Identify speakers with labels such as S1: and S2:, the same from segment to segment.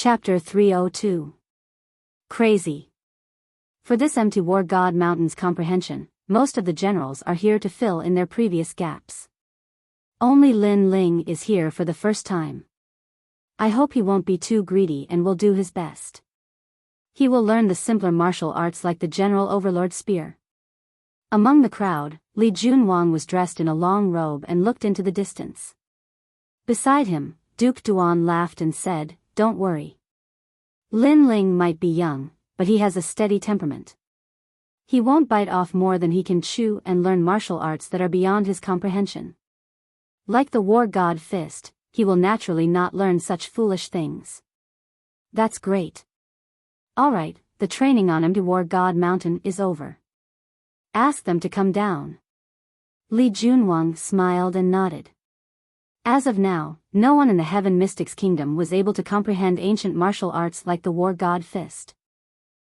S1: Chapter 302. Crazy. For this empty war god mountain's comprehension, most of the generals are here to fill in their previous gaps. Only Lin Ling is here for the first time. I hope he won't be too greedy and will do his best. He will learn the simpler martial arts like the general Overlord spear. Among the crowd, Li Junwang was dressed in a long robe and looked into the distance. Beside him, Duke Duan laughed and said, "Don't worry. Lin Ling might be young, but he has a steady temperament. He won't bite off more than he can chew and learn martial arts that are beyond his comprehension. Like the war god Fist, he will naturally not learn such foolish things." That's great. Alright, the training on Empty War God Mountain is over. Ask them to come down. Li Junwang smiled and nodded. As of now, no one in the Heaven Mystics Kingdom was able to comprehend ancient martial arts like the war god Fist.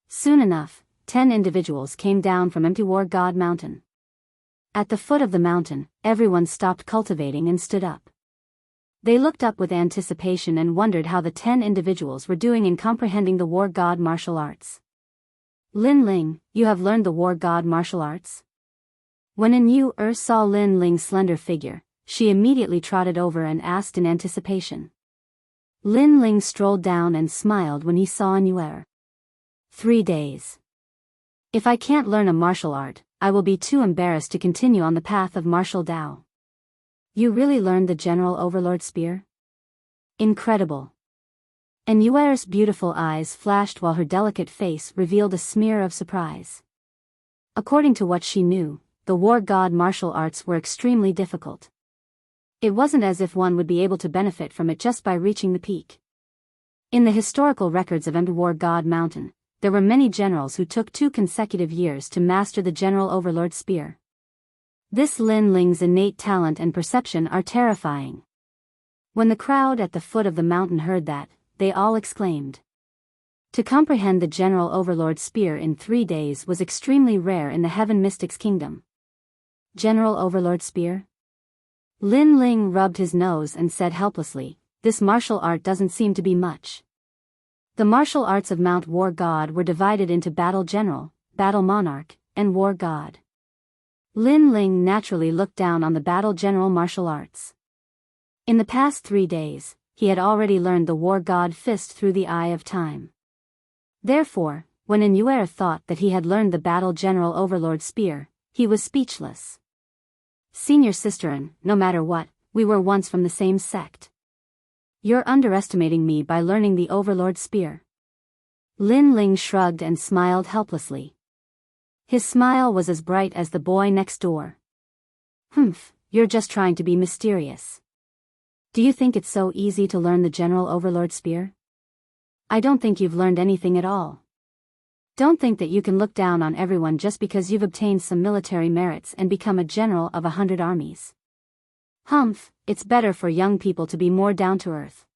S1: Soon enough, 10 individuals came down from Empty War God Mountain. At the foot of the mountain, everyone stopped cultivating and stood up. They looked up with anticipation and wondered how the 10 individuals were doing in comprehending the war god martial arts. "Lin Ling, you have learned the war god martial arts?" When An Yu saw Lin Ling's slender figure, she immediately trotted over and asked in anticipation. Lin Ling strolled down and smiled when he saw An Yu. 3 days. If I can't learn a martial art, I will be too embarrassed to continue on the path of martial Dao. You really learned the general Overlord spear? Incredible. An Yu's beautiful eyes flashed while her delicate face revealed a smear of surprise. According to what she knew, the war god martial arts were extremely difficult. It wasn't as if one would be able to benefit from it just by reaching the peak. In the historical records of Empty War God Mountain, there were many generals who took 2 consecutive years to master the general Overlord spear. This Lin Ling's innate talent and perception are terrifying. When the crowd at the foot of the mountain heard that, they all exclaimed. To comprehend the general Overlord spear in 3 days was extremely rare in the Heaven Mystics Kingdom. General Overlord spear? Lin Ling rubbed his nose and said helplessly, "This martial art doesn't seem to be much." The martial arts of Mount War God were divided into Battle General, Battle Monarch, and War God. Lin Ling naturally looked down on the Battle General martial arts. In the past 3 days, he had already learned the War God Fist through the Eye of Time. Therefore, when An Yu thought that he had learned the Battle General Overlord spear, he was speechless. "Senior sister, no matter what, we were once from the same sect. You're underestimating me by learning the Overlord spear." Lin Ling shrugged and smiled helplessly. His smile was as bright as the boy next door. "Humph, you're just trying to be mysterious. Do you think it's so easy to learn the general Overlord spear? I don't think you've learned anything at all. Don't think that you can look down on everyone just because you've obtained some military merits and become a general of 100 armies. Humph, it's better for young people to be more down to earth.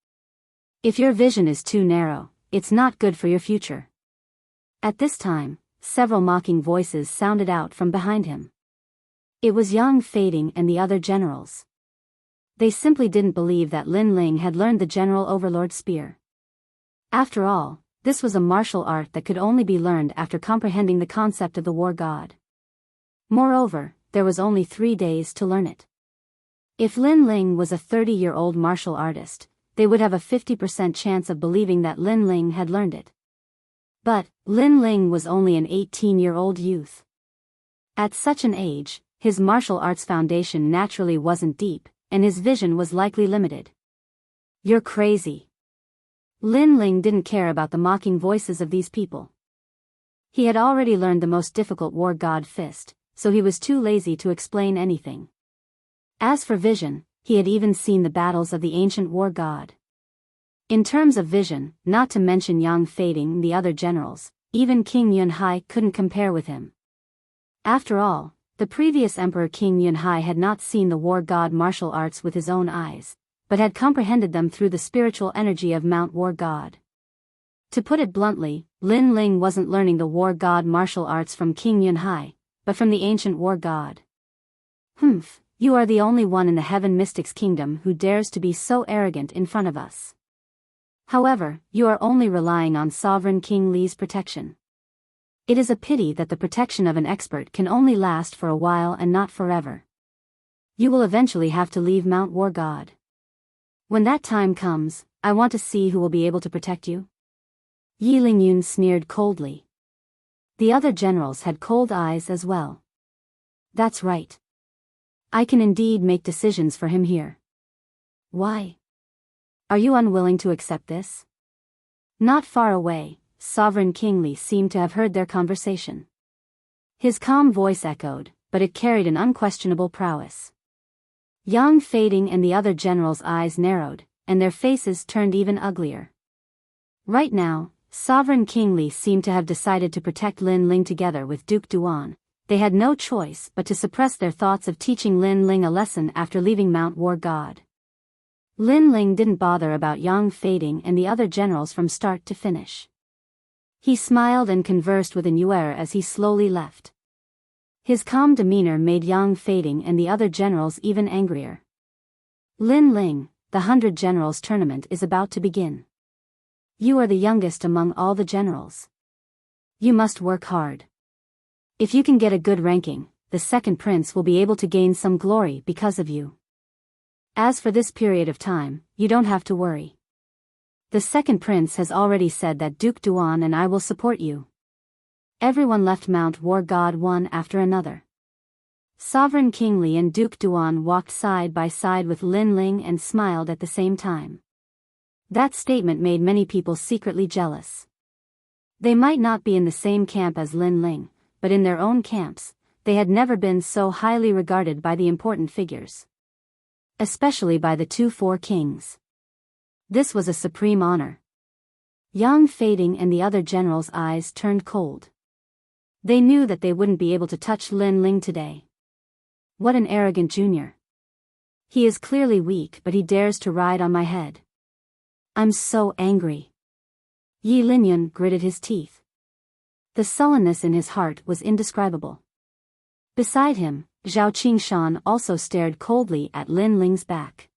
S1: If your vision is too narrow, it's not good for your future." At this time, several mocking voices sounded out from behind him. It was Yang Fading and the other generals. They simply didn't believe that Lin Ling had learned the general Overlord spear. After all, this was a martial art that could only be learned after comprehending the concept of the war god. Moreover, there was only 3 days to learn it. If Lin Ling was a 30-year-old martial artist, they would have a 50% chance of believing that Lin Ling had learned it. But, Lin Ling was only an 18-year-old youth. At such an age, his martial arts foundation naturally wasn't deep, and his vision was likely limited. "You're crazy." Lin Ling didn't care about the mocking voices of these people. He had already learned the most difficult war god Fist, so he was too lazy to explain anything. As for vision, he had even seen the battles of the ancient war god. In terms of vision, not to mention Yang Fading and the other generals, even King Yunhai couldn't compare with him. After all, the previous emperor King Yunhai had not seen the war god martial arts with his own eyes, but had comprehended them through the spiritual energy of Mount War God. To put it bluntly, Lin Ling wasn't learning the war god martial arts from King Yunhai, but from the ancient war god. "Humph, you are the only one in the Heaven Mystics Kingdom who dares to be so arrogant in front of us." However, you are only relying on Sovereign King Li's protection. It is a pity that the protection of an expert can only last for a while and not forever. You will eventually have to leave Mount War God. When that time comes, I want to see who will be able to protect you. Yi Lingyun sneered coldly. The other generals had cold eyes as well. That's right. I can indeed make decisions for him here. Why? Are you unwilling to accept this? Not far away, Sovereign King Li seemed to have heard their conversation. His calm voice echoed, but it carried an unquestionable prowess. Yang Fading and the other generals' eyes narrowed, and their faces turned even uglier. Right now, Sovereign King Li seemed to have decided to protect Lin Ling together with Duke Duan. They had no choice but to suppress their thoughts of teaching Lin Ling a lesson after leaving Mount War God. Lin Ling didn't bother about Yang Fading and the other generals from start to finish. He smiled and conversed with Yuer as he slowly left. His calm demeanor made Yang Fading and the other generals even angrier. Lin Ling, the 100 Generals tournament is about to begin. You are the youngest among all the generals. You must work hard. If you can get a good ranking, the second prince will be able to gain some glory because of you. As for this period of time, you don't have to worry. The second prince has already said that Duke Duan and I will support you. Everyone left Mount War God one after another. Sovereign King Li and Duke Duan walked side by side with Lin Ling and smiled at the same time. That statement made many people secretly jealous. They might not be in the same camp as Lin Ling, but in their own camps, they had never been so highly regarded by the important figures. Especially by the 4 kings. This was a supreme honor. Yang Fading and the other generals' eyes turned cold. They knew that they wouldn't be able to touch Lin Ling today. What an arrogant junior. He is clearly weak, but he dares to ride on my head. I'm so angry. Yi Lingyun gritted his teeth. The sullenness in his heart was indescribable. Beside him, Zhao Qingshan also stared coldly at Lin Ling's back.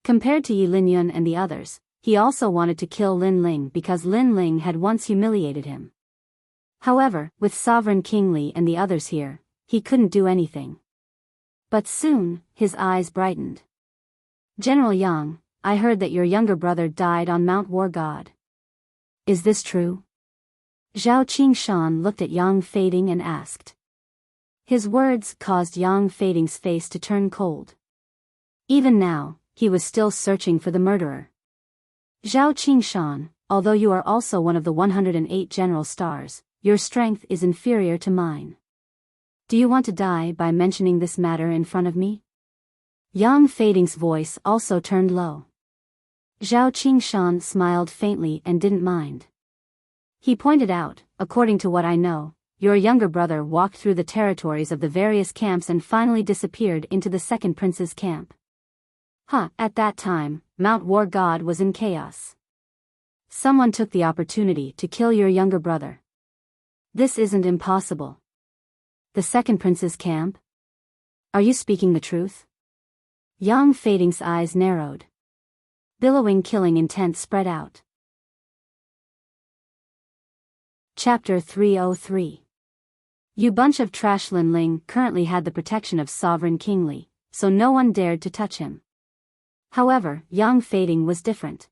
S1: Compared to Yi Lingyun and the others, he also wanted to kill Lin Ling because Lin Ling had once humiliated him. However, with Sovereign King Li and the others here, he couldn't do anything. But soon, his eyes brightened. General Yang, I heard that your younger brother died on Mount War God. Is this true? Zhao Qingshan looked at Yang Fading and asked. His words caused Yang Fading's face to turn cold. Even now, he was still searching for the murderer. Zhao Qingshan, although you are also one of the 108 general stars, your strength is inferior to mine. Do you want to die by mentioning this matter in front of me? Yang Fading's voice also turned low. Zhao Qingshan smiled faintly and didn't mind. He pointed out, according to what I know, your younger brother walked through the territories of the various camps and finally disappeared into the second prince's camp. At that time, Mount War God was in chaos. Someone took the opportunity to kill your younger brother. This isn't impossible. The second prince's camp? Are you speaking the truth? Yang Fading's eyes narrowed. Billowing killing intent spread out. Chapter 303. You bunch of trash. Lin Ling currently had the protection of Sovereign King Li, so no one dared to touch him. However, Yang Fading was different.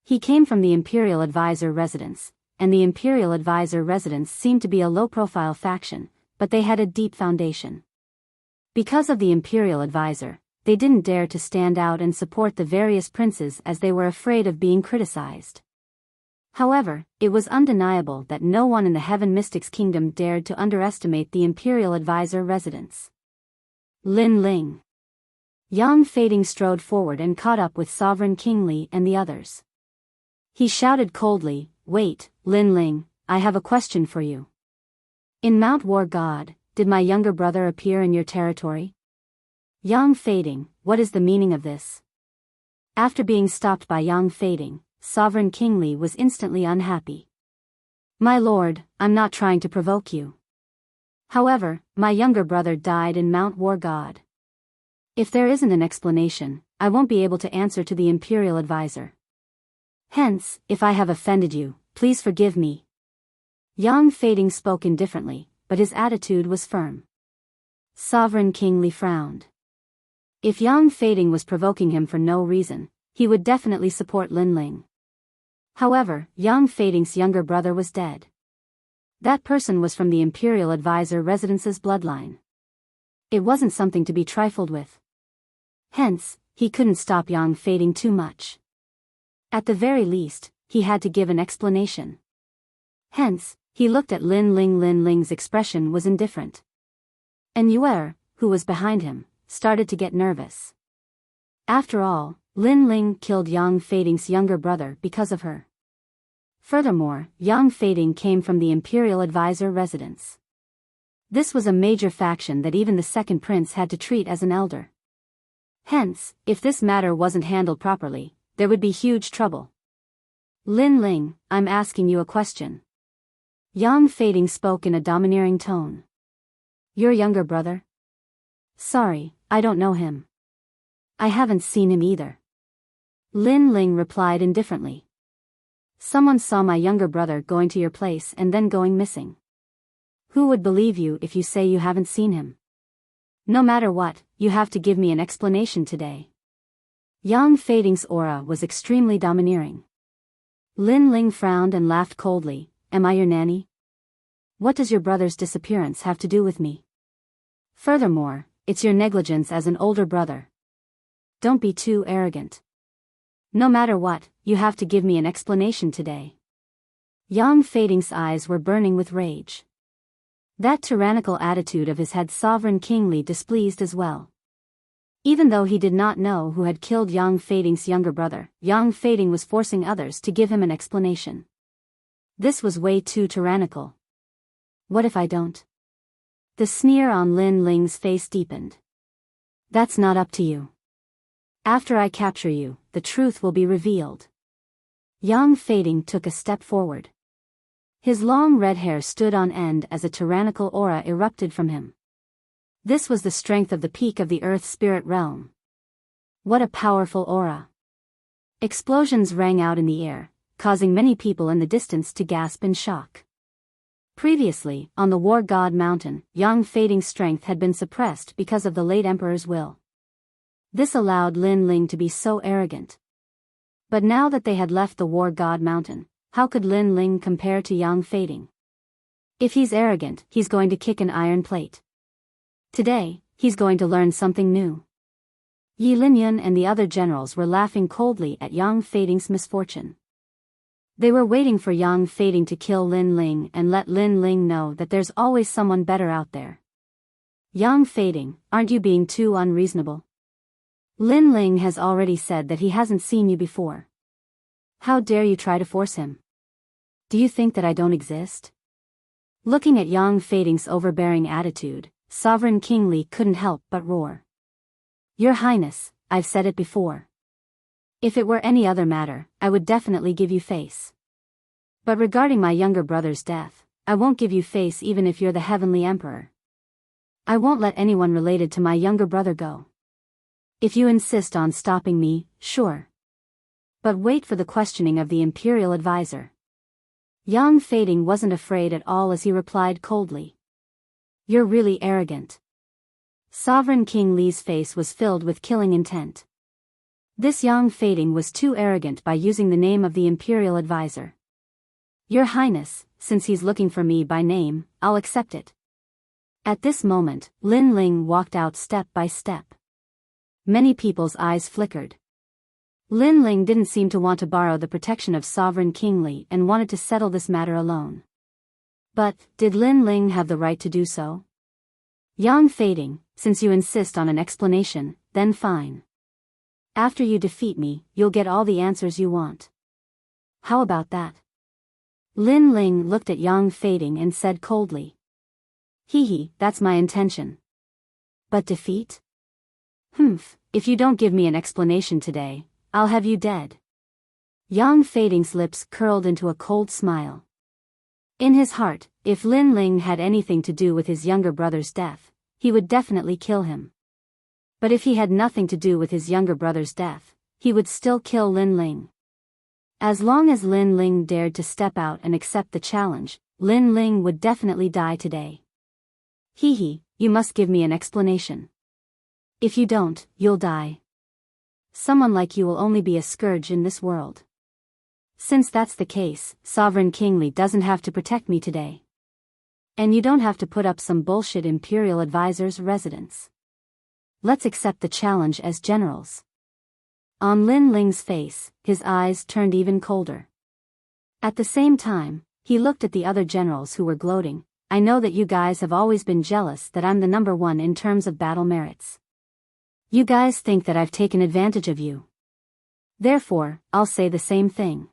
S1: He came from the Imperial Advisor residence, and the Imperial Advisor residence seemed to be a low-profile faction, but they had a deep foundation. Because of the Imperial Advisor, they didn't dare to stand out and support the various princes as they were afraid of being criticized. However, it was undeniable that no one in the Heaven Mystics Kingdom dared to underestimate the Imperial Advisor residence. Lin Ling. Yang Fading strode forward and caught up with Sovereign King Li and the others. He shouted coldly, "Wait, Lin Ling, I have a question for you. In Mount War God, did my younger brother appear in your territory?" Yang Fading, what is the meaning of this? After being stopped by Yang Fading, Sovereign King Li was instantly unhappy. My lord, I'm not trying to provoke you. However, my younger brother died in Mount War God. If there isn't an explanation, I won't be able to answer to the Imperial Advisor. Hence, if I have offended you, please forgive me. Yang Fading spoke indifferently, but his attitude was firm. Sovereign King Li frowned. If Yang Fading was provoking him for no reason, he would definitely support Lin Ling. However, Yang Fading's younger brother was dead. That person was from the Imperial Advisor Residence's bloodline. It wasn't something to be trifled with. Hence, he couldn't stop Yang Fading too much. At the very least, he had to give an explanation. Hence, he looked at Lin Ling. Lin Ling's expression was indifferent. And Yuer, who was behind him, started to get nervous. After all, Lin Ling killed Yang Fading's younger brother because of her. Furthermore, Yang Fading came from the Imperial Advisor residence. This was a major faction that even the second prince had to treat as an elder. Hence, if this matter wasn't handled properly, there would be huge trouble. Lin Ling, I'm asking you a question. Yang Fading spoke in a domineering tone. Your younger brother? Sorry, I don't know him. I haven't seen him either. Lin Ling replied indifferently. Someone saw my younger brother going to your place and then going missing. Who would believe you if you say you haven't seen him? No matter what, you have to give me an explanation today. Yang Fading's aura was extremely domineering. Lin Ling frowned and laughed coldly. Am I your nanny? What does your brother's disappearance have to do with me? Furthermore, it's your negligence as an older brother. Don't be too arrogant. No matter what, you have to give me an explanation today. Yang Fading's eyes were burning with rage. That tyrannical attitude of his had Sovereign King Li displeased as well. Even though he did not know who had killed Yang Fading's younger brother, Yang Fading was forcing others to give him an explanation. This was way too tyrannical. What if I don't? The sneer on Lin Ling's face deepened. That's not up to you. After I capture you, the truth will be revealed. Yang Fading took a step forward. His long red hair stood on end as a tyrannical aura erupted from him. This was the strength of the peak of the Earth Spirit Realm. What a powerful aura. Explosions rang out in the air, causing many people in the distance to gasp in shock. Previously, on the War God Mountain, Yang Fading's strength had been suppressed because of the late Emperor's will. This allowed Lin Ling to be so arrogant. But now that they had left the War God Mountain, how could Lin Ling compare to Yang Fading? If he's arrogant, he's going to kick an iron plate. Today, he's going to learn something new. Yi Linyun and the other generals were laughing coldly at Yang Fading's misfortune. They were waiting for Yang Fading to kill Lin Ling and let Lin Ling know that there's always someone better out there. Yang Fading, aren't you being too unreasonable? Lin Ling has already said that he hasn't seen you before. How dare you try to force him? Do you think that I don't exist? Looking at Yang Fading's overbearing attitude, Sovereign King Li couldn't help but roar. Your Highness, I've said it before. If it were any other matter, I would definitely give you face. But regarding my younger brother's death, I won't give you face even if you're the Heavenly Emperor. I won't let anyone related to my younger brother go. If you insist on stopping me, sure. But wait for the questioning of the Imperial Advisor. Yang Fading wasn't afraid at all as he replied coldly. You're really arrogant. Sovereign King Li's face was filled with killing intent. This Yang Fading was too arrogant by using the name of the Imperial Advisor. Your Highness, since he's looking for me by name, I'll accept it. At this moment, Lin Ling walked out step by step. Many people's eyes flickered. Lin Ling didn't seem to want to borrow the protection of Sovereign King Li and wanted to settle this matter alone. But, did Lin Ling have the right to do so? Yang Fading, since you insist on an explanation, then fine. After you defeat me, you'll get all the answers you want. How about that? Lin Ling looked at Yang Fading and said coldly. Hee, that's my intention. But defeat? If you don't give me an explanation today, I'll have you dead. Yang Fading's lips curled into a cold smile. In his heart, if Lin Ling had anything to do with his younger brother's death, he would definitely kill him. But if he had nothing to do with his younger brother's death, he would still kill Lin Ling. As long as Lin Ling dared to step out and accept the challenge, Lin Ling would definitely die today. Hee, you must give me an explanation. If you don't, you'll die. Someone like you will only be a scourge in this world. Since that's the case, Sovereign King Li doesn't have to protect me today. And you don't have to put up some bullshit Imperial Advisor's residence. Let's accept the challenge as generals. On Lin Ling's face, his eyes turned even colder. At the same time, he looked at the other generals who were gloating. I know that you guys have always been jealous that I'm the number one in terms of battle merits. You guys think that I've taken advantage of you. Therefore, I'll say the same thing.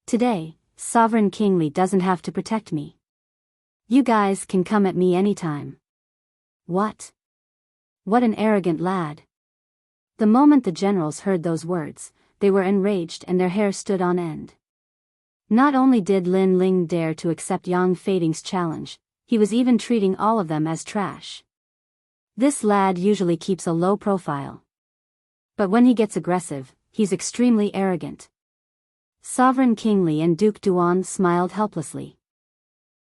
S1: Today, Sovereign King Li doesn't have to protect me. You guys can come at me anytime. What? What an arrogant lad. The moment the generals heard those words, they were enraged and their hair stood on end. Not only did Lin Ling dare to accept Yang Fading's challenge, he was even treating all of them as trash. This lad usually keeps a low profile. But when he gets aggressive, he's extremely arrogant. Sovereign King Li and Duke Duan smiled helplessly.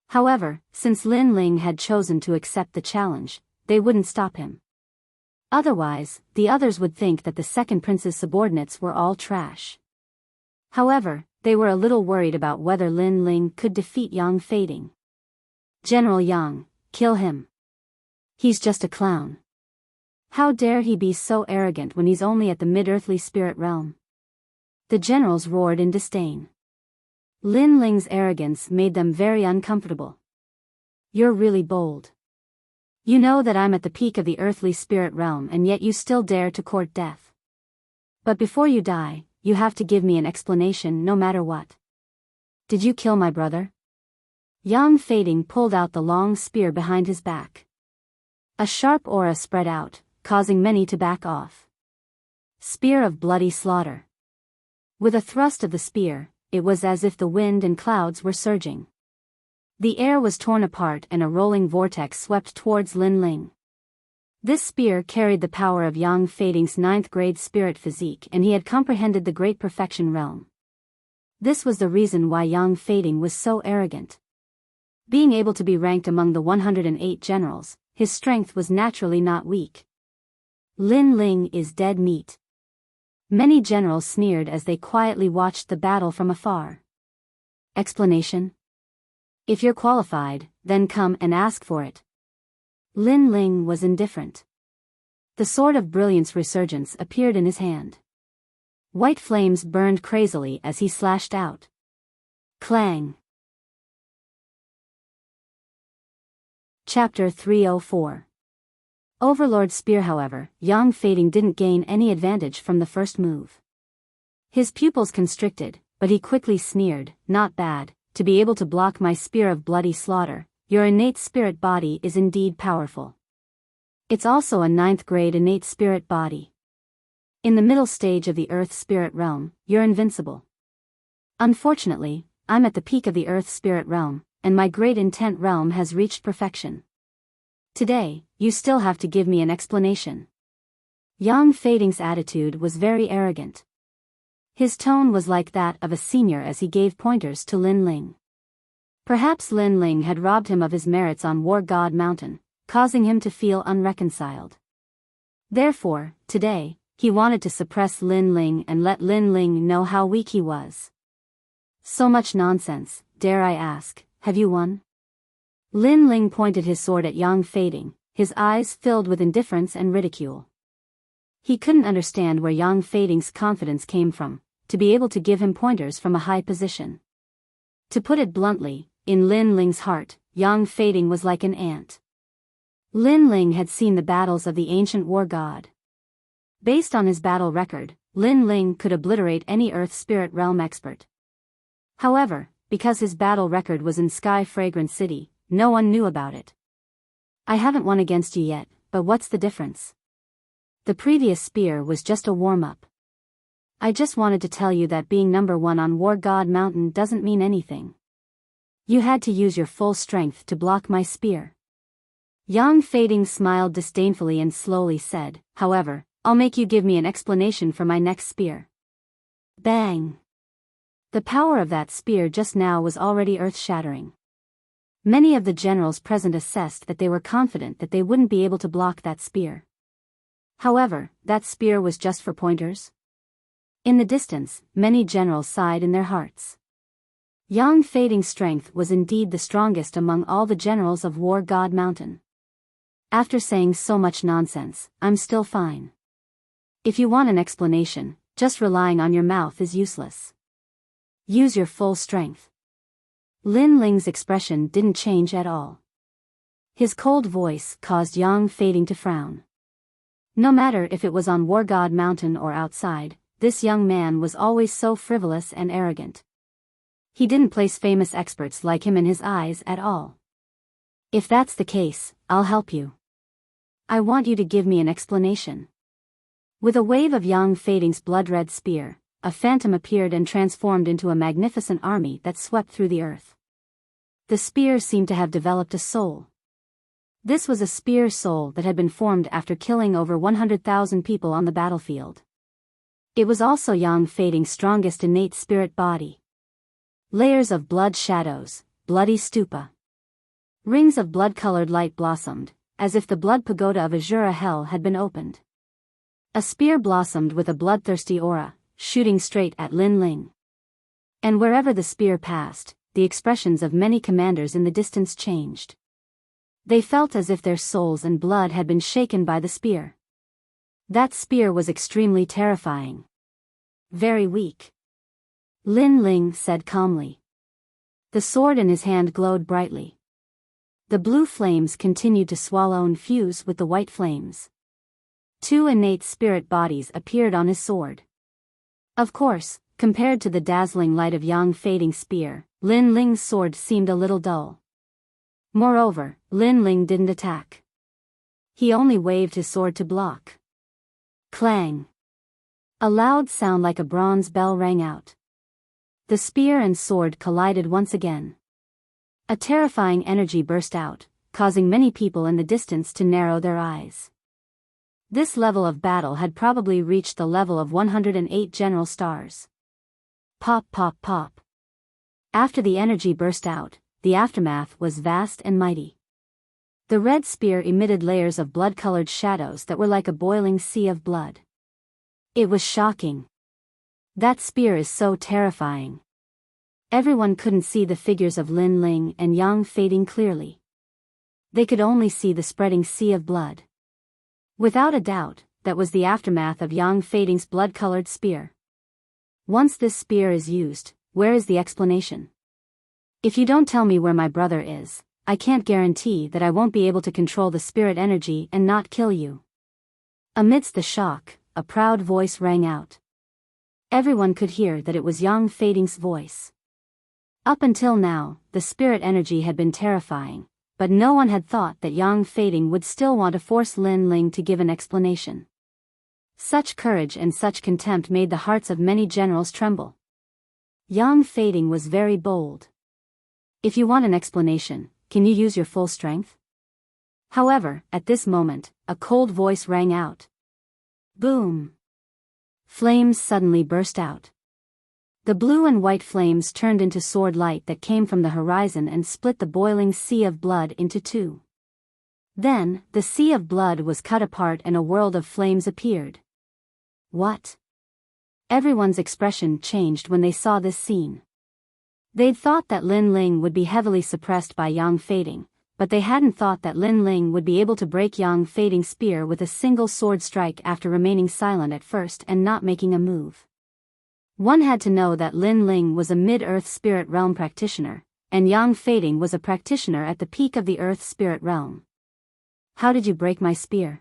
S1: However, since Lin Ling had chosen to accept the challenge, they wouldn't stop him. Otherwise, the others would think that the second prince's subordinates were all trash. However, they were a little worried about whether Lin Ling could defeat Yang Fading. General Yang, kill him. He's just a clown. How dare he be so arrogant when he's only at the mid-earthly spirit realm? The generals roared in disdain. Lin Ling's arrogance made them very uncomfortable. You're really bold. You know that I'm at the peak of the earthly spirit realm and yet you still dare to court death. But before you die, you have to give me an explanation no matter what. Did you kill my brother? Yang Fading pulled out the long spear behind his back. A sharp aura spread out, causing many to back off. Spear of bloody slaughter. With a thrust of the spear, it was as if the wind and clouds were surging. The air was torn apart and a rolling vortex swept towards Lin Ling. This spear carried the power of Yang Fading's 9th grade spirit physique and he had comprehended the great perfection realm. This was the reason why Yang Fading was so arrogant. Being able to be ranked among the 108 generals, his strength was naturally not weak. Lin Ling is dead meat. Many generals sneered as they quietly watched the battle from afar. Explanation? If you're qualified, then come and ask for it. Lin Ling was indifferent. The sword of brilliance resurgence appeared in his hand. White flames burned crazily as he slashed out. Clang. Chapter 304. Overlord's spear. However, Yang Fading didn't gain any advantage from the first move. His pupils constricted, but he quickly sneered, not bad, to be able to block my spear of bloody slaughter. Your innate spirit body is indeed powerful. It's also a 9th grade innate spirit body. In the middle stage of the Earth spirit realm, you're invincible. Unfortunately, I'm at the peak of the Earth spirit realm, and my great intent realm has reached perfection. Today, you still have to give me an explanation. Yang Fading's attitude was very arrogant. His tone was like that of a senior as he gave pointers to Lin Ling. Perhaps Lin Ling had robbed him of his merits on War God Mountain, causing him to feel unreconciled. Therefore, today, he wanted to suppress Lin Ling and let Lin Ling know how weak he was. So much nonsense, dare I ask, have you won? Lin Ling pointed his sword at Yang Fading, his eyes filled with indifference and ridicule. He couldn't understand where Yang Fading's confidence came from, to be able to give him pointers from a high position. To put it bluntly, in Lin Ling's heart, Yang Fading was like an ant. Lin Ling had seen the battles of the ancient war god. Based on his battle record, Lin Ling could obliterate any Earth Spirit Realm expert. However, because his battle record was in Sky Fragrant City, no one knew about it. I haven't won against you yet, but what's the difference? The previous spear was just a warm-up. I just wanted to tell you that being number one on War God Mountain doesn't mean anything. You had to use your full strength to block my spear. Yang Fading smiled disdainfully and slowly said, however, I'll make you give me an explanation for my next spear. Bang! The power of that spear just now was already earth-shattering. Many of the generals present assessed that they were confident that they wouldn't be able to block that spear. However, that spear was just for pointers. In the distance, many generals sighed in their hearts. Yang Fading's strength was indeed the strongest among all the generals of War God Mountain. After saying so much nonsense, I'm still fine. If you want an explanation, just relying on your mouth is useless. Use your full strength. Lin Ling's expression didn't change at all. His cold voice caused Yang Fading to frown. No matter if it was on War God Mountain or outside, this young man was always so frivolous and arrogant. He didn't place famous experts like him in his eyes at all. If that's the case, I'll help you. I want you to give me an explanation. With a wave of Yang Fading's blood-red spear, a phantom appeared and transformed into a magnificent army that swept through the earth. The spear seemed to have developed a soul. This was a spear soul that had been formed after killing over 100,000 people on the battlefield. It was also Yang Fading's strongest innate spirit body. Layers of blood shadows, bloody stupa. Rings of blood-colored light blossomed, as if the blood pagoda of Azura Hell had been opened. A spear blossomed with a bloodthirsty aura, shooting straight at Lin Ling. And wherever the spear passed, the expressions of many commanders in the distance changed. They felt as if their souls and blood had been shaken by the spear. That spear was extremely terrifying. Very weak. Lin Ling said calmly. The sword in his hand glowed brightly. The blue flames continued to swallow and fuse with the white flames. Two innate spirit bodies appeared on his sword. Of course, compared to the dazzling light of Yang Fading's spear, Lin Ling's sword seemed a little dull. Moreover, Lin Ling didn't attack. He only waved his sword to block. Clang! A loud sound like a bronze bell rang out. The spear and sword collided once again. A terrifying energy burst out, causing many people in the distance to narrow their eyes. This level of battle had probably reached the level of 108 general stars. Pop pop pop. After the energy burst out, the aftermath was vast and mighty. The red spear emitted layers of blood-colored shadows that were like a boiling sea of blood. It was shocking. That spear is so terrifying. Everyone couldn't see the figures of Lin Ling and Yang Fading clearly. They could only see the spreading sea of blood. Without a doubt, that was the aftermath of Yang Fading's blood-colored spear. Once this spear is used, where is the explanation? If you don't tell me where my brother is, I can't guarantee that I won't be able to control the spirit energy and not kill you. Amidst the shock, a proud voice rang out. Everyone could hear that it was Yang Fading's voice. Up until now, the spirit energy had been terrifying, but no one had thought that Yang Fading would still want to force Lin Ling to give an explanation. Such courage and such contempt made the hearts of many generals tremble. Yang Fading was very bold. If you want an explanation, can you use your full strength? However, at this moment, a cold voice rang out. Boom! Flames suddenly burst out. The blue and white flames turned into sword light that came from the horizon and split the boiling sea of blood into two. Then, the sea of blood was cut apart and a world of flames appeared. What? Everyone's expression changed when they saw this scene. They'd thought that Lin Ling would be heavily suppressed by Yang Fading, but they hadn't thought that Lin Ling would be able to break Yang Fading's spear with a single sword strike after remaining silent at first and not making a move. One had to know that Lin Ling was a mid-earth spirit realm practitioner, and Yang Fading was a practitioner at the peak of the earth spirit realm. How did you break my spear?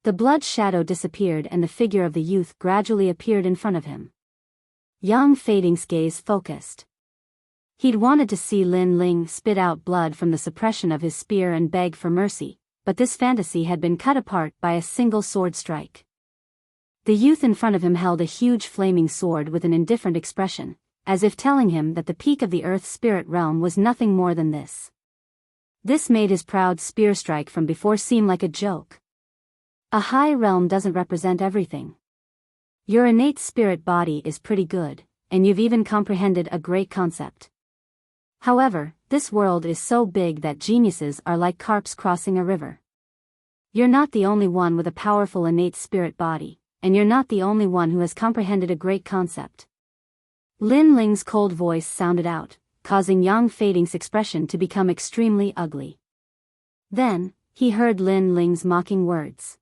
S1: The blood shadow disappeared and the figure of the youth gradually appeared in front of him. Yang Fading's gaze focused. He'd wanted to see Lin Ling spit out blood from the suppression of his spear and beg for mercy, but this fantasy had been cut apart by a single sword strike. The youth in front of him held a huge flaming sword with an indifferent expression, as if telling him that the peak of the earth spirit realm was nothing more than this. This made his proud spear strike from before seem like a joke. A high realm doesn't represent everything. Your innate spirit body is pretty good, and you've even comprehended a great concept. However, this world is so big that geniuses are like carps crossing a river. You're not the only one with a powerful innate spirit body, and you're not the only one who has comprehended a great concept. Lin Ling's cold voice sounded out, causing Yang Fading's expression to become extremely ugly. Then, he heard Lin Ling's mocking words.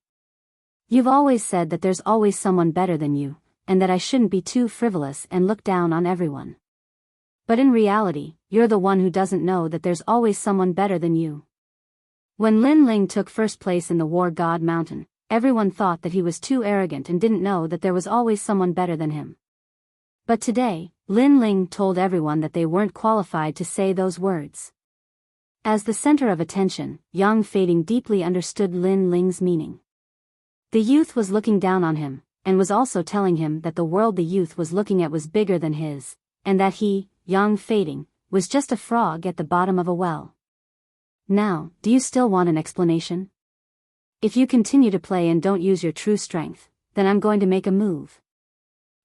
S1: You've always said that there's always someone better than you, and that I shouldn't be too frivolous and look down on everyone. But in reality, you're the one who doesn't know that there's always someone better than you. When Lin Ling took first place in the War God Mountain, everyone thought that he was too arrogant and didn't know that there was always someone better than him. But today, Lin Ling told everyone that they weren't qualified to say those words. As the center of attention, Yang Fading deeply understood Lin Ling's meaning. The youth was looking down on him, and was also telling him that the world the youth was looking at was bigger than his, and that he, Yang Fading, was just a frog at the bottom of a well. Now, do you still want an explanation? If you continue to play and don't use your true strength, then I'm going to make a move.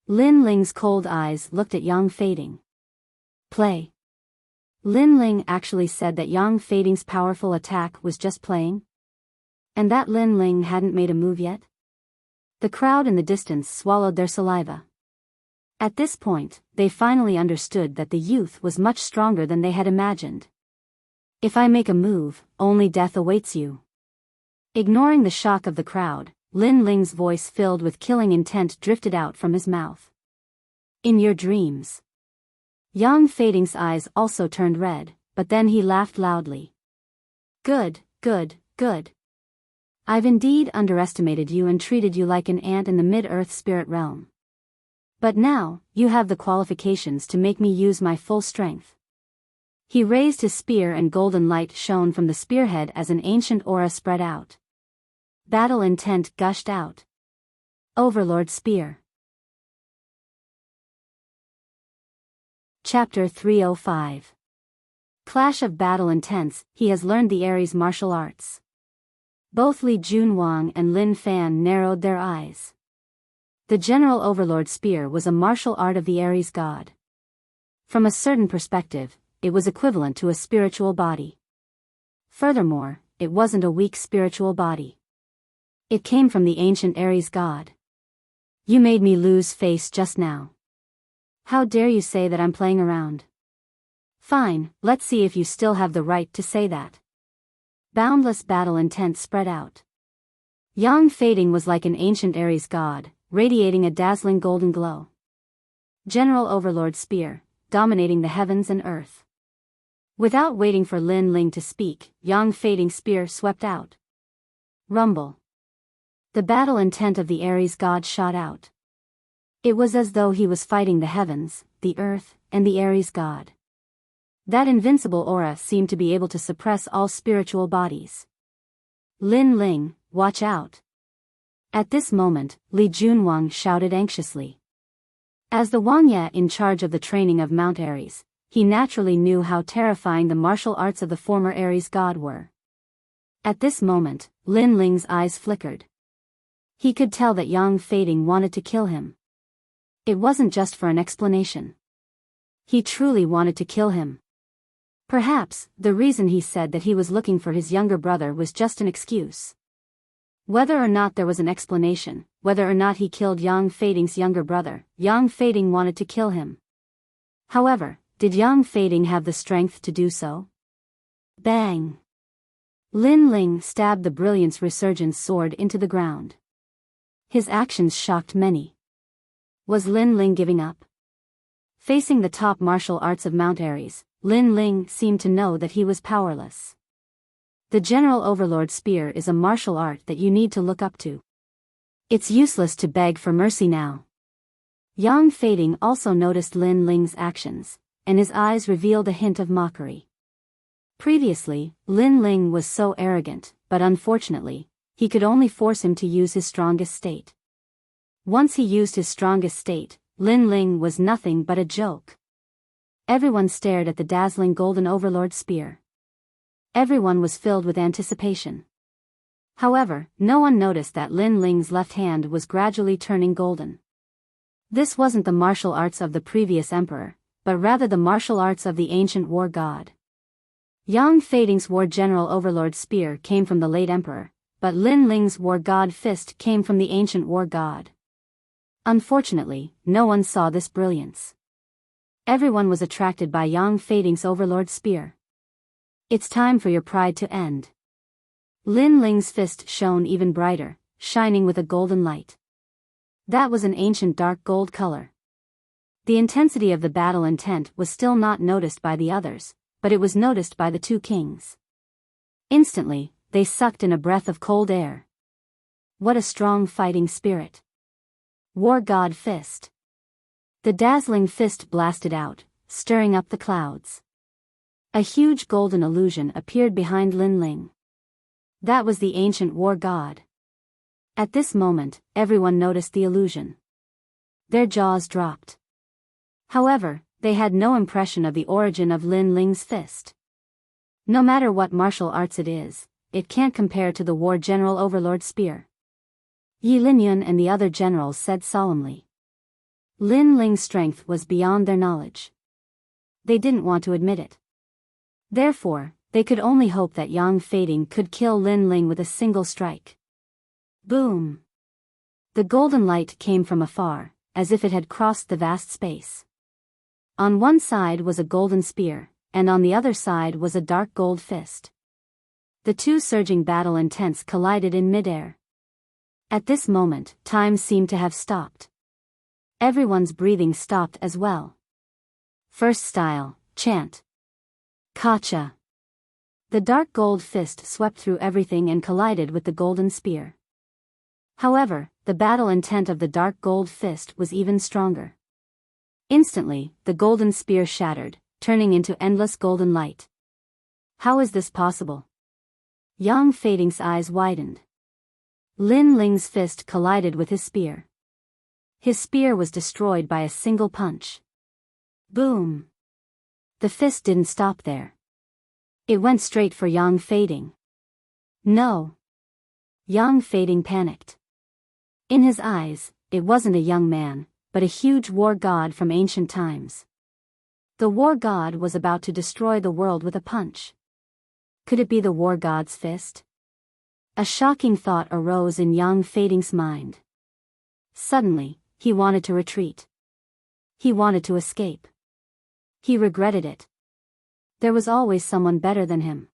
S1: Lin Ling's cold eyes looked at Yang Fading. Play. Lin Ling actually said that Yang Fading's powerful attack was just playing? And that Lin Ling hadn't made a move yet? The crowd in the distance swallowed their saliva. At this point, they finally understood that the youth was much stronger than they had imagined. If I make a move, only death awaits you. Ignoring the shock of the crowd, Lin Ling's voice filled with killing intent drifted out from his mouth. In your dreams. Yang Fading's eyes also turned red, but then he laughed loudly. Good, good, good. I've indeed underestimated you and treated you like an ant in the mid-earth spirit realm. But now, you have the qualifications to make me use my full strength. He raised his spear and golden light shone from the spearhead as an ancient aura spread out. Battle intent gushed out. Overlord Spear. Chapter 305. Clash of battle intense, he has learned the Ares martial arts. Both Li Junwang and Lin Fan narrowed their eyes. The General Overlord Spear was a martial art of the Ares god. From a certain perspective, it was equivalent to a spiritual body. Furthermore, it wasn't a weak spiritual body. It came from the ancient Ares god. You made me lose face just now. How dare you say that I'm playing around? Fine, let's see if you still have the right to say that. Boundless battle intent spread out. Yang Fading was like an ancient Ares god, radiating a dazzling golden glow. General Overlord Spear, dominating the heavens and earth. Without waiting for Lin Ling to speak, Yang Fading's spear swept out. Rumble. The battle intent of the Ares god shot out. It was as though he was fighting the heavens, the earth, and the Ares god. That invincible aura seemed to be able to suppress all spiritual bodies. Lin Ling, watch out. At this moment, Li Junwang shouted anxiously. As the Wangya in charge of the training of Mount Ares, he naturally knew how terrifying the martial arts of the former Ares god were. At this moment, Lin Ling's eyes flickered. He could tell that Yang Fading wanted to kill him. It wasn't just for an explanation. He truly wanted to kill him. Perhaps, the reason he said that he was looking for his younger brother was just an excuse. Whether or not there was an explanation, whether or not he killed Yang Fading's younger brother, Yang Fading wanted to kill him. However, did Yang Fading have the strength to do so? Bang! Lin Ling stabbed the Brilliance Resurgence sword into the ground. His actions shocked many. Was Lin Ling giving up? Facing the top martial arts of Mount Ares, Lin Ling seemed to know that he was powerless. The General Overlord Spear is a martial art that you need to look up to. It's useless to beg for mercy now. Yang Fading also noticed Lin Ling's actions, and his eyes revealed a hint of mockery. Previously, Lin Ling was so arrogant, but unfortunately, he could only force him to use his strongest state. Once he used his strongest state, Lin Ling was nothing but a joke. Everyone stared at the dazzling golden Overlord Spear. Everyone was filled with anticipation. However, no one noticed that Lin Ling's left hand was gradually turning golden. This wasn't the martial arts of the previous emperor, but rather the martial arts of the ancient war god. Yang Feiding's war general Overlord spear came from the late emperor, but Lin Ling's war god fist came from the ancient war god. Unfortunately, no one saw this brilliance. Everyone was attracted by Yang Feiding's Overlord spear. It's time for your pride to end. Lin Ling's fist shone even brighter, shining with a golden light. That was an ancient dark gold color. The intensity of the battle intent was still not noticed by the others, but it was noticed by the two kings. Instantly, they sucked in a breath of cold air. What a strong fighting spirit. War God Fist. The dazzling fist blasted out, stirring up the clouds. A huge golden illusion appeared behind Lin Ling. That was the ancient war god. At this moment, everyone noticed the illusion. Their jaws dropped. However, they had no impression of the origin of Lin Ling's fist. No matter what martial arts it is, it can't compare to the war general Overlord spear. Yi Linyun and the other generals said solemnly. Lin Ling's strength was beyond their knowledge. They didn't want to admit it. Therefore, they could only hope that Yang Feiding could kill Lin Ling with a single strike. Boom! The golden light came from afar, as if it had crossed the vast space. On one side was a golden spear, and on the other side was a dark gold fist. The two surging battle intents collided in midair. At this moment, time seemed to have stopped. Everyone's breathing stopped as well. First style, chant. Kacha. The dark gold fist swept through everything and collided with the golden spear. However, the battle intent of the dark gold fist was even stronger. Instantly, the golden spear shattered, turning into endless golden light. How is this possible? Yang Feiding's eyes widened. Lin Ling's fist collided with his spear. His spear was destroyed by a single punch. Boom! The fist didn't stop there. It went straight for Yang Feiding. No! Yang Feiding panicked. In his eyes, it wasn't a young man, but a huge war god from ancient times. The war god was about to destroy the world with a punch. Could it be the war god's fist? A shocking thought arose in Yang Feiding's mind. Suddenly, he wanted to retreat. He wanted to escape. He regretted it. There was always someone better than him.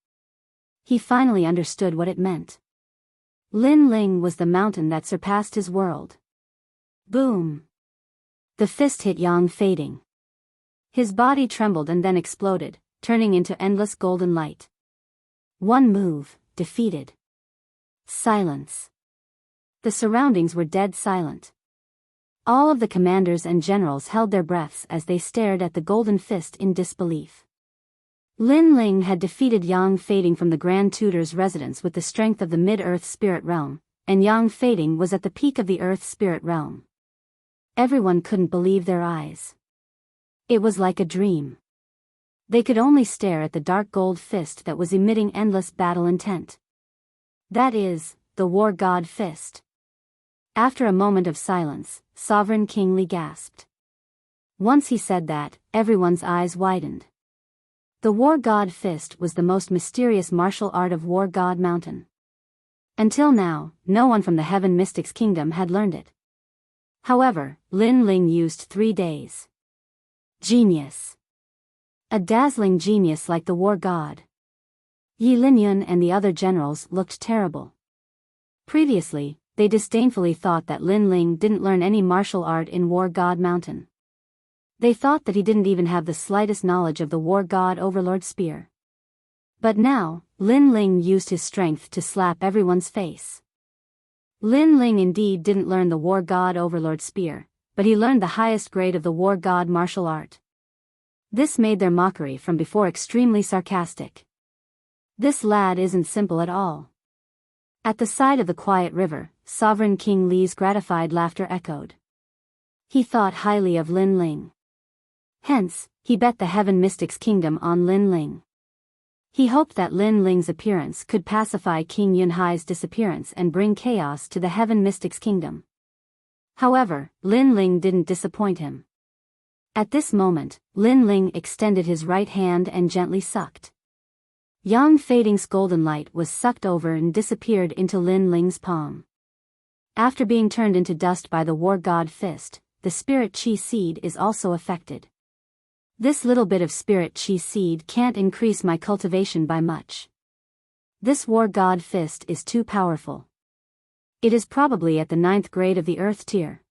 S1: He finally understood what it meant. Lin Ling was the mountain that surpassed his world. Boom! The fist hit Yang Feiding. His body trembled and then exploded, turning into endless golden light. One move, defeated. Silence. The surroundings were dead silent. All of the commanders and generals held their breaths as they stared at the golden fist in disbelief. Lin Ling had defeated Yang Feiding from the Grand Tutor's residence with the strength of the mid-earth spirit realm, and Yang Feiding was at the peak of the earth spirit realm. Everyone couldn't believe their eyes. It was like a dream. They could only stare at the dark gold fist that was emitting endless battle intent. That is, the war god fist. After a moment of silence, Sovereign King Li gasped. Once he said that, everyone's eyes widened. The war god fist was the most mysterious martial art of War God Mountain. Until now, no one from the Heaven Mystics Kingdom had learned it. However, Lin Ling used 3 days. Genius. A dazzling genius like the war god. Yi Linyun and the other generals looked terrible. Previously, they disdainfully thought that Lin Ling didn't learn any martial art in War God Mountain. They thought that he didn't even have the slightest knowledge of the war god Overlord spear. But now, Lin Ling used his strength to slap everyone's face. Lin Ling indeed didn't learn the war god Overlord spear, but he learned the highest grade of the war god martial art. This made their mockery from before extremely sarcastic. This lad isn't simple at all. At the side of the quiet river, Sovereign King Li's gratified laughter echoed. He thought highly of Lin Ling. Hence, he bet the Heaven Mystics Kingdom on Lin Ling. He hoped that Lin Ling's appearance could pacify King Yunhai's disappearance and bring chaos to the Heaven Mystics Kingdom. However, Lin Ling didn't disappoint him. At this moment, Lin Ling extended his right hand and gently sucked. Yang Fading's golden light was sucked over and disappeared into Lin Ling's palm. After being turned into dust by the war god fist, the spirit chi seed is also affected. This little bit of spirit chi seed can't increase my cultivation by much. This war god fist is too powerful. It is probably at the 9th grade of the earth tier.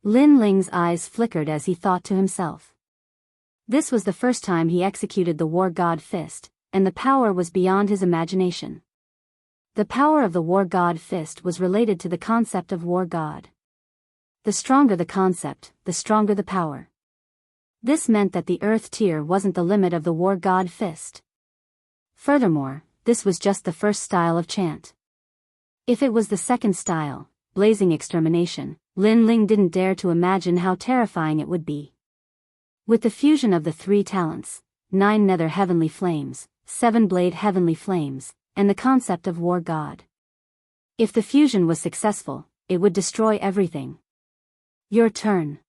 S1: Lin Ling's eyes flickered as he thought to himself. This was the first time he executed the war god fist, and the power was beyond his imagination. The power of the war god fist was related to the concept of war god. The stronger the concept, the stronger the power. This meant that the earth tier wasn't the limit of the war god fist. Furthermore, this was just the first style of chant. If it was the second style, blazing extermination, Lin Ling didn't dare to imagine how terrifying it would be. With the fusion of the 3 talents, 9 nether heavenly flames, 7 blade heavenly flames, and the concept of war god. If the fusion was successful, it would destroy everything. Your turn.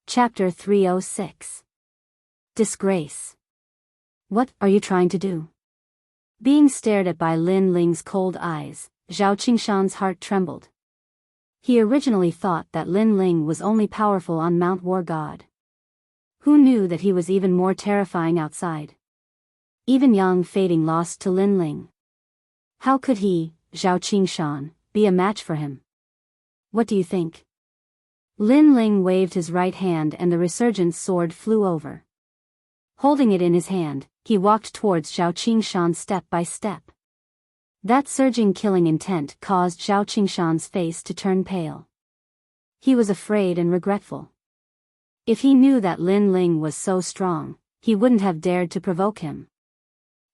S1: Chapter 306. Disgrace. What are you trying to do? Being stared at by Lin Ling's cold eyes, Zhao Qingshan's heart trembled. He originally thought that Lin Ling was only powerful on Mount War God. Who knew that he was even more terrifying outside? Even Yang Fading lost to Lin Ling. How could he, Zhao Qingshan, be a match for him? What do you think? Lin Ling waved his right hand and the resurgent sword flew over. Holding it in his hand, he walked towards Zhao Qingshan step by step. That surging killing intent caused Zhao Qingshan's face to turn pale. He was afraid and regretful. If he knew that Lin Ling was so strong, he wouldn't have dared to provoke him.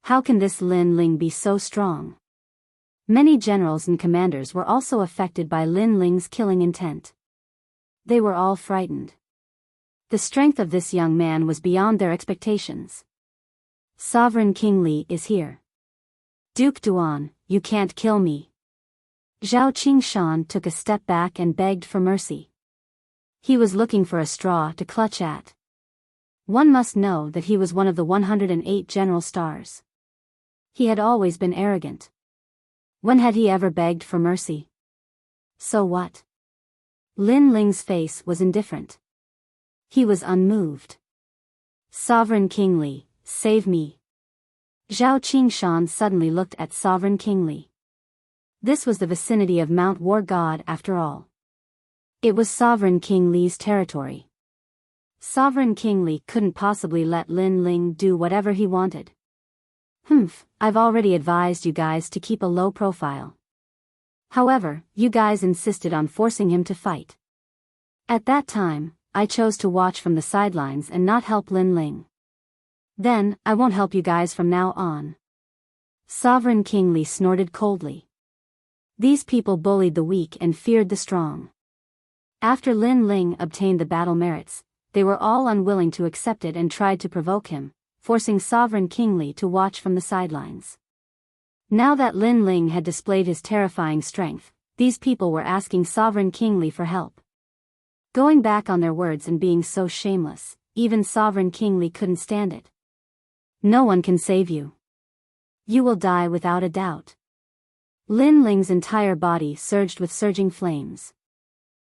S1: How can this Lin Ling be so strong? Many generals and commanders were also affected by Lin Ling's killing intent. They were all frightened. The strength of this young man was beyond their expectations. Sovereign King Li is here. Duke Duan, you can't kill me. Zhao Qingshan took a step back and begged for mercy. He was looking for a straw to clutch at. One must know that he was one of the 108 general stars. He had always been arrogant. When had he ever begged for mercy? So what? Lin Ling's face was indifferent. He was unmoved. Sovereign King Li, save me. Zhao Qingshan suddenly looked at Sovereign King Li. This was the vicinity of Mount War God after all. It was Sovereign King Li's territory. Sovereign King Li couldn't possibly let Lin Ling do whatever he wanted. I've already advised you guys to keep a low profile. However, you guys insisted on forcing him to fight. At that time, I chose to watch from the sidelines and not help Lin Ling. Then, I won't help you guys from now on. Sovereign King Li snorted coldly. These people bullied the weak and feared the strong. After Lin Ling obtained the battle merits, they were all unwilling to accept it and tried to provoke him, forcing Sovereign King Li to watch from the sidelines. Now that Lin Ling had displayed his terrifying strength, these people were asking Sovereign King Li for help. Going back on their words and being so shameless, even Sovereign King Li couldn't stand it. No one can save you. You will die without a doubt. Lin Ling's entire body surged with surging flames.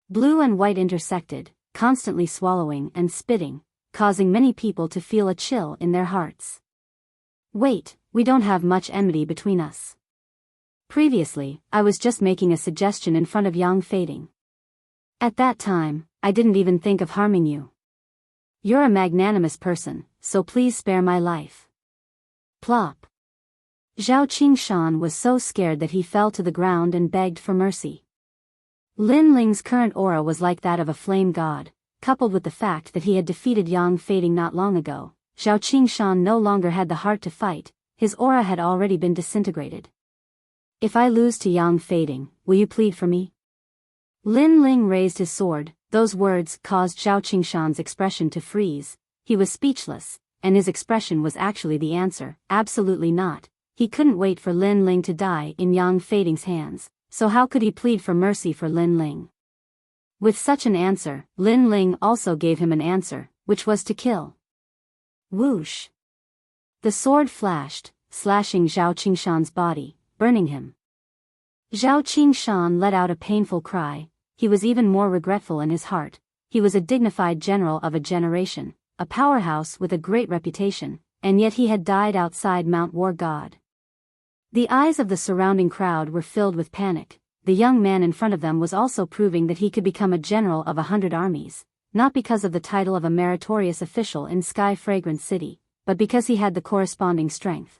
S1: Blue and white intersected, constantly swallowing and spitting, causing many people to feel a chill in their hearts. Wait, we don't have much enmity between us. Previously, I was just making a suggestion in front of Yang Fading. At that time, I didn't even think of harming you. You're a magnanimous person, so please spare my life. Plop. Zhao Qingshan was so scared that he fell to the ground and begged for mercy. Lin Ling's current aura was like that of a flame god, coupled with the fact that he had defeated Yang Fading not long ago. Zhao Qingshan no longer had the heart to fight, his aura had already been disintegrated. If I lose to Yang Fading, will you plead for me? Lin Ling raised his sword. Those words caused Zhao Qingshan's expression to freeze. He was speechless, and his expression was actually the answer, absolutely not. He couldn't wait for Lin Ling to die in Yang Fading's hands, so how could he plead for mercy for Lin Ling? With such an answer, Lin Ling also gave him an answer, which was to kill. Whoosh! The sword flashed, slashing Zhao Qingshan's body, burning him. Zhao Qingshan let out a painful cry. He was even more regretful in his heart. He was a dignified general of a generation, a powerhouse with a great reputation, and yet he had died outside Mount War God. The eyes of the surrounding crowd were filled with panic. The young man in front of them was also proving that he could become a general of 100 armies, not because of the title of a meritorious official in Sky Fragrant City, but because he had the corresponding strength.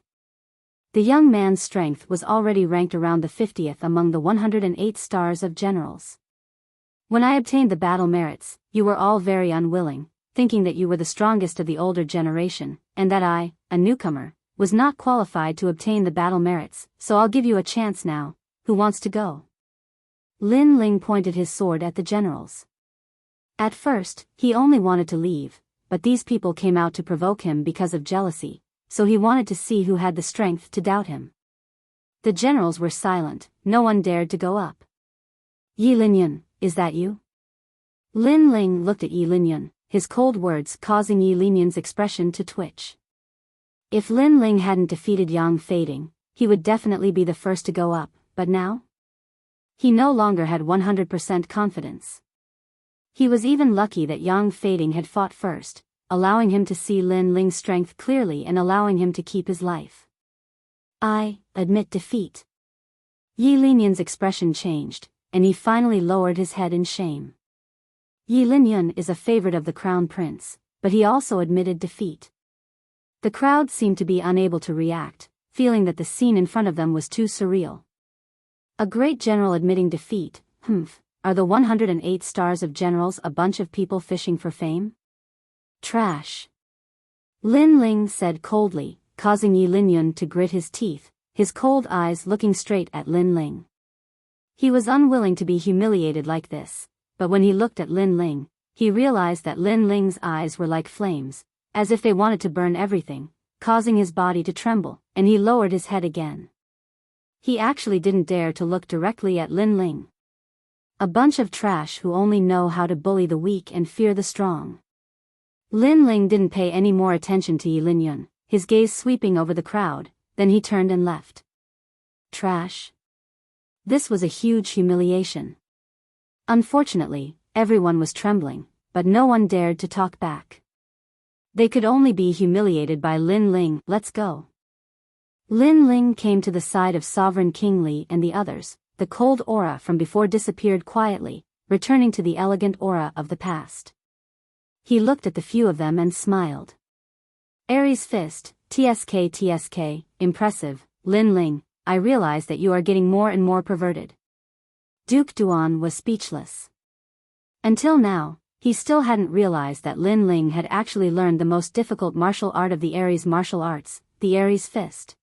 S1: The young man's strength was already ranked around the 50th among the 108 stars of generals. When I obtained the battle merits, you were all very unwilling, thinking that you were the strongest of the older generation, and that I, a newcomer, was not qualified to obtain the battle merits, so I'll give you a chance now. Who wants to go? Lin Ling pointed his sword at the generals. At first, he only wanted to leave, but these people came out to provoke him because of jealousy, so he wanted to see who had the strength to doubt him. The generals were silent, no one dared to go up. Yi Linyan, is that you? Lin Ling looked at Yi Linyan, his cold words causing Yi Linyan's expression to twitch. If Lin Ling hadn't defeated Yang Fading, he would definitely be the first to go up, but now? He no longer had 100% confidence. He was even lucky that Yang Fading had fought first, allowing him to see Lin Ling's strength clearly and allowing him to keep his life. I admit defeat. Yi Linyan's expression changed, and he finally lowered his head in shame. Yi Linyan is a favorite of the Crown Prince, but he also admitted defeat. The crowd seemed to be unable to react, feeling that the scene in front of them was too surreal. A great general admitting defeat, are the 108 stars of generals a bunch of people fishing for fame? Trash. Lin Ling said coldly, causing Yi Linyan to grit his teeth, his cold eyes looking straight at Lin Ling. He was unwilling to be humiliated like this, but when he looked at Lin Ling, he realized that Lin Ling's eyes were like flames, as if they wanted to burn everything, causing his body to tremble, and he lowered his head again. He actually didn't dare to look directly at Lin Ling. A bunch of trash who only know how to bully the weak and fear the strong. Lin Ling didn't pay any more attention to Yi Linyan, his gaze sweeping over the crowd, then he turned and left. Trash? This was a huge humiliation. Unfortunately, everyone was trembling, but no one dared to talk back. They could only be humiliated by Lin Ling. Let's go. Lin Ling came to the side of Sovereign King Li and the others. The cold aura from before disappeared quietly, returning to the elegant aura of the past. He looked at the few of them and smiled. Aries Fist, TSK, impressive. Lin Ling, I realize that you are getting more and more perverted. Duke Duan was speechless. Until now, he still hadn't realized that Lin Ling had actually learned the most difficult martial art of the Aries martial arts, the Aries Fist.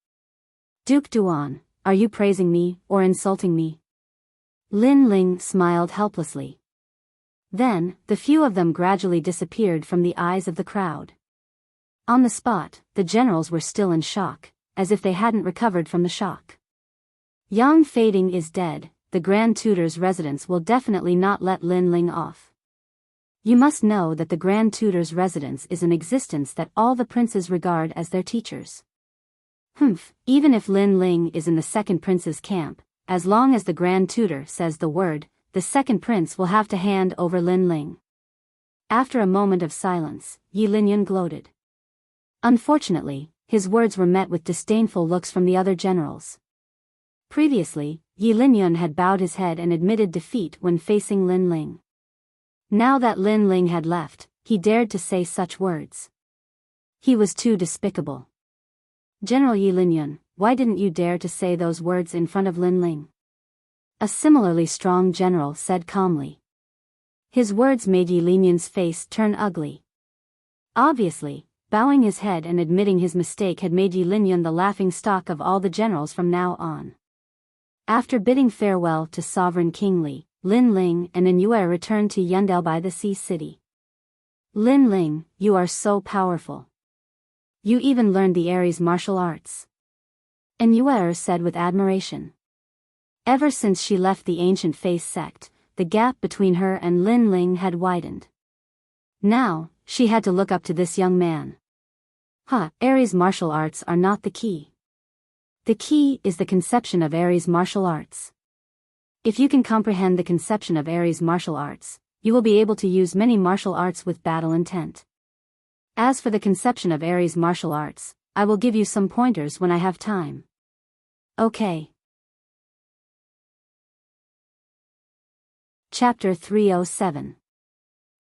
S1: Duke Duan, are you praising me or insulting me? Lin Ling smiled helplessly. Then, the few of them gradually disappeared from the eyes of the crowd. On the spot, the generals were still in shock, as if they hadn't recovered from the shock. Yang Fading is dead. The Grand Tutor's residence will definitely not let Lin Ling off. You must know that the Grand Tutor's residence is an existence that all the princes regard as their teachers. Even if Lin Ling is in the second prince's camp, as long as the Grand Tutor says the word, the second prince will have to hand over Lin Ling. After a moment of silence, Yi Linyan gloated. Unfortunately, his words were met with disdainful looks from the other generals. Previously, Yi Linyan had bowed his head and admitted defeat when facing Lin Ling. Now that Lin Ling had left, he dared to say such words. He was too despicable. General Yi Linyan, why didn't you dare to say those words in front of Lin Ling? A similarly strong general said calmly. His words made Yi Linyan's face turn ugly. Obviously, bowing his head and admitting his mistake had made Yi Linyan the laughingstock of all the generals from now on. After bidding farewell to Sovereign King Li, Lin Ling and Yue returned to Yundel by the Sea City. Lin Ling, you are so powerful. You even learned the Aries martial arts. Yue said with admiration. Ever since she left the ancient face sect, the gap between her and Lin Ling had widened. Now, she had to look up to this young man. Aries martial arts are not the key. The key is the conception of Aries martial arts. If you can comprehend the conception of Aries martial arts, you will be able to use many martial arts with battle intent. As for the conception of Aries martial arts, I will give you some pointers when I have time. Okay. Chapter 307.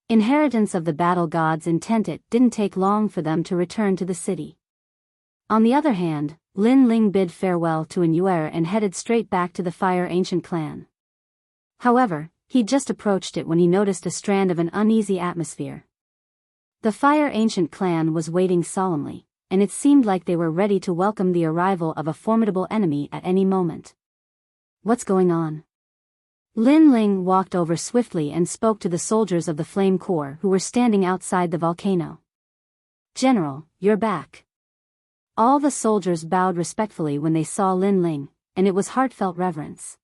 S1: Inheritance of the battle gods. Intent. It didn't take long for them to return to the city. On the other hand, Lin Ling bid farewell to Inuer and headed straight back to the Fire Ancient clan. However, he'd just approached it when he noticed a strand of an uneasy atmosphere. The Fire Ancient clan was waiting solemnly, and it seemed like they were ready to welcome the arrival of a formidable enemy at any moment. What's going on? Lin Ling walked over swiftly and spoke to the soldiers of the Flame Corps who were standing outside the volcano. General, you're back. All the soldiers bowed respectfully when they saw Lin Ling, and it was heartfelt reverence.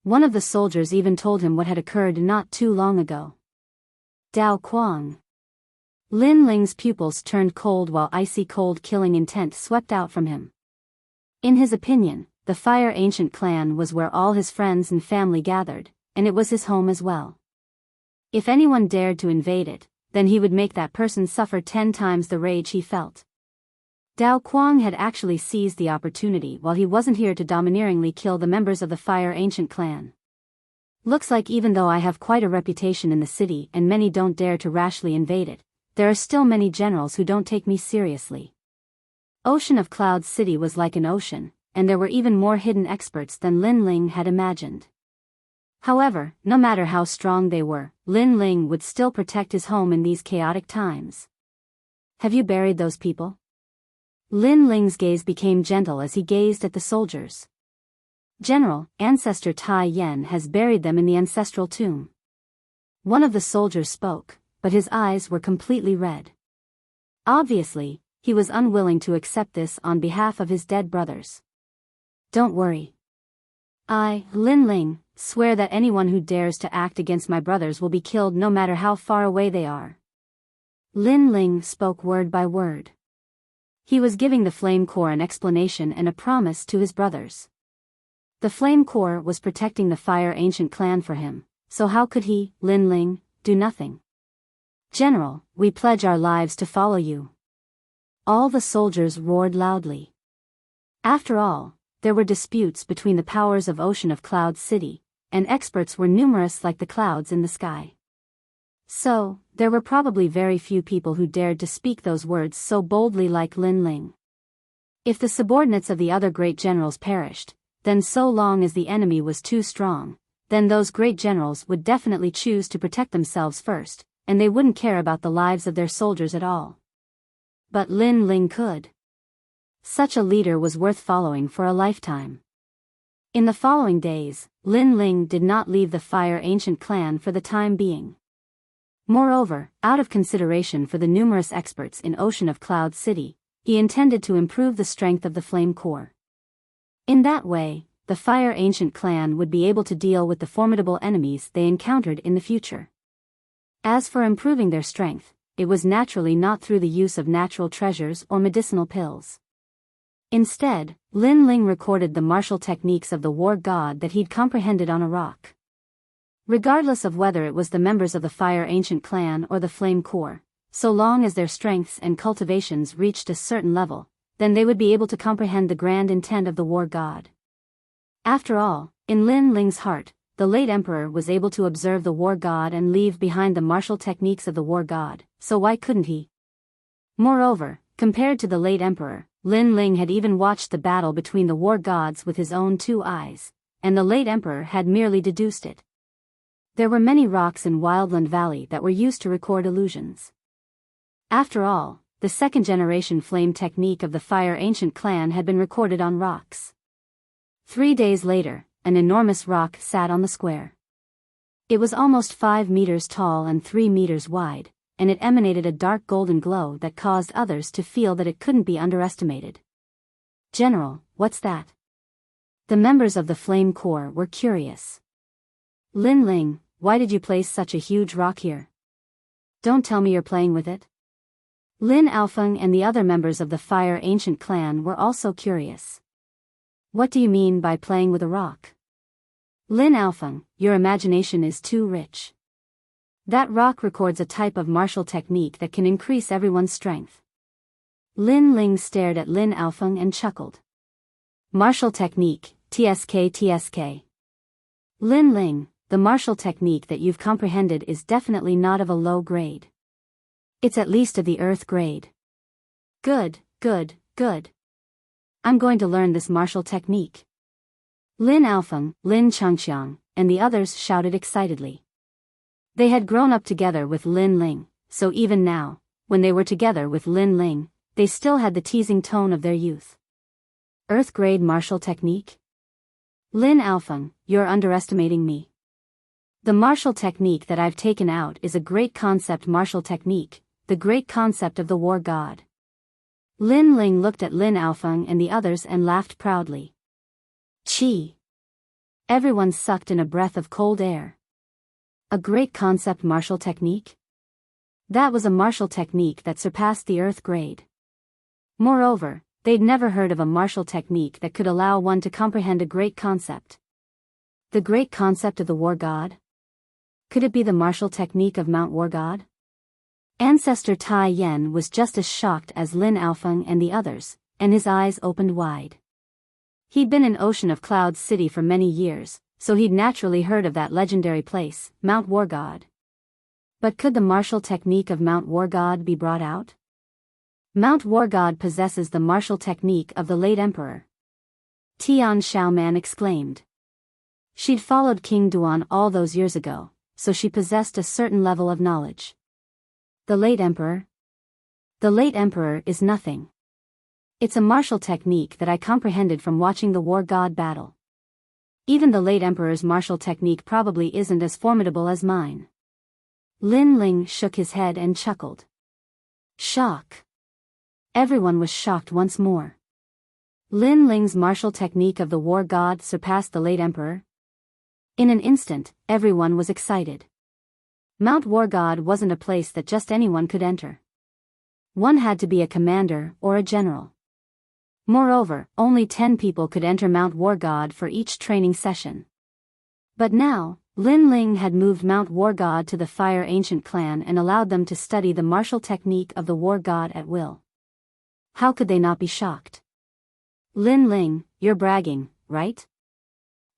S1: One of the soldiers even told him what had occurred not too long ago. Dao Quang. Lin Ling's pupils turned cold while icy cold killing intent swept out from him. In his opinion, the Fire Ancient clan was where all his friends and family gathered, and it was his home as well. If anyone dared to invade it, then he would make that person suffer 10 times the rage he felt. Dao Quang had actually seized the opportunity while he wasn't here to domineeringly kill the members of the Fire Ancient clan. Looks like even though I have quite a reputation in the city and many don't dare to rashly invade it, there are still many generals who don't take me seriously. Ocean of Cloud City was like an ocean, and there were even more hidden experts than Lin Ling had imagined. However, no matter how strong they were, Lin Ling would still protect his home in these chaotic times. Have you buried those people? Lin Ling's gaze became gentle as he gazed at the soldiers. General, Ancestor Tai Yen has buried them in the ancestral tomb. One of the soldiers spoke, but his eyes were completely red. Obviously, he was unwilling to accept this on behalf of his dead brothers. Don't worry. I, Lin Ling, swear that anyone who dares to act against my brothers will be killed no matter how far away they are. Lin Ling spoke word by word. He was giving the Flame Corps an explanation and a promise to his brothers. The Flame Corps was protecting the Fire Ancient clan for him, so how could he, Lin Ling, do nothing? General, we pledge our lives to follow you. All the soldiers roared loudly. After all, there were disputes between the powers of Ocean of Cloud City, and experts were numerous like the clouds in the sky. So, there were probably very few people who dared to speak those words so boldly like Lin Ling. If the subordinates of the other great generals perished, then so long as the enemy was too strong, then those great generals would definitely choose to protect themselves first, and they wouldn't care about the lives of their soldiers at all. But Lin Ling could. Such a leader was worth following for a lifetime. In the following days, Lin Ling did not leave the Fire Ancient clan for the time being. Moreover, out of consideration for the numerous experts in Ocean of Cloud City, he intended to improve the strength of the Flame Corps. In that way, the Fire Ancient clan would be able to deal with the formidable enemies they encountered in the future. As for improving their strength, it was naturally not through the use of natural treasures or medicinal pills. Instead, Lin Ling recorded the martial techniques of the war god that he'd comprehended on a rock. Regardless of whether it was the members of the Fire Ancient clan or the Flame Corps, so long as their strengths and cultivations reached a certain level, then they would be able to comprehend the grand intent of the war god. After all, in Lin Ling's heart, the late emperor was able to observe the war god and leave behind the martial techniques of the war god, so why couldn't he? Moreover, compared to the late emperor, Lin Ling had even watched the battle between the war gods with his own 2 eyes, and the late emperor had merely deduced it. There were many rocks in Wildland Valley that were used to record illusions. After all, the second-generation flame technique of the Fire Ancient clan had been recorded on rocks. 3 days later, an enormous rock sat on the square. It was almost 5 meters tall and 3 meters wide, and it emanated a dark golden glow that caused others to feel that it couldn't be underestimated. General, what's that? The members of the Flame Corps were curious. Lin Ling, why did you place such a huge rock here? Don't tell me you're playing with it. Lin Alfeng and the other members of the Fire Ancient clan were also curious. What do you mean by playing with a rock? Lin Alfeng, your imagination is too rich. That rock records a type of martial technique that can increase everyone's strength. Lin Ling stared at Lin Alfeng and chuckled. Martial technique, TSK. Lin Ling, the martial technique that you've comprehended is definitely not of a low grade. It's at least of the earth grade. Good. I'm going to learn this martial technique. Lin Alfeng, Lin Changqiang, and the others shouted excitedly. They had grown up together with Lin Ling, so even now, when they were together with Lin Ling, they still had the teasing tone of their youth. Earth grade martial technique? Lin Alfeng, you're underestimating me. The martial technique that I've taken out is a great concept martial technique, the great concept of the war god. Lin Ling looked at Lin Alfeng and the others and laughed proudly. Chi! Everyone sucked in a breath of cold air. A great concept martial technique? That was a martial technique that surpassed the earth grade. Moreover, they'd never heard of a martial technique that could allow one to comprehend a great concept. The great concept of the war god? Could it be the martial technique of Mount War God? Ancestor Tai Yen was just as shocked as Lin Alfeng and the others, and his eyes opened wide. He'd been in Ocean of Clouds City for many years, so he'd naturally heard of that legendary place, Mount War God. But could the martial technique of Mount War God be brought out? Mount War God possesses the martial technique of the late emperor. Tian Xiaoman exclaimed. She'd followed King Duan all those years ago, so she possessed a certain level of knowledge. The late emperor? The late emperor is nothing. It's a martial technique that I comprehended from watching the war god battle. Even the late emperor's martial technique probably isn't as formidable as mine. Lin Ling shook his head and chuckled. Shock. Everyone was shocked once more. Lin Ling's martial technique of the war god surpassed the late emperor? In an instant, everyone was excited. Mount War God wasn't a place that just anyone could enter. One had to be a commander or a general. Moreover, only 10 people could enter Mount War God for each training session. But now, Lin Ling had moved Mount War God to the Fire Ancient clan and allowed them to study the martial technique of the war god at will. How could they not be shocked? Lin Ling, you're bragging, right?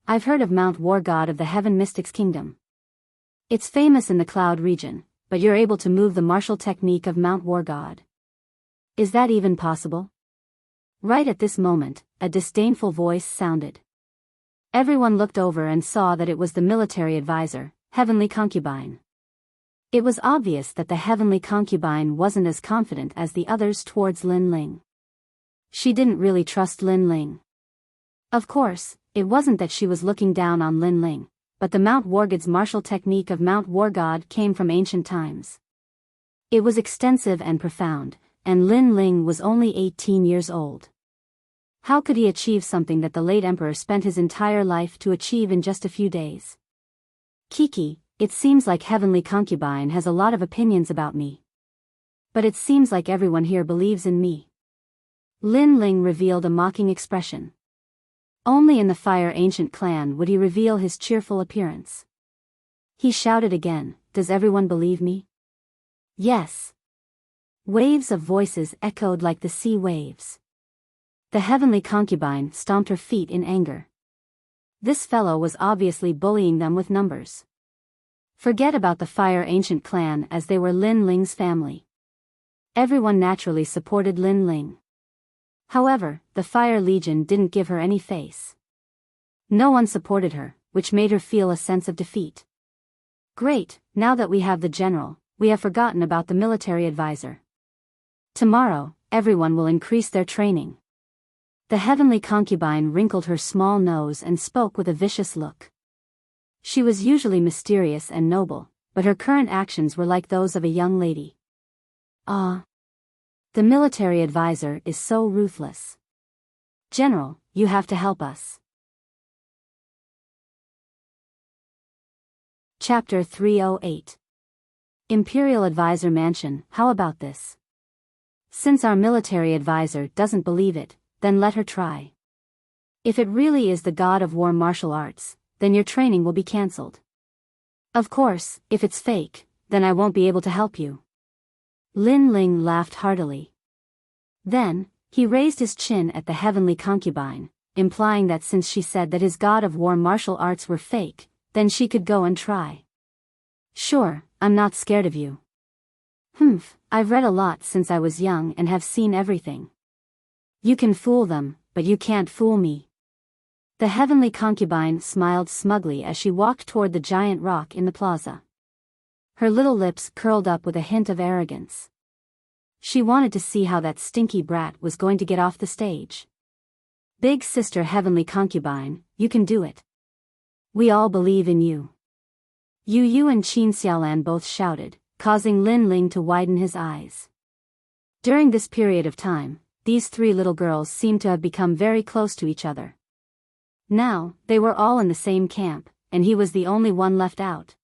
S1: I've heard of Mount War God of the Heaven Mystics Kingdom. It's famous in the Cloud region, but you're able to move the martial technique of Mount War God. Is that even possible? Right at this moment, a disdainful voice sounded. Everyone looked over and saw that it was the military advisor, Heavenly Concubine. It was obvious that the Heavenly Concubine wasn't as confident as the others towards Lin Ling. She didn't really trust Lin Ling. Of course, it wasn't that she was looking down on Lin Ling, but the Mount War God's martial technique of Mount War God came from ancient times. It was extensive and profound, and Lin Ling was only 18 years old. How could he achieve something that the late emperor spent his entire life to achieve in just a few days? Kiki, it seems like Heavenly Concubine has a lot of opinions about me. But it seems like everyone here believes in me. Lin Ling revealed a mocking expression. Only in the Fire Ancient clan would he reveal his cheerful appearance. He shouted again, does everyone believe me? Yes. Waves of voices echoed like the sea waves. The Heavenly Concubine stomped her feet in anger. This fellow was obviously bullying them with numbers. Forget about the Fire Ancient clan as they were Lin Ling's family. Everyone naturally supported Lin Ling. However, the Fire Legion didn't give her any face. No one supported her, which made her feel a sense of defeat. Great, now that we have the general, we have forgotten about the military advisor. Tomorrow, everyone will increase their training. The Heavenly Concubine wrinkled her small nose and spoke with a vicious look. She was usually mysterious and noble, but her current actions were like those of a young lady. Ah. The military advisor is so ruthless. General, you have to help us. Chapter 308. Imperial Advisor Mansion. How about this? Since our military advisor doesn't believe it, then let her try. If it really is the god of war martial arts, then your training will be cancelled. Of course, if it's fake, then I won't be able to help you. Lin Ling laughed heartily. Then, he raised his chin at the heavenly concubine, implying that since she said that his god of war martial arts were fake, then she could go and try. Sure, I'm not scared of you. I've read a lot since I was young and have seen everything. You can fool them, but you can't fool me. The heavenly concubine smiled smugly as she walked toward the giant rock in the plaza. Her little lips curled up with a hint of arrogance. She wanted to see how that stinky brat was going to get off the stage. Big sister heavenly concubine, you can do it. We all believe in you. Yu Yu and Qin Xiaolan both shouted, causing Lin Ling to widen his eyes. During this period of time, these three little girls seemed to have become very close to each other. Now, they were all in the same camp, and he was the only one left out.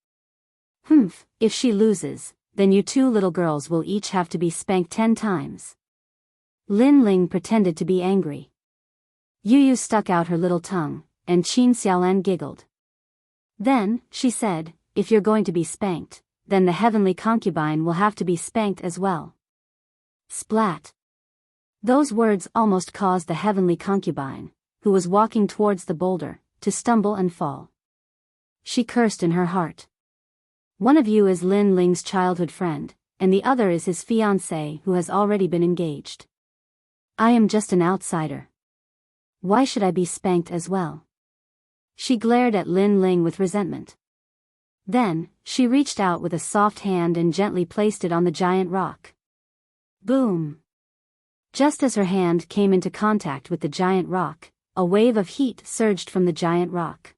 S1: If she loses, then you two little girls will each have to be spanked 10 times. Lin Ling pretended to be angry. Yu Yu stuck out her little tongue, and Qin Xiaolan giggled. Then, she said, if you're going to be spanked, then the heavenly concubine will have to be spanked as well. Splat. Those words almost caused the heavenly concubine, who was walking towards the boulder, to stumble and fall. She cursed in her heart. One of you is Lin Ling's childhood friend, and the other is his fiancé who has already been engaged. I am just an outsider. Why should I be spanked as well? She glared at Lin Ling with resentment. Then, she reached out with a soft hand and gently placed it on the giant rock. Boom! Just as her hand came into contact with the giant rock, a wave of heat surged from the giant rock.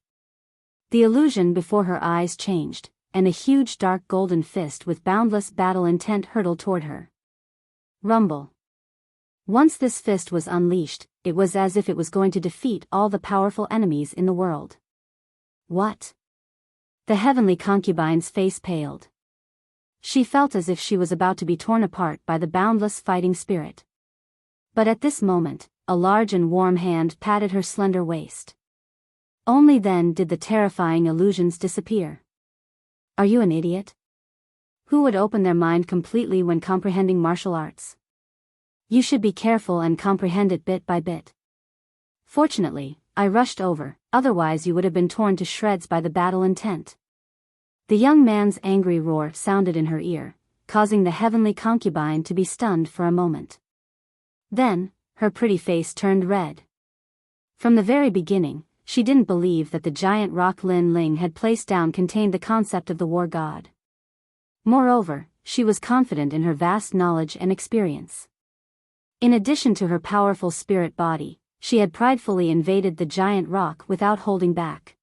S1: The illusion before her eyes changed, and a huge dark golden fist with boundless battle intent hurtled toward her. Rumble. Once this fist was unleashed, it was as if it was going to defeat all the powerful enemies in the world. What? The heavenly concubine's face paled. She felt as if she was about to be torn apart by the boundless fighting spirit. But at this moment, a large and warm hand patted her slender waist. Only then did the terrifying illusions disappear. Are you an idiot? Who would open their mind completely when comprehending martial arts? You should be careful and comprehend it bit by bit. Fortunately, I rushed over, otherwise you would have been torn to shreds by the battle intent. The young man's angry roar sounded in her ear, causing the heavenly concubine to be stunned for a moment. Then, her pretty face turned red. From the very beginning, she didn't believe that the giant rock Lin Ling had placed down contained the concept of the war god. Moreover, she was confident in her vast knowledge and experience. In addition to her powerful spirit body, she had pridefully invaded the giant rock without holding back.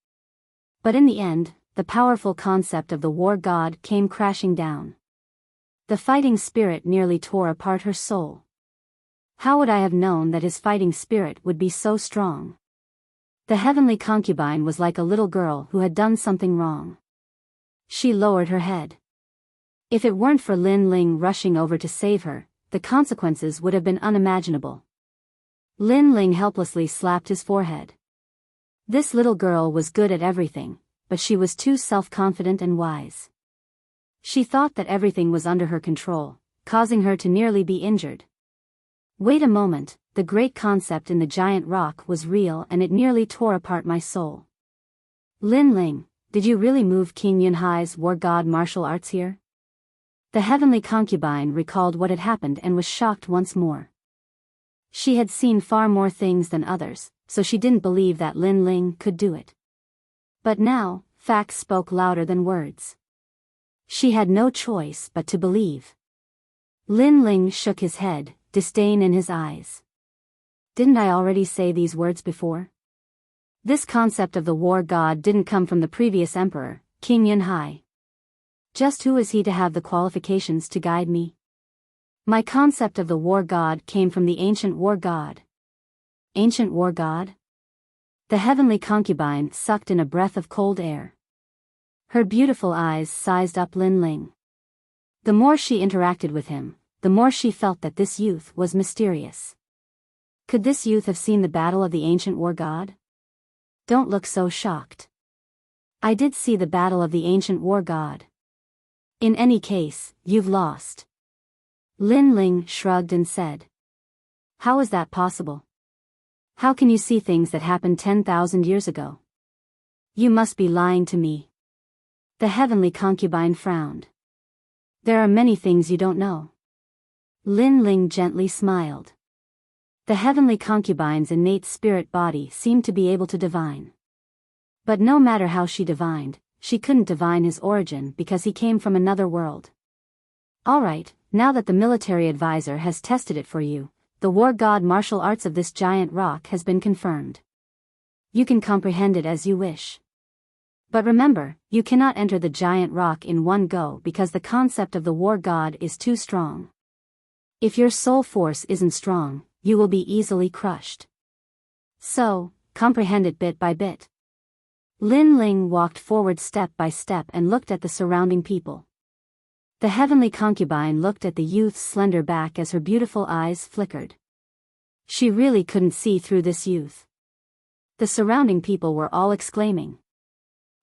S1: But in the end, the powerful concept of the war god came crashing down. The fighting spirit nearly tore apart her soul. How would I have known that his fighting spirit would be so strong? The heavenly concubine was like a little girl who had done something wrong. She lowered her head. If it weren't for Lin Ling rushing over to save her, the consequences would have been unimaginable. Lin Ling helplessly slapped his forehead. This little girl was good at everything, but she was too self-confident and wise. She thought that everything was under her control, causing her to nearly be injured. Wait a moment, the great concept in the giant rock was real and it nearly tore apart my soul. Lin Ling, did you really move King Yunhai's war god martial arts here? The heavenly concubine recalled what had happened and was shocked once more. She had seen far more things than others, so she didn't believe that Lin Ling could do it. But now, facts spoke louder than words. She had no choice but to believe. Lin Ling shook his head, disdain in his eyes. Didn't I already say these words before? This concept of the war god didn't come from the previous emperor, King Yunhai. Just who is he to have the qualifications to guide me? My concept of the war god came from the ancient war god. Ancient war god? The heavenly concubine sucked in a breath of cold air. Her beautiful eyes sized up Lin Ling. The more she interacted with him, the more she felt that this youth was mysterious. Could this youth have seen the battle of the ancient war god? Don't look so shocked. I did see the battle of the ancient war god. In any case, you've lost. Lin Ling shrugged and said. How is that possible? How can you see things that happened 10,000 years ago? You must be lying to me. The heavenly concubine frowned. There are many things you don't know. Lin Ling gently smiled. The heavenly concubine's innate spirit body seemed to be able to divine. But no matter how she divined, she couldn't divine his origin because he came from another world. Alright, now that the military advisor has tested it for you, the war god martial arts of this giant rock has been confirmed. You can comprehend it as you wish. But remember, you cannot enter the giant rock in one go because the concept of the war god is too strong. If your soul force isn't strong, you will be easily crushed. So, comprehend it bit by bit. Lin Ling walked forward step by step and looked at the surrounding people. The heavenly concubine looked at the youth's slender back as her beautiful eyes flickered. She really couldn't see through this youth. The surrounding people were all exclaiming.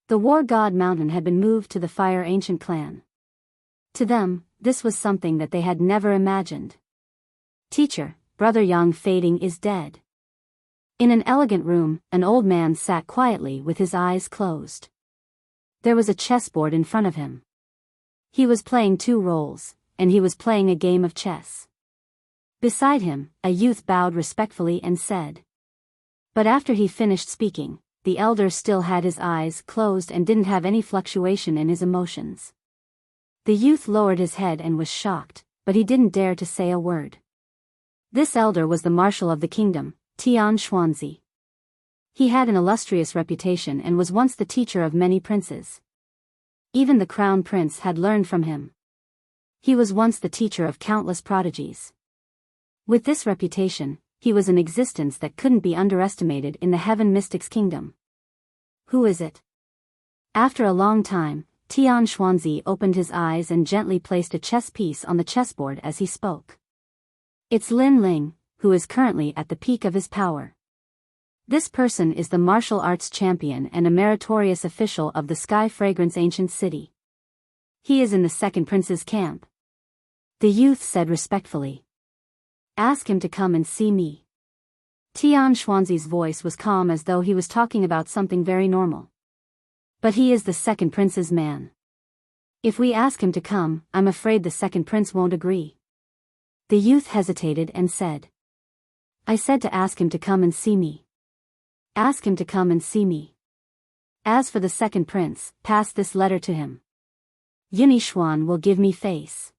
S1: The war god mountain had been moved to the Fire Ancient clan. To them, this was something that they had never imagined. Teacher, Brother Yang Fading is dead. In an elegant room, an old man sat quietly with his eyes closed. There was a chessboard in front of him. He was playing two roles, and he was playing a game of chess. Beside him, a youth bowed respectfully and said. But after he finished speaking, the elder still had his eyes closed and didn't have any fluctuation in his emotions. The youth lowered his head and was shocked, but he didn't dare to say a word. This elder was the marshal of the kingdom, Tian Xuanzi. He had an illustrious reputation and was once the teacher of many princes. Even the crown prince had learned from him. He was once the teacher of countless prodigies. With this reputation, he was an existence that couldn't be underestimated in the Heaven Mystics Kingdom. Who is it? After a long time, Tian Xuanzi opened his eyes and gently placed a chess piece on the chessboard as he spoke. It's Lin Ling, who is currently at the peak of his power. This person is the martial arts champion and a meritorious official of the Sky Fragrance Ancient City. He is in the second prince's camp. The youth said respectfully. Ask him to come and see me. Tian Xuanzi's voice was calm as though he was talking about something very normal. But he is the second prince's man. If we ask him to come, I'm afraid the second prince won't agree. The youth hesitated and said. I said to ask him to come and see me. Ask him to come and see me. As for the second prince, pass this letter to him. Yuni Xuan will give me face.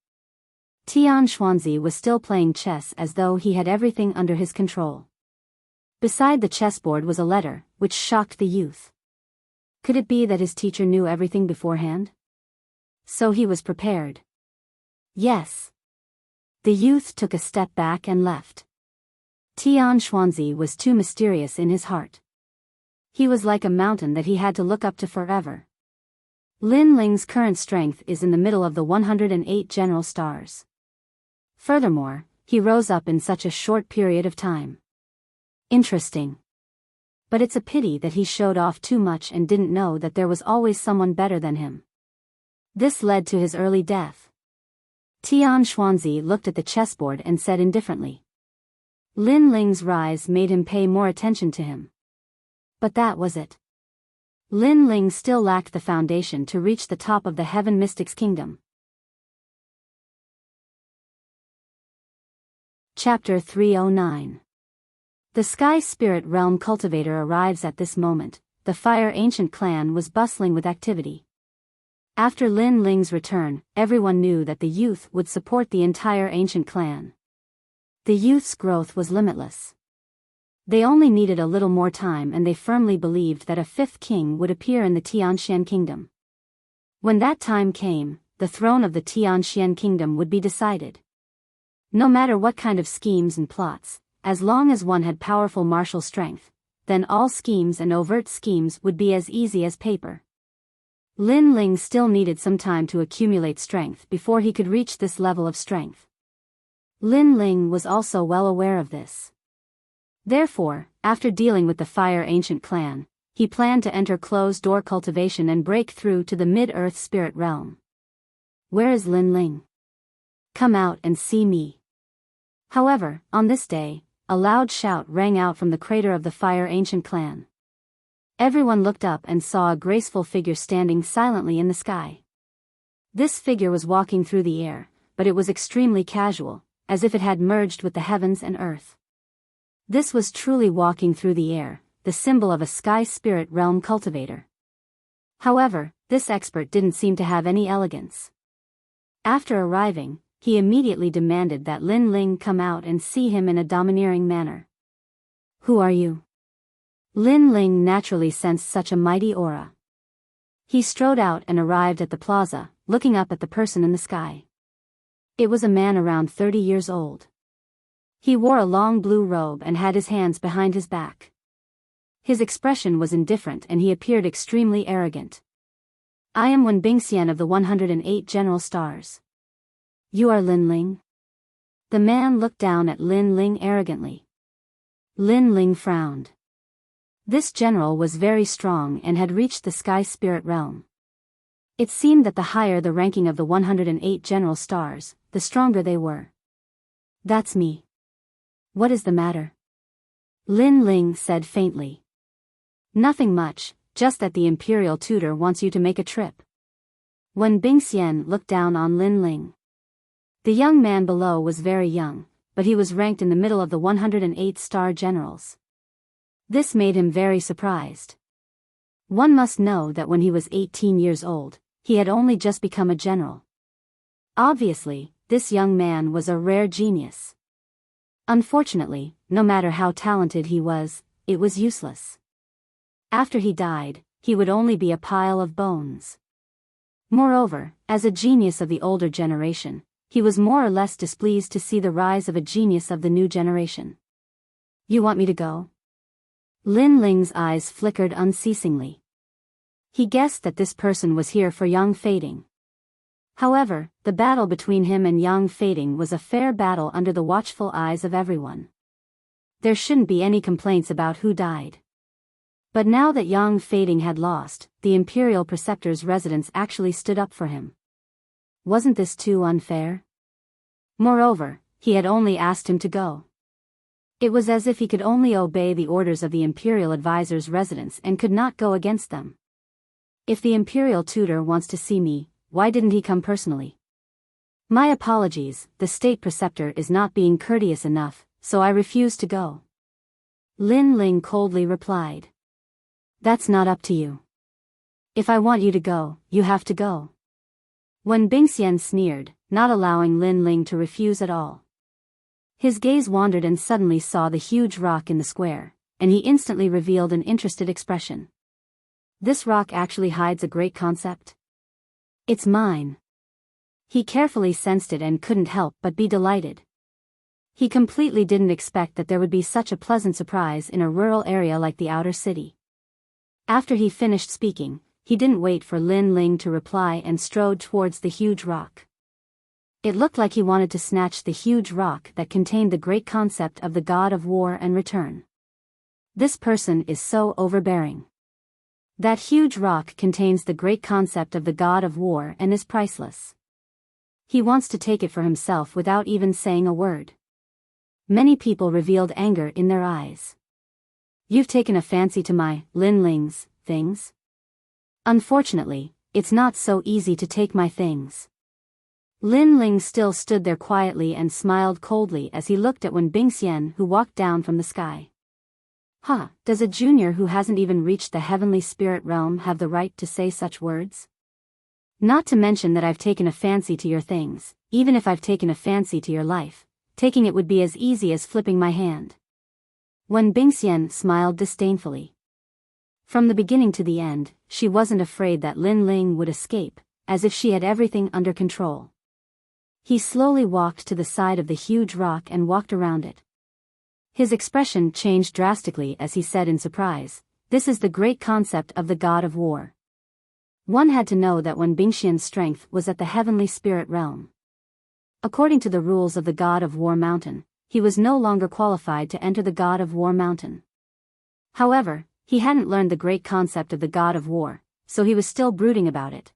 S1: Tian Xuanzi was still playing chess as though he had everything under his control. Beside the chessboard was a letter, which shocked the youth. Could it be that his teacher knew everything beforehand? So he was prepared. Yes. The youth took a step back and left. Tian Xuanzi was too mysterious in his heart. He was like a mountain that he had to look up to forever. Lin Ling's current strength is in the middle of the 108 general stars. Furthermore, he rose up in such a short period of time. Interesting. But it's a pity that he showed off too much and didn't know that there was always someone better than him. This led to his early death. Tian Xuanzi looked at the chessboard and said indifferently. Lin Ling's rise made him pay more attention to him. But that was it. Lin Ling still lacked the foundation to reach the top of the Heaven Mystics Kingdom. Chapter 309. The Sky Spirit Realm Cultivator arrives at this moment. The Fire Ancient clan was bustling with activity. After Lin Ling's return, everyone knew that the youth would support the entire ancient clan. The youth's growth was limitless. They only needed a little more time and they firmly believed that a fifth king would appear in the Tianxian kingdom. When that time came, the throne of the Tianxian kingdom would be decided. No matter what kind of schemes and plots, as long as one had powerful martial strength, then all schemes and overt schemes would be as easy as paper. Lin Ling still needed some time to accumulate strength before he could reach this level of strength. Lin Ling was also well aware of this. Therefore, after dealing with the Fire Ancient clan, he planned to enter closed-door cultivation and break through to the Mid-Earth Spirit Realm. Where is Lin Ling? Come out and see me. However, on this day, a loud shout rang out from the crater of the Fire Ancient clan. Everyone looked up and saw a graceful figure standing silently in the sky. This figure was walking through the air, but it was extremely casual, as if it had merged with the heavens and earth. This was truly walking through the air, the symbol of a sky spirit realm cultivator. However, this expert didn't seem to have any elegance. After arriving, he immediately demanded that Lin Ling come out and see him in a domineering manner. Who are you? Lin Ling naturally sensed such a mighty aura. He strode out and arrived at the plaza, looking up at the person in the sky. It was a man around 30 years old. He wore a long blue robe and had his hands behind his back. His expression was indifferent and he appeared extremely arrogant. I am Wen Bingxian of the 108 General Stars. You are Lin Ling? The man looked down at Lin Ling arrogantly. Lin Ling frowned. This general was very strong and had reached the Sky Spirit Realm. It seemed that the higher the ranking of the 108 General Stars, the stronger they were. That's me. What is the matter? Lin Ling said faintly. Nothing much, just that the Imperial Tutor wants you to make a trip. Wen Bingxian looked down on Lin Ling. The young man below was very young, but he was ranked in the middle of the 108 star generals. This made him very surprised. One must know that when he was 18 years old, he had only just become a general. Obviously, this young man was a rare genius. Unfortunately, no matter how talented he was, it was useless. After he died, he would only be a pile of bones. Moreover, as a genius of the older generation, he was more or less displeased to see the rise of a genius of the new generation. You want me to go? Lin Ling's eyes flickered unceasingly. He guessed that this person was here for Yang Fading. However, the battle between him and Yang Fading was a fair battle under the watchful eyes of everyone. There shouldn't be any complaints about who died. But now that Yang Fading had lost, the Imperial Preceptor's residence actually stood up for him. Wasn't this too unfair? Moreover, he had only asked him to go. It was as if he could only obey the orders of the Imperial Advisor's residence and could not go against them. If the Imperial Tutor wants to see me, why didn't he come personally? My apologies, the State Preceptor is not being courteous enough, so I refuse to go. Lin Ling coldly replied. That's not up to you. If I want you to go, you have to go. Wen Bingxian sneered, not allowing Lin Ling to refuse at all. His gaze wandered and suddenly saw the huge rock in the square, and he instantly revealed an interested expression. This rock actually hides a great concept. It's mine. He carefully sensed it and couldn't help but be delighted. He completely didn't expect that there would be such a pleasant surprise in a rural area like the outer city. After he finished speaking, he didn't wait for Lin Ling to reply and strode towards the huge rock. It looked like he wanted to snatch the huge rock that contained the great concept of the god of war and return. This person is so overbearing. That huge rock contains the great concept of the god of war and is priceless. He wants to take it for himself without even saying a word. Many people revealed anger in their eyes. You've taken a fancy to my, Lin Ling's, things? Unfortunately, it's not so easy to take my things. Lin Ling still stood there quietly and smiled coldly as he looked at Wen Bingxian, who walked down from the sky. Does a junior who hasn't even reached the heavenly spirit realm have the right to say such words? Not to mention that I've taken a fancy to your things. Even if I've taken a fancy to your life, taking it would be as easy as flipping my hand. Wen Bingxian smiled disdainfully. From the beginning to the end, she wasn't afraid that Lin Ling would escape, as if she had everything under control. He slowly walked to the side of the huge rock and walked around it. His expression changed drastically as he said in surprise, "This is the great concept of the god of war." One had to know that Wen Bingxian's strength was at the heavenly spirit realm. According to the rules of the God of War Mountain, he was no longer qualified to enter the God of War Mountain. However, he hadn't learned the great concept of the God of War, so he was still brooding about it.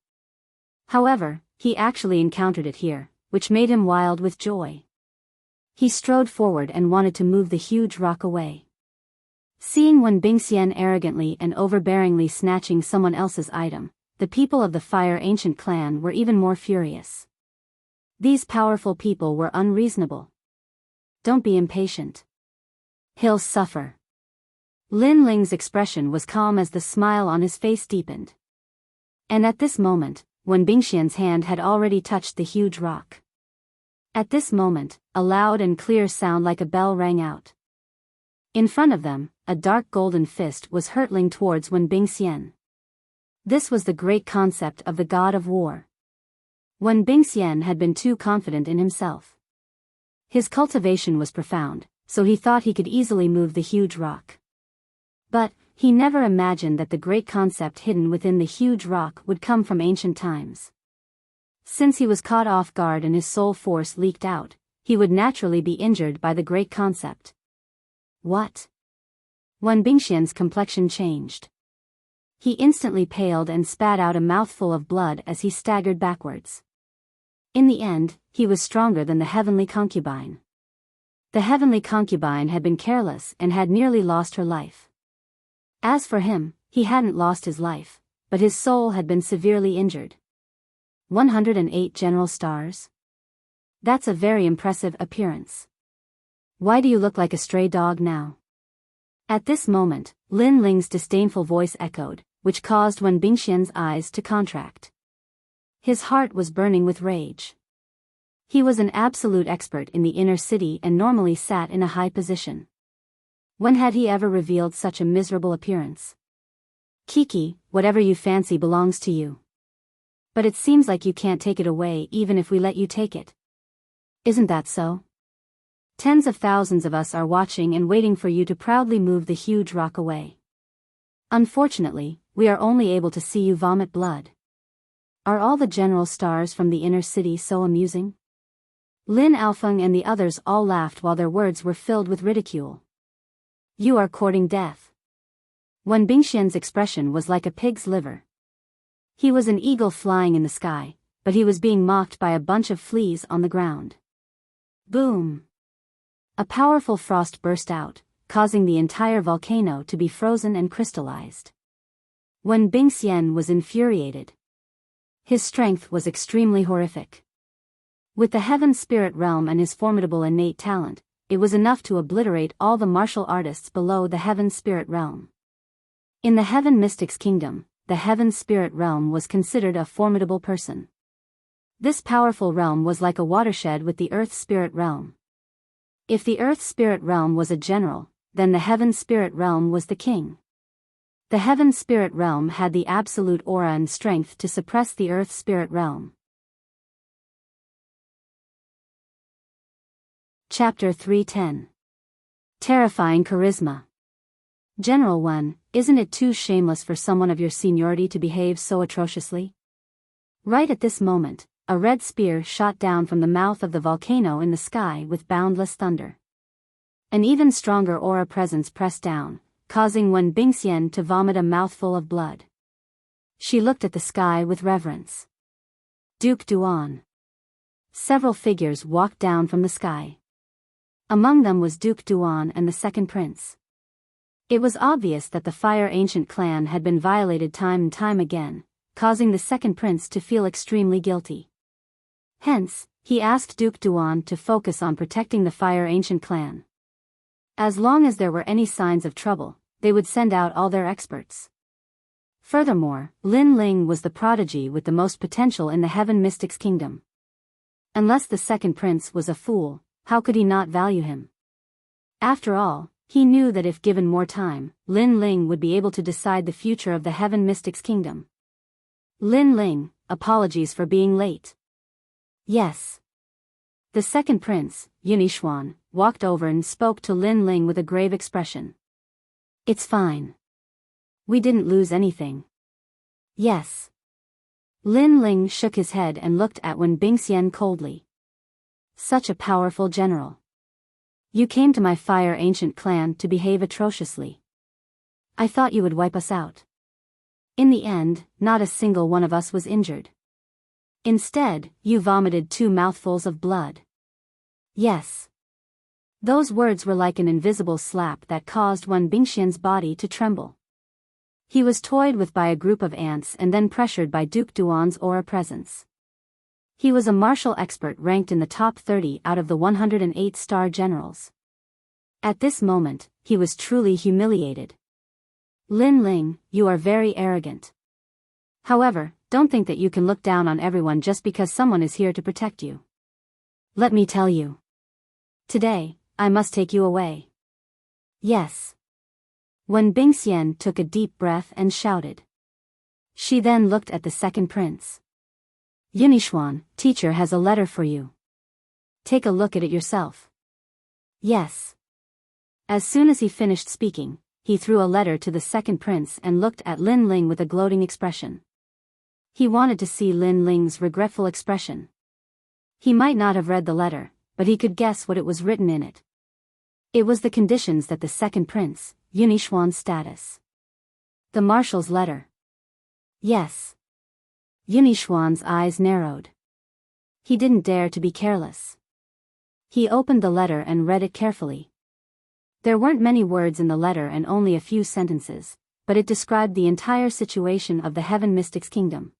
S1: However, he actually encountered it here, which made him wild with joy. He strode forward and wanted to move the huge rock away. Seeing Wen Bingxian arrogantly and overbearingly snatching someone else's item, the people of the Fire Ancient clan were even more furious. These powerful people were unreasonable. Don't be impatient. He'll suffer. Lin Ling's expression was calm as the smile on his face deepened. And at this moment, Wen Bingxian's hand had already touched the huge rock. At this moment, a loud and clear sound like a bell rang out. In front of them, a dark golden fist was hurtling towards Wen Bingxian. This was the great concept of the God of War. Wen Bingxian had been too confident in himself. His cultivation was profound, so he thought he could easily move the huge rock. But, he never imagined that the great concept hidden within the huge rock would come from ancient times. Since he was caught off guard and his soul force leaked out, he would naturally be injured by the great concept. What? Wen Bingxian's complexion changed. He instantly paled and spat out a mouthful of blood as he staggered backwards. In the end, he was stronger than the heavenly concubine. The heavenly concubine had been careless and had nearly lost her life. As for him, he hadn't lost his life, but his soul had been severely injured. 108 general stars? That's a very impressive appearance. Why do you look like a stray dog now? At this moment, Lin Ling's disdainful voice echoed, which caused Wen Bingxian's eyes to contract. His heart was burning with rage. He was an absolute expert in the inner city and normally sat in a high position. When had he ever revealed such a miserable appearance? Kiki, whatever you fancy belongs to you. But it seems like you can't take it away even if we let you take it. Isn't that so? Tens of thousands of us are watching and waiting for you to proudly move the huge rock away. Unfortunately, we are only able to see you vomit blood. Are all the general stars from the inner city so amusing? Lin Alfeng and the others all laughed while their words were filled with ridicule. You are courting death. Wen Bingxian's expression was like a pig's liver. He was an eagle flying in the sky, but he was being mocked by a bunch of fleas on the ground. Boom! A powerful frost burst out, causing the entire volcano to be frozen and crystallized. Wen Bingxian was infuriated. His strength was extremely horrific. With the heaven spirit realm and his formidable innate talent, it was enough to obliterate all the martial artists below the heaven spirit realm. In the heaven mystics kingdom, the heaven spirit realm was considered a formidable person. This powerful realm was like a watershed with the earth spirit realm. If the earth spirit realm was a general, then the heaven spirit realm was the king. The heaven spirit realm had the absolute aura and strength to suppress the earth spirit realm. Chapter 310. Terrifying Charisma. General 1, isn't it too shameless for someone of your seniority to behave so atrociously? Right at this moment, a red spear shot down from the mouth of the volcano in the sky with boundless thunder. An even stronger aura presence pressed down, causing Wen Bingxian to vomit a mouthful of blood. She looked at the sky with reverence. Duke Duan. Several figures walked down from the sky. Among them was Duke Duan and the second prince. It was obvious that the Fire Ancient clan had been violated time and time again, causing the second prince to feel extremely guilty. Hence, he asked Duke Duan to focus on protecting the Fire Ancient clan. As long as there were any signs of trouble, they would send out all their experts. Furthermore, Lin Ling was the prodigy with the most potential in the Heaven Mystics Kingdom. Unless the second prince was a fool, how could he not value him? After all, he knew that if given more time, Lin Ling would be able to decide the future of the Heaven Mystics Kingdom. Lin Ling, apologies for being late. Yes. The second prince, Yunixuan, walked over and spoke to Lin Ling with a grave expression. It's fine. We didn't lose anything. Yes. Lin Ling shook his head and looked at Wen Bingxian coldly. Such a powerful general. You came to my fire ancient clan to behave atrociously. I thought you would wipe us out. In the end, not a single one of us was injured. Instead, you vomited 2 mouthfuls of blood. Yes. Those words were like an invisible slap that caused Wen Bingxian's body to tremble. He was toyed with by a group of ants and then pressured by Duke Duan's aura presence. He was a martial expert ranked in the top 30 out of the 108 star generals. At this moment, he was truly humiliated. Lin Ling, you are very arrogant. However, don't think that you can look down on everyone just because someone is here to protect you. Let me tell you. Today, I must take you away. Yes. When Bingxian took a deep breath and shouted. She then looked at the second prince. Yunixuan, teacher has a letter for you. Take a look at it yourself. Yes. As soon as he finished speaking, he threw a letter to the second prince and looked at Lin Ling with a gloating expression. He wanted to see Lin Ling's regretful expression. He might not have read the letter, but he could guess what it was written in it. It was the conditions that the second prince, Yunixuan's status. The marshal's letter. Yes. Yunixuan's eyes narrowed. He didn't dare to be careless. He opened the letter and read it carefully. There weren't many words in the letter and only a few sentences, but it described the entire situation of the Heaven Mystics Kingdom.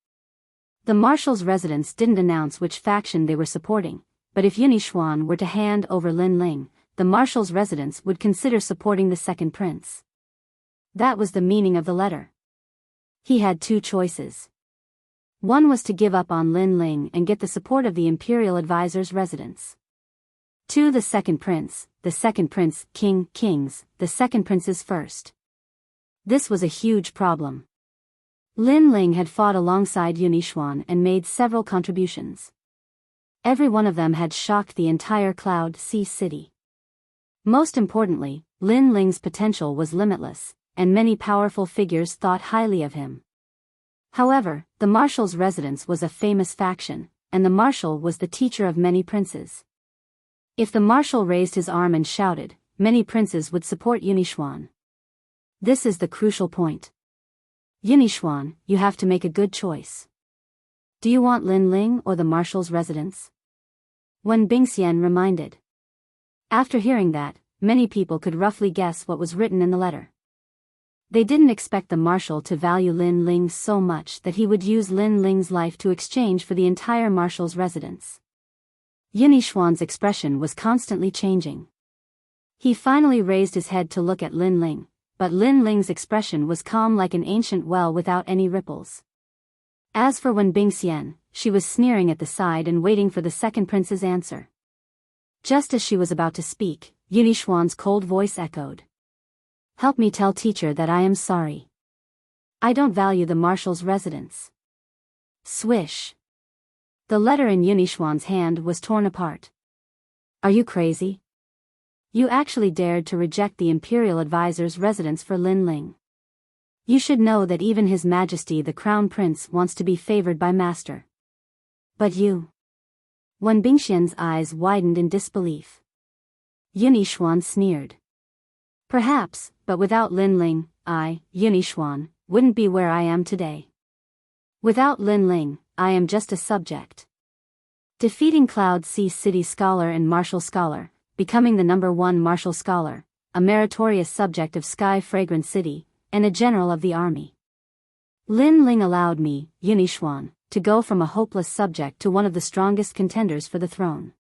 S1: The marshal's residents didn't announce which faction they were supporting, but if Yunixuan were to hand over Lin Ling, the marshal's residents would consider supporting the second prince. That was the meaning of the letter. He had 2 choices. One was to give up on Lin Ling and get the support of the imperial advisor's residents. 2. The second prince, kings, the second prince's first. This was a huge problem. Lin Ling had fought alongside Yunixuan and made several contributions. Every one of them had shocked the entire Cloud Sea city. Most importantly, Lin Ling's potential was limitless, and many powerful figures thought highly of him. However, the marshal's residence was a famous faction, and the marshal was the teacher of many princes. If the marshal raised his arm and shouted, many princes would support Yunixuan. This is the crucial point. Yunixuan, you have to make a good choice. Do you want Lin Ling or the marshal's residence? Wen Bingxian reminded. After hearing that, many people could roughly guess what was written in the letter. They didn't expect the marshal to value Lin Ling so much that he would use Lin Ling's life to exchange for the entire marshal's residence. Yunixuan's expression was constantly changing. He finally raised his head to look at Lin Ling, but Lin Ling's expression was calm like an ancient well without any ripples. As for Wen Bingxian, she was sneering at the side and waiting for the second prince's answer. Just as she was about to speak, Yunixuan's cold voice echoed. Help me tell teacher that I am sorry. I don't value the marshal's residence. Swish. The letter in Yunixuan's hand was torn apart. Are you crazy? You actually dared to reject the imperial advisor's residence for Lin Ling. You should know that even His Majesty the Crown Prince wants to be favored by Master. But you. Wen Bingxian's eyes widened in disbelief. Yunixuan sneered. Perhaps, but without Lin Ling, I, Yunixuan, wouldn't be where I am today. Without Lin Ling, I am just a subject. Defeating Cloud Sea City Scholar and Martial Scholar, becoming the #1 Martial Scholar, a meritorious subject of Sky Fragrant City, and a general of the army. Lin Ling allowed me, Yunixuan, to go from a hopeless subject to one of the strongest contenders for the throne.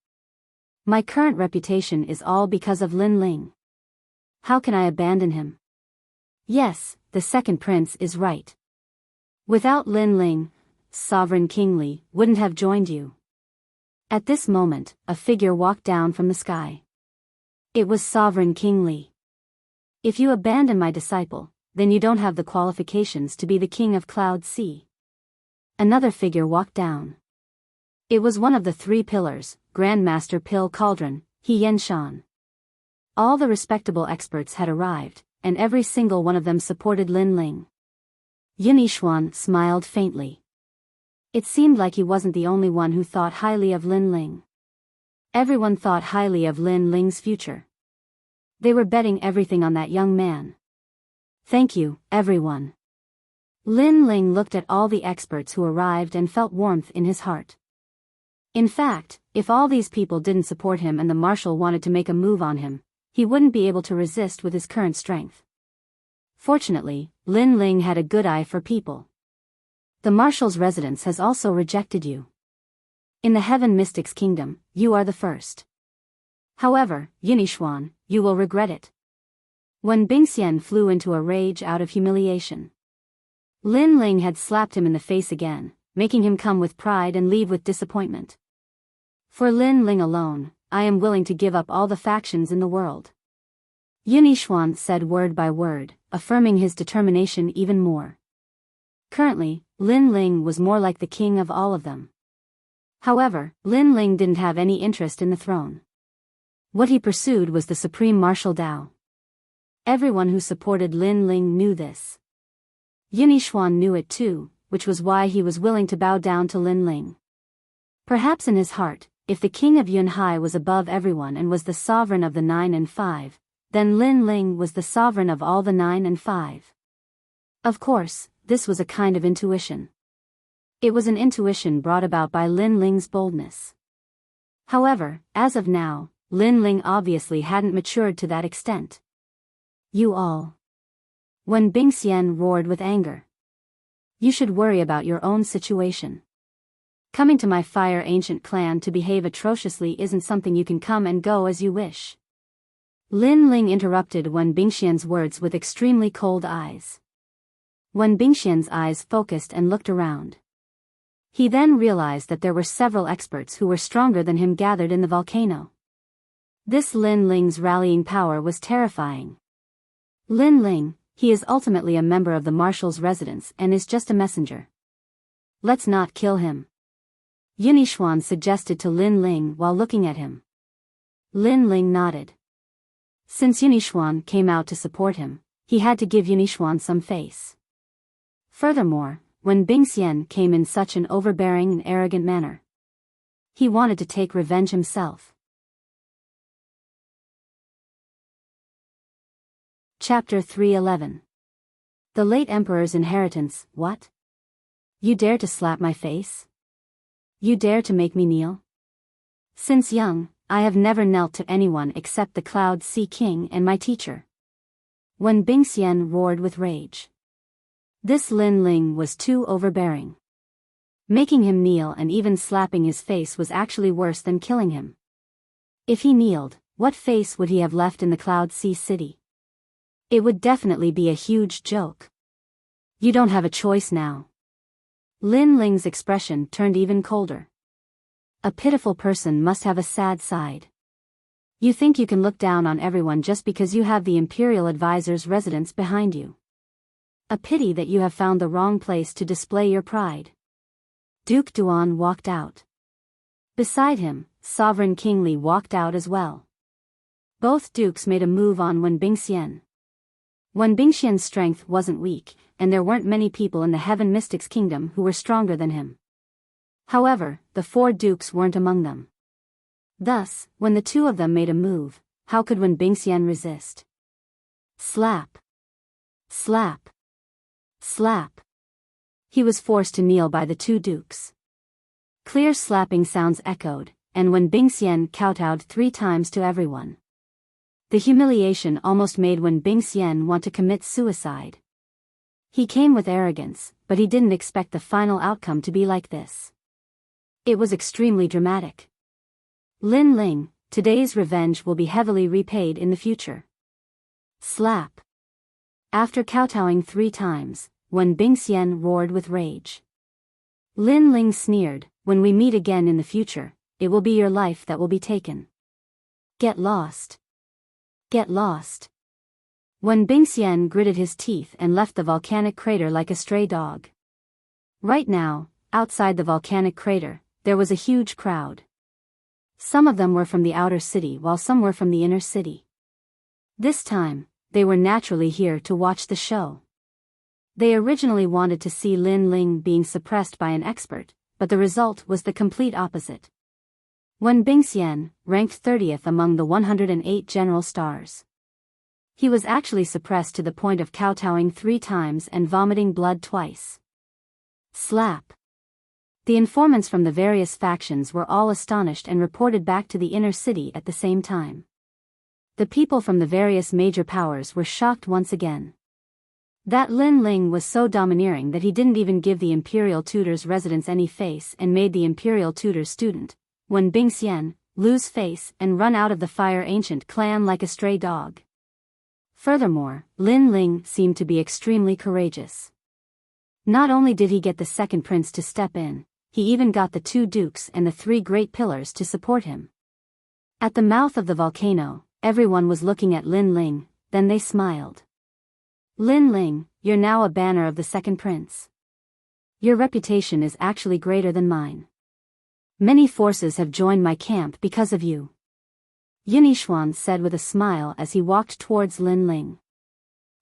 S1: My current reputation is all because of Lin Ling. How can I abandon him? Yes, the second prince is right. Without Lin Ling, Sovereign King Li wouldn't have joined you. At this moment, a figure walked down from the sky. It was Sovereign King Li. If you abandon my disciple, then you don't have the qualifications to be the king of Cloud Sea. Another figure walked down. It was one of the 3 pillars, Grandmaster Pill Cauldron, He Yenshan. All the respectable experts had arrived, and every single one of them supported Lin Ling. Yunixuan smiled faintly. It seemed like he wasn't the only one who thought highly of Lin Ling. Everyone thought highly of Lin Ling's future. They were betting everything on that young man. Thank you, everyone. Lin Ling looked at all the experts who arrived and felt warmth in his heart. In fact, if all these people didn't support him and the marshal wanted to make a move on him, he wouldn't be able to resist with his current strength. Fortunately, Lin Ling had a good eye for people. The marshal's residence has also rejected you. In the Heaven Mystics Kingdom, you are the first. However, Yinixuan, you will regret it. When Bingxian flew into a rage out of humiliation. Lin Ling had slapped him in the face again, making him come with pride and leave with disappointment. For Lin Ling alone, I am willing to give up all the factions in the world. Yinixuan said word by word, affirming his determination even more. Currently, Lin Ling was more like the king of all of them. However, Lin Ling didn't have any interest in the throne. What he pursued was the supreme martial Dao. Everyone who supported Lin Ling knew this. Yinixuan knew it too, which was why he was willing to bow down to Lin Ling. Perhaps in his heart, if the king of Yunhai was above everyone and was the sovereign of the 9 and 5, then Lin Ling was the sovereign of all the 9 and 5. Of course, this was a kind of intuition. It was an intuition brought about by Lin Ling's boldness. However, as of now, Lin Ling obviously hadn't matured to that extent. You all. When Bingxian roared with anger. You should worry about your own situation. Coming to my fire ancient clan to behave atrociously isn't something you can come and go as you wish. Lin Ling interrupted Wen Bingxian's words with extremely cold eyes. Wen Bingxian's eyes focused and looked around. He then realized that there were several experts who were stronger than him gathered in the volcano. This Lin Ling's rallying power was terrifying. Lin Ling, he is ultimately a member of the marshal's residence and is just a messenger. Let's not kill him. Yinixuan suggested to Lin Ling while looking at him. Lin Ling nodded. Since Yinixuan came out to support him, he had to give Yinixuan some face. Furthermore, when Bingxian came in such an overbearing and arrogant manner, he wanted to take revenge himself. Chapter 311. The late Emperor's inheritance. What? You dare to slap my face? You dare to make me kneel? Since young, I have never knelt to anyone except the Cloud Sea King and my teacher. When Bingxian roared with rage. This Lin Ling was too overbearing. Making him kneel and even slapping his face was actually worse than killing him. If he kneeled, what face would he have left in the Cloud Sea City? It would definitely be a huge joke. You don't have a choice now. Lin Ling's expression turned even colder. A pitiful person must have a sad side. You think you can look down on everyone just because you have the Imperial Advisor's residence behind you. A pity that you have found the wrong place to display your pride. Duke Duan walked out. Beside him, Sovereign King Li walked out as well. Both dukes made a move on Wen Bingxian. Wen Bingxian's strength wasn't weak, and there weren't many people in the Heaven Mystics Kingdom who were stronger than him. However, the 4 dukes weren't among them. Thus, when the 2 of them made a move, how could Wen Bingxian resist? Slap. Slap. Slap. He was forced to kneel by the 2 dukes. Clear slapping sounds echoed, and Wen Bingxian kowtowed 3 times to everyone. The humiliation almost made Wen Bingxian want to commit suicide. He came with arrogance, but he didn't expect the final outcome to be like this. It was extremely dramatic. Lin Ling, today's revenge will be heavily repaid in the future. Slap. After kowtowing 3 times, Wen Bingxian roared with rage. Lin Ling sneered, when we meet again in the future, it will be your life that will be taken. Get lost. Get lost. Wen Bingxian gritted his teeth and left the volcanic crater like a stray dog. Right now, outside the volcanic crater, there was a huge crowd. Some of them were from the outer city while some were from the inner city. This time, they were naturally here to watch the show. They originally wanted to see Lin Ling being suppressed by an expert, but the result was the complete opposite. When Bingxian ranked 30th among the 108 general stars. He was actually suppressed to the point of kowtowing 3 times and vomiting blood twice. Slap. The informants from the various factions were all astonished and reported back to the inner city at the same time. The people from the various major powers were shocked once again. That Lin Ling was so domineering that he didn't even give the imperial tutor's residence any face and made the imperial tutor's student, when Bingxian, lose face and run out of the Fire Ancient clan like a stray dog. Furthermore, Lin Ling seemed to be extremely courageous. Not only did he get the second prince to step in, he even got the 2 dukes and the 3 great pillars to support him. At the mouth of the volcano, everyone was looking at Lin Ling, then they smiled. Lin Ling, you're now a banner of the second prince. Your reputation is actually greater than mine. Many forces have joined my camp because of you. Yunixuan said with a smile as he walked towards Lin Ling.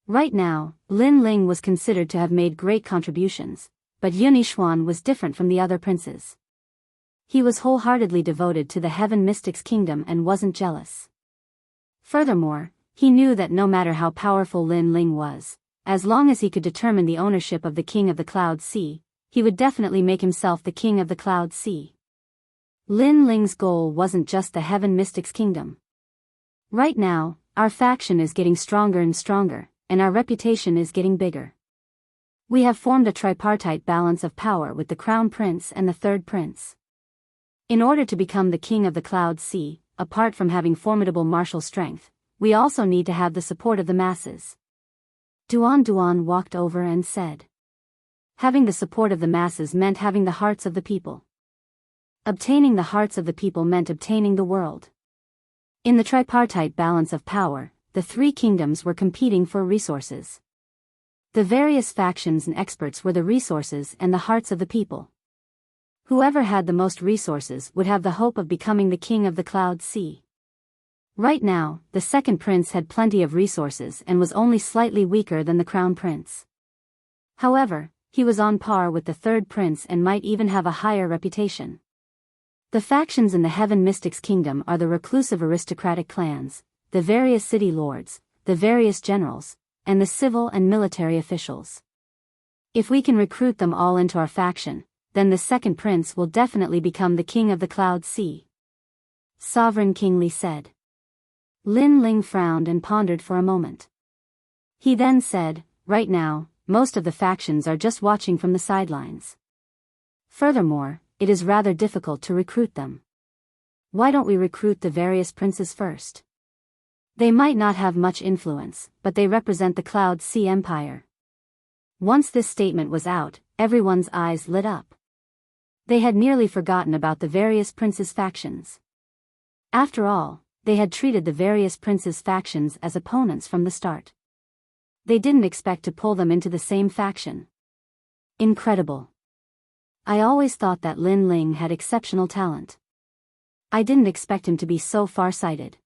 S1: Right now, Lin Ling was considered to have made great contributions, but Yunixuan was different from the other princes. He was wholeheartedly devoted to the Heaven Mystics Kingdom and wasn't jealous. Furthermore, he knew that no matter how powerful Lin Ling was, as long as he could determine the ownership of the King of the Cloud Sea, he would definitely make himself the King of the Cloud Sea. Lin Ling's goal wasn't just the Heaven Mystics Kingdom. Right now, our faction is getting stronger and stronger, and our reputation is getting bigger. We have formed a tripartite balance of power with the Crown Prince and the Third Prince. In order to become the King of the Cloud Sea, apart from having formidable martial strength, we also need to have the support of the masses. Duan walked over and said. Having the support of the masses meant having the hearts of the people. Obtaining the hearts of the people meant obtaining the world. In the tripartite balance of power, the 3 kingdoms were competing for resources. The various factions and experts were the resources and the hearts of the people. Whoever had the most resources would have the hope of becoming the King of the Cloud Sea. Right now, the second prince had plenty of resources and was only slightly weaker than the Crown Prince. However, he was on par with the third prince and might even have a higher reputation. The factions in the Heaven Mystics Kingdom are the reclusive aristocratic clans, the various city lords, the various generals, and the civil and military officials. If we can recruit them all into our faction, then the second prince will definitely become the King of the Cloud Sea. Sovereign King Li said. Lin Ling frowned and pondered for a moment. He then said, right now, most of the factions are just watching from the sidelines. Furthermore, it is rather difficult to recruit them. Why don't we recruit the various princes first? They might not have much influence, but they represent the Cloud Sea Empire. Once this statement was out, everyone's eyes lit up. They had nearly forgotten about the various princes' factions. After all, they had treated the various princes' factions as opponents from the start. They didn't expect to pull them into the same faction. Incredible. I always thought that Lin Ling had exceptional talent. I didn't expect him to be so far-sighted.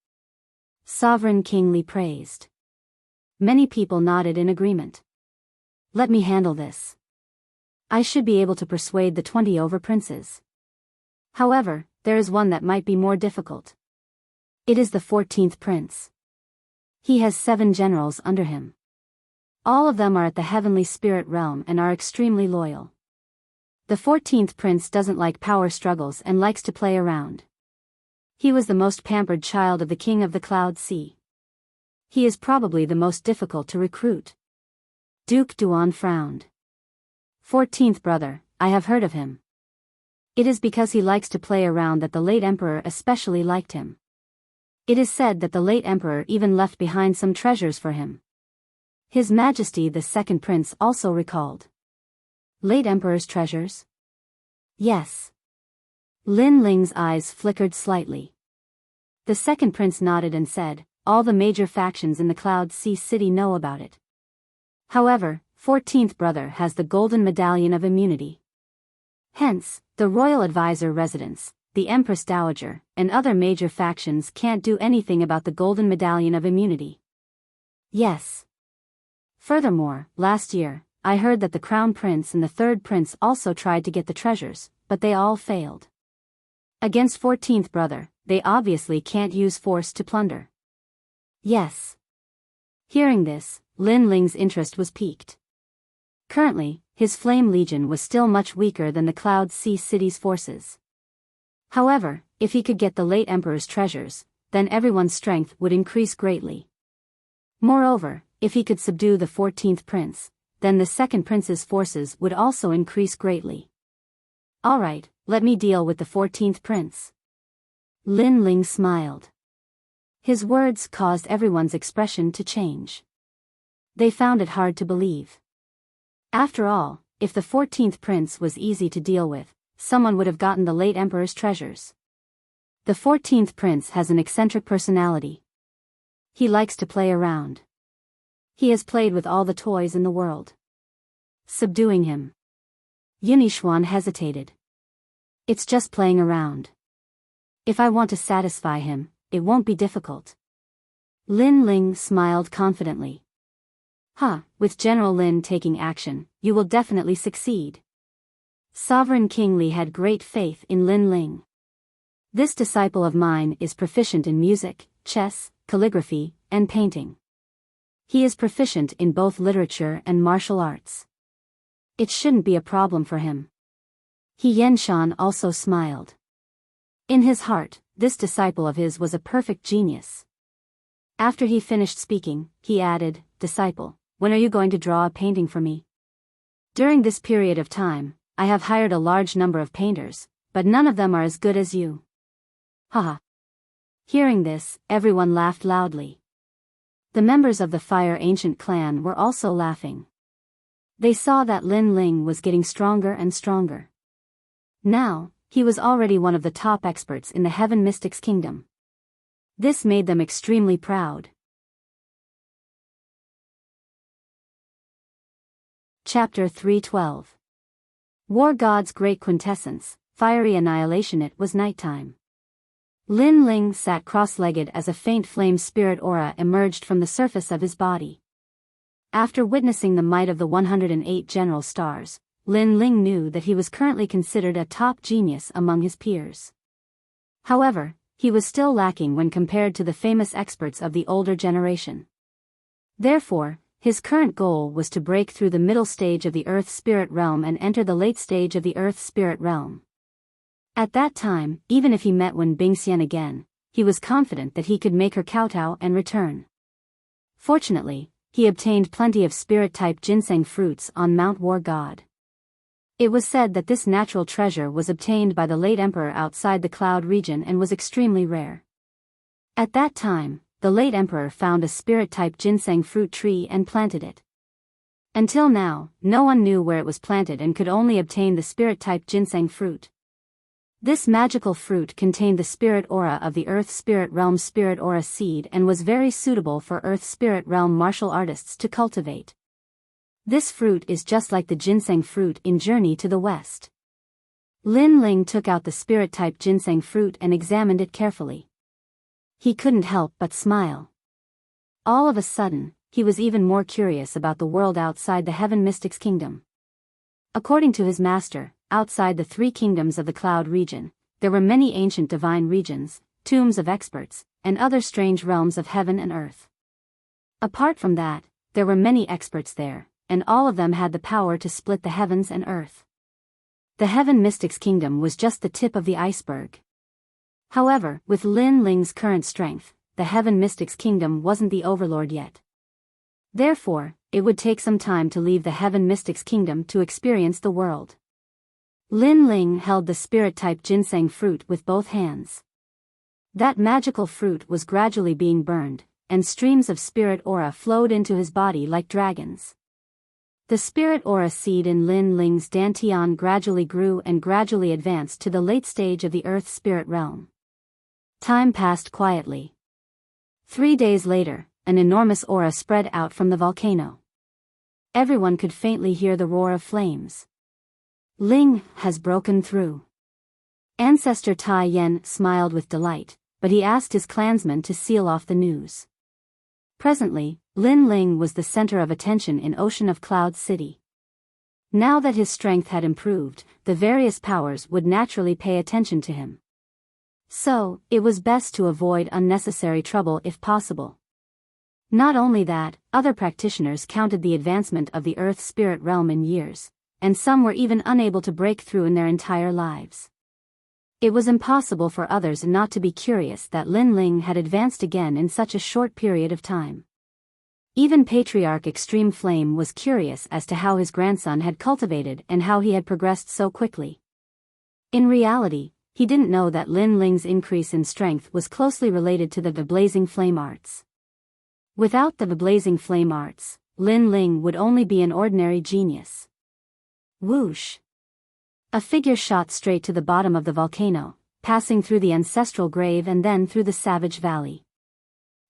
S1: Sovereign King Li praised. Many people nodded in agreement. Let me handle this. I should be able to persuade the 20 over princes. However, there is one that might be more difficult. It is the 14th prince. He has 7 generals under him. All of them are at the heavenly spirit realm and are extremely loyal. The 14th prince doesn't like power struggles and likes to play around. He was the most pampered child of the King of the Cloud Sea. He is probably the most difficult to recruit. Duke Duan frowned. 14th brother, I have heard of him. It is because he likes to play around that the late emperor especially liked him. It is said that the late emperor even left behind some treasures for him. His Majesty the second prince also recalled. Late emperor's treasures? Yes. Lin Ling's eyes flickered slightly. The second prince nodded and said, all the major factions in the Cloud Sea City know about it. However, 14th brother has the Golden Medallion of Immunity. Hence, the Royal Advisor residence, the Empress Dowager, and other major factions can't do anything about the Golden Medallion of Immunity. Yes. Furthermore, last year, I heard that the Crown Prince and the Third Prince also tried to get the treasures, but they all failed. Against 14th brother, they obviously can't use force to plunder. Yes. Hearing this, Lin Ling's interest was piqued. Currently, his Flame Legion was still much weaker than the Cloud Sea City's forces. However, if he could get the late Emperor's treasures, then everyone's strength would increase greatly. Moreover, if he could subdue the 14th prince, then the second prince's forces would also increase greatly. Alright, let me deal with the 14th prince. Lin Ling smiled. His words caused everyone's expression to change. They found it hard to believe. After all, if the 14th prince was easy to deal with, someone would have gotten the late emperor's treasures. The 14th prince has an eccentric personality. He likes to play around. He has played with all the toys in the world. Subduing him. Yinixuan hesitated. It's just playing around. If I want to satisfy him, it won't be difficult. Lin Ling smiled confidently. With General Lin taking action, you will definitely succeed. Sovereign King Li had great faith in Lin Ling. This disciple of mine is proficient in music, chess, calligraphy, and painting. He is proficient in both literature and martial arts. It shouldn't be a problem for him. He Yenshan also smiled. In his heart, this disciple of his was a perfect genius. After he finished speaking, he added, Disciple, when are you going to draw a painting for me? During this period of time, I have hired a large number of painters, but none of them are as good as you. Haha. Hearing this, everyone laughed loudly. The members of the Fire Ancient clan were also laughing. They saw that Lin Ling was getting stronger and stronger. Now, he was already one of the top experts in the Heaven Mystics Kingdom. This made them extremely proud. Chapter 312. War God's Great Quintessence, Fiery Annihilation. It was nighttime. Lin Ling sat cross-legged as a faint flame spirit aura emerged from the surface of his body. After witnessing the might of the 108 general stars, Lin Ling knew that he was currently considered a top genius among his peers. However, he was still lacking when compared to the famous experts of the older generation. Therefore, his current goal was to break through the middle stage of the Earth Spirit Realm and enter the late stage of the Earth Spirit Realm. At that time, even if he met Wen Bingxian again, he was confident that he could make her kowtow and return. Fortunately, he obtained plenty of spirit-type ginseng fruits on Mount War God. It was said that this natural treasure was obtained by the late emperor outside the Cloud region and was extremely rare. At that time, the late emperor found a spirit-type ginseng fruit tree and planted it. Until now, no one knew where it was planted and could only obtain the spirit-type ginseng fruit. This magical fruit contained the spirit aura of the Earth Spirit Realm spirit aura seed and was very suitable for Earth Spirit Realm martial artists to cultivate. This fruit is just like the ginseng fruit in Journey to the West. Lin Ling took out the spirit-type ginseng fruit and examined it carefully. He couldn't help but smile. All of a sudden, he was even more curious about the world outside the Heaven Mystics Kingdom. According to his master, outside the three kingdoms of the Cloud region, there were many ancient divine regions, tombs of experts, and other strange realms of heaven and earth. Apart from that, there were many experts there, and all of them had the power to split the heavens and earth. The Heaven Mystics Kingdom was just the tip of the iceberg. However, with Lin Ling's current strength, the Heaven Mystics Kingdom wasn't the Overlord yet. Therefore, it would take some time to leave the Heaven Mystics Kingdom to experience the world. Lin Ling held the spirit-type ginseng fruit with both hands. That magical fruit was gradually being burned, and streams of spirit aura flowed into his body like dragons. The spirit aura seed in Lin Ling's dantian gradually grew and gradually advanced to the late stage of the Earth Spirit Realm. Time passed quietly. 3 days later, an enormous aura spread out from the volcano. Everyone could faintly hear the roar of flames. Ling has broken through. Ancestor Tai Yen smiled with delight, but he asked his clansmen to seal off the news. Presently, Lin Ling was the center of attention in Ocean of Cloud City. Now that his strength had improved, the various powers would naturally pay attention to him. So, it was best to avoid unnecessary trouble if possible. Not only that, other practitioners counted the advancement of the Earth spirit realm in years, and some were even unable to break through in their entire lives. It was impossible for others not to be curious that Lin Ling had advanced again in such a short period of time. Even Patriarch Extreme Flame was curious as to how his grandson had cultivated and how he had progressed so quickly. In reality, he didn't know that Lin Ling's increase in strength was closely related to the blazing flame arts. Without the blazing flame arts, Lin Ling would only be an ordinary genius. Whoosh! A figure shot straight to the bottom of the volcano, passing through the ancestral grave and then through the savage valley.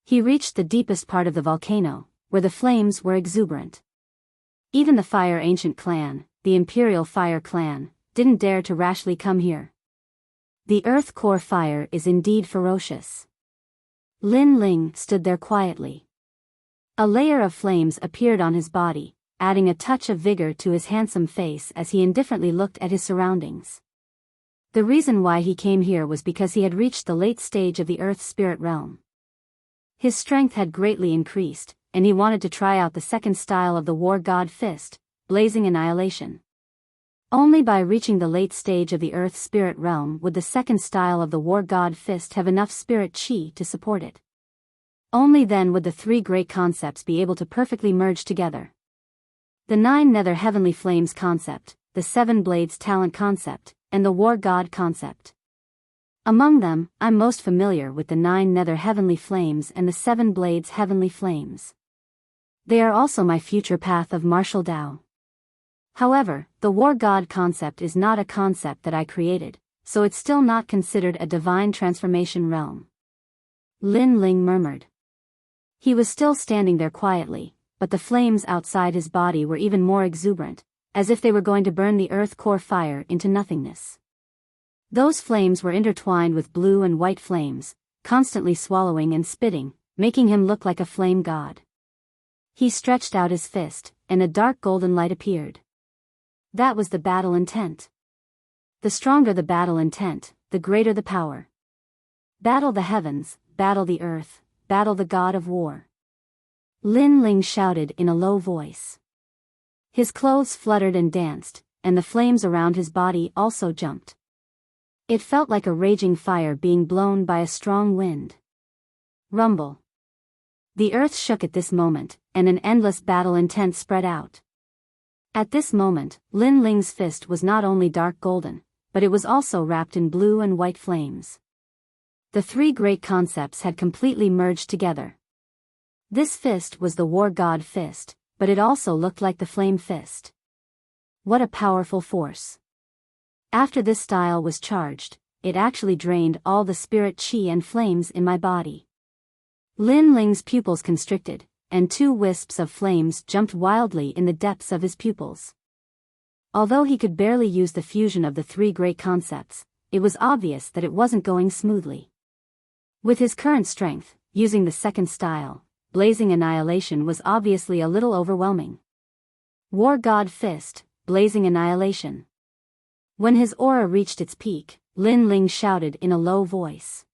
S1: He reached the deepest part of the volcano, where the flames were exuberant. Even the Fire Ancient clan, the Imperial Fire clan, didn't dare to rashly come here. The Earth Core fire is indeed ferocious. Lin Ling stood there quietly. A layer of flames appeared on his body, adding a touch of vigor to his handsome face as he indifferently looked at his surroundings. The reason why he came here was because he had reached the late stage of the Earth spirit realm. His strength had greatly increased, and he wanted to try out the second style of the War God Fist, Blazing Annihilation. Only by reaching the late stage of the Earth spirit realm would the second style of the War God Fist have enough spirit chi to support it. Only then would the three great concepts be able to perfectly merge together. The 9 Nether Heavenly Flames concept, the 7 Blades Talent concept, and the War God concept. Among them, I'm most familiar with the 9 Nether Heavenly Flames and the 7 Blades Heavenly Flames. They are also my future path of martial Dao. However, the War God concept is not a concept that I created, so it's still not considered a divine transformation realm. Lin Ling murmured. He was still standing there quietly, but the flames outside his body were even more exuberant, as if they were going to burn the Earth Core fire into nothingness. Those flames were intertwined with blue and white flames, constantly swallowing and spitting, making him look like a flame god. He stretched out his fist, and a dark golden light appeared. That was the battle intent. The stronger the battle intent, the greater the power. Battle the heavens, battle the earth, battle the god of war. Lin Ling shouted in a low voice. His clothes fluttered and danced, and the flames around his body also jumped. It felt like a raging fire being blown by a strong wind. Rumble. The earth shook at this moment, and an endless battle intent spread out. At this moment, Lin Ling's fist was not only dark golden, but it was also wrapped in blue and white flames. The three great concepts had completely merged together. This fist was the War God Fist, but it also looked like the Flame Fist. What a powerful force. After this style was charged, it actually drained all the spirit chi and flames in my body. Lin Ling's pupils constricted, and 2 wisps of flames jumped wildly in the depths of his pupils. Although he could barely use the fusion of the 3 great concepts, it was obvious that it wasn't going smoothly. With his current strength, using the second style, Blazing Annihilation was obviously a little overwhelming. War God Fist, Blazing Annihilation. When his aura reached its peak, Lin Ling shouted in a low voice.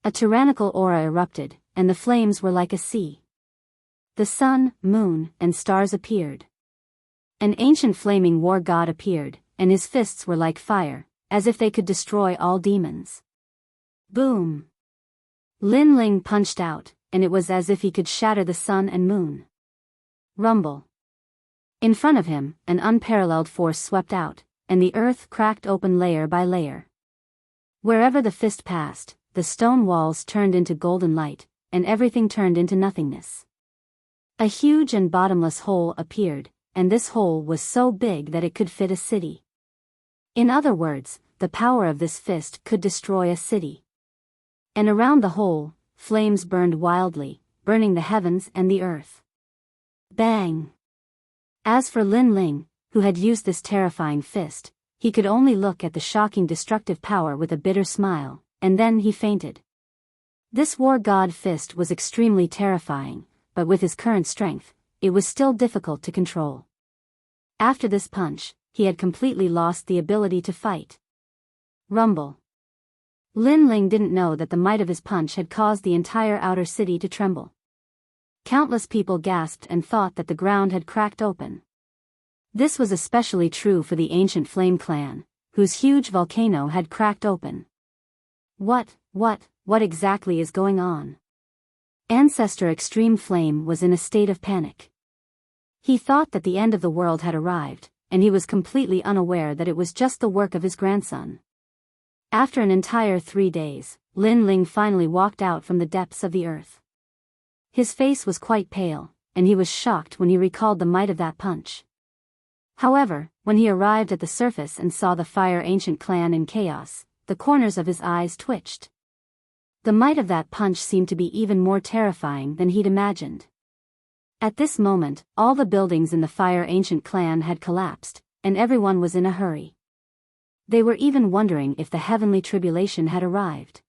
S1: A tyrannical aura erupted, and the flames were like a sea. The sun, moon, and stars appeared. An ancient flaming war god appeared, and his fists were like fire, as if they could destroy all demons. Boom! Lin Ling punched out, and it was as if he could shatter the sun and moon. Rumble. In front of him, an unparalleled force swept out, and the earth cracked open layer by layer. Wherever the fist passed, the stone walls turned into golden light, and everything turned into nothingness. A huge and bottomless hole appeared, and this hole was so big that it could fit a city. In other words, the power of this fist could destroy a city. And around the hole, flames burned wildly, burning the heavens and the earth. Bang! As for Lin Ling, who had used this terrifying fist, he could only look at the shocking destructive power with a bitter smile, and then he fainted. This war god fist was extremely terrifying, but with his current strength, it was still difficult to control. After this punch, he had completely lost the ability to fight. Rumble. Lin Ling didn't know that the might of his punch had caused the entire outer city to tremble. Countless people gasped and thought that the ground had cracked open. This was especially true for the ancient Flame Clan, whose huge volcano had cracked open. What exactly is going on? Ancestor Extreme Flame was in a state of panic. He thought that the end of the world had arrived, and he was completely unaware that it was just the work of his grandson. After an entire 3 days, Lin Ling finally walked out from the depths of the earth. His face was quite pale, and he was shocked when he recalled the might of that punch. However, when he arrived at the surface and saw the Fire Ancient Clan in chaos, the corners of his eyes twitched. The might of that punch seemed to be even more terrifying than he'd imagined. At this moment, all the buildings in the Fire Ancient Clan had collapsed, and everyone was in a hurry. They were even wondering if the heavenly tribulation had arrived.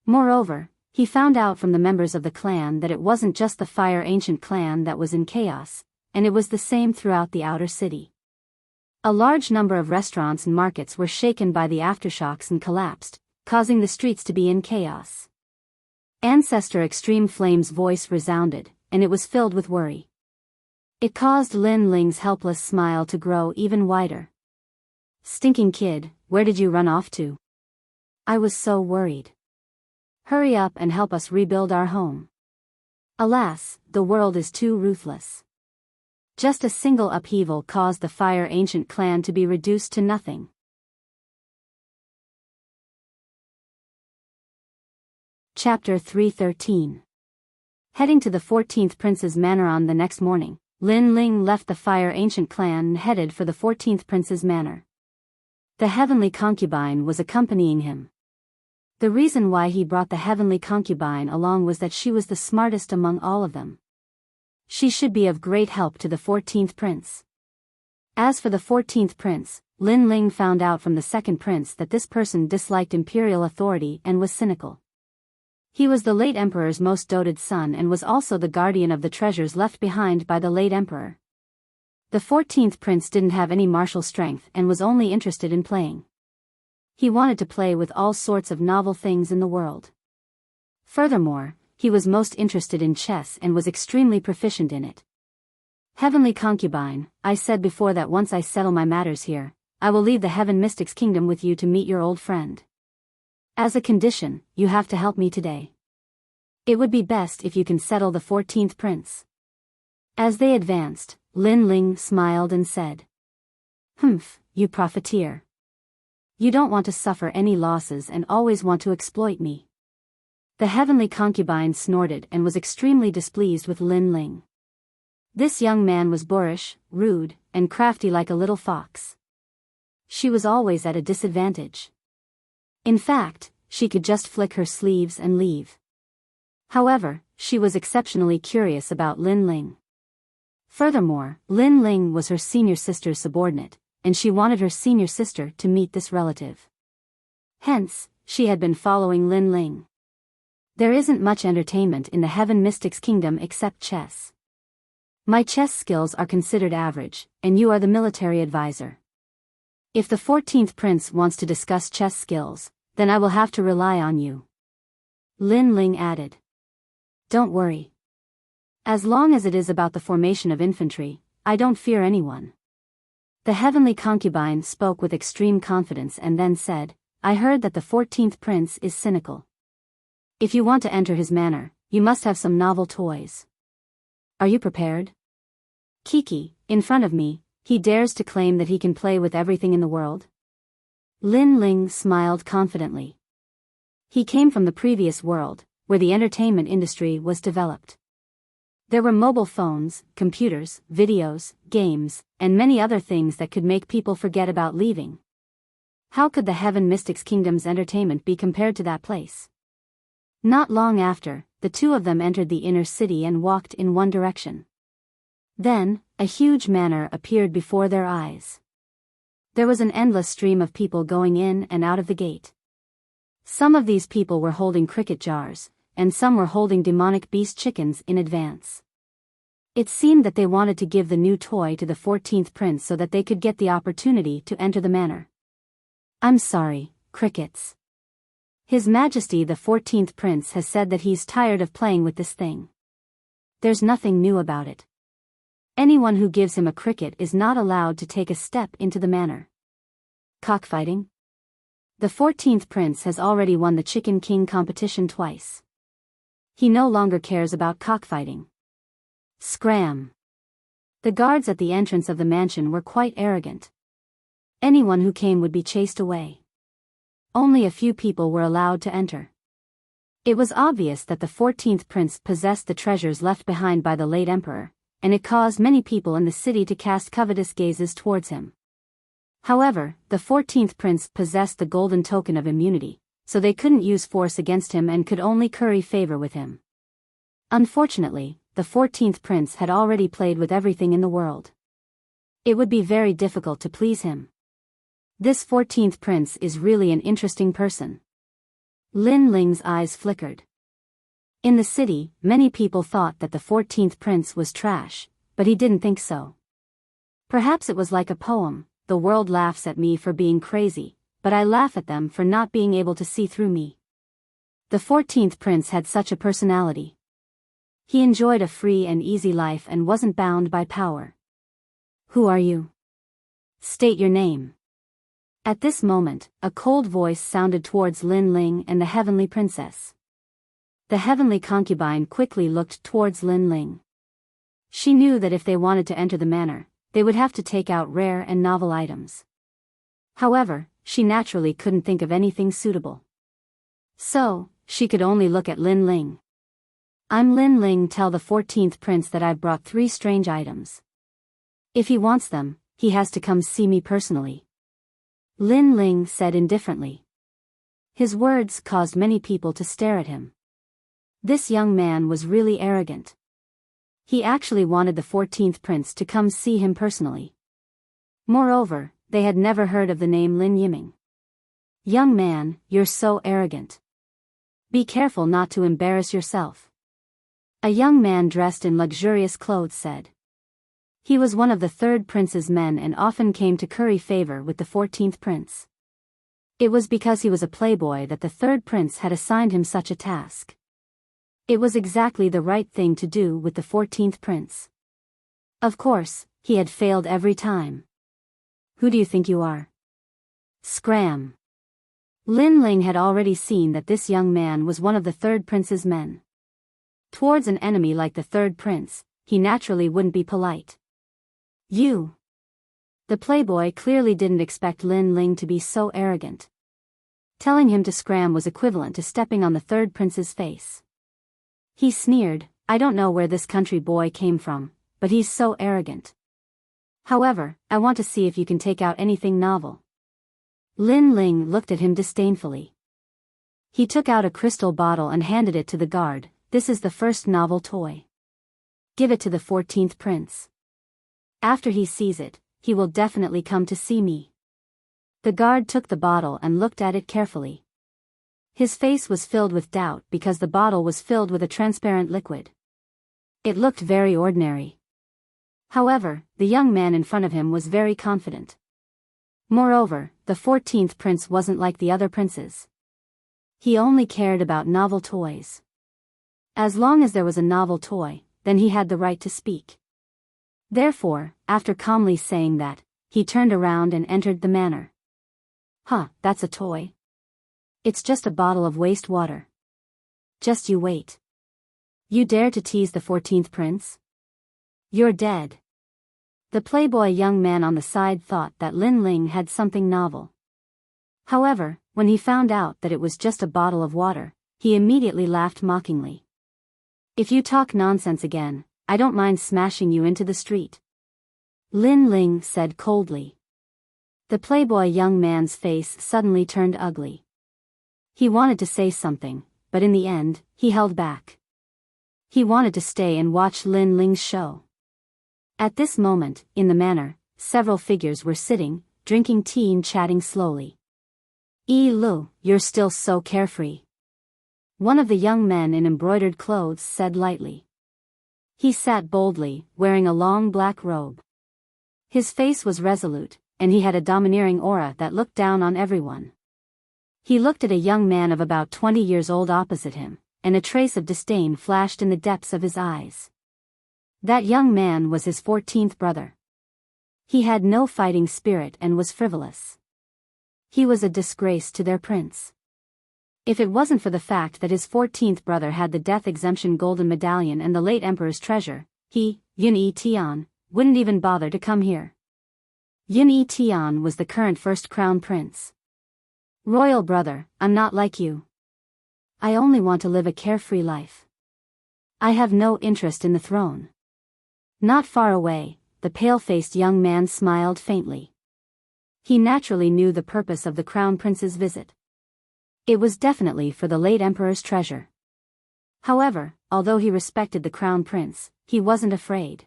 S1: Moreover, he found out from the members of the clan that it wasn't just the Fire Ancient Clan that was in chaos, and it was the same throughout the outer city. A large number of restaurants and markets were shaken by the aftershocks and collapsed, causing the streets to be in chaos. Ancestor Extreme Flame's voice resounded, and it was filled with worry. It caused Lin Ling's helpless smile to grow even wider. Stinking kid, where did you run off to? I was so worried. Hurry up and help us rebuild our home. Alas, the world is too ruthless. Just a single upheaval caused the Fire Ancient Clan to be reduced to nothing. Chapter 313. Heading to the 14th Prince's manor on the next morning, Lin Ling left the Fire Ancient Clan and headed for the 14th Prince's manor. The Heavenly Concubine was accompanying him. The reason why he brought the Heavenly Concubine along was that she was the smartest among all of them. She should be of great help to the 14th Prince. As for the 14th Prince, Lin Ling found out from the second prince that this person disliked imperial authority and was cynical. He was the late emperor's most doted son and was also the guardian of the treasures left behind by the late emperor. The 14th prince didn't have any martial strength and was only interested in playing. He wanted to play with all sorts of novel things in the world. Furthermore, he was most interested in chess and was extremely proficient in it. Heavenly Concubine, I said before that once I settle my matters here, I will leave the Heaven Mystic's kingdom with you to meet your old friend. As a condition, you have to help me today. It would be best if you can settle the 14th prince. As they advanced, Lin Ling smiled and said, "Humph, you profiteer. You don't want to suffer any losses and always want to exploit me." The Heavenly Concubine snorted and was extremely displeased with Lin Ling. This young man was boorish, rude, and crafty like a little fox. She was always at a disadvantage. In fact, she could just flick her sleeves and leave. However, she was exceptionally curious about Lin Ling. Furthermore, Lin Ling was her senior sister's subordinate, and she wanted her senior sister to meet this relative. Hence, she had been following Lin Ling. There isn't much entertainment in the Heaven Mystic's kingdom except chess. My chess skills are considered average, and you are the military advisor. If the 14th prince wants to discuss chess skills, then I will have to rely on you. Lin Ling added. Don't worry. As long as it is about the formation of infantry, I don't fear anyone. The Heavenly Concubine spoke with extreme confidence and then said, I heard that the 14th prince is cynical. If you want to enter his manor, you must have some novel toys. Are you prepared? Kiki, in front of me, he dares to claim that he can play with everything in the world? Lin Ling smiled confidently. He came from the previous world, where the entertainment industry was developed. There were mobile phones, computers, videos, games, and many other things that could make people forget about leaving. How could the Heaven Mystic's kingdom's entertainment be compared to that place? Not long after, the two of them entered the inner city and walked in one direction. Then, a huge manor appeared before their eyes. There was an endless stream of people going in and out of the gate. Some of these people were holding cricket jars, and some were holding demonic beast chickens in advance. It seemed that they wanted to give the new toy to the 14th prince so that they could get the opportunity to enter the manor. I'm sorry, crickets. His Majesty the 14th prince has said that he's tired of playing with this thing. There's nothing new about it. Anyone who gives him a cricket is not allowed to take a step into the manor. Cockfighting? The 14th prince has already won the Chicken King competition twice. He no longer cares about cockfighting. Scram! The guards at the entrance of the mansion were quite arrogant. Anyone who came would be chased away. Only a few people were allowed to enter. It was obvious that the 14th prince possessed the treasures left behind by the late emperor, and it caused many people in the city to cast covetous gazes towards him. However, the 14th prince possessed the golden token of immunity, so they couldn't use force against him and could only curry favor with him. Unfortunately, the 14th prince had already played with everything in the world. It would be very difficult to please him. This 14th prince is really an interesting person. Lin Ling's eyes flickered. In the city, many people thought that the 14th prince was trash, but he didn't think so. Perhaps it was like a poem, the world laughs at me for being crazy, but I laugh at them for not being able to see through me. The 14th prince had such a personality. He enjoyed a free and easy life and wasn't bound by power. Who are you? State your name. At this moment, a cold voice sounded towards Lin Ling and the heavenly princess. The heavenly concubine quickly looked towards Lin Ling. She knew that if they wanted to enter the manor, they would have to take out rare and novel items. However, she naturally couldn't think of anything suitable. So, she could only look at Lin Ling. I'm Lin Ling. Tell the 14th prince that I've brought 3 strange items. If he wants them, he has to come see me personally. Lin Ling said indifferently. His words caused many people to stare at him. This young man was really arrogant. He actually wanted the 14th prince to come see him personally. Moreover, they had never heard of the name Lin Yiming. Young man, you're so arrogant. Be careful not to embarrass yourself. A young man dressed in luxurious clothes said. He was one of the 3rd prince's men and often came to curry favor with the 14th prince. It was because he was a playboy that the 3rd prince had assigned him such a task. It was exactly the right thing to do with the 14th prince. Of course, he had failed every time. Who do you think you are? Scram! Lin Ling had already seen that this young man was one of the 3rd prince's men. Towards an enemy like the 3rd prince, he naturally wouldn't be polite. You! The playboy clearly didn't expect Lin Ling to be so arrogant. Telling him to scram was equivalent to stepping on the 3rd prince's face. He sneered, I don't know where this country boy came from, but he's so arrogant. However, I want to see if you can take out anything novel. Lin Ling looked at him disdainfully. He took out a crystal bottle and handed it to the guard. This is the first novel toy. Give it to the 14th prince. After he sees it, he will definitely come to see me. The guard took the bottle and looked at it carefully. His face was filled with doubt because the bottle was filled with a transparent liquid. It looked very ordinary. However, the young man in front of him was very confident. Moreover, the 14th prince wasn't like the other princes. He only cared about novel toys. As long as there was a novel toy, then he had the right to speak. Therefore, after calmly saying that, he turned around and entered the manor. Huh, that's a toy. It's just a bottle of waste water. Just you wait. You dare to tease the 14th prince? You're dead. The playboy young man on the side thought that Lin Ling had something novel. However, when he found out that it was just a bottle of water, he immediately laughed mockingly. If you talk nonsense again, I don't mind smashing you into the street. Lin Ling said coldly. The playboy young man's face suddenly turned ugly. He wanted to say something, but in the end, he held back. He wanted to stay and watch Lin Ling's show. At this moment, in the manor, several figures were sitting, drinking tea and chatting slowly. Lu, you're still so carefree. One of the young men in embroidered clothes said lightly. He sat boldly, wearing a long black robe. His face was resolute, and he had a domineering aura that looked down on everyone. He looked at a young man of about 20 years old opposite him, and a trace of disdain flashed in the depths of his eyes. That young man was his 14th brother. He had no fighting spirit and was frivolous. He was a disgrace to their prince. If it wasn't for the fact that his 14th brother had the death exemption golden medallion and the late emperor's treasure, he, Yun Tian, wouldn't even bother to come here. Yun Tian was the current first crown prince. Royal brother, I'm not like you. I only want to live a carefree life. I have no interest in the throne. Not far away, the pale-faced young man smiled faintly. He naturally knew the purpose of the crown prince's visit. It was definitely for the late emperor's treasure. However, although he respected the crown prince, he wasn't afraid.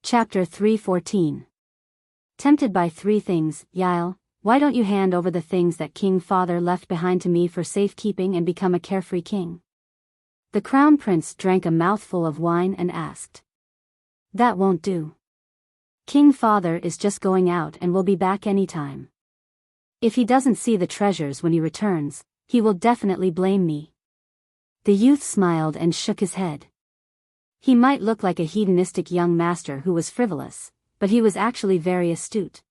S1: Chapter 314. Tempted by three things, Yael, why don't you hand over the things that King Father left behind to me for safekeeping and become a carefree king? The crown prince drank a mouthful of wine and asked. That won't do. King Father is just going out and will be back anytime. If he doesn't see the treasures when he returns, he will definitely blame me. The youth smiled and shook his head. He might look like a hedonistic young master who was frivolous, but he was actually very astute.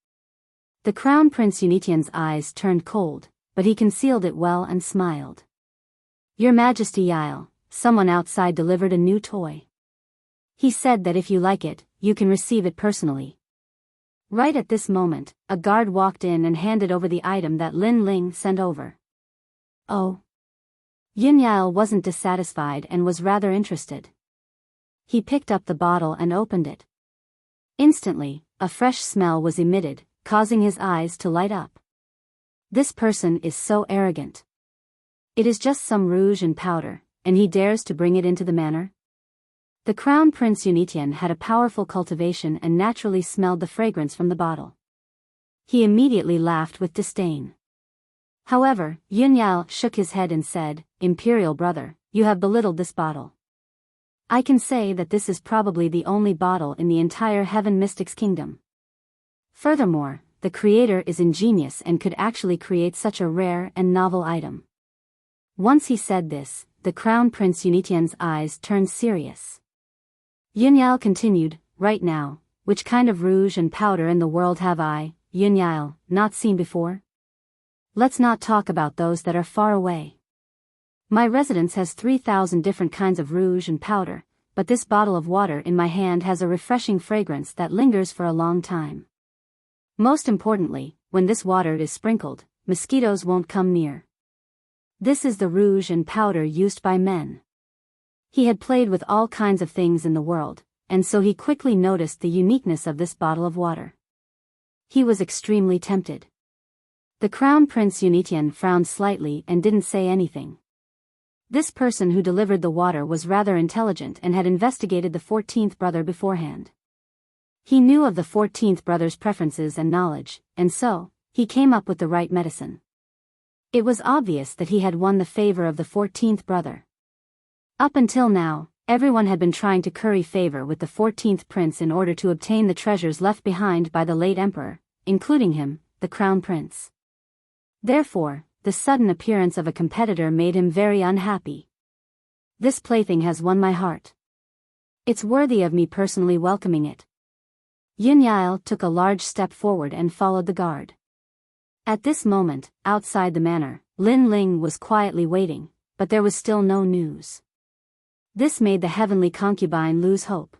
S1: The crown prince Unitian's eyes turned cold, but he concealed it well and smiled. Your Majesty Yael, someone outside delivered a new toy. He said that if you like it, you can receive it personally. Right at this moment, a guard walked in and handed over the item that Lin Ling sent over. Oh. Yun Yael wasn't dissatisfied and was rather interested. He picked up the bottle and opened it. Instantly, a fresh smell was emitted, causing his eyes to light up. This person is so arrogant. It is just some rouge and powder, and he dares to bring it into the manor? The crown prince Unitian had a powerful cultivation and naturally smelled the fragrance from the bottle. He immediately laughed with disdain. However, Yun Yael shook his head and said, Imperial brother, you have belittled this bottle. I can say that this is probably the only bottle in the entire Heaven Mystics Kingdom. Furthermore, the creator is ingenious and could actually create such a rare and novel item. Once he said this, the crown prince Unitian's eyes turned serious. Yun Yael continued, right now, which kind of rouge and powder in the world have I, Yun Yael, not seen before? Let's not talk about those that are far away. My residence has 3,000 different kinds of rouge and powder, but this bottle of water in my hand has a refreshing fragrance that lingers for a long time. Most importantly, when this water is sprinkled, mosquitoes won't come near. This is the rouge and powder used by men. He had played with all kinds of things in the world, and so he quickly noticed the uniqueness of this bottle of water. He was extremely tempted. The crown prince Unitian frowned slightly and didn't say anything. This person who delivered the water was rather intelligent and had investigated the 14th brother beforehand. He knew of the 14th brother's preferences and knowledge, and so, he came up with the right medicine. It was obvious that he had won the favor of the 14th brother. Up until now, everyone had been trying to curry favor with the 14th prince in order to obtain the treasures left behind by the late emperor, including him, the crown prince. Therefore, the sudden appearance of a competitor made him very unhappy. This plaything has won my heart. It's worthy of me personally welcoming it. Yun Yael took a large step forward and followed the guard. At this moment, outside the manor, Lin Ling was quietly waiting, but there was still no news. This made the heavenly concubine lose hope.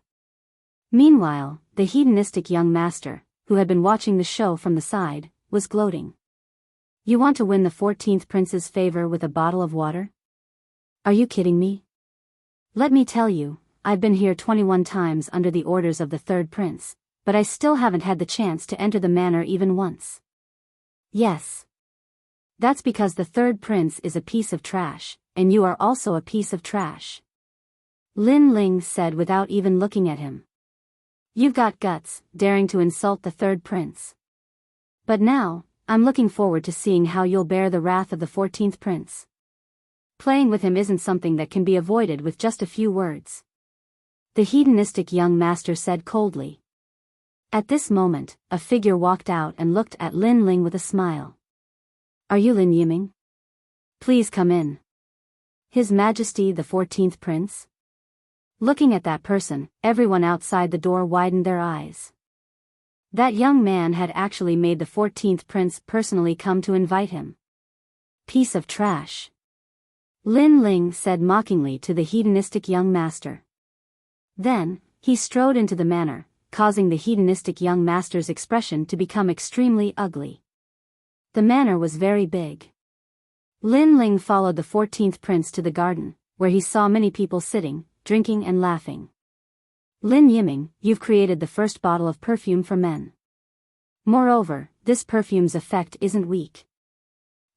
S1: Meanwhile, the hedonistic young master, who had been watching the show from the side, was gloating. You want to win the 14th prince's favor with a bottle of water? Are you kidding me? Let me tell you, I've been here 21 times under the orders of the third prince, but I still haven't had the chance to enter the manor even once. Yes. That's because the third prince is a piece of trash, and you are also a piece of trash. Lin Ling said without even looking at him. You've got guts, daring to insult the third prince. But now, I'm looking forward to seeing how you'll bear the wrath of the 14th prince. Playing with him isn't something that can be avoided with just a few words. The hedonistic young master said coldly. At this moment, a figure walked out and looked at Lin Ling with a smile. Are you Lin Yiming? Please come in. His Majesty the 14th Prince? Looking at that person, everyone outside the door widened their eyes. That young man had actually made the 14th Prince personally come to invite him. Piece of trash. Lin Ling said mockingly to the hedonistic young master. Then, he strode into the manor, causing the hedonistic young master's expression to become extremely ugly. The manor was very big. Lin Ling followed the 14th Prince to the garden, where he saw many people sitting, drinking and laughing. Lin Yiming, you've created the first bottle of perfume for men. Moreover, this perfume's effect isn't weak.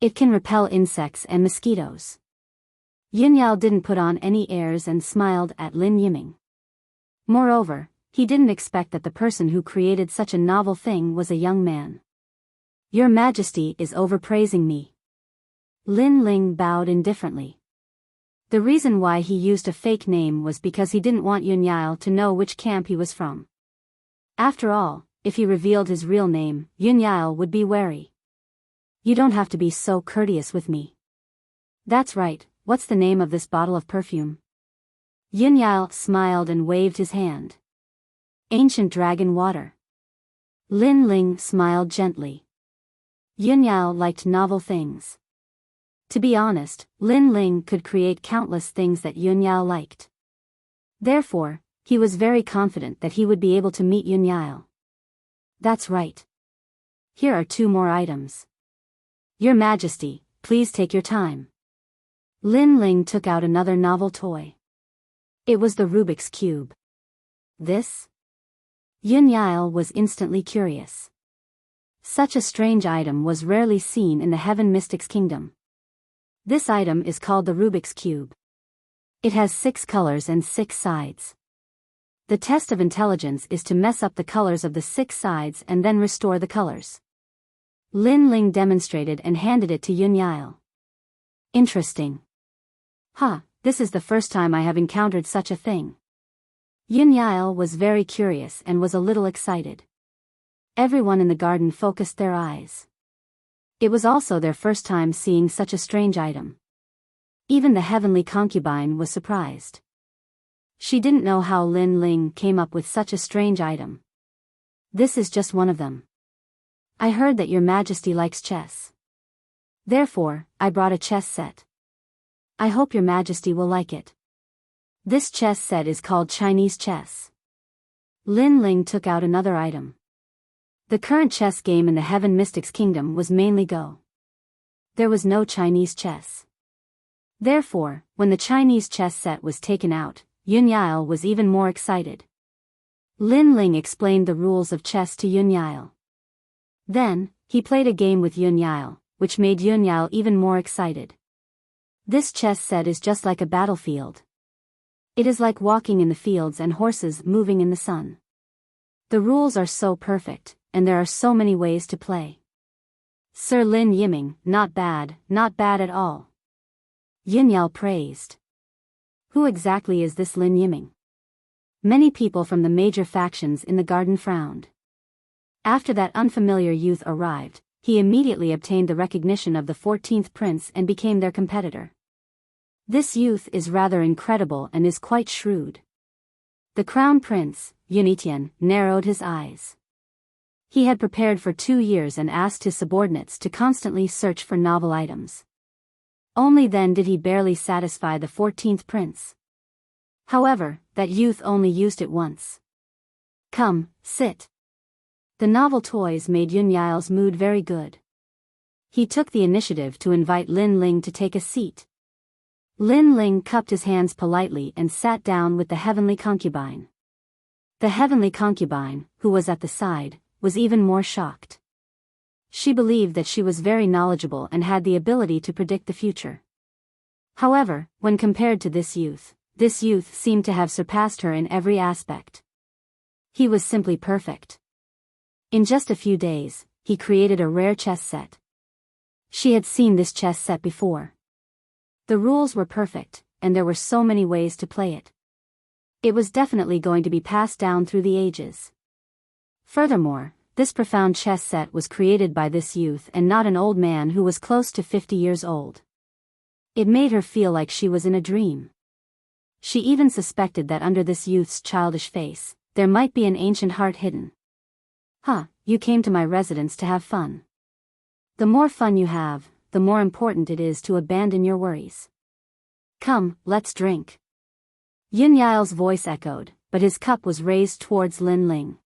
S1: It can repel insects and mosquitoes. Yunyao didn't put on any airs and smiled at Lin Yiming. Moreover, he didn't expect that the person who created such a novel thing was a young man. Your Majesty is overpraising me. Lin Ling bowed indifferently. The reason why he used a fake name was because he didn't want Yunyao to know which camp he was from. After all, if he revealed his real name, Yunyao would be wary. You don't have to be so courteous with me. That's right, what's the name of this bottle of perfume? Yunyao smiled and waved his hand. Ancient Dragon Water. Lin Ling smiled gently. Yunyao liked novel things. To be honest, Lin Ling could create countless things that Yunyao liked. Therefore, he was very confident that he would be able to meet Yunyao. That's right. Here are 2 more items. Your Majesty, please take your time. Lin Ling took out another novel toy. It was the Rubik's Cube. This? Yunyao was instantly curious. Such a strange item was rarely seen in the Heaven Mystics Kingdom. This item is called the Rubik's Cube. It has 6 colors and 6 sides. The test of intelligence is to mess up the colors of the 6 sides and then restore the colors. Lin Ling demonstrated and handed it to Yunyao. Interesting. This is the first time I have encountered such a thing. Yunyao was very curious and was a little excited. Everyone in the garden focused their eyes. It was also their first time seeing such a strange item. Even the heavenly concubine was surprised. She didn't know how Lin Ling came up with such a strange item. This is just one of them. I heard that your Majesty likes chess. Therefore, I brought a chess set. I hope your Majesty will like it. This chess set is called Chinese chess. Lin Ling took out another item. The current chess game in the Heaven Mystics Kingdom was mainly Go. There was no Chinese chess. Therefore, when the Chinese chess set was taken out, Yunyao was even more excited. Lin Ling explained the rules of chess to Yunyao. Then, he played a game with Yunyao, which made Yunyao even more excited. This chess set is just like a battlefield. It is like walking in the fields and horses moving in the sun. The rules are so perfect, and there are so many ways to play. Sir Lin Yiming, not bad at all. Yunyao praised. Who exactly is this Lin Yiming? Many people from the major factions in the garden frowned. After that unfamiliar youth arrived, he immediately obtained the recognition of the 14th Prince and became their competitor. This youth is rather incredible and is quite shrewd. The Crown Prince, Yunitian, narrowed his eyes. He had prepared for 2 years and asked his subordinates to constantly search for novel items. Only then did he barely satisfy the 14th Prince. However, that youth only used it once. Come, sit. The novel toys made Yunyao's mood very good. He took the initiative to invite Lin Ling to take a seat. Lin Ling cupped his hands politely and sat down with the heavenly concubine. The heavenly concubine, who was at the side, was even more shocked. She believed that she was very knowledgeable and had the ability to predict the future. However, when compared to this youth seemed to have surpassed her in every aspect. He was simply perfect. In just a few days, he created a rare chess set. She had seen this chess set before. The rules were perfect, and there were so many ways to play it. It was definitely going to be passed down through the ages. Furthermore, this profound chess set was created by this youth and not an old man who was close to 50 years old. It made her feel like she was in a dream. She even suspected that under this youth's childish face, there might be an ancient heart hidden. Huh, you came to my residence to have fun. The more fun you have, the more important it is to abandon your worries. Come, let's drink. Yin Yao's voice echoed, but his cup was raised towards Lin Ling.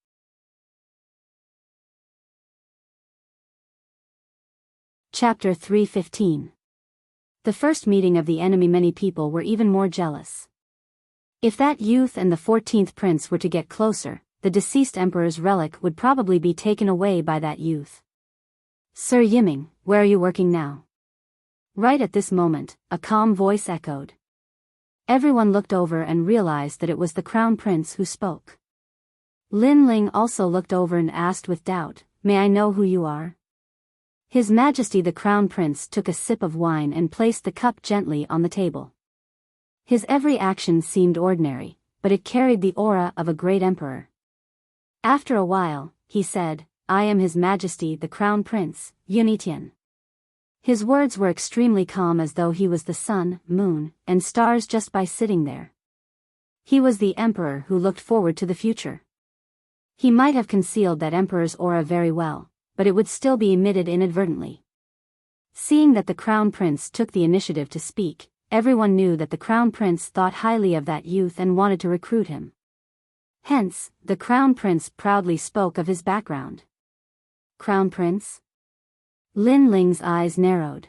S1: Chapter 3:15. The first meeting of the enemy. Many people were even more jealous. If that youth and the 14th prince were to get closer, the deceased emperor's relic would probably be taken away by that youth. Sir Yiming, where are you working now? Right at this moment, a calm voice echoed. Everyone looked over and realized that it was the crown prince who spoke. Lin Ling also looked over and asked with doubt, "May I know who you are?" His Majesty the Crown Prince took a sip of wine and placed the cup gently on the table. His every action seemed ordinary, but it carried the aura of a great emperor. After a while, he said, "I am His Majesty the Crown Prince, Yunitian." His words were extremely calm, as though he was the sun, moon, and stars just by sitting there. He was the emperor who looked forward to the future. He might have concealed that emperor's aura very well, but it would still be emitted inadvertently. Seeing that the crown prince took the initiative to speak, everyone knew that the crown prince thought highly of that youth and wanted to recruit him. Hence, the crown prince proudly spoke of his background. Crown prince? Lin Ling's eyes narrowed.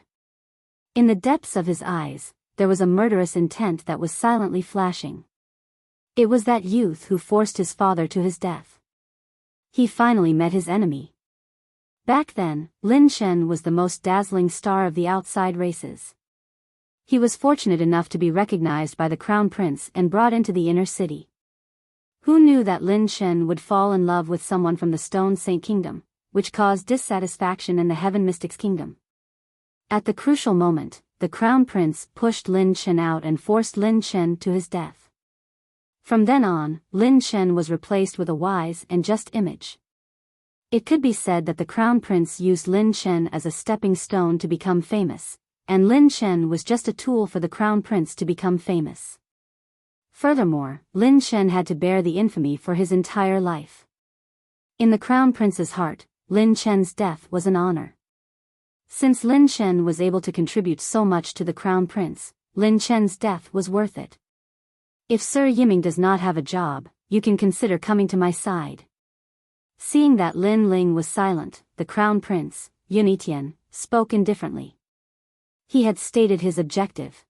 S1: In the depths of his eyes, there was a murderous intent that was silently flashing. It was that youth who forced his father to his death. He finally met his enemy. Back then, Lin Shen was the most dazzling star of the outside races. He was fortunate enough to be recognized by the crown prince and brought into the inner city. Who knew that Lin Shen would fall in love with someone from the Stone Saint Kingdom, which caused dissatisfaction in the Heaven Mystics Kingdom? At the crucial moment, the crown prince pushed Lin Shen out and forced Lin Shen to his death. From then on, Lin Shen was replaced with a wise and just image. It could be said that the crown prince used Lin Shen as a stepping stone to become famous, and Lin Shen was just a tool for the crown prince to become famous. Furthermore, Lin Shen had to bear the infamy for his entire life. In the crown prince's heart, Lin Shen's death was an honor. Since Lin Shen was able to contribute so much to the crown prince, Lin Shen's death was worth it. If Sir Yiming does not have a job, you can consider coming to my side. Seeing that Lin Ling was silent, the crown prince, Yunitian, spoke indifferently. He had stated his objective.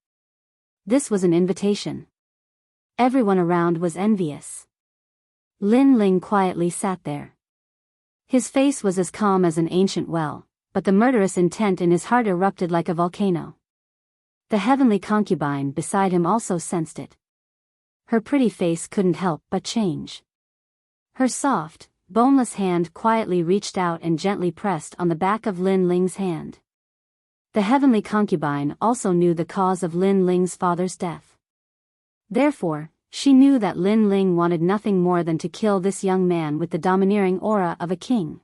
S1: This was an invitation. Everyone around was envious. Lin Ling quietly sat there. His face was as calm as an ancient well, but the murderous intent in his heart erupted like a volcano. The heavenly concubine beside him also sensed it. Her pretty face couldn't help but change. Her soft, boneless hand quietly reached out and gently pressed on the back of Lin Ling's hand. The heavenly concubine also knew the cause of Lin Ling's father's death. Therefore, she knew that Lin Ling wanted nothing more than to kill this young man with the domineering aura of a king.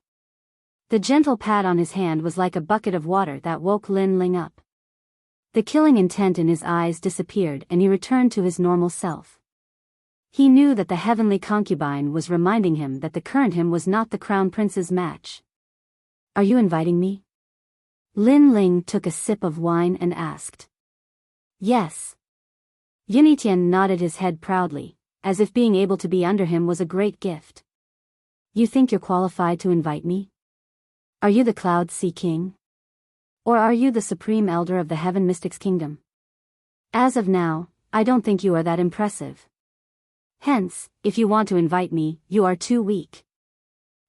S1: The gentle pat on his hand was like a bucket of water that woke Lin Ling up. The killing intent in his eyes disappeared and he returned to his normal self. He knew that the heavenly concubine was reminding him that the current him was not the crown prince's match. "Are you inviting me?" Lin Ling took a sip of wine and asked. "Yes." Yunitian nodded his head proudly, as if being able to be under him was a great gift. "You think you're qualified to invite me? Are you the Cloud Sea King? Or are you the Supreme Elder of the Heaven Mystics Kingdom? As of now, I don't think you are that impressive. Hence, if you want to invite me, you are too weak."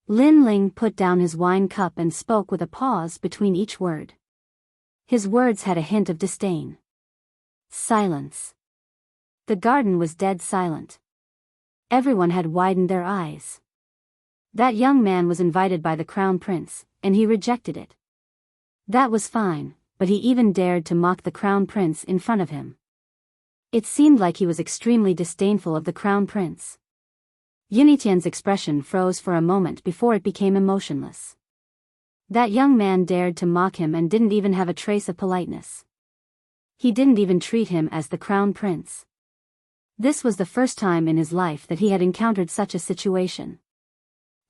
S1: Lin Ling put down his wine cup and spoke with a pause between each word. His words had a hint of disdain. Silence. The garden was dead silent. Everyone had widened their eyes. That young man was invited by the crown prince, and he rejected it. That was fine, but he even dared to mock the crown prince in front of him. It seemed like he was extremely disdainful of the crown prince. Yunitian's expression froze for a moment before it became emotionless. That young man dared to mock him and didn't even have a trace of politeness. He didn't even treat him as the crown prince. This was the first time in his life that he had encountered such a situation.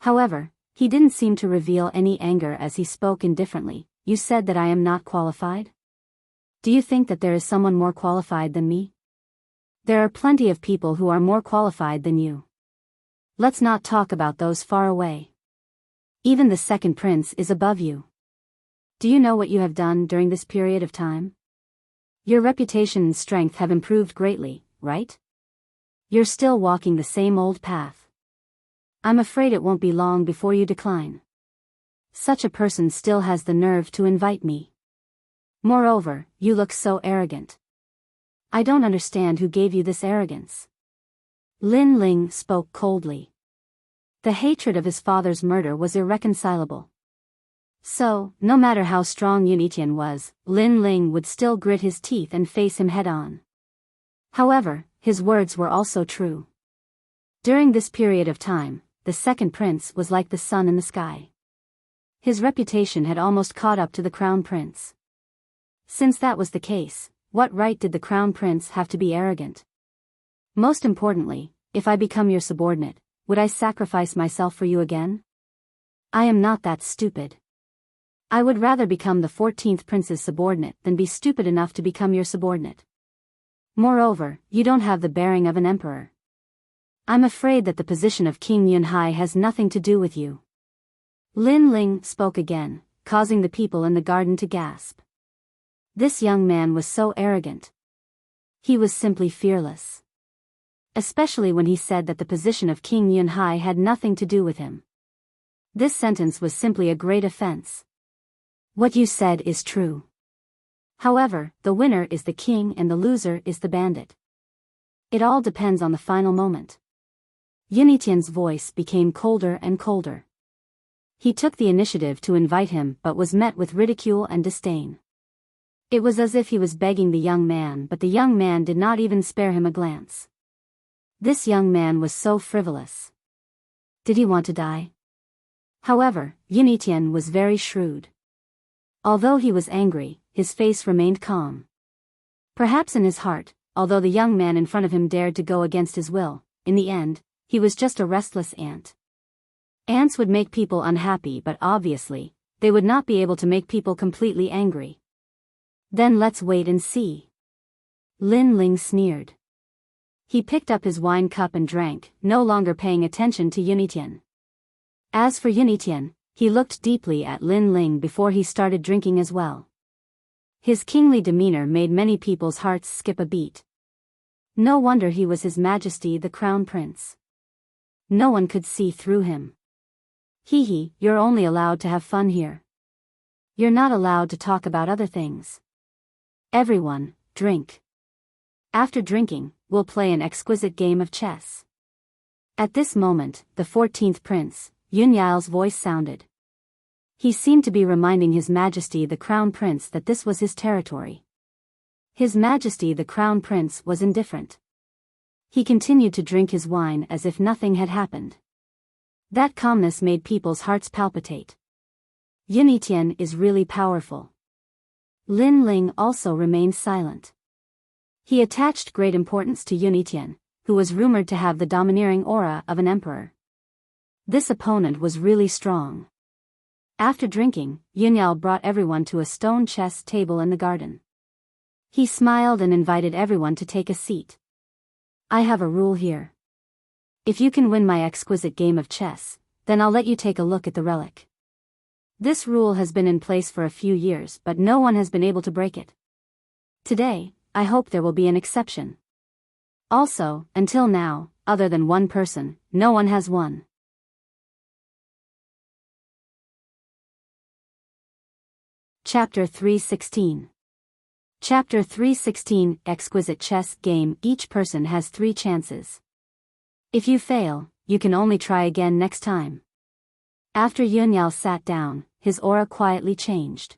S1: However, he didn't seem to reveal any anger as he spoke indifferently. You said that I am not qualified? Do you think that there is someone more qualified than me? There are plenty of people who are more qualified than you. Let's not talk about those far away. Even the second prince is above you. Do you know what you have done during this period of time? Your reputation and strength have improved greatly, right? You're still walking the same old path. I'm afraid it won't be long before you decline. Such a person still has the nerve to invite me. Moreover, you look so arrogant. I don't understand who gave you this arrogance. Lin Ling spoke coldly. The hatred of his father's murder was irreconcilable. So, no matter how strong Yunitian was, Lin Ling would still grit his teeth and face him head-on. However, his words were also true. During this period of time, the second prince was like the sun in the sky. His reputation had almost caught up to the crown prince. Since that was the case, what right did the crown prince have to be arrogant? Most importantly, if I become your subordinate, would I sacrifice myself for you again? I am not that stupid. I would rather become the 14th prince's subordinate than be stupid enough to become your subordinate. Moreover, you don't have the bearing of an emperor. I'm afraid that the position of King Yunhai has nothing to do with you. Lin Ling spoke again, causing the people in the garden to gasp. This young man was so arrogant. He was simply fearless. Especially when he said that the position of King Yunhai had nothing to do with him. This sentence was simply a great offense. What you said is true. However, the winner is the king and the loser is the bandit. It all depends on the final moment. Yunitian's voice became colder and colder. He took the initiative to invite him but was met with ridicule and disdain. It was as if he was begging the young man, but the young man did not even spare him a glance. This young man was so frivolous. Did he want to die? However, Yunitian was very shrewd. Although he was angry, his face remained calm. Perhaps in his heart, although the young man in front of him dared to go against his will, in the end, he was just a restless ant. Ants would make people unhappy, but obviously, they would not be able to make people completely angry. Then let's wait and see. Lin Ling sneered. He picked up his wine cup and drank, no longer paying attention to Yunitian. As for Yunitian, he looked deeply at Lin Ling before he started drinking as well. His kingly demeanor made many people's hearts skip a beat. No wonder he was His Majesty the Crown Prince. No one could see through him. Hee, you're only allowed to have fun here. You're not allowed to talk about other things. Everyone, drink. After drinking, we'll play an exquisite game of chess. At this moment, the 14th prince, Yunyao's voice sounded. He seemed to be reminding His Majesty the Crown Prince that this was his territory. His Majesty the Crown Prince was indifferent. He continued to drink his wine as if nothing had happened. That calmness made people's hearts palpitate. Yunitian is really powerful. Lin Ling also remained silent. He attached great importance to Yunitian, who was rumored to have the domineering aura of an emperor. This opponent was really strong. After drinking, Yunyao brought everyone to a stone chess table in the garden. He smiled and invited everyone to take a seat. I have a rule here. If you can win my exquisite game of chess, then I'll let you take a look at the relic. This rule has been in place for a few years, but no one has been able to break it. Today, I hope there will be an exception. Also, until now, other than one person, no one has won. Chapter 316. Chapter 316 Exquisite Chess Game. Each person has 3 chances. If you fail, you can only try again next time. After Yunyao sat down, his aura quietly changed.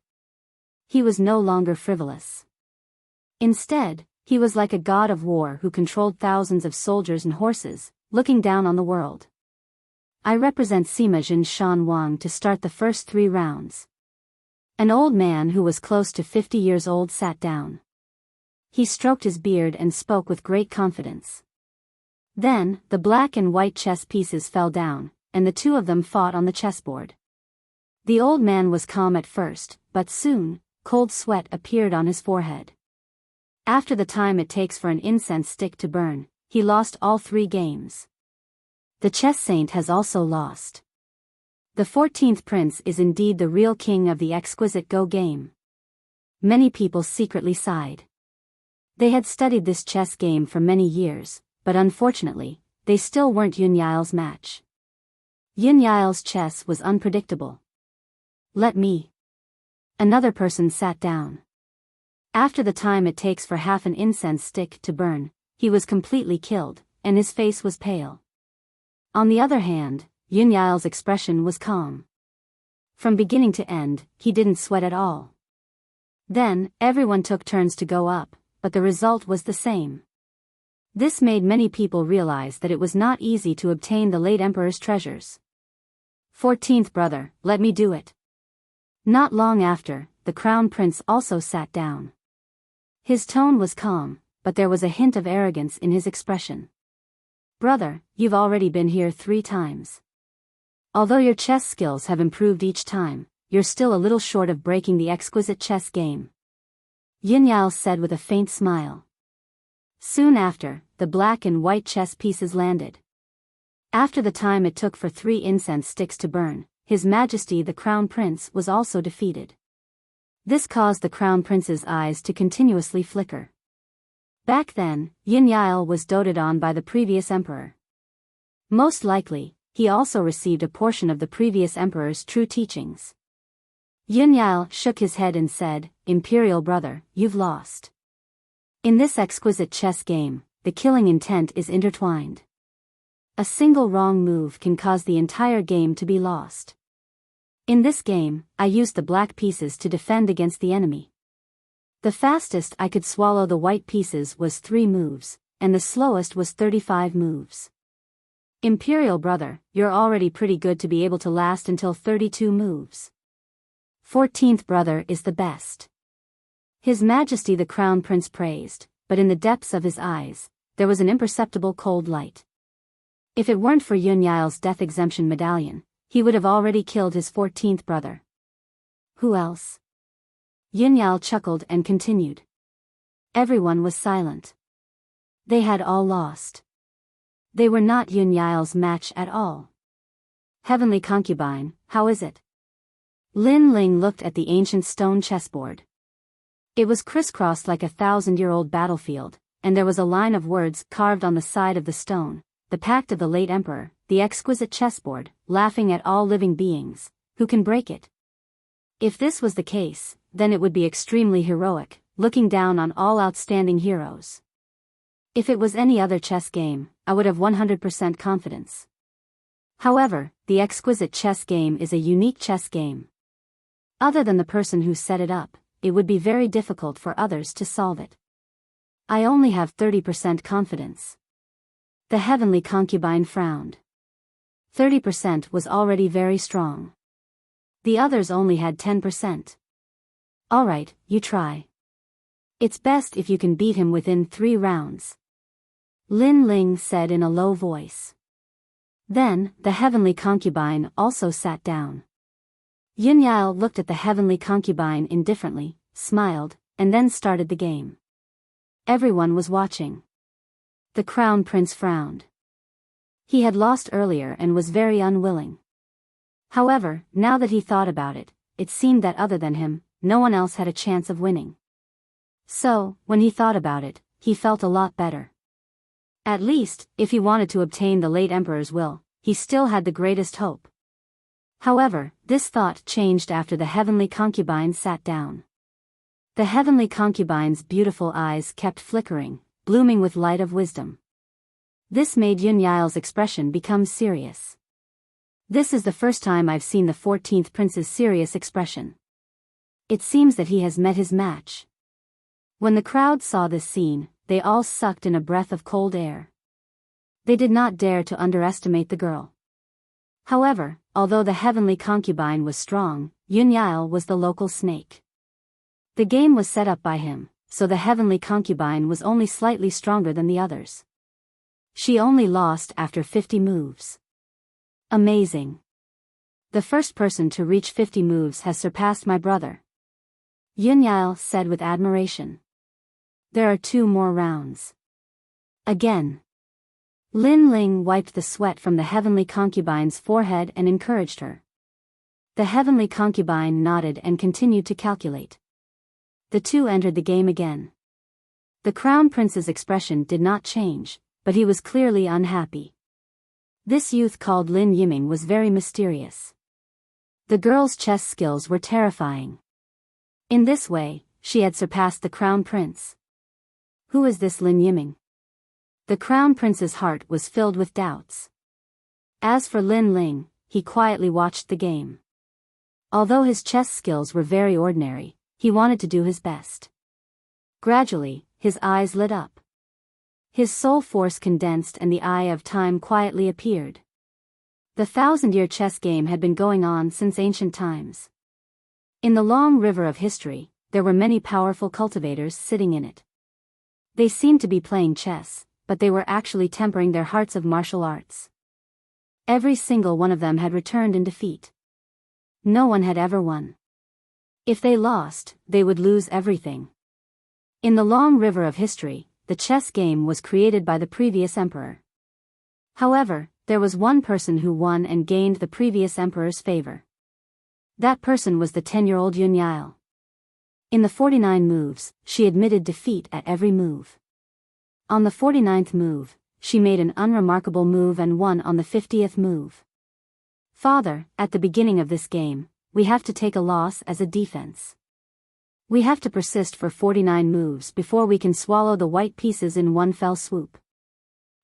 S1: he was no longer frivolous. Instead, he was like a god of war who controlled thousands of soldiers and horses, looking down on the world. I represent Sima Jin Shan Wang to start the first 3 rounds. An old man who was close to 50 years old sat down. He stroked his beard and spoke with great confidence. Then, the black and white chess pieces fell down, and the 2 of them fought on the chessboard. The old man was calm at first, but soon, cold sweat appeared on his forehead. After the time it takes for an incense stick to burn, he lost all 3 games. The chess saint has also lost. The 14th prince is indeed the real king of the exquisite Go game. Many people secretly sighed. They had studied this chess game for many years, but unfortunately, they still weren't Yun Yao's match. Yun Yao's chess was unpredictable. Let me. Another person sat down. After the time it takes for half an incense stick to burn, he was completely killed, and his face was pale. On the other hand, Yun Yao's expression was calm. From beginning to end, he didn't sweat at all. Then, everyone took turns to go up, but the result was the same. This made many people realize that it was not easy to obtain the late emperor's treasures. 14th brother, let me do it. Not long after, the crown prince also sat down. His tone was calm, but there was a hint of arrogance in his expression. Brother, you've already been here 3 times. Although your chess skills have improved each time, you're still a little short of breaking the exquisite chess game. Yun Yao said with a faint smile. Soon after, the black and white chess pieces landed. After the time it took for 3 incense sticks to burn, His Majesty the Crown Prince was also defeated. This caused the Crown Prince's eyes to continuously flicker. Back then, Yun Yao was doted on by the previous emperor. Most likely, he also received a portion of the previous emperor's true teachings. Yun Yao shook his head and said, Imperial brother, you've lost. In this exquisite chess game, the killing intent is intertwined. A single wrong move can cause the entire game to be lost. In this game, I used the black pieces to defend against the enemy. The fastest I could swallow the white pieces was 3 moves, and the slowest was 35 moves. Imperial brother, you're already pretty good to be able to last until 32 moves. 14th brother is the best. His Majesty the Crown Prince praised, but in the depths of his eyes, there was an imperceptible cold light. If it weren't for Yun Yao's death exemption medallion, he would have already killed his 14th brother. Who else? Yun Yao chuckled and continued. Everyone was silent. They had all lost. They were not Yun Yao's match at all. Heavenly concubine, how is it? Lin Ling looked at the ancient stone chessboard. It was crisscrossed like a 1,000-year-old battlefield, and there was a line of words carved on the side of the stone, the pact of the late emperor, the exquisite chessboard, laughing at all living beings, who can break it? If this was the case, then it would be extremely heroic, looking down on all outstanding heroes. If it was any other chess game, I would have 100% confidence. However, the exquisite chess game is a unique chess game. Other than the person who set it up, it would be very difficult for others to solve it. I only have 30% confidence. The heavenly concubine frowned. 30% was already very strong. The others only had 10%. Alright, you try. It's best if you can beat him within 3 rounds. Lin Ling said in a low voice. Then, the heavenly concubine also sat down. Yun Yao looked at the heavenly concubine indifferently, smiled, and then started the game. Everyone was watching. The Crown Prince frowned. He had lost earlier and was very unwilling. However, now that he thought about it, it seemed that other than him, no one else had a chance of winning. So, when he thought about it, he felt a lot better. At least, if he wanted to obtain the late emperor's will, he still had the greatest hope. However, this thought changed after the heavenly concubine sat down. The heavenly concubine's beautiful eyes kept flickering, blooming with light of wisdom. This made Yun Yao's expression become serious. This is the first time I've seen the 14th prince's serious expression. It seems that he has met his match. When the crowd saw this scene, they all sucked in a breath of cold air. They did not dare to underestimate the girl. However, although the heavenly concubine was strong, Yunyail was the local snake. The game was set up by him, so the heavenly concubine was only slightly stronger than the others. She only lost after 50 moves. Amazing. The first person to reach 50 moves has surpassed my brother. Yunyail said with admiration. There are 2 more rounds. Again. Lin Ling wiped the sweat from the heavenly concubine's forehead and encouraged her. The heavenly concubine nodded and continued to calculate. The 2 entered the game again. The crown prince's expression did not change, but he was clearly unhappy. This youth called Lin Yiming was very mysterious. The girl's chess skills were terrifying. In this way, she had surpassed the crown prince. Who is this Lin Yiming? The crown prince's heart was filled with doubts. As for Lin Ling, he quietly watched the game. Although his chess skills were very ordinary, he wanted to do his best. Gradually, his eyes lit up. His soul force condensed and the eye of time quietly appeared. The 1,000-year chess game had been going on since ancient times. In the long river of history, there were many powerful cultivators sitting in it. They seemed to be playing chess, but they were actually tempering their hearts of martial arts. Every single one of them had returned in defeat. No one had ever won. If they lost, they would lose everything. In the long river of history, the chess game was created by the previous emperor. However, there was one person who won and gained the previous emperor's favor. That person was the 10-year-old Yunyail. In the 49 moves, she admitted defeat at every move. On the 49th move, she made an unremarkable move and won on the 50th move. Father, at the beginning of this game, we have to take a loss as a defense. We have to persist for 49 moves before we can swallow the white pieces in one fell swoop.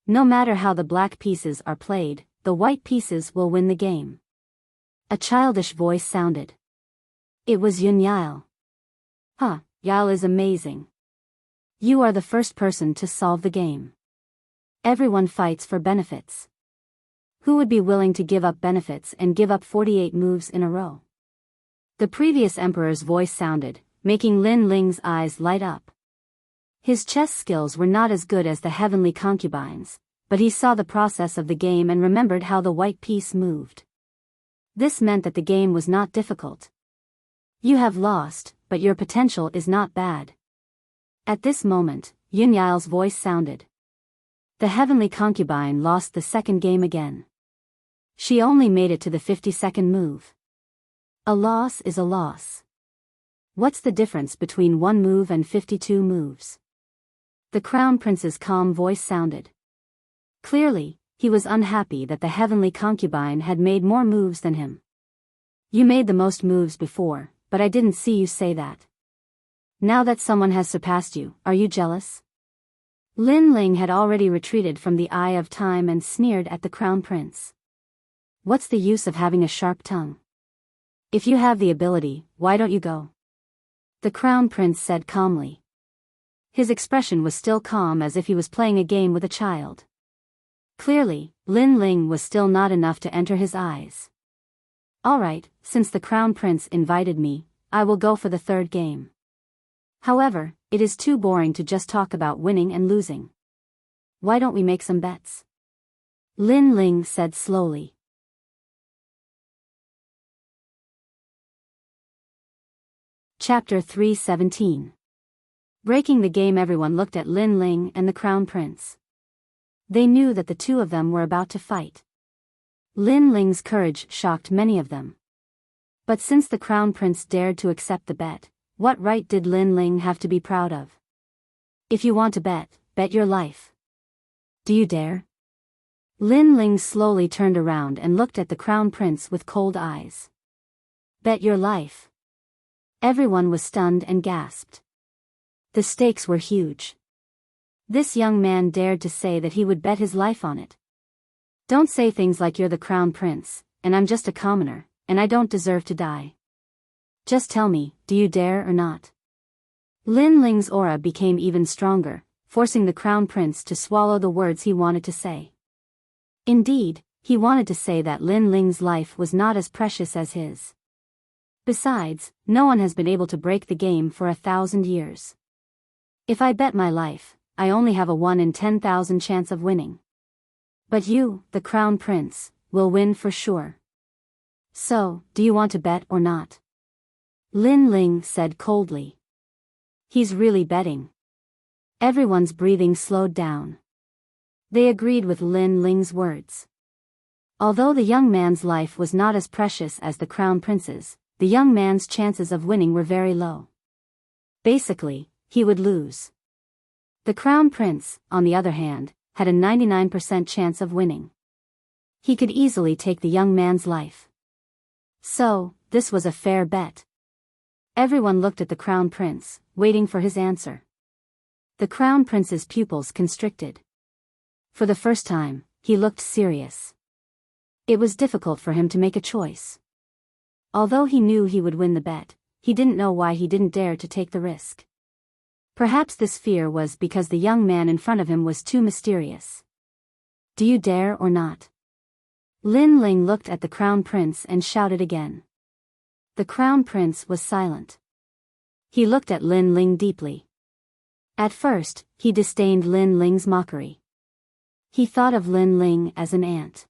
S1: No matter how the black pieces are played, the white pieces will win the game. A childish voice sounded. It was Yunyail. Huh, Yael is amazing. You are the first person to solve the game. Everyone fights for benefits. Who would be willing to give up benefits and give up 48 moves in a row? The previous emperor's voice sounded, making Lin Ling's eyes light up. His chess skills were not as good as the heavenly concubines, but he saw the process of the game and remembered how the white piece moved. This meant that the game was not difficult. You have lost, but your potential is not bad. At this moment, Yunyail's voice sounded. The heavenly concubine lost the second game again. She only made it to the 52nd move. A loss is a loss. What's the difference between 1 move and 52 moves? The crown prince's calm voice sounded. Clearly, he was unhappy that the heavenly concubine had made more moves than him. You made the most moves before, but I didn't see you say that. Now that someone has surpassed you, are you jealous? Lin Ling had already retreated from the eye of time and sneered at the crown prince. What's the use of having a sharp tongue? If you have the ability, why don't you go? The crown prince said calmly. His expression was still calm as if he was playing a game with a child. Clearly, Lin Ling was still not enough to enter his eyes. Alright, since the crown prince invited me, I will go for the third game. However, it is too boring to just talk about winning and losing. Why don't we make some bets? Lin Ling said slowly. Chapter 317. Breaking the game. Everyone looked at Lin Ling and the crown prince. They knew that the two of them were about to fight. Lin Ling's courage shocked many of them. But since the crown prince dared to accept the bet, what right did Lin Ling have to be proud of? If you want to bet, bet your life. Do you dare? Lin Ling slowly turned around and looked at the crown prince with cold eyes. Bet your life. Everyone was stunned and gasped. The stakes were huge. This young man dared to say that he would bet his life on it. Don't say things like you're the crown prince, and I'm just a commoner, and I don't deserve to die. Just tell me, do you dare or not? Lin Ling's aura became even stronger, forcing the crown prince to swallow the words he wanted to say. Indeed, he wanted to say that Lin Ling's life was not as precious as his. Besides, no one has been able to break the game for 1,000 years. If I bet my life, I only have a 1 in 10,000 chance of winning. But you, the crown prince, will win for sure. So, do you want to bet or not? Lin Ling said coldly. He's really betting. Everyone's breathing slowed down. They agreed with Lin Ling's words. Although the young man's life was not as precious as the crown prince's, the young man's chances of winning were very low. Basically, he would lose. The crown prince, on the other hand, had a 99% chance of winning. He could easily take the young man's life. So, this was a fair bet. Everyone looked at the crown prince, waiting for his answer. The crown prince's pupils constricted. For the first time, he looked serious. It was difficult for him to make a choice. Although he knew he would win the bet, he didn't know why he didn't dare to take the risk. Perhaps this fear was because the young man in front of him was too mysterious. Do you dare or not? Lin Ling looked at the crown prince and shouted again. The crown prince was silent. He looked at Lin Ling deeply. At first, he disdained Lin Ling's mockery. He thought of Lin Ling as an ant.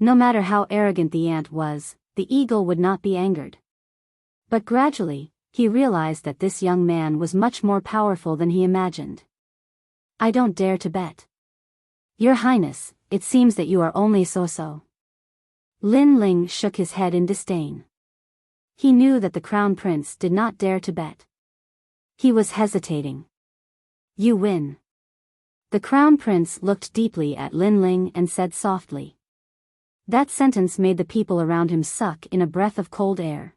S1: No matter how arrogant the ant was, the eagle would not be angered. But gradually, he realized that this young man was much more powerful than he imagined. I don't dare to bet. Your Highness, it seems that you are only so-so. Lin Ling shook his head in disdain. He knew that the crown prince did not dare to bet. He was hesitating. You win. The crown prince looked deeply at Lin Ling and said softly. That sentence made the people around him suck in a breath of cold air.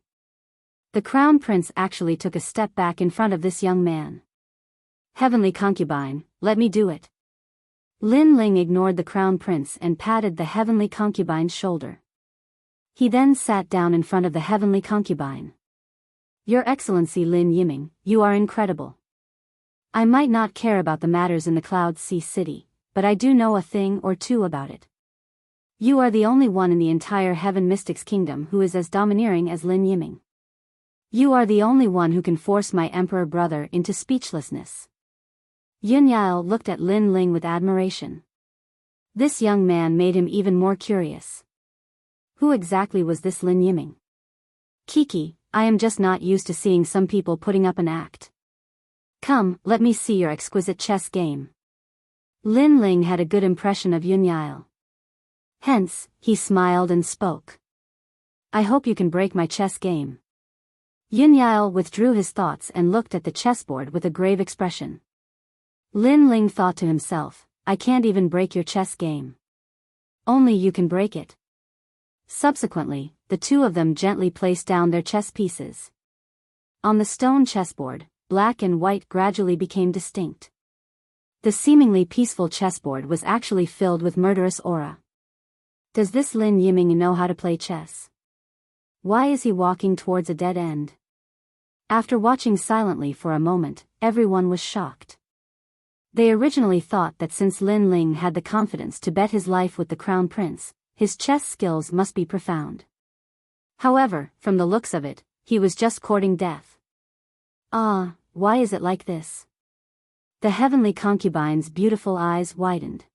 S1: The crown prince actually took a step back in front of this young man. Heavenly concubine, let me do it. Lin Ling ignored the crown prince and patted the heavenly concubine's shoulder. He then sat down in front of the heavenly concubine. Your Excellency Lin Yiming, you are incredible. I might not care about the matters in the Cloud Sea City, but I do know a thing or two about it. You are the only one in the entire Heaven Mystics Kingdom who is as domineering as Lin Yiming. You are the only one who can force my emperor brother into speechlessness. Yun Yao looked at Lin Ling with admiration. This young man made him even more curious. Who exactly was this Lin Yiming? Kiki, I am just not used to seeing some people putting up an act. Come, let me see your exquisite chess game. Lin Ling had a good impression of Yun Yao. Hence, he smiled and spoke. I hope you can break my chess game. Yun Yao withdrew his thoughts and looked at the chessboard with a grave expression. Lin Ling thought to himself, I can't even break your chess game. Only you can break it. Subsequently, the two of them gently placed down their chess pieces. On the stone chessboard, black and white gradually became distinct. The seemingly peaceful chessboard was actually filled with murderous aura. Does this Lin Yiming know how to play chess? Why is he walking towards a dead end? After watching silently for a moment, everyone was shocked. They originally thought that since Lin Ling had the confidence to bet his life with the crown prince, his chess skills must be profound. However, from the looks of it, he was just courting death. Ah, why is it like this? The heavenly concubine's beautiful eyes widened.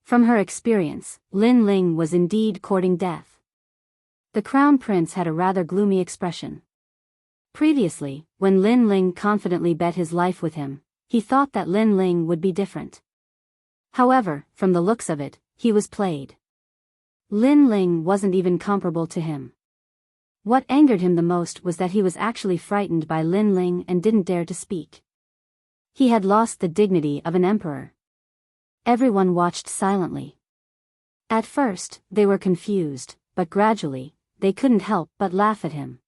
S1: From her experience, Lin Ling was indeed courting death. The crown prince had a rather gloomy expression. Previously, when Lin Ling confidently bet his life with him, he thought that Lin Ling would be different. However, from the looks of it, he was played. Lin Ling wasn't even comparable to him. What angered him the most was that he was actually frightened by Lin Ling and didn't dare to speak. He had lost the dignity of an emperor. Everyone watched silently. At first, they were confused, but gradually, they couldn't help but laugh at him.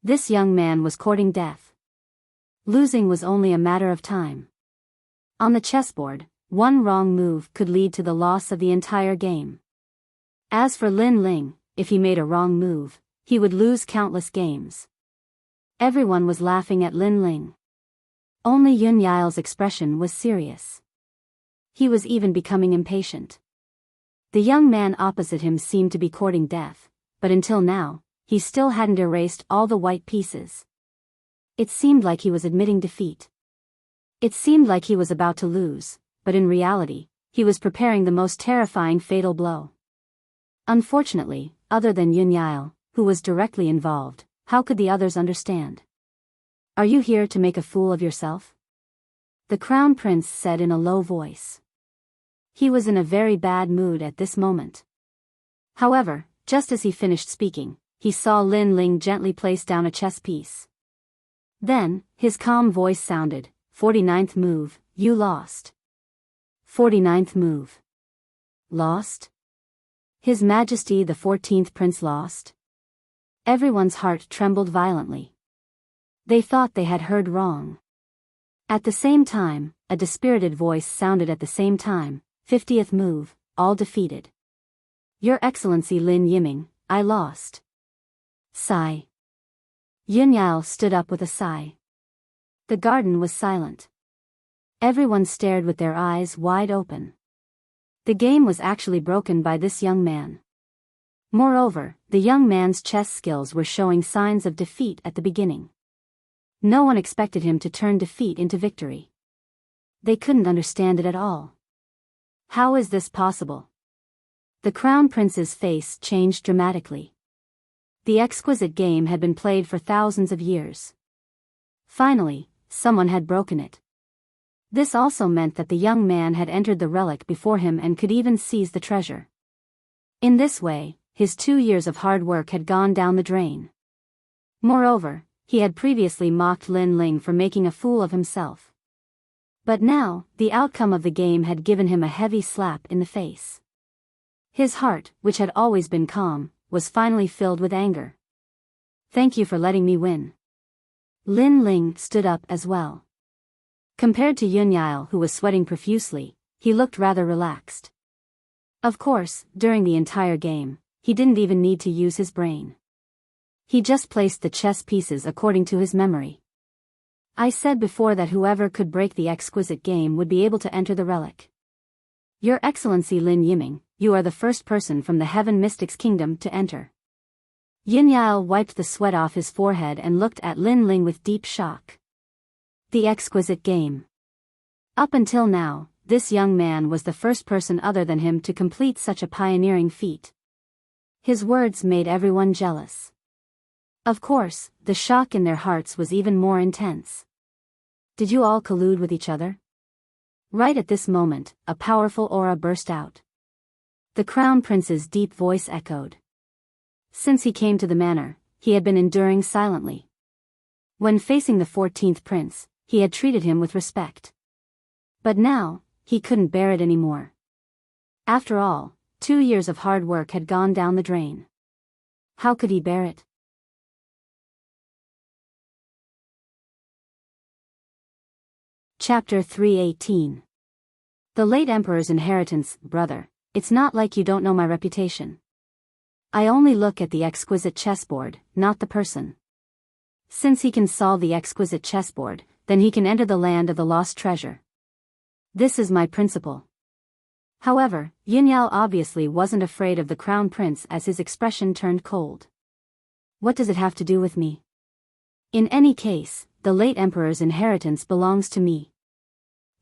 S1: This young man was courting death. Losing was only a matter of time. On the chessboard, one wrong move could lead to the loss of the entire game. As for Lin Ling, if he made a wrong move, he would lose countless games. Everyone was laughing at Lin Ling. Only Yun Yao's expression was serious. He was even becoming impatient. The young man opposite him seemed to be courting death, but until now, he still hadn't erased all the white pieces. It seemed like he was admitting defeat. It seemed like he was about to lose, but in reality, he was preparing the most terrifying fatal blow. Unfortunately, other than Yun Yao, who was directly involved, how could the others understand? Are you here to make a fool of yourself? The Crown Prince said in a low voice. He was in a very bad mood at this moment. However, just as he finished speaking, he saw Lin Ling gently place down a chess piece. Then, his calm voice sounded, 49th move, you lost. 49th move. Lost? His Majesty the 14th Prince lost? Everyone's heart trembled violently. They thought they had heard wrong. At the same time, a dispirited voice sounded at the same time, 50th move, all defeated. Your Excellency Lin Yiming, I lost. Sigh. Yun Yao stood up with a sigh. The garden was silent. Everyone stared with their eyes wide open. The game was actually broken by this young man. Moreover, the young man's chess skills were showing signs of defeat at the beginning. No one expected him to turn defeat into victory. They couldn't understand it at all. How is this possible? The Crown Prince's face changed dramatically. The exquisite game had been played for thousands of years. Finally, someone had broken it. This also meant that the young man had entered the relic before him and could even seize the treasure. In this way, his 2 years of hard work had gone down the drain. Moreover, he had previously mocked Lin Ling for making a fool of himself. But now, the outcome of the game had given him a heavy slap in the face. His heart, which had always been calm, was finally filled with anger. Thank you for letting me win. Lin Ling stood up as well. Compared to Yun Yao, who was sweating profusely, he looked rather relaxed. Of course, during the entire game, he didn't even need to use his brain. He just placed the chess pieces according to his memory. I said before that whoever could break the exquisite game would be able to enter the relic. Your Excellency Lin Yiming, you are the first person from the Heaven Mystics Kingdom to enter. Yun Yao wiped the sweat off his forehead and looked at Lin Ling with deep shock. The exquisite game. Up until now, this young man was the first person other than him to complete such a pioneering feat. His words made everyone jealous. Of course, the shock in their hearts was even more intense. Did you all collude with each other? Right at this moment, a powerful aura burst out. The Crown Prince's deep voice echoed. Since he came to the manor, he had been enduring silently. When facing the 14th Prince, he had treated him with respect. But now, he couldn't bear it anymore. After all, 2 years of hard work had gone down the drain. How could he bear it? Chapter 318. The late Emperor's inheritance, brother, it's not like you don't know my reputation. I only look at the exquisite chessboard, not the person. Since he can solve the exquisite chessboard, then he can enter the land of the lost treasure. This is my principle. However, Yun Yao obviously wasn't afraid of the Crown Prince as his expression turned cold. What does it have to do with me? In any case, the late Emperor's inheritance belongs to me.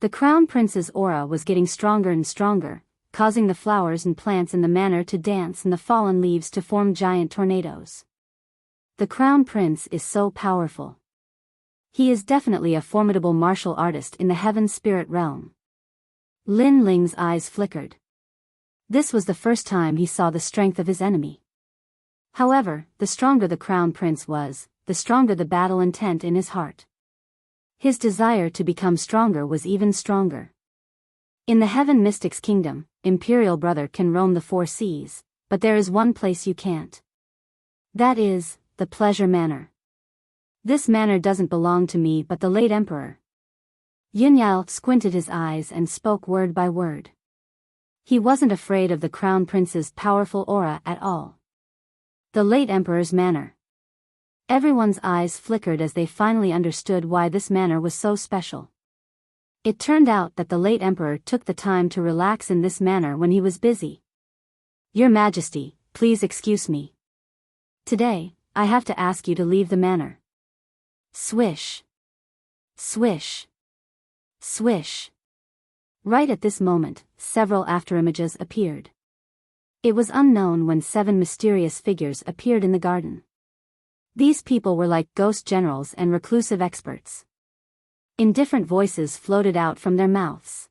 S1: The Crown Prince's aura was getting stronger and stronger, causing the flowers and plants in the manor to dance and the fallen leaves to form giant tornadoes. The Crown Prince is so powerful. He is definitely a formidable martial artist in the heaven spirit realm. Lin Ling's eyes flickered. This was the first time he saw the strength of his enemy. However, the stronger the Crown Prince was, the stronger the battle intent in his heart. His desire to become stronger was even stronger. In the Heaven Mystics Kingdom, Imperial Brother can roam the 4 seas, but there is one place you can't. That is, the Pleasure Manor. This manor doesn't belong to me but the late Emperor. Yun Yao squinted his eyes and spoke word by word. He wasn't afraid of the Crown Prince's powerful aura at all. The late Emperor's manor. Everyone's eyes flickered as they finally understood why this manor was so special. It turned out that the late emperor took the time to relax in this manner when he was busy. Your Majesty, please excuse me. Today, I have to ask you to leave the manor. Swish. Swish. Swish. Right at this moment, several afterimages appeared. It was unknown when 7 mysterious figures appeared in the garden. These people were like ghost generals and reclusive experts. Indifferent voices floated out from their mouths.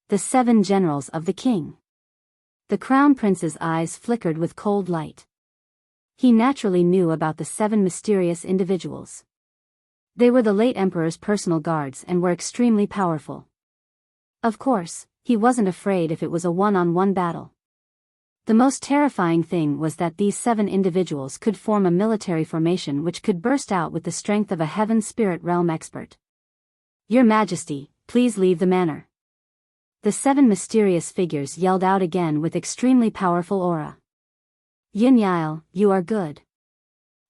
S1: The 7 generals of the king. The crown prince's eyes flickered with cold light. He naturally knew about the 7 mysterious individuals. They were the late emperor's personal guards and were extremely powerful. Of course, he wasn't afraid if it was a one-on-one battle. The most terrifying thing was that these 7 individuals could form a military formation which could burst out with the strength of a heaven spirit realm expert. Your Majesty, please leave the manor. The 7 mysterious figures yelled out again with extremely powerful aura. Yin Yao, you are good.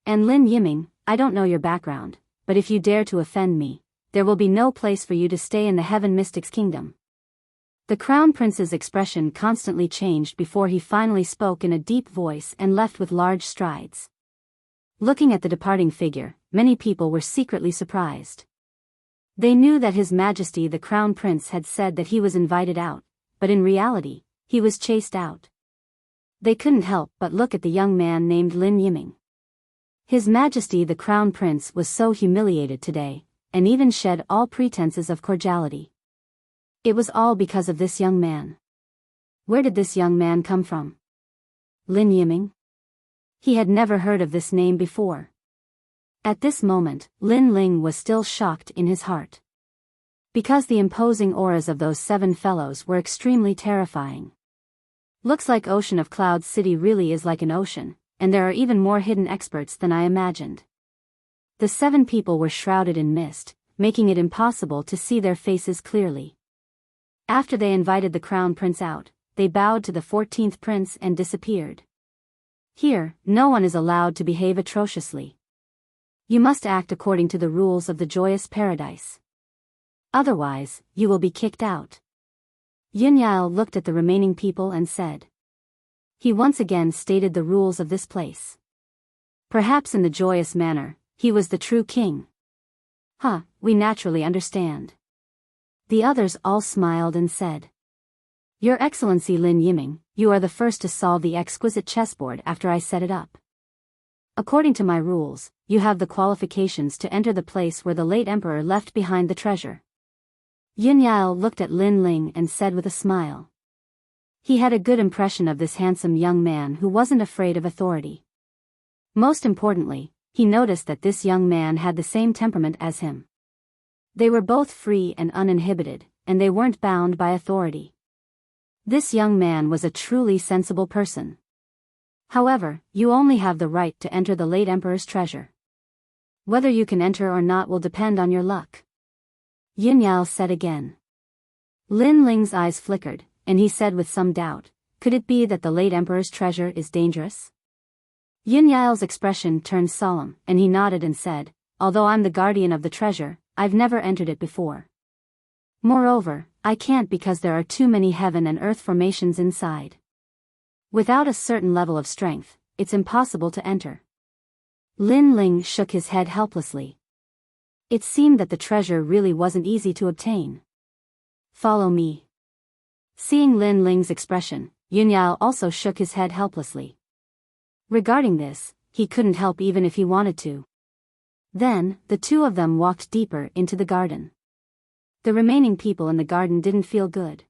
S1: And Lin Yiming, I don't know your background, but if you dare to offend me, there will be no place for you to stay in the Heaven Mystics Kingdom. The Crown Prince's expression constantly changed before he finally spoke in a deep voice and left with large strides. Looking at the departing figure, many people were secretly surprised. They knew that His Majesty the Crown Prince had said that he was invited out, but in reality, he was chased out. They couldn't help but look at the young man named Lin Yiming. His Majesty the Crown Prince was so humiliated today, and even shed all pretenses of cordiality. It was all because of this young man. Where did this young man come from? Lin Yiming? He had never heard of this name before. At this moment, Lin Ling was still shocked in his heart. Because the imposing auras of those 7 fellows were extremely terrifying. Looks like Ocean of Clouds City really is like an ocean, and there are even more hidden experts than I imagined. The 7 people were shrouded in mist, making it impossible to see their faces clearly. After they invited the Crown Prince out, they bowed to the 14th Prince and disappeared. Here, no one is allowed to behave atrociously. You must act according to the rules of the joyous paradise. Otherwise, you will be kicked out. Yin Yao looked at the remaining people and said. He once again stated the rules of this place. Perhaps in the joyous manner, he was the true king. We naturally understand. The others all smiled and said. Your Excellency Lin Yiming, you are the first to solve the exquisite chessboard after I set it up. According to my rules, you have the qualifications to enter the place where the late emperor left behind the treasure. Yin Yao looked at Lin Ling and said with a smile. He had a good impression of this handsome young man who wasn't afraid of authority. Most importantly, he noticed that this young man had the same temperament as him. They were both free and uninhibited, and they weren't bound by authority. This young man was a truly sensible person. However, you only have the right to enter the late emperor's treasure. Whether you can enter or not will depend on your luck. Yin Yao said again. Lin Ling's eyes flickered, and he said with some doubt, could it be that the late emperor's treasure is dangerous? Yin Yao's expression turned solemn, and he nodded and said, although I'm the guardian of the treasure, I've never entered it before. Moreover, I can't because there are too many heaven and earth formations inside. Without a certain level of strength, it's impossible to enter. Lin Ling shook his head helplessly. It seemed that the treasure really wasn't easy to obtain. Follow me. Seeing Lin Ling's expression, Yin Yao also shook his head helplessly. Regarding this, he couldn't help even if he wanted to. Then, the two of them walked deeper into the garden. The remaining people in the garden didn't feel good.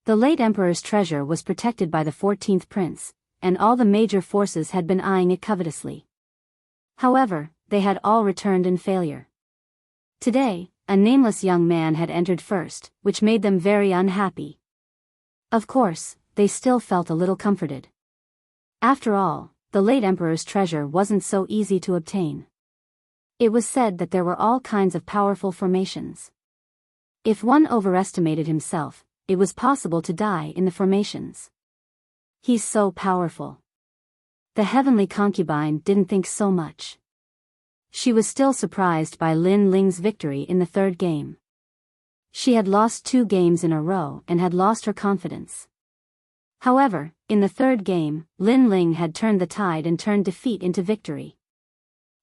S1: The late emperor's treasure was protected by the 14th prince, and all the major forces had been eyeing it covetously. However, they had all returned in failure. Today, a nameless young man had entered first, which made them very unhappy. Of course, they still felt a little comforted. After all, the late emperor's treasure wasn't so easy to obtain. It was said that there were all kinds of powerful formations. If one overestimated himself, it was possible to die in the formations. He's so powerful. The heavenly concubine didn't think so much. She was still surprised by Lin Ling's victory in the third game. She had lost 2 games in a row and had lost her confidence. However, in the third game, Lin Ling had turned the tide and turned defeat into victory.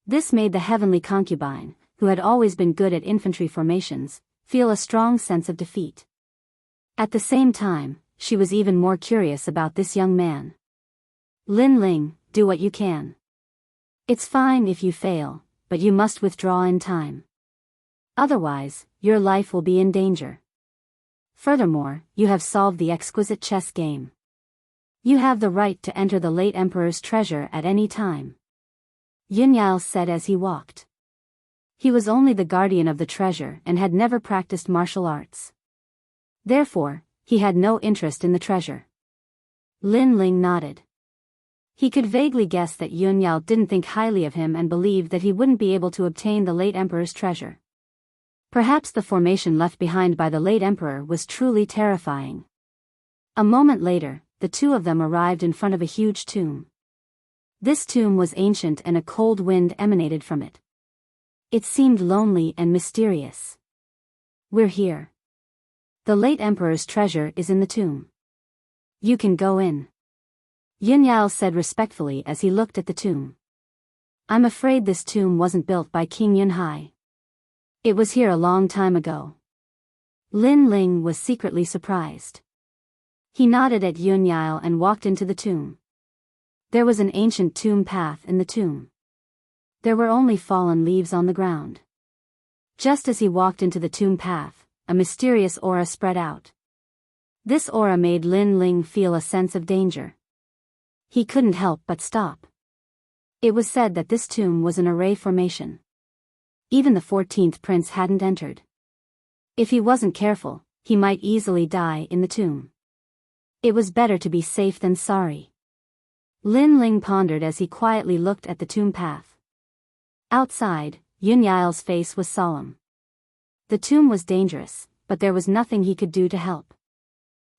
S1: This made the heavenly concubine, who had always been good at infantry formations, feel a strong sense of defeat. At the same time, she was even more curious about this young man. Lin Ling, do what you can. It's fine if you fail, but you must withdraw in time. Otherwise, your life will be in danger. Furthermore, you have solved the exquisite chess game. You have the right to enter the late emperor's treasure at any time. Yunyao said as he walked. He was only the guardian of the treasure and had never practiced martial arts. Therefore, he had no interest in the treasure. Lin Ling nodded. He could vaguely guess that Yunyao didn't think highly of him and believed that he wouldn't be able to obtain the late emperor's treasure. Perhaps the formation left behind by the late emperor was truly terrifying. A moment later, the two of them arrived in front of a huge tomb. This tomb was ancient and a cold wind emanated from it. It seemed lonely and mysterious. We're here. The late emperor's treasure is in the tomb. You can go in. Yunyao said respectfully as he looked at the tomb. I'm afraid this tomb wasn't built by King Yunhai. It was here a long time ago. Lin Ling was secretly surprised. He nodded at Yunyao and walked into the tomb. There was an ancient tomb path in the tomb. There were only fallen leaves on the ground. Just as he walked into the tomb path, a mysterious aura spread out. This aura made Lin Ling feel a sense of danger. He couldn't help but stop. It was said that this tomb was an array formation. Even the 14th prince hadn't entered. If he wasn't careful, he might easily die in the tomb. It was better to be safe than sorry. Lin Ling pondered as he quietly looked at the tomb path. Outside, Yunyao's face was solemn. The tomb was dangerous, but there was nothing he could do to help.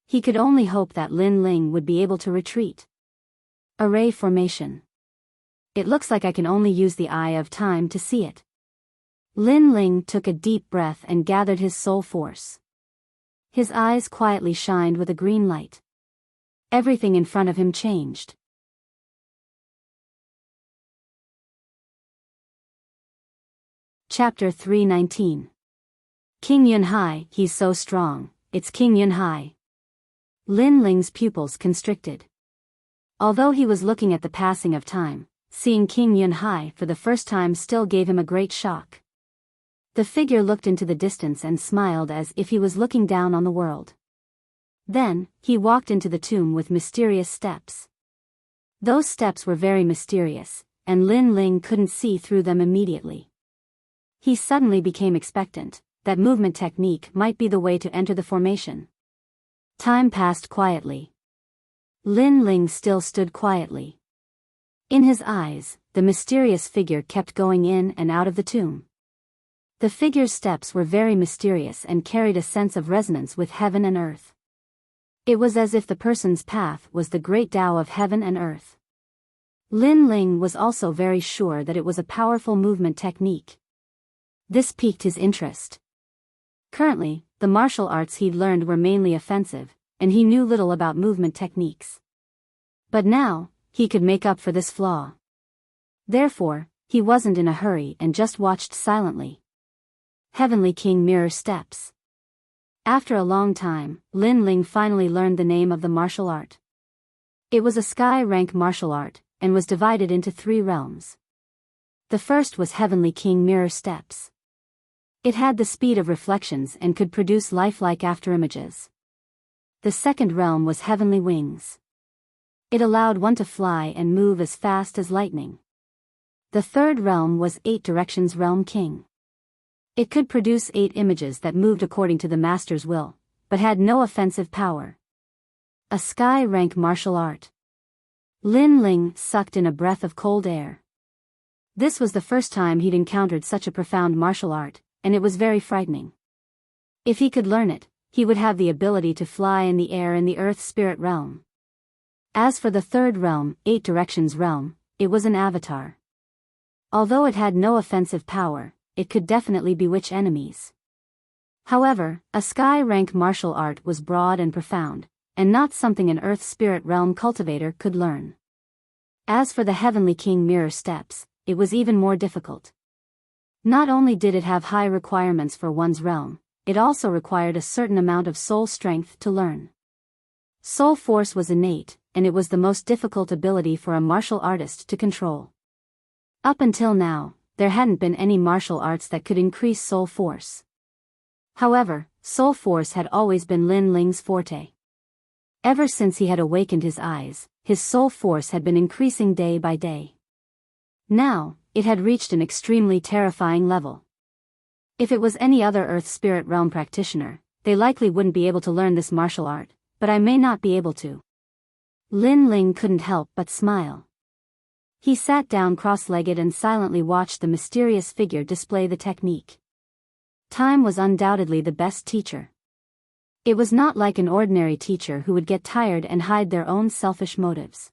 S1: He could only hope that Lin Ling would be able to retreat. Array formation. It looks like I can only use the eye of time to see it. Lin Ling took a deep breath and gathered his soul force. His eyes quietly shined with a green light. Everything in front of him changed. Chapter 319. King Yunhai, he's so strong, it's King Yunhai. Lin Ling's pupils constricted. Although he was looking at the passing of time, seeing King Yunhai for the first time still gave him a great shock. The figure looked into the distance and smiled as if he was looking down on the world. Then, he walked into the tomb with mysterious steps. Those steps were very mysterious, and Lin Ling couldn't see through them immediately. He suddenly became expectant, that movement technique might be the way to enter the formation. Time passed quietly. Lin Ling still stood quietly. In his eyes, the mysterious figure kept going in and out of the tomb. The figure's steps were very mysterious and carried a sense of resonance with heaven and earth. It was as if the person's path was the great Tao of heaven and earth. Lin Ling was also very sure that it was a powerful movement technique. This piqued his interest. Currently, the martial arts he'd learned were mainly offensive, and he knew little about movement techniques. But now, he could make up for this flaw. Therefore, he wasn't in a hurry and just watched silently. Heavenly King Mirror Steps. After a long time, Lin Ling finally learned the name of the martial art. It was a sky-rank martial art, and was divided into 3 realms. The first was Heavenly King Mirror Steps. It had the speed of reflections and could produce lifelike afterimages. The second realm was Heavenly Wings. It allowed one to fly and move as fast as lightning. The third realm was 8 Directions Realm King. It could produce 8 images that moved according to the master's will, but had no offensive power. A sky-rank martial art. Lin Ling sucked in a breath of cold air. This was the first time he'd encountered such a profound martial art, and it was very frightening. If he could learn it, he would have the ability to fly in the air in the Earth Spirit Realm. As for the third realm, 8 Directions Realm, it was an avatar. Although it had no offensive power, it could definitely bewitch enemies. However, a sky-rank martial art was broad and profound, and not something an Earth Spirit Realm cultivator could learn. As for the Heavenly King Mirror Steps, it was even more difficult. Not only did it have high requirements for one's realm, it also required a certain amount of soul strength to learn. Soul force was innate, and it was the most difficult ability for a martial artist to control. Up until now, there hadn't been any martial arts that could increase soul force. However, soul force had always been Lin Ling's forte. Ever since he had awakened his eyes, his soul force had been increasing day by day. Now, it had reached an extremely terrifying level. If it was any other Earth Spirit Realm practitioner, they likely wouldn't be able to learn this martial art, but I may not be able to. Lin Ling couldn't help but smile. He sat down cross-legged and silently watched the mysterious figure display the technique. Time was undoubtedly the best teacher. It was not like an ordinary teacher who would get tired and hide their own selfish motives.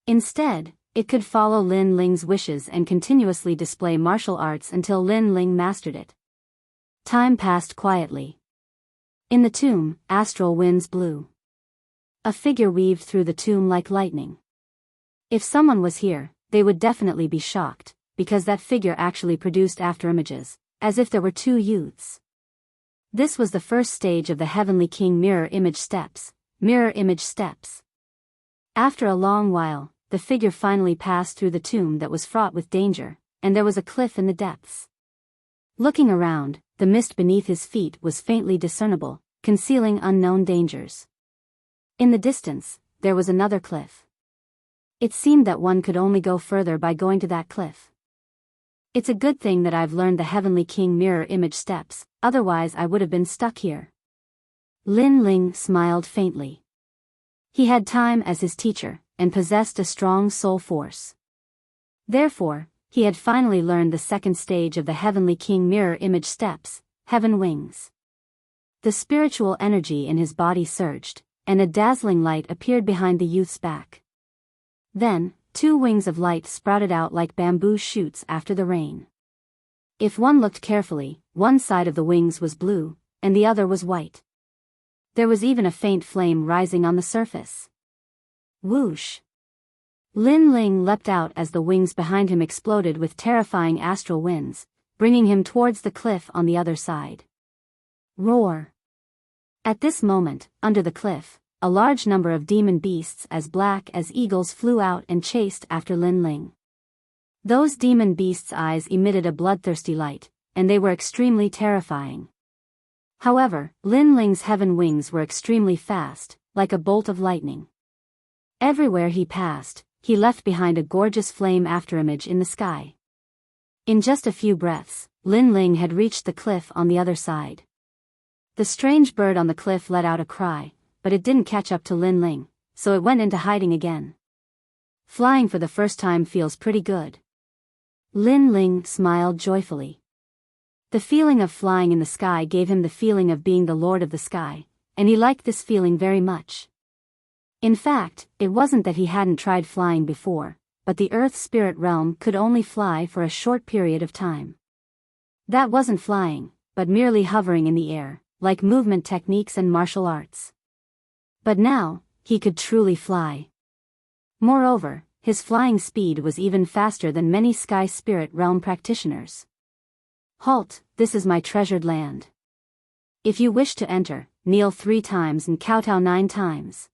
S1: Instead, it could follow Lin Ling's wishes and continuously display martial arts until Lin Ling mastered it. Time passed quietly. In the tomb, astral winds blew. A figure weaved through the tomb like lightning. If someone was here, they would definitely be shocked, because that figure actually produced afterimages, as if there were two youths. This was the first stage of the Heavenly King Mirror Image Steps. After a long while, the figure finally passed through the tomb that was fraught with danger, and there was a cliff in the depths. Looking around, the mist beneath his feet was faintly discernible, concealing unknown dangers. In the distance, there was another cliff. It seemed that one could only go further by going to that cliff. It's a good thing that I've learned the Heavenly King Mirror Image Steps, otherwise I would have been stuck here. Lin Ling smiled faintly. He had time as his teacher, and possessed a strong soul force. Therefore, he had finally learned the second stage of the Heavenly King Mirror Image Steps, Heaven Wings. The spiritual energy in his body surged, and a dazzling light appeared behind the youth's back. Then, two wings of light sprouted out like bamboo shoots after the rain. If one looked carefully, one side of the wings was blue, and the other was white. There was even a faint flame rising on the surface. Whoosh! Lin Ling leapt out as the wings behind him exploded with terrifying astral winds, bringing him towards the cliff on the other side. Roar! At this moment, under the cliff, a large number of demon beasts as black as eagles flew out and chased after Lin Ling. Those demon beasts' eyes emitted a bloodthirsty light, and they were extremely terrifying. However, Lin Ling's heaven wings were extremely fast, like a bolt of lightning. Everywhere he passed, he left behind a gorgeous flame afterimage in the sky. In just a few breaths, Lin Ling had reached the cliff on the other side. The strange bird on the cliff let out a cry, but it didn't catch up to Lin Ling, so it went into hiding again. Flying for the first time feels pretty good. Lin Ling smiled joyfully. The feeling of flying in the sky gave him the feeling of being the Lord of the Sky, and he liked this feeling very much. In fact, it wasn't that he hadn't tried flying before, but the Earth Spirit Realm could only fly for a short period of time. That wasn't flying, but merely hovering in the air, like movement techniques and martial arts. But now, he could truly fly. Moreover, his flying speed was even faster than many Sky Spirit Realm practitioners. Halt, this is my treasured land. If you wish to enter, kneel 3 times and kowtow 9 times.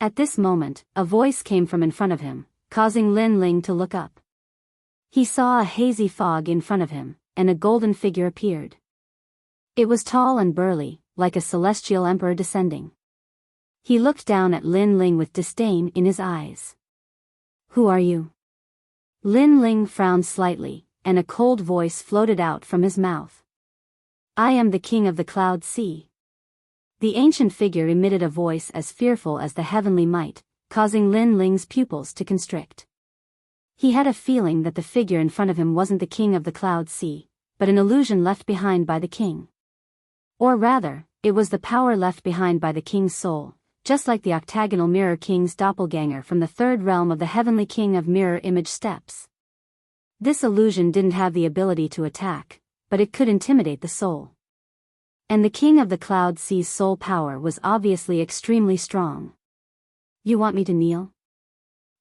S1: At this moment, a voice came from in front of him, causing Lin Ling to look up. He saw a hazy fog in front of him, and a golden figure appeared. It was tall and burly, like a celestial emperor descending. He looked down at Lin Ling with disdain in his eyes. Who are you? Lin Ling frowned slightly, and a cold voice floated out from his mouth. I am the king of the cloud sea. The ancient figure emitted a voice as fearful as the heavenly might, causing Lin Ling's pupils to constrict. He had a feeling that the figure in front of him wasn't the king of the cloud sea, but an illusion left behind by the king. Or rather, it was the power left behind by the king's soul, just like the octagonal mirror king's doppelganger from the third realm of the Heavenly King of Mirror Image Steps. This illusion didn't have the ability to attack, but it could intimidate the soul. And the King of the Cloud Sea's soul power was obviously extremely strong. You want me to kneel?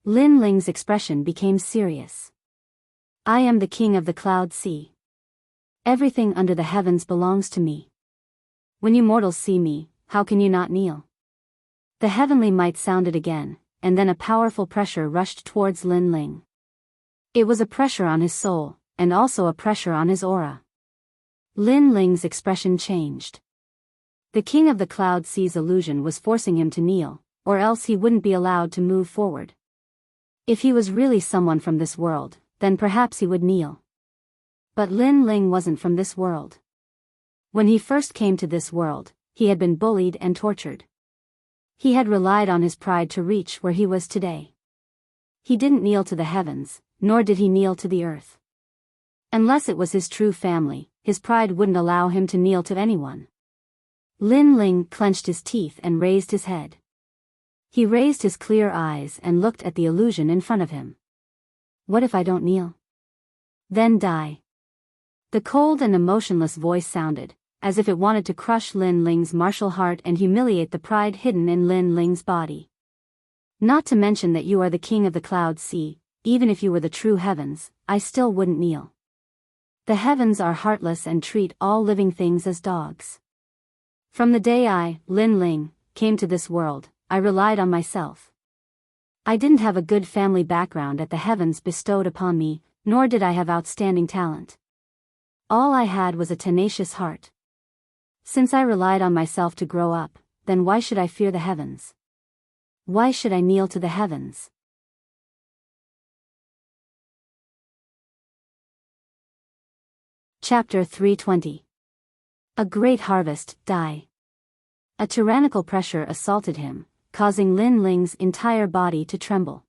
S1: Lin Ling's expression became serious. I am the King of the Cloud Sea. Everything under the heavens belongs to me. When you mortals see me, how can you not kneel? The heavenly might sounded again, and then a powerful pressure rushed towards Lin Ling. It was a pressure on his soul, and also a pressure on his aura. Lin Ling's expression changed. The King of the Cloud Sea's illusion was forcing him to kneel, or else he wouldn't be allowed to move forward. If he was really someone from this world, then perhaps he would kneel. But Lin Ling wasn't from this world. When he first came to this world, he had been bullied and tortured. He had relied on his pride to reach where he was today. He didn't kneel to the heavens, nor did he kneel to the earth. Unless it was his true family, his pride wouldn't allow him to kneel to anyone. Lin Ling clenched his teeth and raised his head. He raised his clear eyes and looked at the illusion in front of him. What if I don't kneel? Then die. The cold and emotionless voice sounded, as if it wanted to crush Lin Ling's martial heart and humiliate the pride hidden in Lin Ling's body. Not to mention that you are the King of the Cloud Sea, even if you were the true heavens, I still wouldn't kneel. The heavens are heartless and treat all living things as dogs. From the day I, Lin Ling, came to this world, I relied on myself. I didn't have a good family background that the heavens bestowed upon me, nor did I have outstanding talent. All I had was a tenacious heart. Since I relied on myself to grow up, then why should I fear the heavens? Why should I kneel to the heavens? Chapter 320. A great harvest, die. A tyrannical pressure assaulted him, causing Lin Ling's entire body to tremble.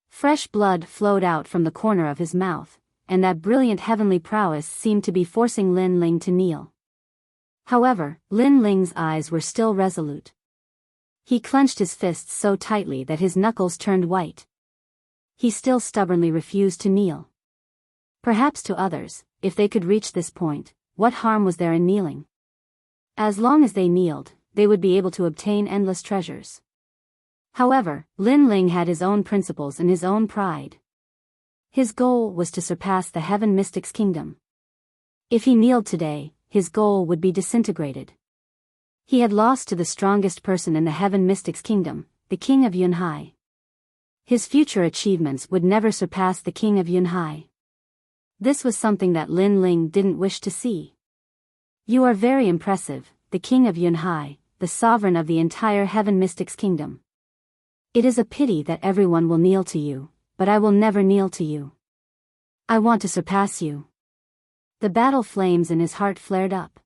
S1: Fresh blood flowed out from the corner of his mouth, and that brilliant heavenly prowess seemed to be forcing Lin Ling to kneel. However, Lin Ling's eyes were still resolute. He clenched his fists so tightly that his knuckles turned white. He still stubbornly refused to kneel. Perhaps to others, if they could reach this point, what harm was there in kneeling? As long as they kneeled, they would be able to obtain endless treasures. However, Lin Ling had his own principles and his own pride. His goal was to surpass the Heaven Mystic's kingdom. If he kneeled today, his goal would be disintegrated. He had lost to the strongest person in the Heaven Mystic's kingdom, the King of Yunhai. His future achievements would never surpass the King of Yunhai. This was something that Lin Ling didn't wish to see. You are very impressive, the King of Yunhai, the sovereign of the entire Heaven Mystic's kingdom. It is a pity that everyone will kneel to you, but I will never kneel to you. I want to surpass you. The battle flames in his heart flared up.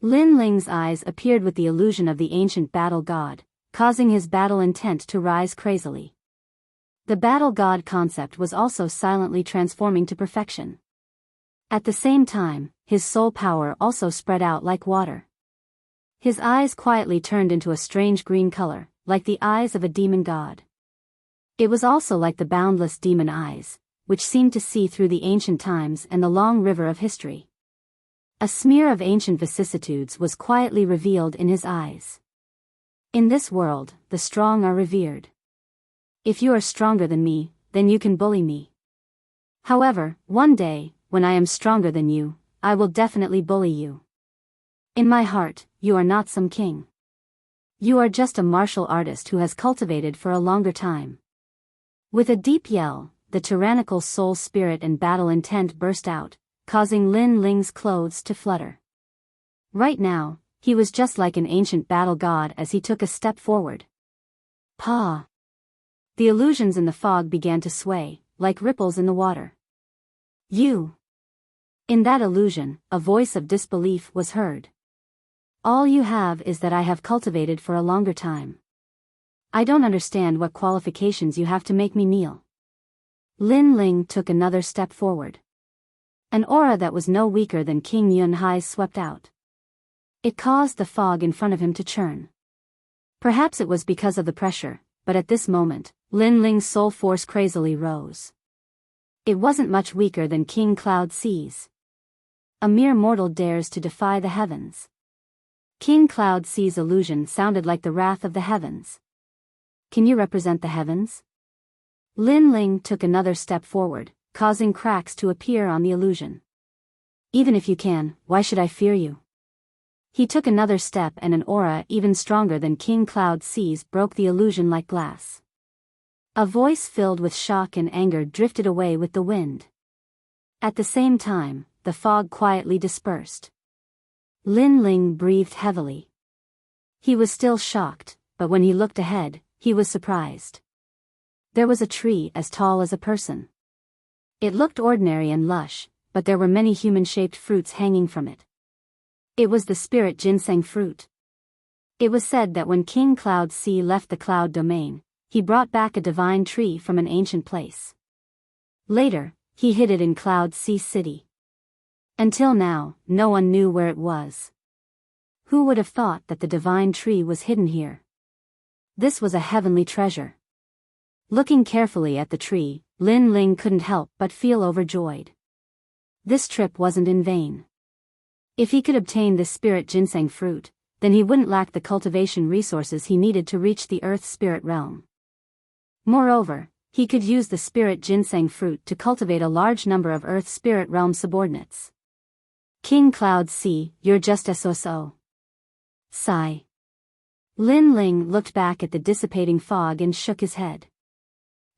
S1: Lin Ling's eyes appeared with the illusion of the ancient battle god, causing his battle intent to rise crazily. The battle god concept was also silently transforming to perfection. At the same time, his soul power also spread out like water. His eyes quietly turned into a strange green color, like the eyes of a demon god. It was also like the boundless demon eyes, which seemed to see through the ancient times and the long river of history. A smear of ancient vicissitudes was quietly revealed in his eyes. In this world, the strong are revered. If you are stronger than me, then you can bully me. However, one day, when I am stronger than you, I will definitely bully you. In my heart, you are not some king. You are just a martial artist who has cultivated for a longer time. With a deep yell, the tyrannical soul spirit and battle intent burst out, causing Lin Ling's clothes to flutter. Right now, he was just like an ancient battle god as he took a step forward. Pa! The illusions in the fog began to sway, like ripples in the water. You! In that illusion, a voice of disbelief was heard. All you have is that I have cultivated for a longer time. I don't understand what qualifications you have to make me kneel. Lin Ling took another step forward. An aura that was no weaker than King Yunhai's swept out. It caused the fog in front of him to churn. Perhaps it was because of the pressure, but at this moment, Lin Ling's soul force crazily rose. It wasn't much weaker than King Cloud C's. A mere mortal dares to defy the heavens. King Cloud C's illusion sounded like the wrath of the heavens. Can you represent the heavens? Lin Ling took another step forward, causing cracks to appear on the illusion. Even if you can, why should I fear you? He took another step and an aura even stronger than King Cloud C's broke the illusion like glass. A voice filled with shock and anger drifted away with the wind. At the same time, the fog quietly dispersed. Lin Ling breathed heavily. He was still shocked, but when he looked ahead, he was surprised. There was a tree as tall as a person. It looked ordinary and lush, but there were many human-shaped fruits hanging from it. It was the spirit ginseng fruit. It was said that when King Cloud C left the cloud domain, he brought back a divine tree from an ancient place. Later, he hid it in Cloud C City. Until now, no one knew where it was. Who would have thought that the divine tree was hidden here? This was a heavenly treasure. Looking carefully at the tree, Lin Ling couldn't help but feel overjoyed. This trip wasn't in vain. If he could obtain this spirit ginseng fruit, then he wouldn't lack the cultivation resources he needed to reach the earth spirit realm. Moreover, he could use the spirit ginseng fruit to cultivate a large number of earth spirit realm subordinates. King Cloud C, you're just so. Sigh. Lin Ling looked back at the dissipating fog and shook his head.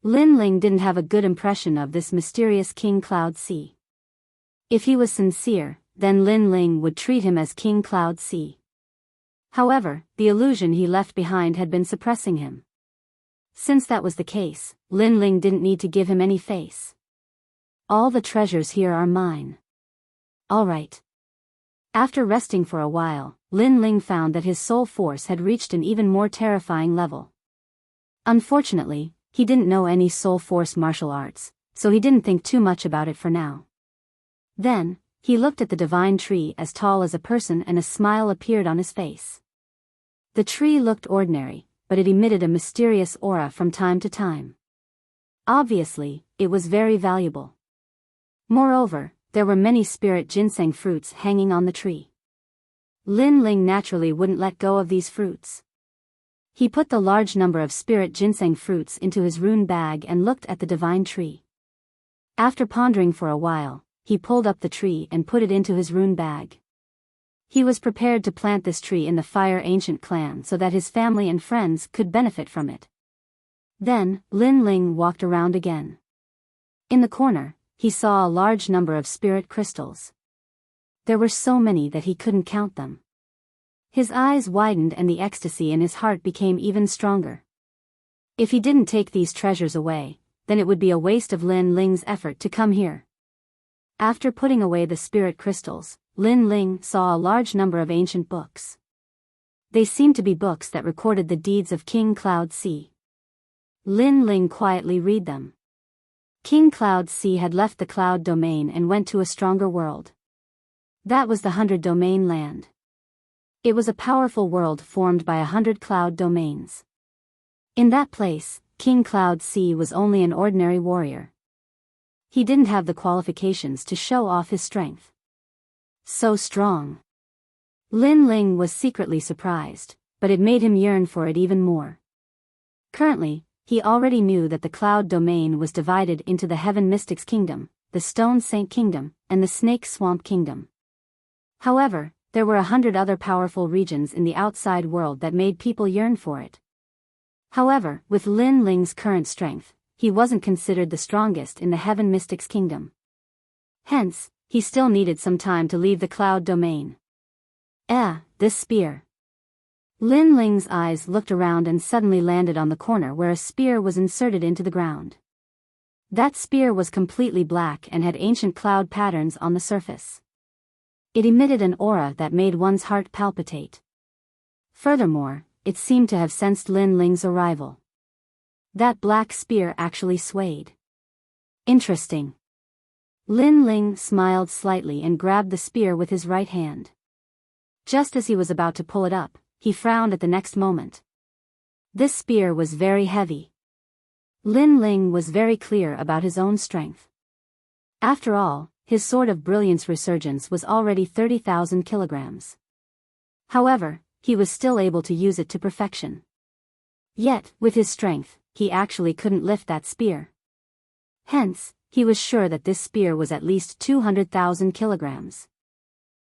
S1: Lin Ling didn't have a good impression of this mysterious King Cloud C. If he was sincere, then Lin Ling would treat him as King Cloud C. However, the illusion he left behind had been suppressing him. Since that was the case, Lin Ling didn't need to give him any face. All the treasures here are mine. All right. After resting for a while, Lin Ling found that his soul force had reached an even more terrifying level. Unfortunately, he didn't know any soul force martial arts, so he didn't think too much about it for now. Then, he looked at the divine tree as tall as a person and a smile appeared on his face. The tree looked ordinary, but it emitted a mysterious aura from time to time. Obviously, it was very valuable. Moreover, there were many spirit ginseng fruits hanging on the tree. Lin Ling naturally wouldn't let go of these fruits. He put the large number of spirit ginseng fruits into his rune bag and looked at the divine tree. After pondering for a while, he pulled up the tree and put it into his rune bag. He was prepared to plant this tree in the Fire Ancient clan so that his family and friends could benefit from it. Then, Lin Ling walked around again. In the corner, he saw a large number of spirit crystals. There were so many that he couldn't count them. His eyes widened and the ecstasy in his heart became even stronger. If he didn't take these treasures away, then it would be a waste of Lin Ling's effort to come here. After putting away the spirit crystals, Lin Ling saw a large number of ancient books. They seemed to be books that recorded the deeds of King Cloud C. Lin Ling quietly read them. King Cloud C had left the cloud domain and went to a stronger world. That was the 100 domain land. It was a powerful world formed by 100 cloud domains. In that place, King Cloud C was only an ordinary warrior. He didn't have the qualifications to show off his strength. So strong. Lin Ling was secretly surprised, but it made him yearn for it even more. Currently, he already knew that the cloud domain was divided into the Heaven Mystics Kingdom, the Stone Saint Kingdom, and the Snake Swamp Kingdom. However, there were 100 other powerful regions in the outside world that made people yearn for it. However, with Lin Ling's current strength, he wasn't considered the strongest in the Heaven Mystics Kingdom. Hence, he still needed some time to leave the cloud domain. This spear. Lin Ling's eyes looked around and suddenly landed on the corner where a spear was inserted into the ground. That spear was completely black and had ancient cloud patterns on the surface. It emitted an aura that made one's heart palpitate. Furthermore, it seemed to have sensed Lin Ling's arrival. That black spear actually swayed. Interesting. Lin Ling smiled slightly and grabbed the spear with his right hand. Just as he was about to pull it up, he frowned at the next moment. This spear was very heavy. Lin Ling was very clear about his own strength. After all, his Sword of Brilliance Resurgence was already 30,000 kilograms. However, he was still able to use it to perfection. Yet, with his strength, he actually couldn't lift that spear. Hence, he was sure that this spear was at least 200,000 kilograms.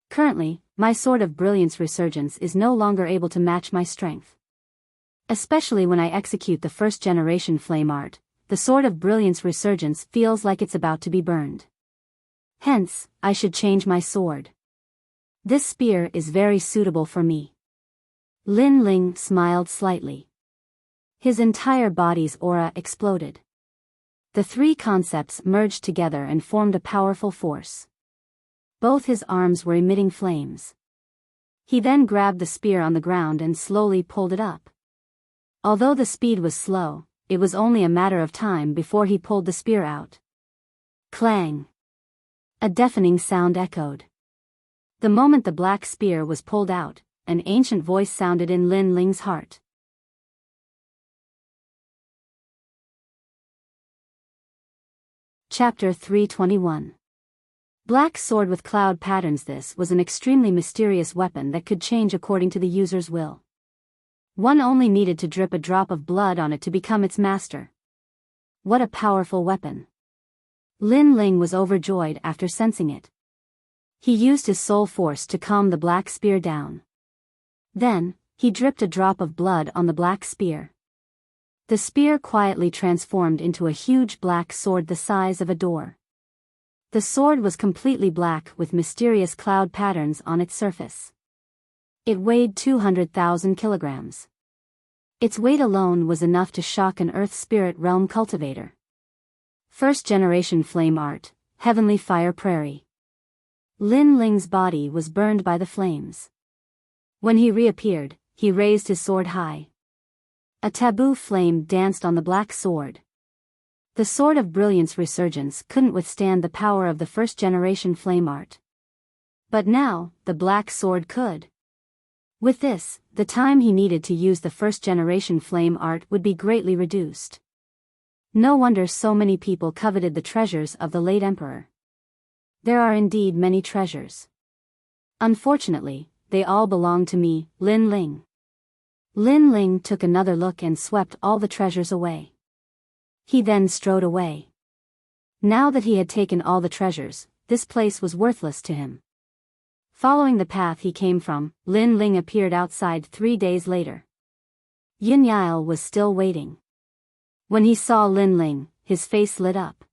S1: Currently, my Sword of Brilliance Resurgence is no longer able to match my strength. Especially when I execute the first generation flame art, the Sword of Brilliance Resurgence feels like it's about to be burned. Hence, I should change my sword. This spear is very suitable for me. Lin Ling smiled slightly. His entire body's aura exploded. The three concepts merged together and formed a powerful force. Both his arms were emitting flames. He then grabbed the spear on the ground and slowly pulled it up. Although the speed was slow, it was only a matter of time before he pulled the spear out. Clang! A deafening sound echoed. The moment the black spear was pulled out, an ancient voice sounded in Lin Ling's heart. Chapter 321. Black Sword with Cloud Patterns. This was an extremely mysterious weapon that could change according to the user's will. One only needed to drip a drop of blood on it to become its master. What a powerful weapon! Lin Ling was overjoyed after sensing it. He used his soul force to calm the black spear down. Then, he dripped a drop of blood on the black spear. The spear quietly transformed into a huge black sword the size of a door. The sword was completely black with mysterious cloud patterns on its surface. It weighed 200,000 kilograms. Its weight alone was enough to shock an Earth Spirit Realm cultivator. First generation flame art, Heavenly Fire Prairie. Lin Ling's body was burned by the flames. When he reappeared, he raised his sword high. A taboo flame danced on the black sword. The Sword of Brilliance Resurgence couldn't withstand the power of the first generation flame art. But now, the black sword could. With this, the time he needed to use the first generation flame art would be greatly reduced. No wonder so many people coveted the treasures of the late emperor. There are indeed many treasures. Unfortunately, they all belong to me, Lin Ling. Lin Ling took another look and swept all the treasures away. He then strode away. Now that he had taken all the treasures, this place was worthless to him. Following the path he came from, Lin Ling appeared outside 3 days later. Yin Yao was still waiting. When he saw Lin Ling, his face lit up.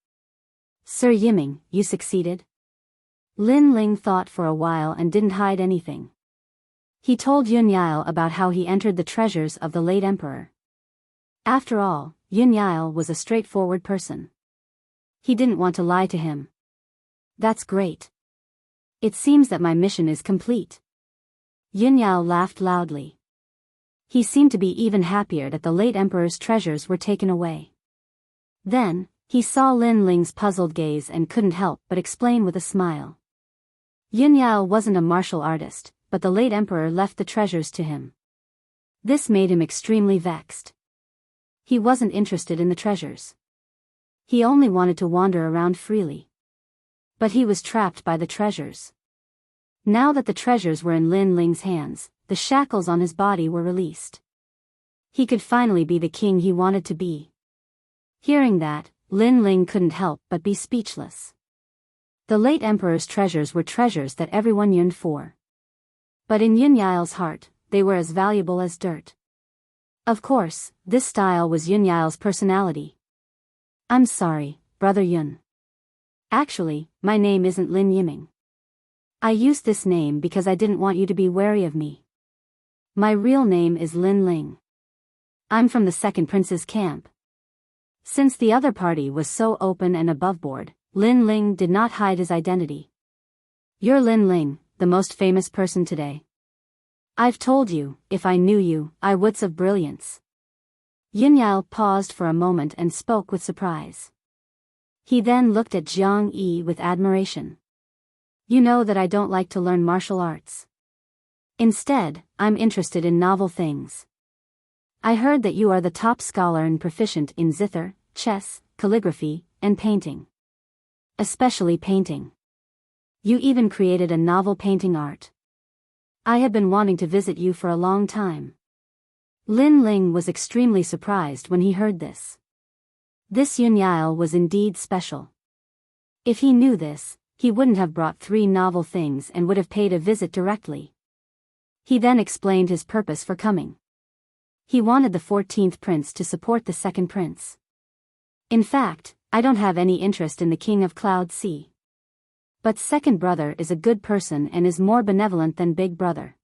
S1: Sir Yiming, you succeeded? Lin Ling thought for a while and didn't hide anything. He told Yun Yao about how he entered the treasures of the late emperor. After all, Yun Yao was a straightforward person. He didn't want to lie to him. That's great. It seems that my mission is complete. Yun Yao laughed loudly. He seemed to be even happier that the late emperor's treasures were taken away. Then, he saw Lin Ling's puzzled gaze and couldn't help but explain with a smile. Yun Yao wasn't a martial artist, but the late emperor left the treasures to him. This made him extremely vexed. He wasn't interested in the treasures. He only wanted to wander around freely. But he was trapped by the treasures. Now that the treasures were in Lin Ling's hands, the shackles on his body were released. He could finally be the king he wanted to be. Hearing that, Lin Ling couldn't help but be speechless. The late emperor's treasures were treasures that everyone yearned for. But in Yun Yao's heart, they were as valuable as dirt. Of course, this style was Yun Yao's personality. I'm sorry, Brother Yun. Actually, my name isn't Lin Yiming. I used this name because I didn't want you to be wary of me. My real name is Lin Ling. I'm from the second prince's camp. Since the other party was so open and aboveboard, Lin Ling did not hide his identity. You're Lin Ling, the most famous person today. I've told you, if I knew you, I would's of brilliance. Yun Yao paused for a moment and spoke with surprise. He then looked at Jiang Yi with admiration. You know that I don't like to learn martial arts. Instead, I'm interested in novel things. I heard that you are the top scholar and proficient in zither, chess, calligraphy, and painting. Especially painting. You even created a novel painting art. I have been wanting to visit you for a long time. Lin Ling was extremely surprised when he heard this. This Yunyao was indeed special. If he knew this, he wouldn't have brought 3 novel things and would have paid a visit directly. He then explained his purpose for coming. He wanted the 14th prince to support the 2nd prince. In fact, I don't have any interest in the king of Cloud Sea. But 2nd brother is a good person and is more benevolent than big brother.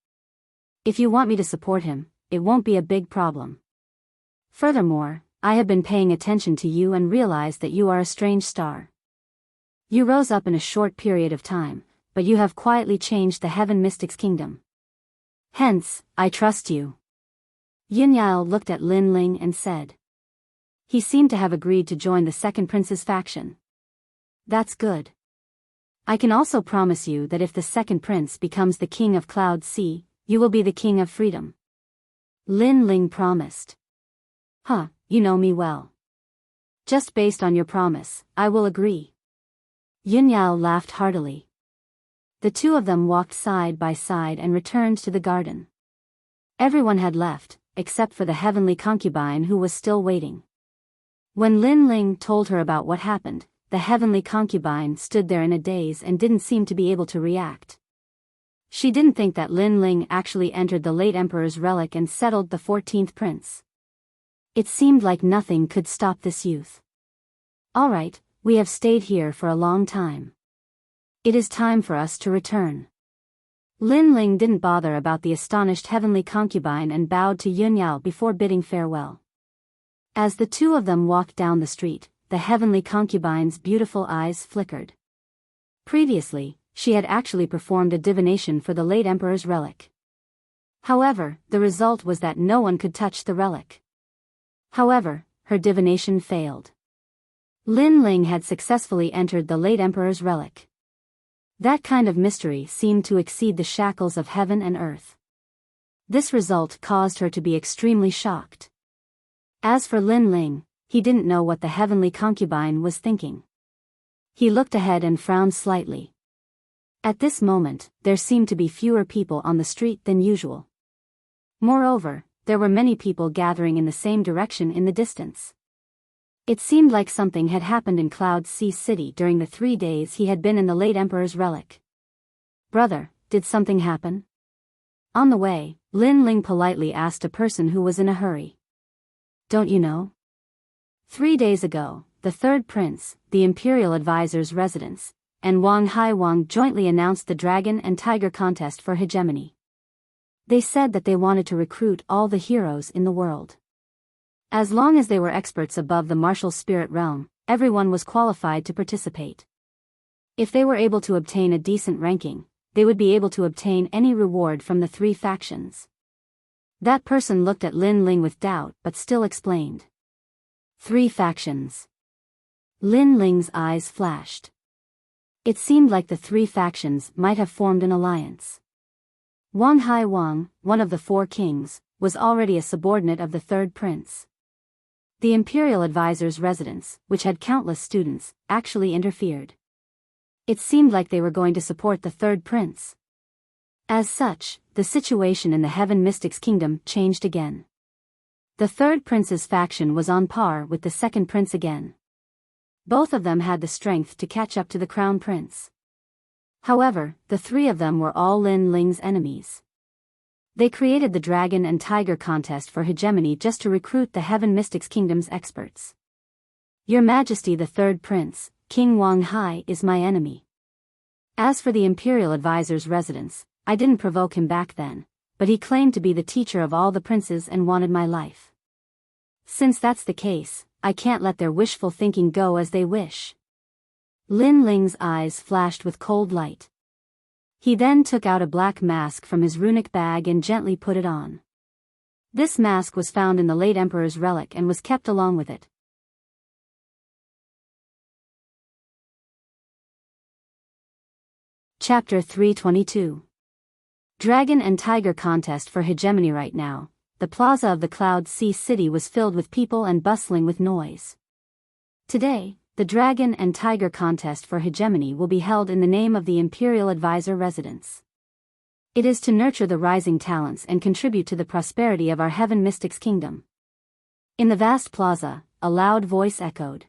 S1: If you want me to support him, it won't be a big problem. Furthermore, I have been paying attention to you and realized that you are a strange star. You rose up in a short period of time, but you have quietly changed the Heaven Mystics Kingdom. Hence, I trust you. Yunyao looked at Lin Ling and said. He seemed to have agreed to join the 2nd prince's faction. That's good. I can also promise you that if the 2nd prince becomes the king of Cloud Sea, you will be the king of freedom. Lin Ling promised. Huh, you know me well. Just based on your promise, I will agree. Yunyao laughed heartily. The 2 of them walked side by side and returned to the garden. Everyone had left, except for the heavenly concubine who was still waiting. When Lin Ling told her about what happened, the heavenly concubine stood there in a daze and didn't seem to be able to react. She didn't think that Lin Ling actually entered the late emperor's relic and settled the 14th prince. It seemed like nothing could stop this youth. All right, we have stayed here for a long time. It is time for us to return. Lin Ling didn't bother about the astonished heavenly concubine and bowed to Yunyao before bidding farewell. As the 2 of them walked down the street, the heavenly concubine's beautiful eyes flickered. Previously, she had actually performed a divination for the late emperor's relic. However, the result was that no one could touch the relic. However, her divination failed. Lin Ling had successfully entered the late emperor's relic. That kind of mystery seemed to exceed the shackles of heaven and earth. This result caused her to be extremely shocked. As for Lin Ling, he didn't know what the heavenly concubine was thinking. He looked ahead and frowned slightly. At this moment, there seemed to be fewer people on the street than usual. Moreover, there were many people gathering in the same direction in the distance. It seemed like something had happened in Cloud Sea City during the 3 days he had been in the late emperor's relic. Brother, did something happen? On the way, Lin Ling politely asked a person who was in a hurry. Don't you know? 3 days ago, the 3rd prince, the imperial advisor's residence, and Wang Haiwang jointly announced the dragon and tiger contest for hegemony. They said that they wanted to recruit all the heroes in the world. As long as they were experts above the martial spirit realm, everyone was qualified to participate. If they were able to obtain a decent ranking, they would be able to obtain any reward from the 3 factions. That person looked at Lin Ling with doubt but still explained. 3 factions. Lin Ling's eyes flashed. It seemed like the 3 factions might have formed an alliance. Wang Haiwang, one of the 4 kings, was already a subordinate of the 3rd prince. The imperial advisor's residence, which had countless students, actually interfered. It seemed like they were going to support the 3rd prince. As such, the situation in the Heaven Mystics Kingdom changed again. The 3rd prince's faction was on par with the 2nd prince again. Both of them had the strength to catch up to the crown prince. However, the 3 of them were all Lin Ling's enemies. They created the dragon and tiger contest for hegemony just to recruit the Heaven Mystics Kingdom's experts. Your Majesty, the 3rd prince, King Wang Hai, is my enemy. As for the imperial advisor's residence, I didn't provoke him back then, but he claimed to be the teacher of all the princes and wanted my life. Since that's the case, I can't let their wishful thinking go as they wish. Lin Ling's eyes flashed with cold light. He then took out a black mask from his runic bag and gently put it on. This mask was found in the late emperor's relic and was kept along with it. Chapter 322. Dragon and Tiger Contest for Hegemony. Right now, the plaza of the Cloud Sea City was filled with people and bustling with noise. Today, the Dragon and Tiger contest for hegemony will be held in the name of the Imperial Advisor Residence. It is to nurture the rising talents and contribute to the prosperity of our Heaven Mystics Kingdom. In the vast plaza, a loud voice echoed.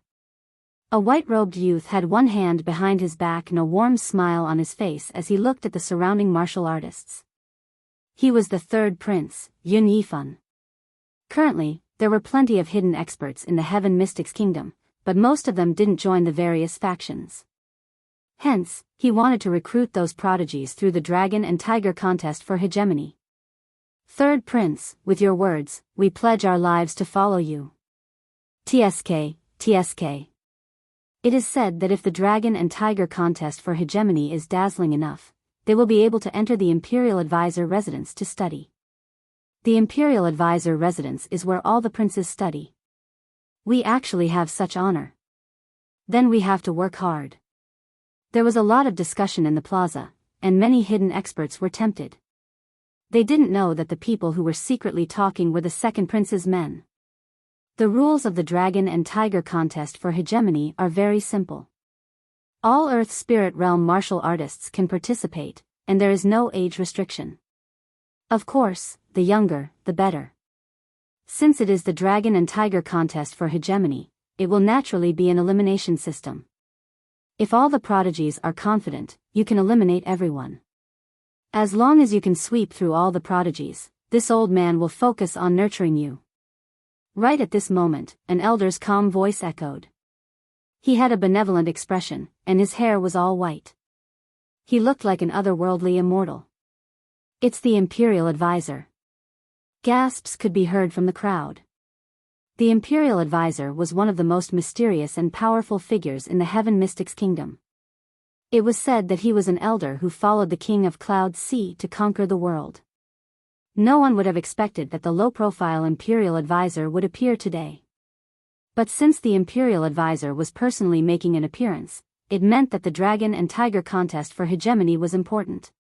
S1: A white-robed youth had one hand behind his back and a warm smile on his face as he looked at the surrounding martial artists. He was the third prince, Yun Yifan. Currently, there were plenty of hidden experts in the Heaven Mystics Kingdom, but most of them didn't join the various factions. Hence, he wanted to recruit those prodigies through the Dragon and Tiger contest for hegemony. Third Prince, with your words, we pledge our lives to follow you. TSK, TSK. It is said that if the Dragon and Tiger contest for hegemony is dazzling enough, they will be able to enter the Imperial Advisor Residence to study. The Imperial Advisor Residence is where all the princes study. We actually have such honor. Then we have to work hard. There was a lot of discussion in the plaza, and many hidden experts were tempted. They didn't know that the people who were secretly talking were the second prince's men. The rules of the Dragon and Tiger contest for hegemony are very simple. All Earth Spirit Realm martial artists can participate, and there is no age restriction. Of course, the younger, the better. Since it is the Dragon and Tiger contest for hegemony, it will naturally be an elimination system. If all the prodigies are confident, you can eliminate everyone. As long as you can sweep through all the prodigies, this old man will focus on nurturing you. Right at this moment, an elder's calm voice echoed. He had a benevolent expression, and his hair was all white. He looked like an otherworldly immortal. It's the Imperial Advisor. Gasps could be heard from the crowd. The Imperial Advisor was one of the most mysterious and powerful figures in the Heaven Mystics Kingdom. It was said that he was an elder who followed the King of Cloud Sea to conquer the world. No one would have expected that the low-profile Imperial Advisor would appear today. But since the Imperial Advisor was personally making an appearance, it meant that the Dragon and Tiger contest for hegemony was important.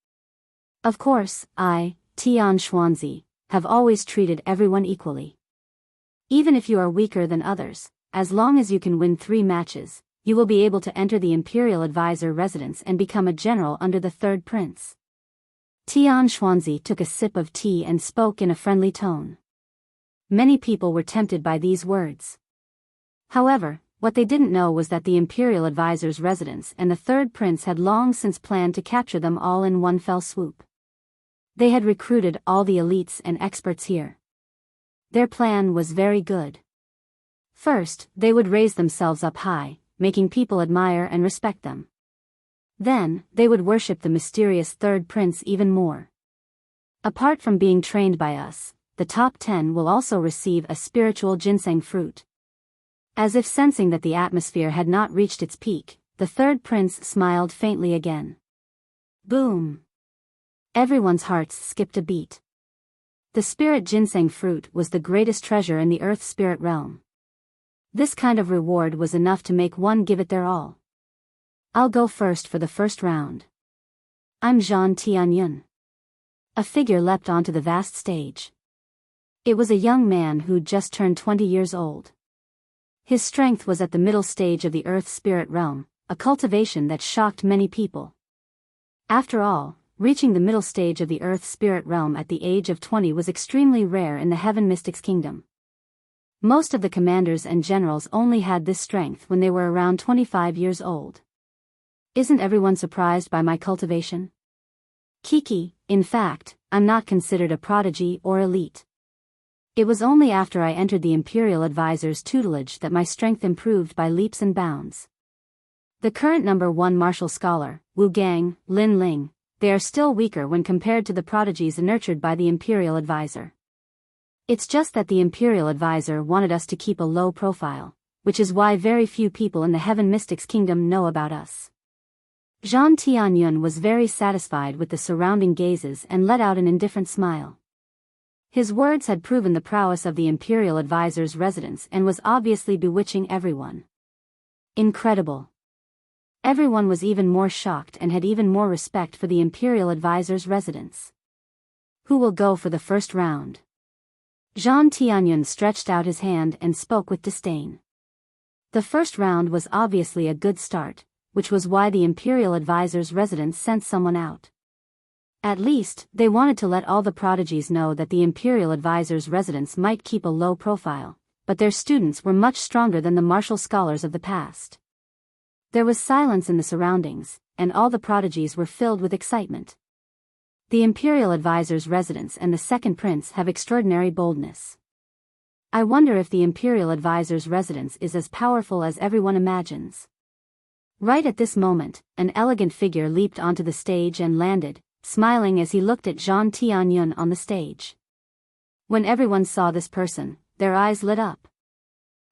S1: Of course, I, Tian Xuanzi, have always treated everyone equally. Even if you are weaker than others, as long as you can win 3 matches, you will be able to enter the Imperial Advisor Residence and become a general under the third prince. Tian Xuanzi took a sip of tea and spoke in a friendly tone. Many people were tempted by these words. However, what they didn't know was that the Imperial Advisor's residence and the third prince had long since planned to capture them all in one fell swoop. They had recruited all the elites and experts here. Their plan was very good. First, they would raise themselves up high, making people admire and respect them. Then, they would worship the mysterious third prince even more. Apart from being trained by us, the top 10 will also receive a spiritual ginseng fruit. As if sensing that the atmosphere had not reached its peak, the third prince smiled faintly again. Boom! Everyone's hearts skipped a beat. The spirit ginseng fruit was the greatest treasure in the earth spirit realm. This kind of reward was enough to make one give it their all. I'll go first for the first round. I'm Zhan Tianyun. A figure leapt onto the vast stage. It was a young man who'd just turned 20 years old. His strength was at the middle stage of the earth spirit realm, a cultivation that shocked many people. After all, reaching the middle stage of the earth spirit realm at the age of 20 was extremely rare in the Heaven Mystics Kingdom. Most of the commanders and generals only had this strength when they were around 25 years old. Isn't everyone surprised by my cultivation? Kiki, in fact, I'm not considered a prodigy or elite. It was only after I entered the Imperial Advisor's tutelage that my strength improved by leaps and bounds. The current number 1 martial scholar, Wu Gang, Lin Ling, they are still weaker when compared to the prodigies nurtured by the Imperial Advisor. It's just that the Imperial Advisor wanted us to keep a low profile, which is why very few people in the Heaven Mystics Kingdom know about us. Zhan Tianyun was very satisfied with the surrounding gazes and let out an indifferent smile. His words had proven the prowess of the Imperial Advisor's residence and was obviously bewitching everyone. Incredible. Everyone was even more shocked and had even more respect for the Imperial Advisor's residence. Who will go for the first round? Zhan Tianyun stretched out his hand and spoke with disdain. The first round was obviously a good start, which was why the Imperial Advisor's residence sent someone out. At least, they wanted to let all the prodigies know that the Imperial Advisor's residence might keep a low profile, but their students were much stronger than the martial scholars of the past. There was silence in the surroundings, and all the prodigies were filled with excitement. The Imperial Advisor's residence and the second prince have extraordinary boldness. I wonder if the Imperial Advisor's residence is as powerful as everyone imagines. Right at this moment, an elegant figure leaped onto the stage and landed, smiling as he looked at Zhang Tianyun on the stage. When everyone saw this person, their eyes lit up.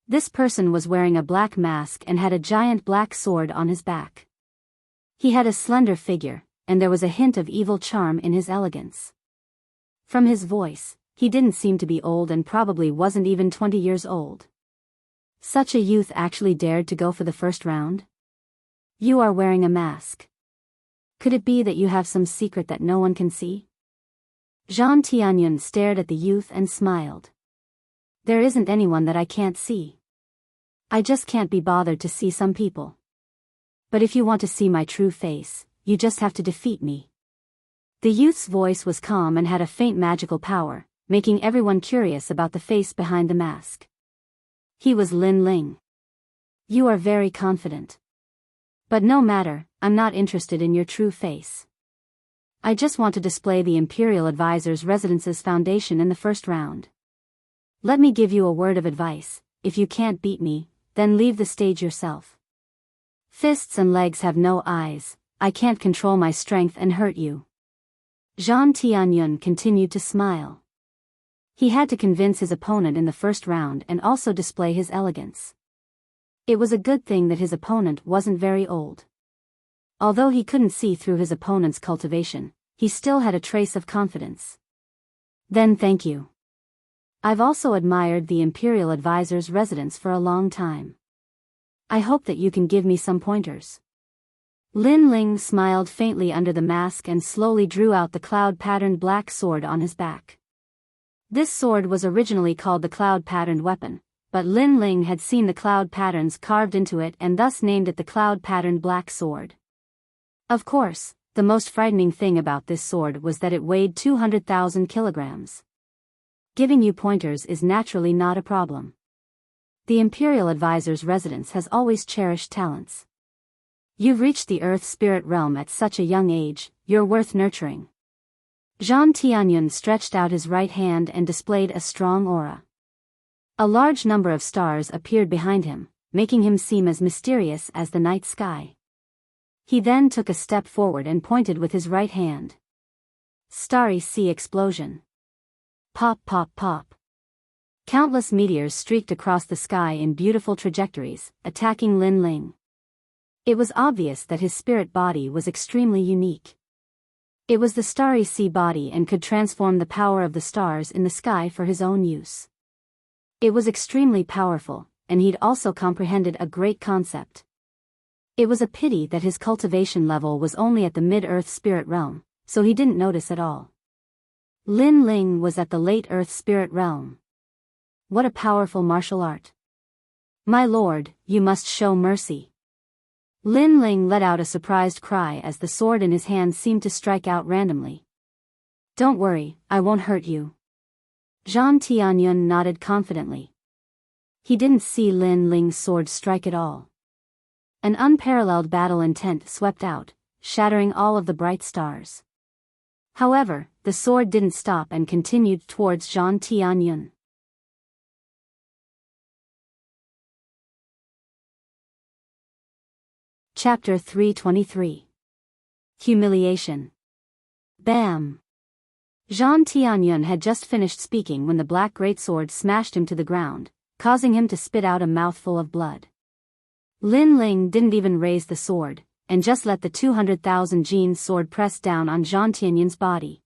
S1: This person was wearing a black mask and had a giant black sword on his back. He had a slender figure, and there was a hint of evil charm in his elegance. From his voice, he didn't seem to be old and probably wasn't even 20 years old. Such a youth actually dared to go for the first round? You are wearing a mask. Could it be that you have some secret that no one can see? Zhang Tianyun stared at the youth and smiled. There isn't anyone that I can't see. I just can't be bothered to see some people. But if you want to see my true face, you just have to defeat me. The youth's voice was calm and had a faint magical power, making everyone curious about the face behind the mask. He was Lin Ling. You are very confident. But no matter, I'm not interested in your true face. I just want to display the Imperial Advisor's residence's foundation in the first round. Let me give you a word of advice: if you can't beat me, then leave the stage yourself. Fists and legs have no eyes, I can't control my strength and hurt you. Zhang Tianyun continued to smile. He had to convince his opponent in the first round and also display his elegance. It was a good thing that his opponent wasn't very old. Although he couldn't see through his opponent's cultivation, he still had a trace of confidence. Then thank you. I've also admired the Imperial Advisor's residence for a long time. I hope that you can give me some pointers. Lin Ling smiled faintly under the mask and slowly drew out the cloud-patterned black sword on his back. This sword was originally called the cloud-patterned weapon, but Lin Ling had seen the cloud patterns carved into it and thus named it the cloud-patterned black sword. Of course, the most frightening thing about this sword was that it weighed 200,000 kilograms. Giving you pointers is naturally not a problem. The Imperial Advisor's residence has always cherished talents. You've reached the Earth Spirit Realm at such a young age, you're worth nurturing. Zhang Tianyun stretched out his right hand and displayed a strong aura. A large number of stars appeared behind him, making him seem as mysterious as the night sky. He then took a step forward and pointed with his right hand. Starry sea explosion. Pop pop pop. Countless meteors streaked across the sky in beautiful trajectories, attacking Lin Ling. It was obvious that his spirit body was extremely unique. It was the starry sea body and could transform the power of the stars in the sky for his own use. It was extremely powerful, and he'd also comprehended a great concept. It was a pity that his cultivation level was only at the mid-earth spirit realm, so he didn't notice at all. Lin Ling was at the late earth spirit realm. What a powerful martial art. My lord, you must show mercy. Lin Ling let out a surprised cry as the sword in his hand seemed to strike out randomly. Don't worry, I won't hurt you. Zhang Tianyun nodded confidently. He didn't see Lin Ling's sword strike at all. An unparalleled battle intent swept out, shattering all of the bright stars. However, the sword didn't stop and continued towards Zhang Tianyun. Chapter 323. Humiliation. Bam! Zhang Tianyun had just finished speaking when the black greatsword smashed him to the ground, causing him to spit out a mouthful of blood. Lin Ling didn't even raise the sword, and just let the 200,000 Jin sword press down on Zhang Tianyun's body.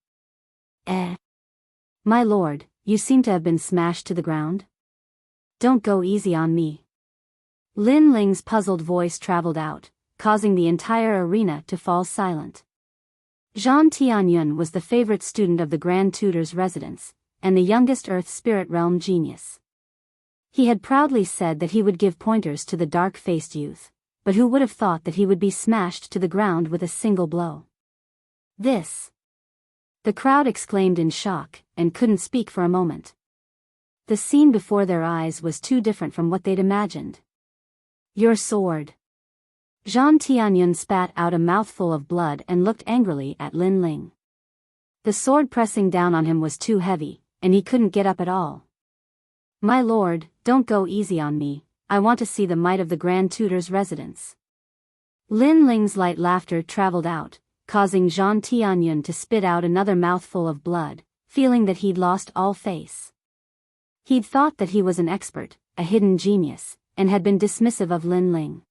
S1: My lord, you seem to have been smashed to the ground? Don't go easy on me. Lin Ling's puzzled voice traveled out, causing the entire arena to fall silent. Zhang Tianyun was the favorite student of the Grand Tutor's residence, and the youngest Earth Spirit Realm genius. He had proudly said that he would give pointers to the dark-faced youth, but who would have thought that he would be smashed to the ground with a single blow? This! The crowd exclaimed in shock, and couldn't speak for a moment. The scene before their eyes was too different from what they'd imagined. Your sword. Zhang Tianyun spat out a mouthful of blood and looked angrily at Lin Ling. The sword pressing down on him was too heavy, and he couldn't get up at all. My lord, don't go easy on me, I want to see the might of the Grand Tutor's residence. Lin Ling's light laughter traveled out, causing Zhang Tianyun to spit out another mouthful of blood, feeling that he'd lost all face. He'd thought that he was an expert, a hidden genius, and had been dismissive of Lin Ling.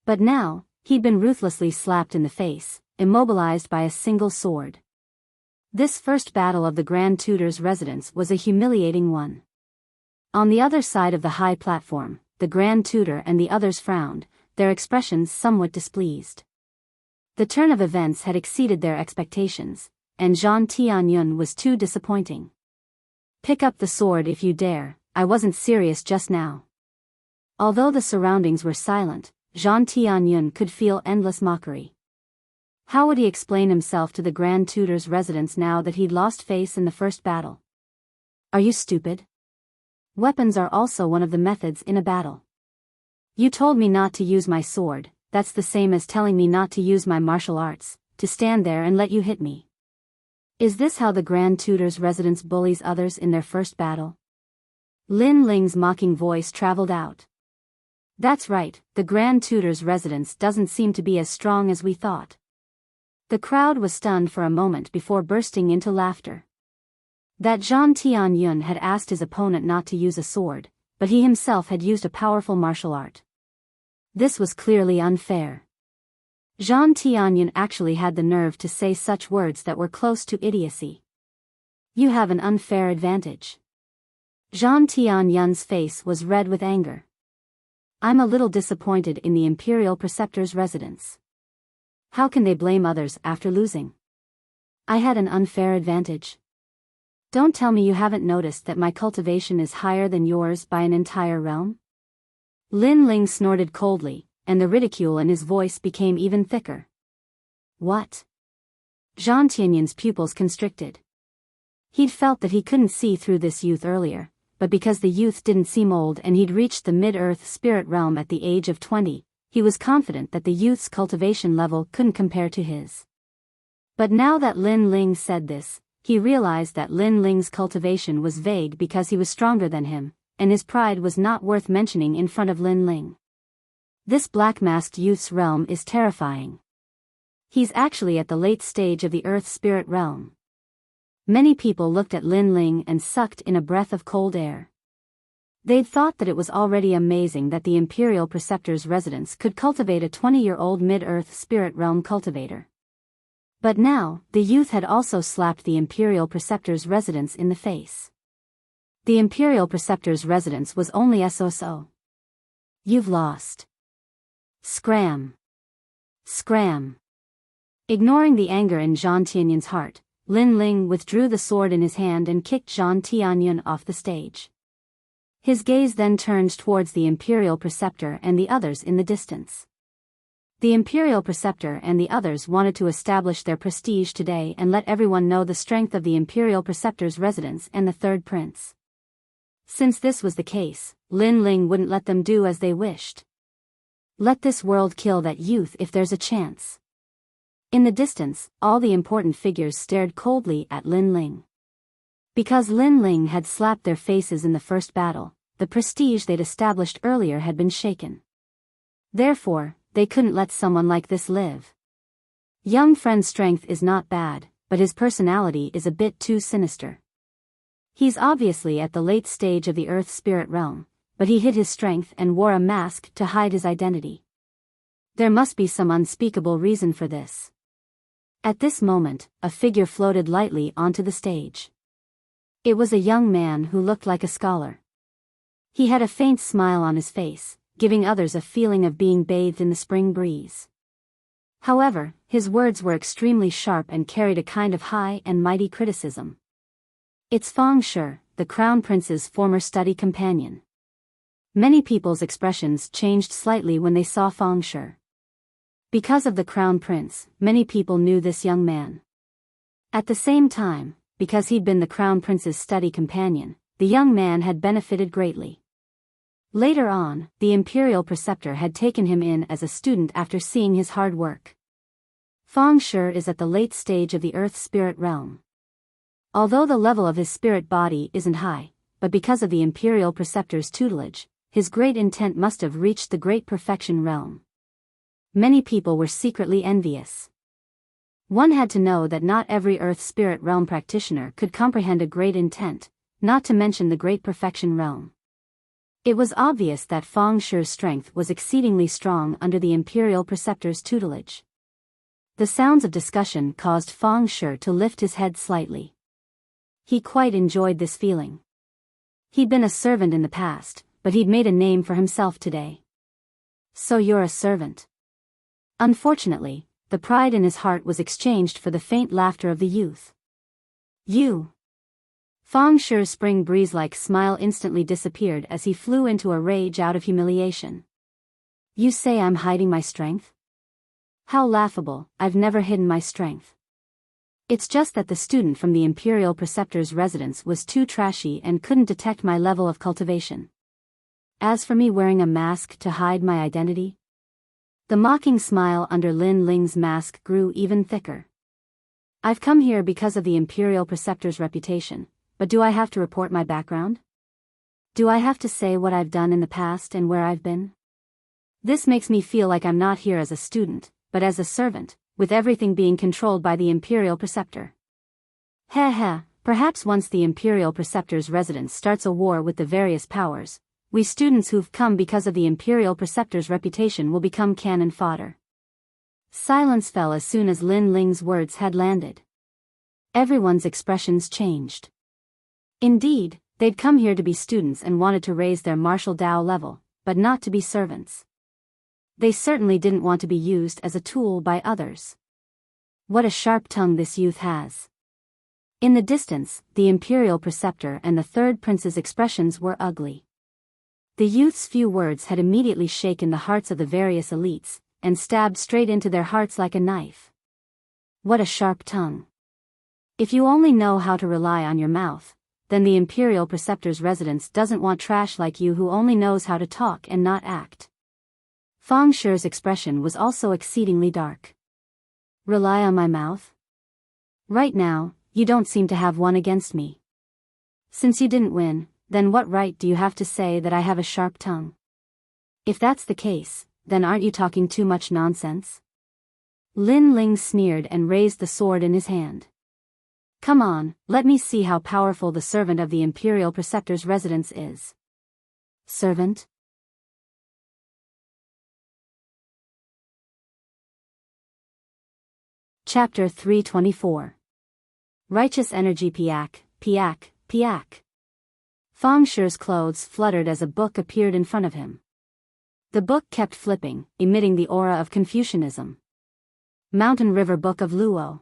S1: But now, he'd been ruthlessly slapped in the face, immobilized by a single sword. This first battle of the Grand Tutor's residence was a humiliating one. On the other side of the high platform, the Grand Tutor and the others frowned, their expressions somewhat displeased. The turn of events had exceeded their expectations, and Zhang Tianyun was too disappointing. Pick up the sword if you dare, I wasn't serious just now. Although the surroundings were silent, Zhang Tianyun could feel endless mockery. How would he explain himself to the Grand Tutor's residence now that he'd lost face in the first battle? Are you stupid? Weapons are also one of the methods in a battle. You told me not to use my sword, that's the same as telling me not to use my martial arts, to stand there and let you hit me. Is this how the Grand Tutor's residence bullies others in their first battle? Lin Ling's mocking voice traveled out. That's right, the Grand Tutor's residence doesn't seem to be as strong as we thought. The crowd was stunned for a moment before bursting into laughter. That Zhang Tianyun had asked his opponent not to use a sword, but he himself had used a powerful martial art. This was clearly unfair. Zhang Tianyun actually had the nerve to say such words that were close to idiocy. You have an unfair advantage. Zhang Tianyun's face was red with anger. I'm a little disappointed in the Imperial Preceptor's residence. How can they blame others after losing? I had an unfair advantage. Don't tell me you haven't noticed that my cultivation is higher than yours by an entire realm? Lin Ling snorted coldly, and the ridicule in his voice became even thicker. What? Zhang Tianyun's pupils constricted. He'd felt that he couldn't see through this youth earlier, but because the youth didn't seem old and he'd reached the mid-earth spirit realm at the age of 20, he was confident that the youth's cultivation level couldn't compare to his. But now that Lin Ling said this, he realized that Lin Ling's cultivation was vague because he was stronger than him, and his pride was not worth mentioning in front of Lin Ling. This black-masked youth's realm is terrifying. He's actually at the late stage of the Earth Spirit realm. Many people looked at Lin Ling and sucked in a breath of cold air. They'd thought that it was already amazing that the Imperial Preceptor's residence could cultivate a 20-year-old mid-Earth Spirit realm cultivator. But now, the youth had also slapped the Imperial Preceptor's residence in the face. The Imperial Preceptor's residence was only so. You've lost. Scram. Scram. Ignoring the anger in Zhang Tianyun's heart, Lin Ling withdrew the sword in his hand and kicked Zhang Tianyun off the stage. His gaze then turned towards the Imperial Preceptor and the others in the distance. The Imperial Preceptor and the others wanted to establish their prestige today and let everyone know the strength of the Imperial Preceptor's residence and the Third Prince. Since this was the case, Lin Ling wouldn't let them do as they wished. Let this world kill that youth if there's a chance. In the distance, all the important figures stared coldly at Lin Ling. Because Lin Ling had slapped their faces in the first battle, the prestige they'd established earlier had been shaken. Therefore, they couldn't let someone like this live. Young friend's strength is not bad, but his personality is a bit too sinister. He's obviously at the late stage of the Earth Spirit realm, but he hid his strength and wore a mask to hide his identity. There must be some unspeakable reason for this. At this moment, a figure floated lightly onto the stage. It was a young man who looked like a scholar. He had a faint smile on his face, giving others a feeling of being bathed in the spring breeze. However, his words were extremely sharp and carried a kind of high and mighty criticism. It's Feng Shi, the Crown Prince's former study companion. Many people's expressions changed slightly when they saw Feng Shi. Because of the Crown Prince, many people knew this young man. At the same time, because he'd been the Crown Prince's study companion, the young man had benefited greatly. Later on, the Imperial Preceptor had taken him in as a student after seeing his hard work. Feng Shi is at the late stage of the Earth Spirit realm. Although the level of his spirit body isn't high, but because of the Imperial Preceptor's tutelage, his great intent must have reached the Great Perfection realm. Many people were secretly envious. One had to know that not every Earth Spirit realm practitioner could comprehend a great intent, not to mention the Great Perfection realm. It was obvious that Feng Shi's strength was exceedingly strong under the Imperial Preceptor's tutelage. The sounds of discussion caused Feng Shi to lift his head slightly. He quite enjoyed this feeling. He'd been a servant in the past, but he'd made a name for himself today. So you're a servant. Unfortunately, the pride in his heart was exchanged for the faint laughter of the youth. You. Feng Shi's spring breeze-like smile instantly disappeared as he flew into a rage out of humiliation. You say I'm hiding my strength? How laughable, I've never hidden my strength. It's just that the student from the Imperial Preceptor's residence was too trashy and couldn't detect my level of cultivation. As for me wearing a mask to hide my identity, the mocking smile under Lin Ling's mask grew even thicker. I've come here because of the Imperial Preceptor's reputation, but do I have to report my background? Do I have to say what I've done in the past and where I've been? This makes me feel like I'm not here as a student, but as a servant, with everything being controlled by the Imperial Preceptor. Perhaps once the Imperial Preceptor's residence starts a war with the various powers, we students who've come because of the Imperial Preceptor's reputation will become cannon fodder. Silence fell as soon as Lin Ling's words had landed. Everyone's expressions changed. Indeed, they'd come here to be students and wanted to raise their martial Dao level, but not to be servants. They certainly didn't want to be used as a tool by others. What a sharp tongue this youth has. In the distance, the Imperial Preceptor and the Third Prince's expressions were ugly. The youth's few words had immediately shaken the hearts of the various elites, and stabbed straight into their hearts like a knife. What a sharp tongue. If you only know how to rely on your mouth, then the Imperial Preceptor's residence doesn't want trash like you who only knows how to talk and not act. Feng Shi's expression was also exceedingly dark. Rely on my mouth? Right now, you don't seem to have one against me. Since you didn't win, then what right do you have to say that I have a sharp tongue? If that's the case, then aren't you talking too much nonsense? Lin Ling sneered and raised the sword in his hand. Come on, let me see how powerful the servant of the Imperial Preceptor's residence is. Servant? Chapter 324. Righteous Energy Piak, Piak, Piak. Feng Shi's clothes fluttered as a book appeared in front of him. The book kept flipping, emitting the aura of Confucianism. Mountain River Book of Luo.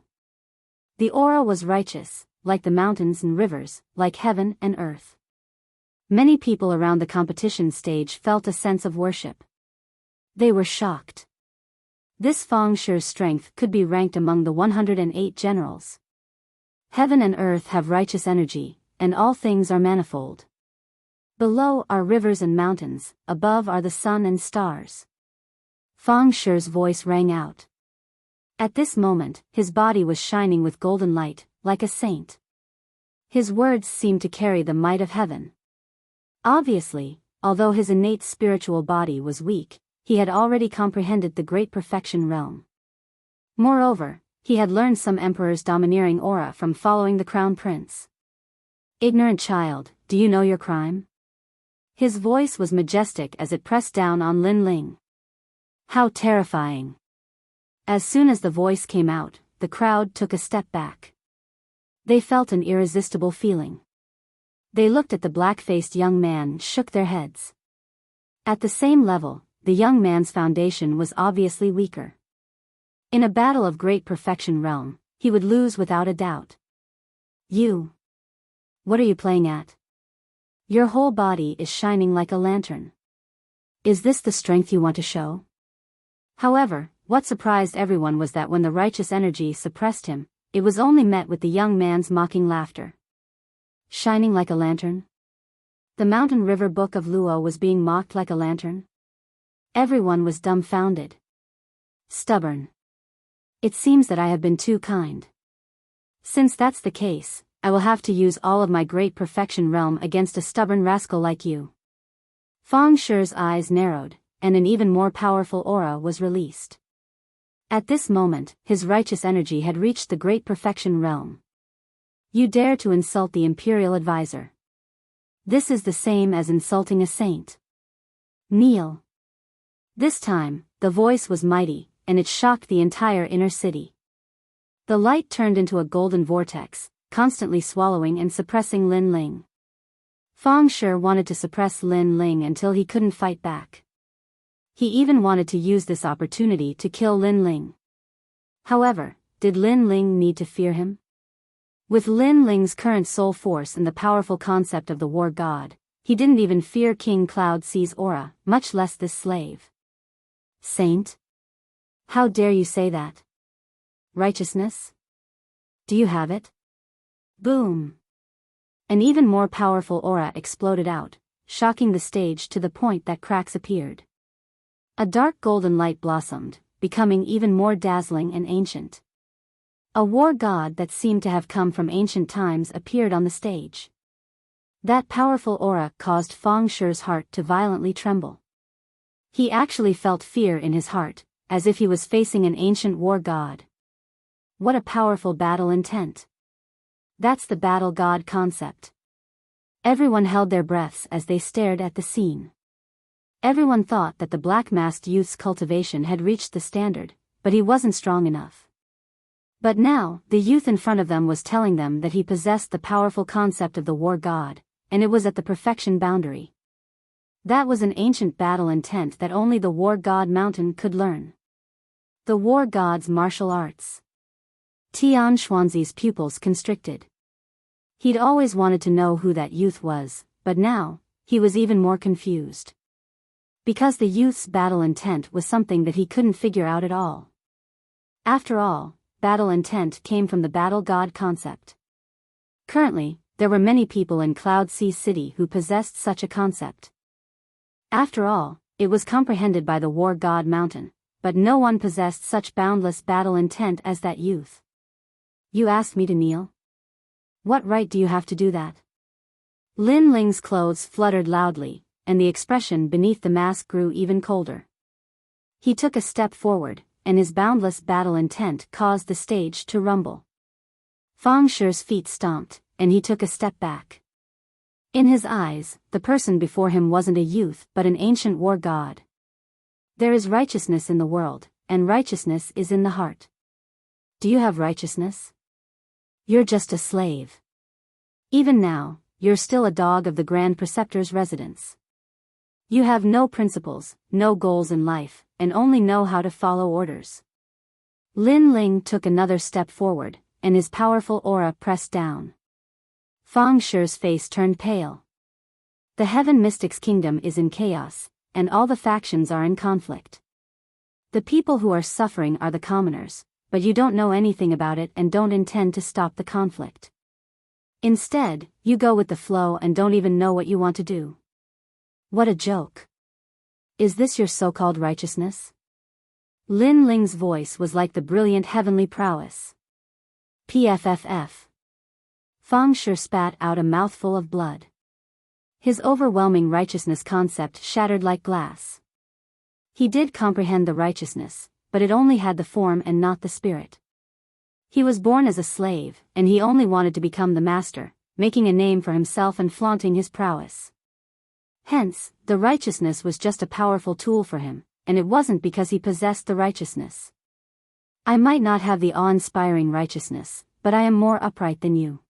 S1: The aura was righteous, like the mountains and rivers, like heaven and earth. Many people around the competition stage felt a sense of worship. They were shocked. This Feng Shi's strength could be ranked among the 108 generals. Heaven and earth have righteous energy, and all things are manifold. Below are rivers and mountains, above are the sun and stars. Feng Shi's voice rang out. At this moment, his body was shining with golden light, like a saint. His words seemed to carry the might of heaven. Obviously, although his innate spiritual body was weak, he had already comprehended the Great Perfection realm. Moreover, he had learned some emperor's domineering aura from following the Crown Prince. Ignorant child, do you know your crime? His voice was majestic as it pressed down on Lin Ling. How terrifying. As soon as the voice came out, the crowd took a step back. They felt an irresistible feeling. They looked at the black-faced young man and shook their heads. At the same level, the young man's foundation was obviously weaker. In a battle of Great Perfection realm, he would lose without a doubt. You. What are you playing at? Your whole body is shining like a lantern. Is this the strength you want to show? However, what surprised everyone was that when the righteous energy suppressed him, it was only met with the young man's mocking laughter. Shining like a lantern? The mountain river book of Luo was being mocked like a lantern? Everyone was dumbfounded. Stubborn. It seems that I have been too kind. Since that's the case, I will have to use all of my great perfection realm against a stubborn rascal like you. Fang Shi's eyes narrowed, and an even more powerful aura was released. At this moment, his righteous energy had reached the great perfection realm. You dare to insult the imperial advisor. This is the same as insulting a saint. Kneel. This time, the voice was mighty, and it shocked the entire inner city. The light turned into a golden vortex, constantly swallowing and suppressing Lin Ling. Fang Shi wanted to suppress Lin Ling until he couldn't fight back. He even wanted to use this opportunity to kill Lin Ling. However, did Lin Ling need to fear him? With Lin Ling's current soul force and the powerful concept of the war god, he didn't even fear King Cloud Sea's aura, much less this slave. Saint? How dare you say that? Righteousness? Do you have it? Boom! An even more powerful aura exploded out, shocking the stage to the point that cracks appeared. A dark golden light blossomed, becoming even more dazzling and ancient. A war god that seemed to have come from ancient times appeared on the stage. That powerful aura caused Fang Shi's heart to violently tremble. He actually felt fear in his heart, as if he was facing an ancient war god. What a powerful battle intent. That's the battle god concept. Everyone held their breaths as they stared at the scene. Everyone thought that the black-masked youth's cultivation had reached the standard, but he wasn't strong enough. But now, the youth in front of them was telling them that he possessed the powerful concept of the war god, and it was at the perfection boundary. That was an ancient battle intent that only the war god mountain could learn. The war god's martial arts. Tian Xuanzi's pupils constricted. He'd always wanted to know who that youth was, but now, he was even more confused. Because the youth's battle intent was something that he couldn't figure out at all. After all, battle intent came from the battle god concept. Currently, there were many people in Cloud Sea City who possessed such a concept. After all, it was comprehended by the war god mountain, but no one possessed such boundless battle intent as that youth. You asked me to kneel? What right do you have to do that? Lin Ling's clothes fluttered loudly, and the expression beneath the mask grew even colder. He took a step forward, and his boundless battle intent caused the stage to rumble. Fang Shi's feet stomped, and he took a step back. In his eyes, the person before him wasn't a youth but an ancient war god. There is righteousness in the world, and righteousness is in the heart. Do you have righteousness? You're just a slave. Even now, you're still a dog of the Grand Preceptor's residence. You have no principles, no goals in life, and only know how to follow orders. Lin Ling took another step forward, and his powerful aura pressed down. Fang Shi's face turned pale. The Heaven Mystics Kingdom is in chaos, and all the factions are in conflict. The people who are suffering are the commoners, but you don't know anything about it and don't intend to stop the conflict. Instead, you go with the flow and don't even know what you want to do. What a joke. Is this your so-called righteousness? Lin Ling's voice was like the brilliant heavenly prowess. PFFF. Fang Shi spat out a mouthful of blood. His overwhelming righteousness concept shattered like glass. He did comprehend the righteousness, but it only had the form and not the spirit. He was born as a slave, and he only wanted to become the master, making a name for himself and flaunting his prowess. Hence, the righteousness was just a powerful tool for him, and it wasn't because he possessed the righteousness. I might not have the awe-inspiring righteousness, but I am more upright than you.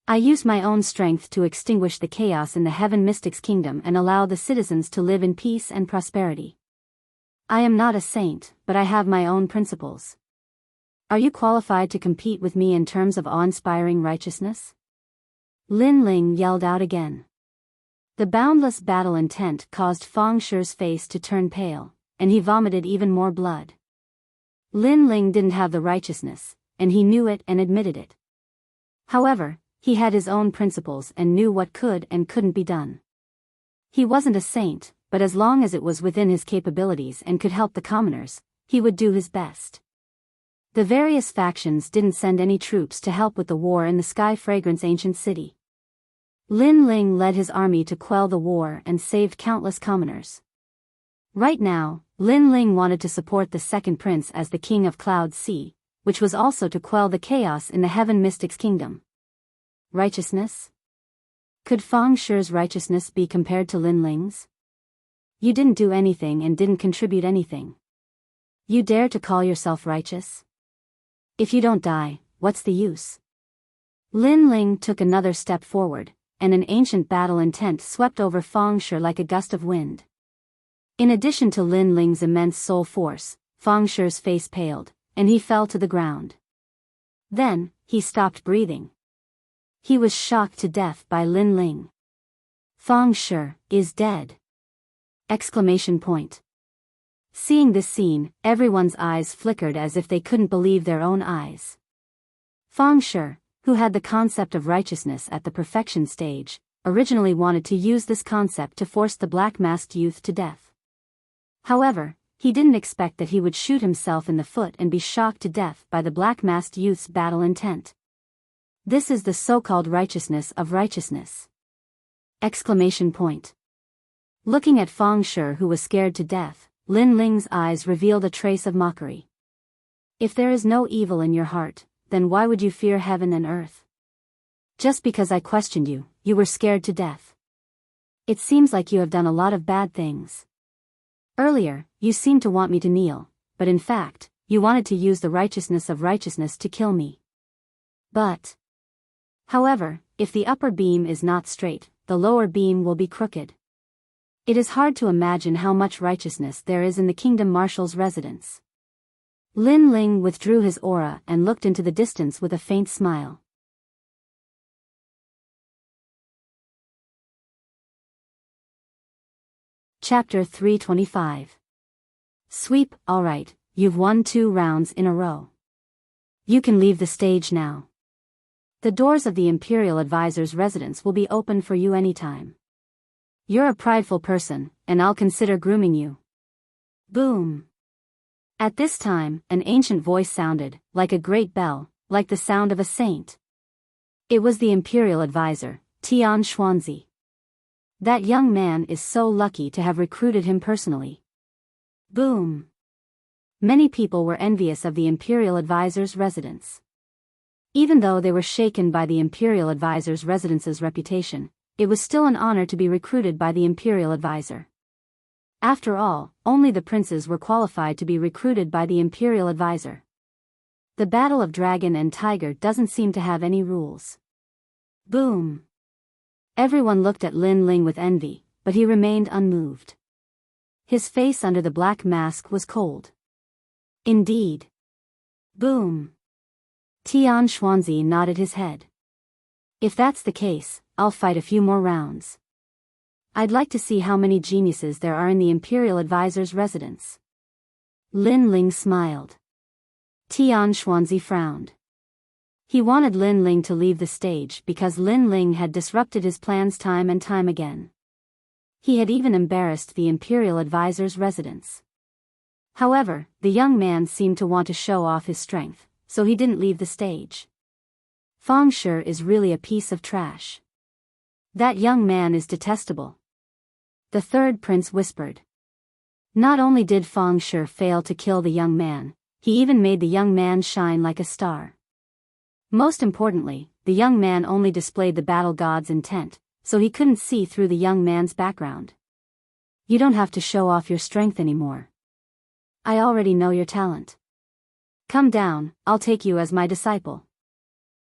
S1: I use my own strength to extinguish the chaos in the Heaven Mystics Kingdom and allow the citizens to live in peace and prosperity. I am not a saint, but I have my own principles. Are you qualified to compete with me in terms of awe-inspiring righteousness? Lin Ling yelled out again. The boundless battle intent caused Fang Shi's face to turn pale, and he vomited even more blood. Lin Ling didn't have the righteousness, and he knew it and admitted it. However, he had his own principles and knew what could and couldn't be done. He wasn't a saint, but as long as it was within his capabilities and could help the commoners, he would do his best. The various factions didn't send any troops to help with the war in the Sky Fragrance ancient city. Lin Ling led his army to quell the war and saved countless commoners. Right now, Lin Ling wanted to support the second prince as the king of Cloud Sea, which was also to quell the chaos in the Heaven Mystics Kingdom. Righteousness? Could Fang Shi's righteousness be compared to Lin Ling's? You didn't do anything and didn't contribute anything. You dare to call yourself righteous? If you don't die, what's the use? Lin Ling took another step forward, and an ancient battle intent swept over Fang Shi like a gust of wind. In addition to Lin Ling's immense soul force, Fang Shi's face paled, and he fell to the ground. Then, he stopped breathing. He was shocked to death by Lin Ling. Fang Shi is dead! Exclamation point. Seeing this scene, everyone's eyes flickered as if they couldn't believe their own eyes. Fang Shi, who had the concept of righteousness at the perfection stage, originally wanted to use this concept to force the black-masked youth to death. However, he didn't expect that he would shoot himself in the foot and be shocked to death by the black-masked youth's battle intent. This is the so-called righteousness of righteousness! Exclamation point. Looking at Fang Shi, who was scared to death, Lin Ling's eyes revealed a trace of mockery. If there is no evil in your heart, then why would you fear heaven and earth? Just because I questioned you, you were scared to death. It seems like you have done a lot of bad things. Earlier, you seemed to want me to kneel, but in fact, you wanted to use the righteousness of righteousness to kill me. However, if the upper beam is not straight, the lower beam will be crooked. It is hard to imagine how much righteousness there is in the Kingdom Marshal's residence. Lin Ling withdrew his aura and looked into the distance with a faint smile. Chapter 325. Sweep. Alright, you've won 2 rounds in a row. You can leave the stage now. The doors of the Imperial Advisor's residence will be open for you anytime. You're a prideful person, and I'll consider grooming you. Boom. At this time, an ancient voice sounded, like a great bell, like the sound of a saint. It was the Imperial Advisor, Tian Xuanzi. That young man is so lucky to have recruited him personally. Boom. Many people were envious of the Imperial Advisor's residence. Even though they were shaken by the Imperial Advisor's residence's reputation, it was still an honor to be recruited by the Imperial Advisor. After all, only the princes were qualified to be recruited by the Imperial Advisor. The Battle of Dragon and Tiger doesn't seem to have any rules. Boom. Everyone looked at Lin Ling with envy, but he remained unmoved. His face under the black mask was cold. Indeed. Boom. Tian Xuanzi nodded his head. If that's the case, I'll fight a few more rounds. I'd like to see how many geniuses there are in the Imperial Advisor's residence. Lin Ling smiled. Tian Xuanzi frowned. He wanted Lin Ling to leave the stage because Lin Ling had disrupted his plans time and time again. He had even embarrassed the Imperial Advisor's residence. However, the young man seemed to want to show off his strength, so he didn't leave the stage. Fang Shi is really a piece of trash. That young man is detestable. The third prince whispered. Not only did Fang Shi fail to kill the young man, he even made the young man shine like a star. Most importantly, the young man only displayed the battle god's intent, so he couldn't see through the young man's background. You don't have to show off your strength anymore. I already know your talent. Come down, I'll take you as my disciple.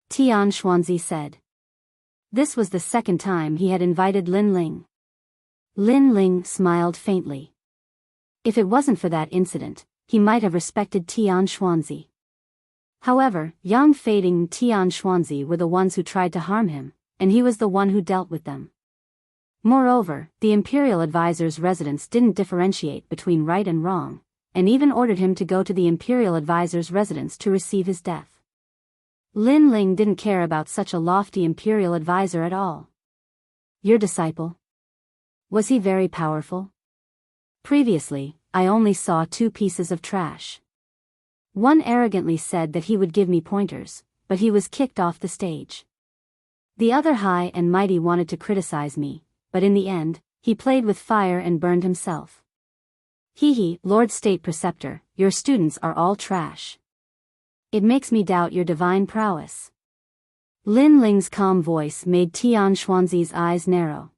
S1: Tian Xuanzi said. This was the second time he had invited Lin Ling. Lin Ling smiled faintly. If it wasn't for that incident, he might have respected Tian Xuanzi. However, Yang Fading and Tian Xuanzi were the ones who tried to harm him, and he was the one who dealt with them. Moreover, the imperial advisor's residence didn't differentiate between right and wrong, and even ordered him to go to the imperial advisor's residence to receive his death. Lin Ling didn't care about such a lofty imperial advisor at all. Your disciple? Was he very powerful? Previously, I only saw 2 pieces of trash. One arrogantly said that he would give me pointers, but he was kicked off the stage. The other high and mighty wanted to criticize me, but in the end, he played with fire and burned himself. Hee, Lord State Preceptor, your students are all trash. It makes me doubt your divine prowess. Lin Ling's calm voice made Tian Xuanzi's eyes narrow.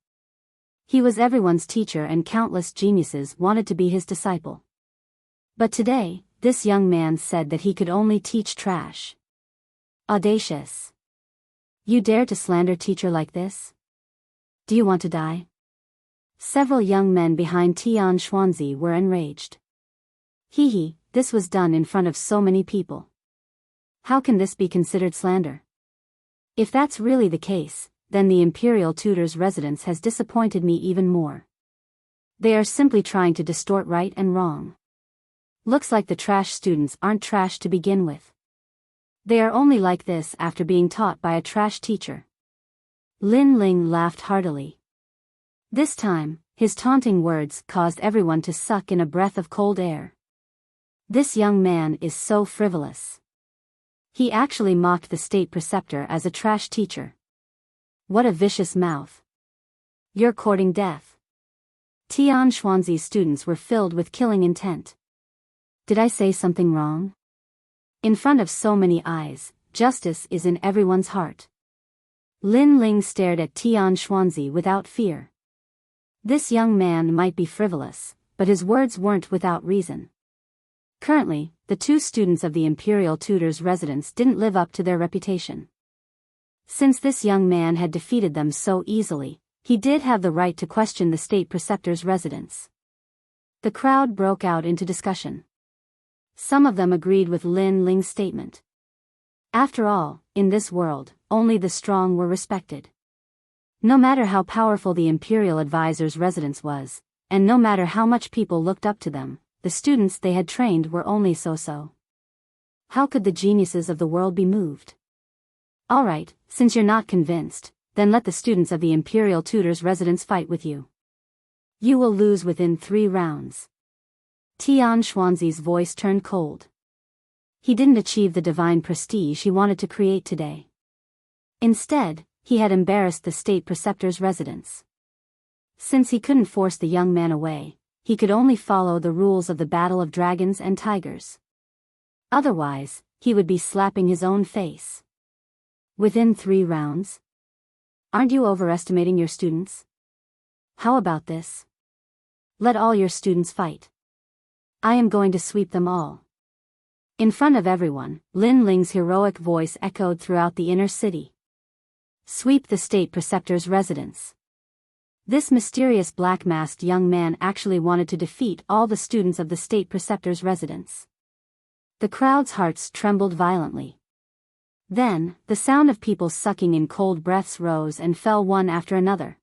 S1: He was everyone's teacher and countless geniuses wanted to be his disciple. But today, this young man said that he could only teach trash. Audacious. You dare to slander teacher like this? Do you want to die? Several young men behind Tian Xuanzi were enraged. Hee, this was done in front of so many people. How can this be considered slander? If that's really the case, then the imperial tutor's residence has disappointed me even more. They are simply trying to distort right and wrong. Looks like the trash students aren't trash to begin with. They are only like this after being taught by a trash teacher. Lin Ling laughed heartily. This time, his taunting words caused everyone to suck in a breath of cold air. This young man is so frivolous. He actually mocked the state preceptor as a trash teacher. What a vicious mouth. You're courting death. Tian Xuanzi's students were filled with killing intent. Did I say something wrong? In front of so many eyes, justice is in everyone's heart. Lin Ling stared at Tian Xuanzi without fear. This young man might be frivolous, but his words weren't without reason. Currently, the 2 students of the imperial tutor's residence didn't live up to their reputation. Since this young man had defeated them so easily, he did have the right to question the state preceptor's residence. The crowd broke out into discussion. Some of them agreed with Lin Ling's statement. After all, in this world, only the strong were respected. No matter how powerful the imperial advisor's residence was, and no matter how much people looked up to them, the students they had trained were only so-so. How could the geniuses of the world be moved? All right, since you're not convinced, then let the students of the imperial tutor's residence fight with you. You will lose within 3 rounds. Tian Xuanzi's voice turned cold. He didn't achieve the divine prestige he wanted to create today. Instead, he had embarrassed the state preceptor's residence. Since he couldn't force the young man away, he could only follow the rules of the battle of dragons and tigers. Otherwise, he would be slapping his own face. Within 3 rounds? Aren't you overestimating your students? How about this? Let all your students fight. I am going to sweep them all. In front of everyone, Lin Ling's heroic voice echoed throughout the inner city. Sweep the state preceptor's residence. This mysterious black-masked young man actually wanted to defeat all the students of the state preceptor's residence. The crowd's hearts trembled violently. Then, the sound of people sucking in cold breaths rose and fell one after another.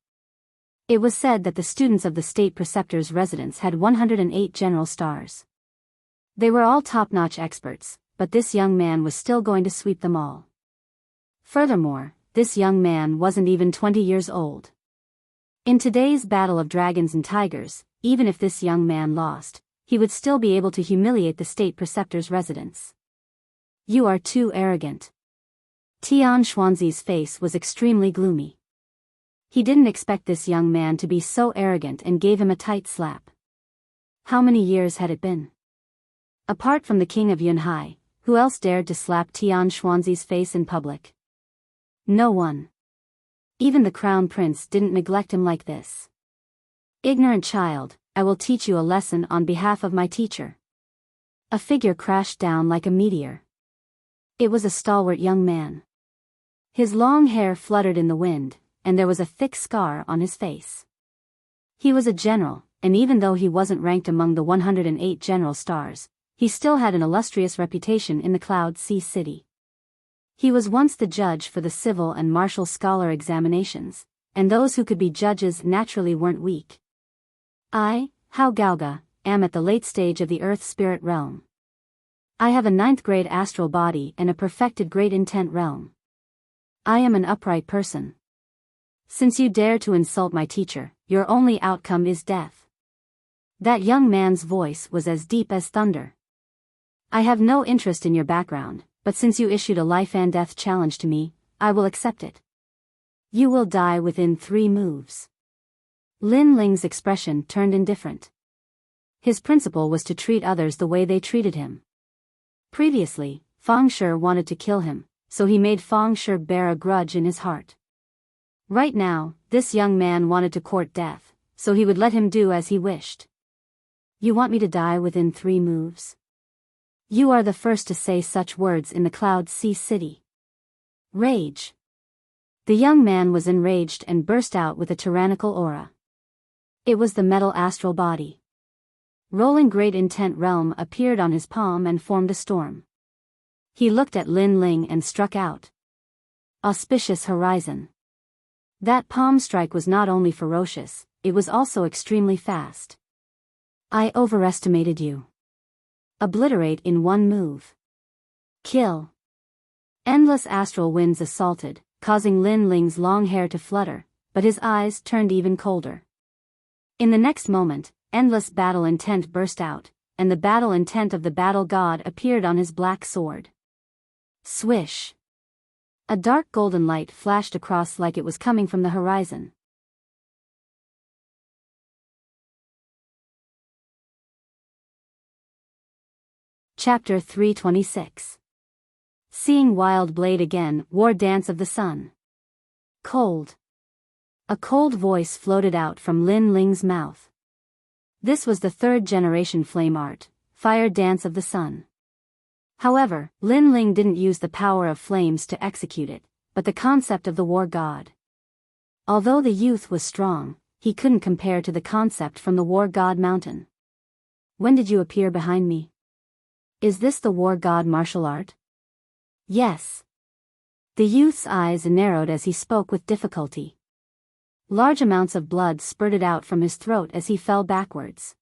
S1: It was said that the students of the state preceptor's residence had 108 general stars. They were all top-notch experts, but this young man was still going to sweep them all. Furthermore, this young man wasn't even 20 years old. In today's battle of dragons and tigers, even if this young man lost, he would still be able to humiliate the state preceptor's residence. You are too arrogant. Tian Xuanzi's face was extremely gloomy. He didn't expect this young man to be so arrogant and gave him a tight slap. How many years had it been? Apart from the king of Yunhai, who else dared to slap Tian Xuanzi's face in public? No one. Even the crown prince didn't neglect him like this. Ignorant child, I will teach you a lesson on behalf of my teacher. A figure crashed down like a meteor. It was a stalwart young man. His long hair fluttered in the wind, and there was a thick scar on his face. He was a general, and even though he wasn't ranked among the 108 general stars, he still had an illustrious reputation in the Cloud Sea City. He was once the judge for the civil and martial scholar examinations, and those who could be judges naturally weren't weak. I, Hao Gaoga, am at the late stage of the earth spirit realm. I have a 9th grade astral body and a perfected great intent realm. I am an upright person. Since you dare to insult my teacher, your only outcome is death. That young man's voice was as deep as thunder. I have no interest in your background, but since you issued a life and death challenge to me, I will accept it. You will die within 3 moves. Lin Ling's expression turned indifferent. His principle was to treat others the way they treated him. Previously, Fang Shi wanted to kill him, so he made Fang Shi bear a grudge in his heart. Right now, this young man wanted to court death, so he would let him do as he wished. You want me to die within 3 moves? You are the first to say such words in the Cloud Sea City. Rage. The young man was enraged and burst out with a tyrannical aura. It was the metal astral body. Rolling great intent realm appeared on his palm and formed a storm. He looked at Lin Ling and struck out. Auspicious horizon. That palm strike was not only ferocious, it was also extremely fast. I overestimated you. Obliterate in 1 move. Kill. Endless astral winds assaulted, causing Lin Ling's long hair to flutter, but his eyes turned even colder. In the next moment, endless battle intent burst out, and the battle intent of the battle god appeared on his black sword. Swish. A dark golden light flashed across like it was coming from the horizon. Chapter 326. Seeing Wild Blade again, War Dance of the Sun. Cold. A cold voice floated out from Lin Ling's mouth. This was the 3rd generation flame art, Fire Dance of the Sun. However, Lin Ling didn't use the power of flames to execute it, but the concept of the war god. Although the youth was strong, he couldn't compare to the concept from the war god mountain. When did you appear behind me? Is this the war god martial art? Yes. The youth's eyes narrowed as he spoke with difficulty. Large amounts of blood spurted out from his throat as he fell backwards.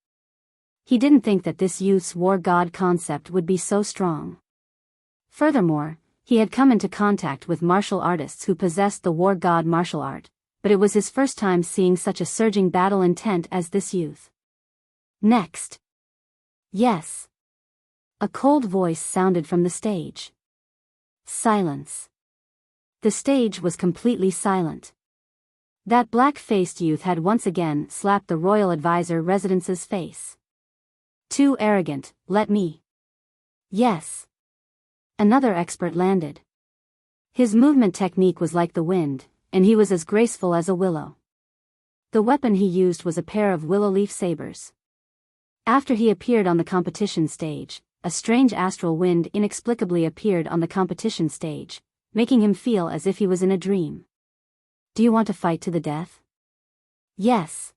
S1: He didn't think that this youth's war god concept would be so strong. Furthermore, he had come into contact with martial artists who possessed the war god martial art, but it was his first time seeing such a surging battle intent as this youth. Next. Yes. A cold voice sounded from the stage. Silence. The stage was completely silent. That black-faced youth had once again slapped the royal advisor Residence's face. Too arrogant, let me. Yes. Another expert landed. His movement technique was like the wind, and he was as graceful as a willow. The weapon he used was a pair of willow leaf sabers. After he appeared on the competition stage, a strange astral wind inexplicably appeared on the competition stage, making him feel as if he was in a dream. Do you want to fight to the death? Yes.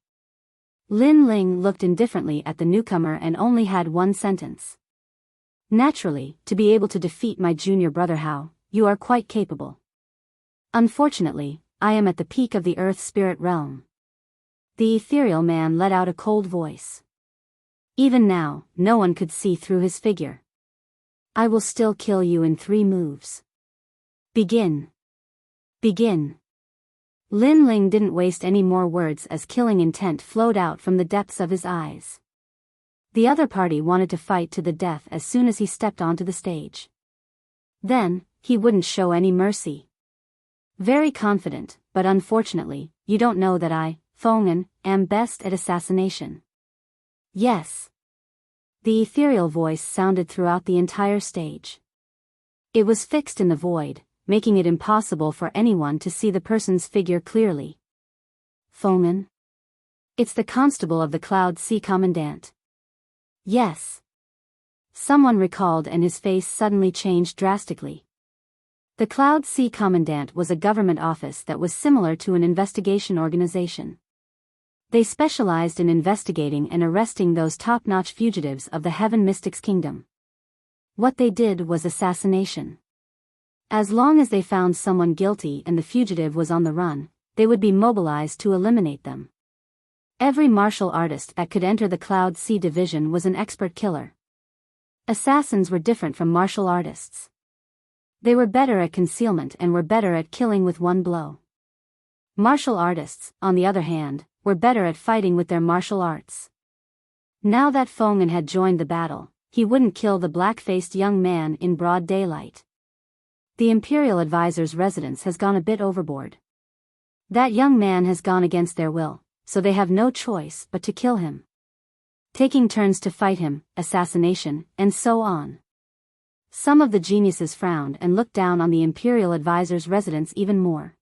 S1: Lin Ling looked indifferently at the newcomer and only had 1 sentence. Naturally, to be able to defeat my junior brother Hao, you are quite capable. Unfortunately, I am at the peak of the earth spirit realm. The ethereal man let out a cold voice. Even now, no one could see through his figure. I will still kill you in 3 moves. Begin. Begin. Lin Ling didn't waste any more words as killing intent flowed out from the depths of his eyes. The other party wanted to fight to the death as soon as he stepped onto the stage. Then, he wouldn't show any mercy. Very confident, but unfortunately, you don't know that I, Fong'an, am best at assassination. Yes. The ethereal voice sounded throughout the entire stage. It was fixed in the void, making it impossible for anyone to see the person's figure clearly. Fong'an? It's the constable of the Cloud Sea Commandant. Yes. Someone recalled and his face suddenly changed drastically. The Cloud Sea Commandant was a government office that was similar to an investigation organization. They specialized in investigating and arresting those top-notch fugitives of the Heaven Mystics Kingdom. What they did was assassination. As long as they found someone guilty and the fugitive was on the run, they would be mobilized to eliminate them. Every martial artist that could enter the Cloud Sea division was an expert killer. Assassins were different from martial artists. They were better at concealment and were better at killing with one blow. Martial artists, on the other hand, were better at fighting with their martial arts. Now that Feng'an had joined the battle, he wouldn't kill the black-faced young man in broad daylight. The Imperial Advisor's residence has gone a bit overboard. That young man has gone against their will, so they have no choice but to kill him. Taking turns to fight him, assassination, and so on. Some of the geniuses frowned and looked down on the Imperial Advisor's residence even more.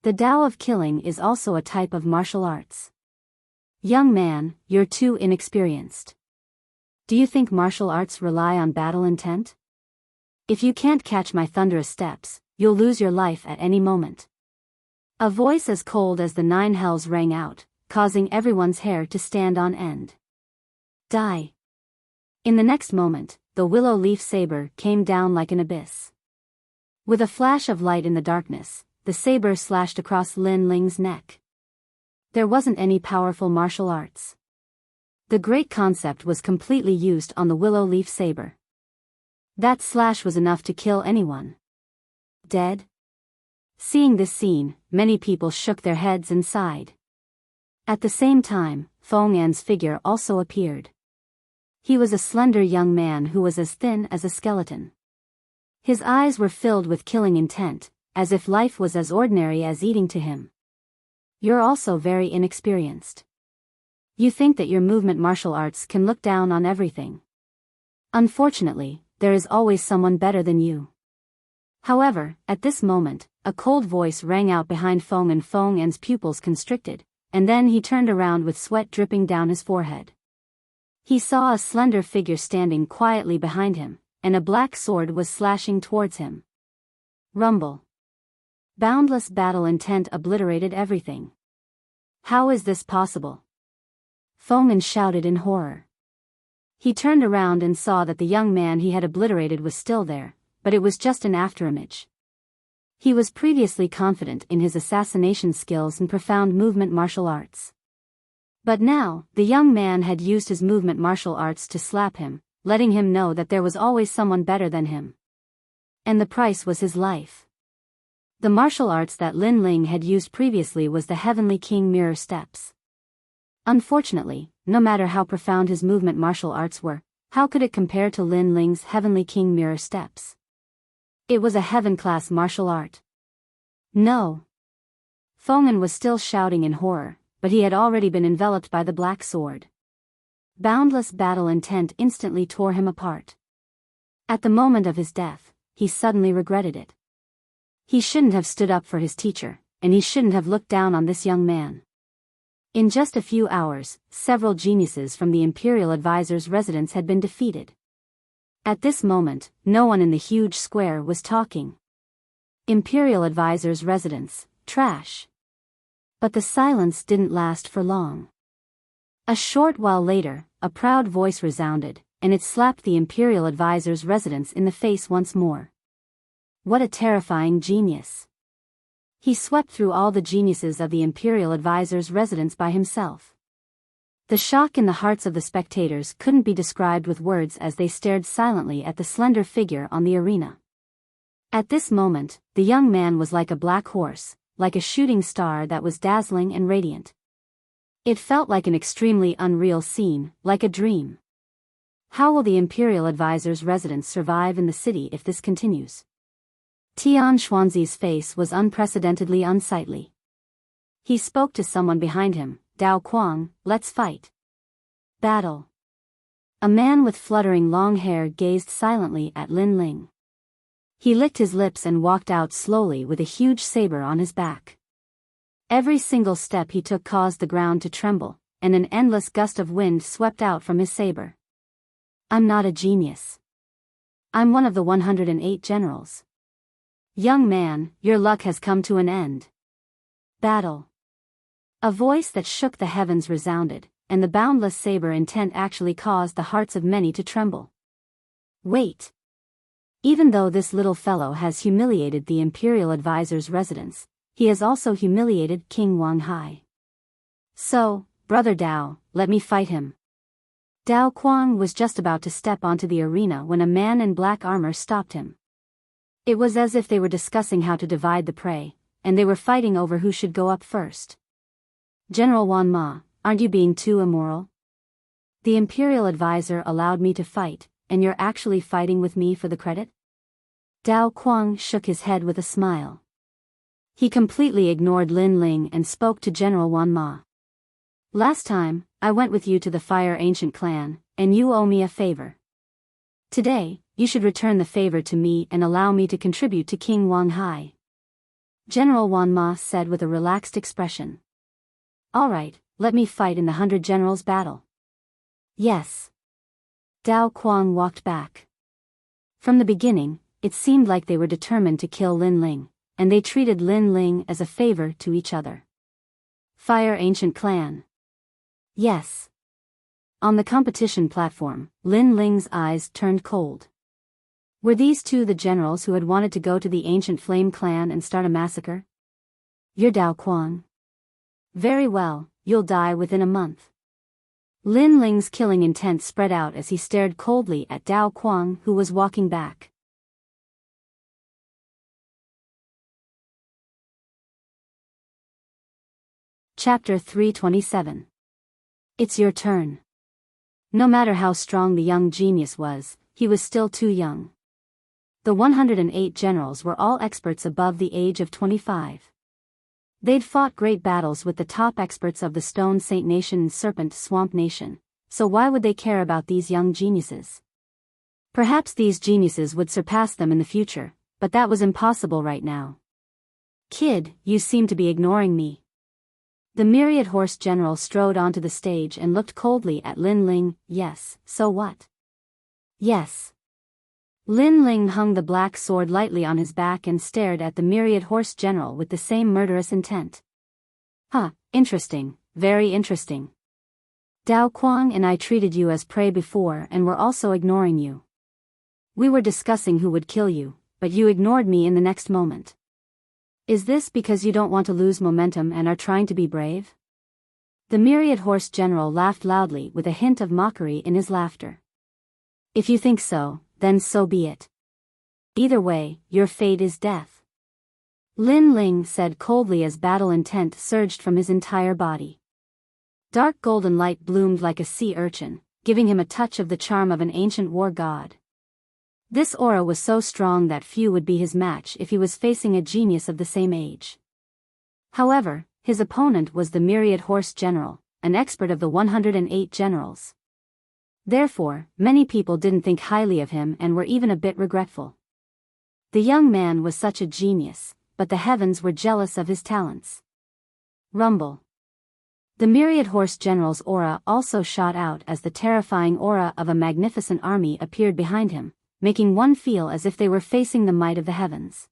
S1: The Tao of killing is also a type of martial arts. Young man, you're too inexperienced. Do you think martial arts rely on battle intent? If you can't catch my thunderous steps, you'll lose your life at any moment. A voice as cold as the nine hells rang out, causing everyone's hair to stand on end. Die. In the next moment, the willow leaf saber came down like an abyss. With a flash of light in the darkness, the saber slashed across Lin Ling's neck. There wasn't any powerful martial arts. The great concept was completely used on the willow leaf saber. That slash was enough to kill anyone. Dead? Seeing this scene, many people shook their heads and sighed. At the same time, Feng'an's figure also appeared. He was a slender young man who was as thin as a skeleton. His eyes were filled with killing intent, as if life was as ordinary as eating to him. You're also very inexperienced. You think that your movement martial arts can look down on everything. Unfortunately, there is always someone better than you. However, at this moment, a cold voice rang out behind Feng'an. Feng'an's pupils constricted, and then he turned around with sweat dripping down his forehead. He saw a slender figure standing quietly behind him, and a black sword was slashing towards him. Rumble. Boundless battle intent obliterated everything. How is this possible? Feng'an shouted in horror. He turned around and saw that the young man he had obliterated was still there, but it was just an afterimage. He was previously confident in his assassination skills and profound movement martial arts. But now, the young man had used his movement martial arts to slap him, letting him know that there was always someone better than him. And the price was his life. The martial arts that Lin Ling had used previously was the Heavenly King Mirror Steps. Unfortunately, no matter how profound his movement martial arts were, how could it compare to Lin Ling's Heavenly King Mirror Steps? It was a heaven-class martial art. No. Feng'an was still shouting in horror, but he had already been enveloped by the black sword. Boundless battle intent instantly tore him apart. At the moment of his death, he suddenly regretted it. He shouldn't have stood up for his teacher, and he shouldn't have looked down on this young man. In just a few hours, several geniuses from the Imperial Advisor's residence had been defeated. At this moment, no one in the huge square was talking. Imperial Advisor's residence, trash. But the silence didn't last for long. A short while later, a proud voice resounded, and it slapped the Imperial Advisor's residence in the face once more. What a terrifying genius. He swept through all the geniuses of the Imperial Advisor's residence by himself. The shock in the hearts of the spectators couldn't be described with words as they stared silently at the slender figure on the arena. At this moment, the young man was like a black horse, like a shooting star that was dazzling and radiant. It felt like an extremely unreal scene, like a dream. How will the Imperial Advisor's residence survive in the city if this continues? Tian Xuanzi's face was unprecedentedly unsightly. He spoke to someone behind him. Dao Kuang, let's fight. Battle. A man with fluttering long hair gazed silently at Lin Ling. He licked his lips and walked out slowly with a huge saber on his back. Every single step he took caused the ground to tremble, and an endless gust of wind swept out from his saber. I'm not a genius. I'm one of the 108 generals. Young man, your luck has come to an end. Battle. A voice that shook the heavens resounded, and the boundless saber intent actually caused the hearts of many to tremble. Wait. Even though this little fellow has humiliated the Imperial Advisor's residence, He has also humiliated King Wang Hai. So, Brother Dao, let me fight him. Dao Quang was just about to step onto the arena when a man in black armor stopped him. It was as if they were discussing how to divide the prey, and they were fighting over who should go up first. General Wan Ma, aren't you being too immoral? The Imperial Advisor allowed me to fight, and you're actually fighting with me for the credit? Dao Quang shook his head with a smile. He completely ignored Lin Ling and spoke to General Wan Ma. Last time, I went with you to the Fire Ancient Clan, and you owe me a favor. Today, you should return the favor to me and allow me to contribute to King Wang Hai. General Wan Ma said with a relaxed expression. Alright, let me fight in the 100 Generals battle. Yes. Dao Quang walked back. From the beginning, it seemed like they were determined to kill Lin Ling, and they treated Lin Ling as a favor to each other. Fire Ancient Clan. Yes. On the competition platform, Lin Ling's eyes turned cold. Were these two the generals who had wanted to go to the Ancient Flame Clan and start a massacre? You're Dao Quang. Very well, you'll die within a month. Lin Ling's killing intent spread out as he stared coldly at Dao Quang, who was walking back. Chapter 327. It's your turn. No matter how strong the young genius was, he was still too young. The 108 generals were all experts above the age of 25. They'd fought great battles with the top experts of the Stone Saint Nation and Serpent Swamp Nation, so why would they care about these young geniuses? Perhaps these geniuses would surpass them in the future, but that was impossible right now. Kid, you seem to be ignoring me. The Myriad Horse General strode onto the stage and looked coldly at Lin Ling. Yes, so what? Yes. Lin Ling hung the black sword lightly on his back and stared at the Myriad Horse General with the same murderous intent. Huh, interesting, very interesting. Dao Quang and I treated you as prey before and were also ignoring you. We were discussing who would kill you, but you ignored me in the next moment. Is this because you don't want to lose momentum and are trying to be brave? The Myriad Horse General laughed loudly with a hint of mockery in his laughter. If you think so, then so be it. Either way, your fate is death. Lin Ling said coldly as battle intent surged from his entire body. Dark golden light bloomed like a sea urchin, giving him a touch of the charm of an ancient war god. This aura was so strong that few would be his match if he was facing a genius of the same age. However, his opponent was the Myriad Horse General, an expert of the 108 generals. Therefore, many people didn't think highly of him and were even a bit regretful. The young man was such a genius, but the heavens were jealous of his talents. Rumble. The Myriad Horse General's aura also shot out as the terrifying aura of a magnificent army appeared behind him, making one feel as if they were facing the might of the heavens.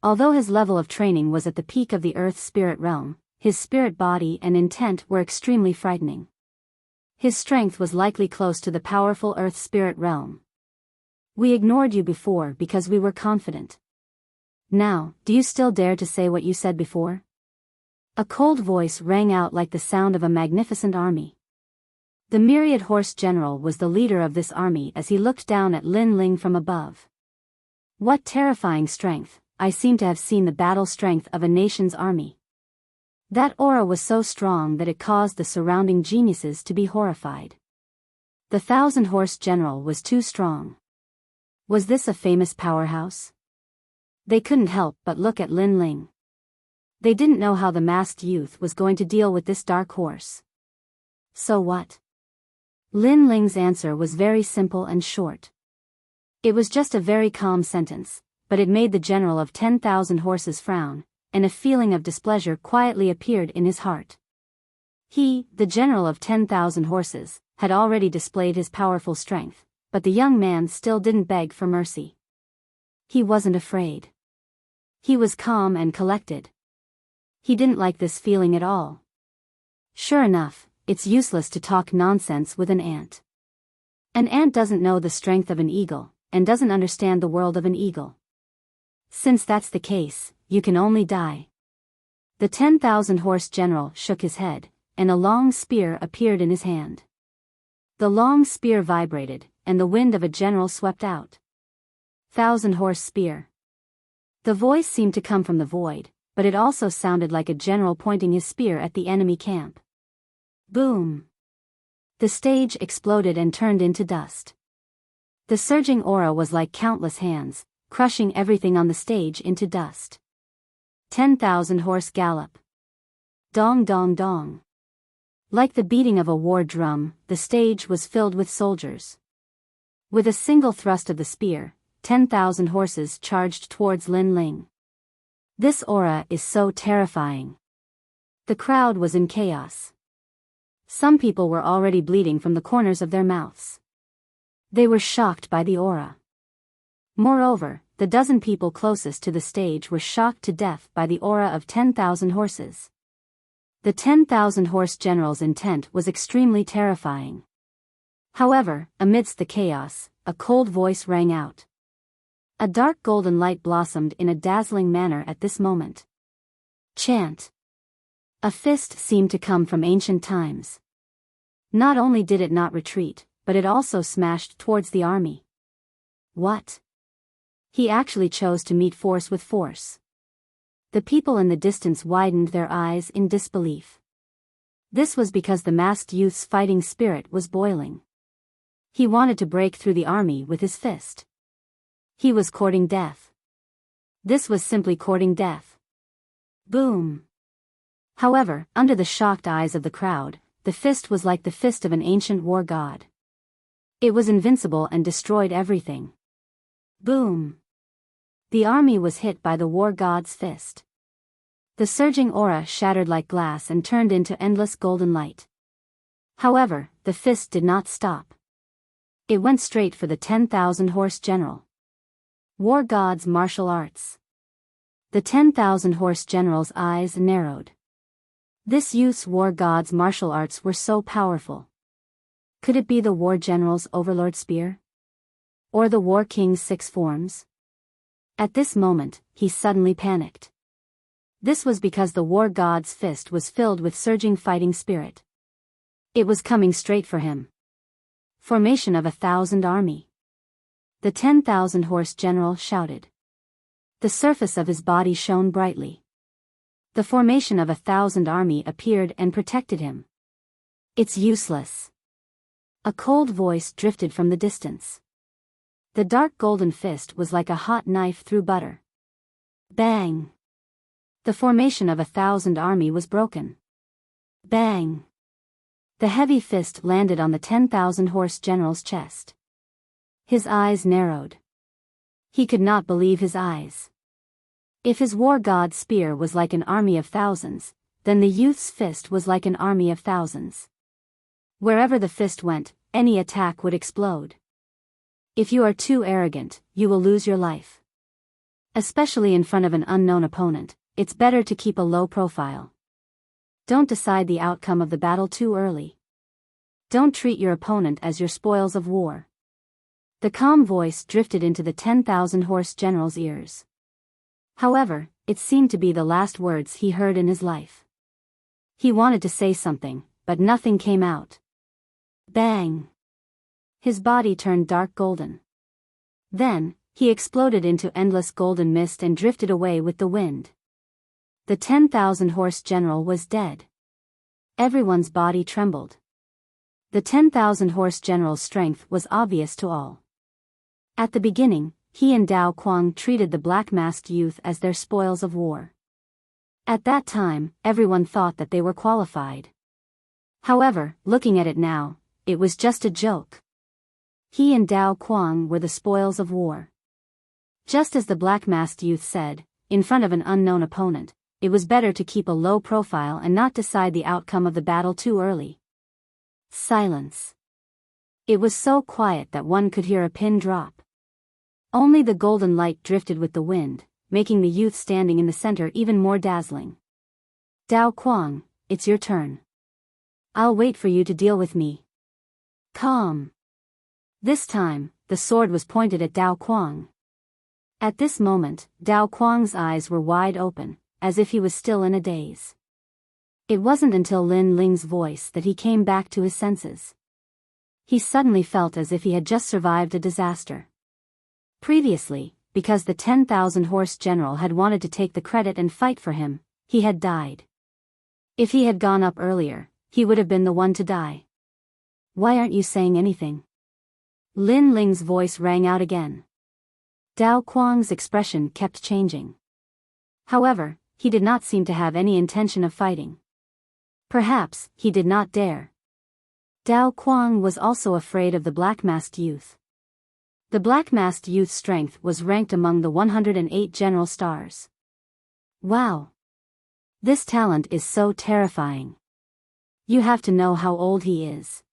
S1: Although his level of training was at the peak of the Earth spirit realm, his spirit body and intent were extremely frightening. His strength was likely close to the powerful Earth spirit realm. We ignored you before because we were confident. Now, do you still dare to say what you said before? A cold voice rang out like the sound of a magnificent army. The Myriad Horse General was the leader of this army as he looked down at Lin Ling from above. What terrifying strength! I seem to have seen the battle strength of a nation's army. That aura was so strong that it caused the surrounding geniuses to be horrified. The 1,000-horse general was too strong. Was this a famous powerhouse? They couldn't help but look at Lin Ling. They didn't know how the masked youth was going to deal with this dark horse. So what? Lin Ling's answer was very simple and short. It was just a very calm sentence, but it made the general of 10,000 horses frown, and a feeling of displeasure quietly appeared in his heart. He, the general of 10,000 horses, had already displayed his powerful strength, but the young man still didn't beg for mercy. He wasn't afraid. He was calm and collected. He didn't like this feeling at all. Sure enough, it's useless to talk nonsense with an ant. An ant doesn't know the strength of an eagle, and doesn't understand the world of an eagle. Since that's the case, you can only die. The 10,000-horse general shook his head, and a long spear appeared in his hand. The long spear vibrated, and the wind of a general swept out. 1,000-horse spear. The voice seemed to come from the void, but it also sounded like a general pointing his spear at the enemy camp. Boom! The stage exploded and turned into dust. The surging aura was like countless hands, crushing everything on the stage into dust. 10,000-horse gallop. Dong dong dong. Like the beating of a war drum, the stage was filled with soldiers. With a single thrust of the spear, 10,000 horses charged towards Lin Ling. This aura is so terrifying. The crowd was in chaos. Some people were already bleeding from the corners of their mouths. They were shocked by the aura. Moreover, the dozen people closest to the stage were shocked to death by the aura of 10,000 horses. The 10,000-horse general's intent was extremely terrifying. However, amidst the chaos, a cold voice rang out. A dark golden light blossomed in a dazzling manner at this moment. Chant. A fist seemed to come from ancient times. Not only did it not retreat, but it also smashed towards the army. What? He actually chose to meet force with force. The people in the distance widened their eyes in disbelief. This was because the masked youth's fighting spirit was boiling. He wanted to break through the army with his fist. He was courting death. This was simply courting death. Boom! However, under the shocked eyes of the crowd, the fist was like the fist of an ancient war god. It was invincible and destroyed everything. Boom! The army was hit by the war god's fist. The surging aura shattered like glass and turned into endless golden light. However, the fist did not stop. It went straight for the 10,000-horse general. War god's martial arts. The 10,000-horse general's eyes narrowed. This youth's war god's martial arts were so powerful. Could it be the war general's Overlord spear? Or the war king's 6 forms? At this moment, he suddenly panicked. This was because the war god's fist was filled with surging fighting spirit. It was coming straight for him. Formation of 1,000 army. The 10,000-horse general shouted. The surface of his body shone brightly. The formation of 1,000 army appeared and protected him. It's useless. A cold voice drifted from the distance. The dark golden fist was like a hot knife through butter. Bang! The formation of 1,000 army was broken. Bang! The heavy fist landed on the 10,000-horse general's chest. His eyes narrowed. He could not believe his eyes. If his war god's spear was like an army of thousands, then the youth's fist was like an army of thousands. Wherever the fist went, any attack would explode. If you are too arrogant, you will lose your life. Especially in front of an unknown opponent, it's better to keep a low profile. Don't decide the outcome of the battle too early. Don't treat your opponent as your spoils of war. The calm voice drifted into the 10,000-horse general's ears. However, it seemed to be the last words he heard in his life. He wanted to say something, but nothing came out. Bang! His body turned dark golden. Then, he exploded into endless golden mist and drifted away with the wind. The 10,000-horse general was dead. Everyone's body trembled. The 10,000-horse general's strength was obvious to all. At the beginning, he and Dao Kuang treated the black-masked youth as their spoils of war. At that time, everyone thought that they were qualified. However, looking at it now, it was just a joke. He and Dao Kuang were the spoils of war. Just as the black-masked youth said, in front of an unknown opponent, it was better to keep a low profile and not decide the outcome of the battle too early. Silence. It was so quiet that one could hear a pin drop. Only the golden light drifted with the wind, making the youth standing in the center even more dazzling. Dao Kuang, it's your turn. I'll wait for you to deal with me. Calm. This time, the sword was pointed at Dao Kuang. At this moment, Dao Kuang's eyes were wide open, as if he was still in a daze. It wasn't until Lin Ling's voice that he came back to his senses. He suddenly felt as if he had just survived a disaster. Previously, because the 10,000-horse general had wanted to take the credit and fight for him, he had died. If he had gone up earlier, he would have been the one to die. Why aren't you saying anything? Lin Ling's voice rang out again. Dao Quang's expression kept changing. However, he did not seem to have any intention of fighting. Perhaps he did not dare. Dao Quang was also afraid of the black-masked youth. The black-masked youth's strength was ranked among the 108 general stars. Wow! This talent is so terrifying. You have to know how old he is.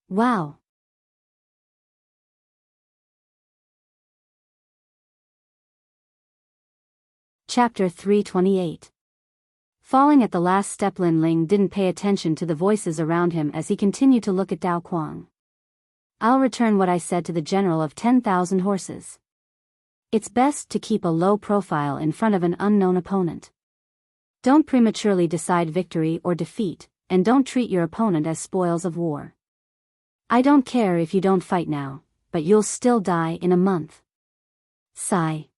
S1: Wow! Chapter 328. Falling at the last step, Lin Ling didn't pay attention to the voices around him as he continued to look at Dao Quang. I'll return what I said to the general of 10,000 horses. It's best to keep a low profile in front of an unknown opponent. Don't prematurely decide victory or defeat, and don't treat your opponent as spoils of war. I don't care if you don't fight now, but you'll still die in a month. Sigh.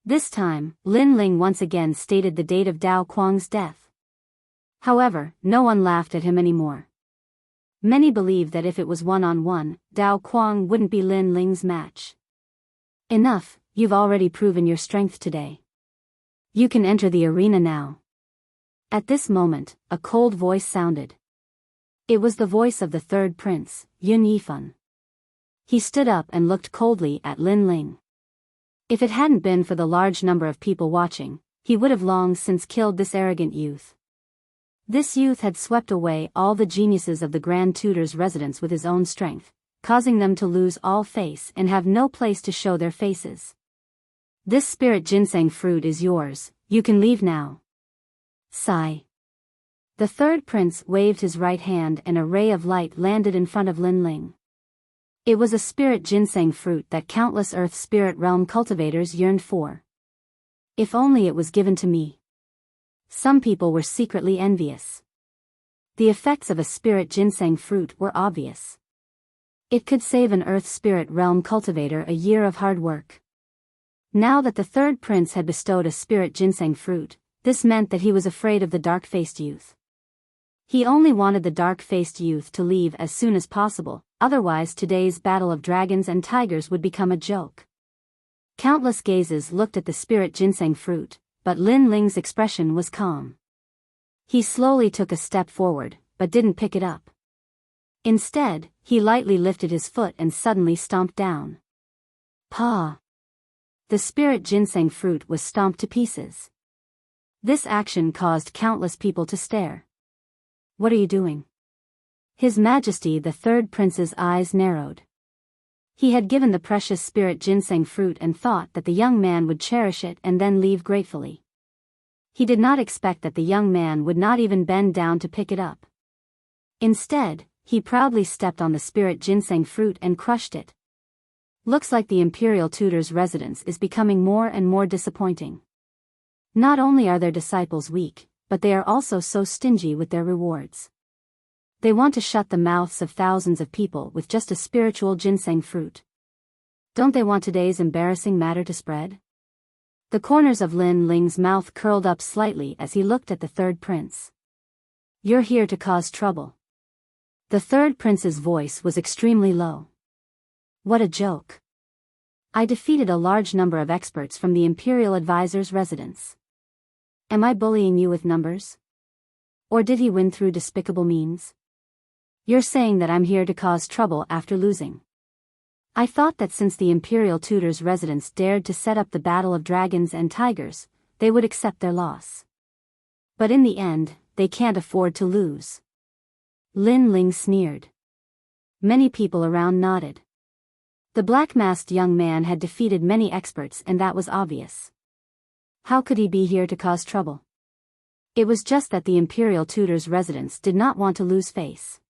S1: This time, Lin Ling once again stated the date of Dao Quang's death. However, no one laughed at him anymore. Many believed that if it was one-on-one, Dao Quang wouldn't be Lin Ling's match. Enough, you've already proven your strength today. You can enter the arena now. At this moment, a cold voice sounded. It was the voice of the third prince, Yun Yifan. He stood up and looked coldly at Lin Ling. If it hadn't been for the large number of people watching, he would have long since killed this arrogant youth. This youth had swept away all the geniuses of the Grand Tutor's residence with his own strength, causing them to lose all face and have no place to show their faces. This spirit ginseng fruit is yours, you can leave now. Sigh. The third prince waved his right hand and a ray of light landed in front of Lin Ling. It was a spirit ginseng fruit that countless Earth Spirit Realm cultivators yearned for. If only it was given to me. Some people were secretly envious. The effects of a spirit ginseng fruit were obvious. It could save an Earth Spirit Realm cultivator a year of hard work. Now that the third prince had bestowed a spirit ginseng fruit, this meant that he was afraid of the dark-faced youth. He only wanted the dark-faced youth to leave as soon as possible, otherwise today's battle of dragons and tigers would become a joke. Countless gazes looked at the spirit ginseng fruit, but Lin Ling's expression was calm. He slowly took a step forward, but didn't pick it up. Instead, he lightly lifted his foot and suddenly stomped down. Paw! The spirit ginseng fruit was stomped to pieces. This action caused countless people to stare. What are you doing? His Majesty the Third Prince's eyes narrowed. He had given the precious spirit ginseng fruit and thought that the young man would cherish it and then leave gratefully. He did not expect that the young man would not even bend down to pick it up. Instead, he proudly stepped on the spirit ginseng fruit and crushed it. Looks like the Imperial Tutor's residence is becoming more and more disappointing. Not only are their disciples weak, but they are also so stingy with their rewards. They want to shut the mouths of thousands of people with just a spiritual ginseng fruit. Don't they want today's embarrassing matter to spread? The corners of Lin Ling's mouth curled up slightly as he looked at the third prince. You're here to cause trouble. The third prince's voice was extremely low. What a joke. I defeated a large number of experts from the Imperial Advisor's residence. Am I bullying you with numbers? Or did he win through despicable means? You're saying that I'm here to cause trouble after losing. I thought that since the Imperial Tutor's residence dared to set up the battle of dragons and tigers, they would accept their loss. But in the end, they can't afford to lose. Lin Ling sneered. Many people around nodded. The black-masked young man had defeated many experts and that was obvious. How could he be here to cause trouble? It was just that the Imperial Tutor's residence did not want to lose face.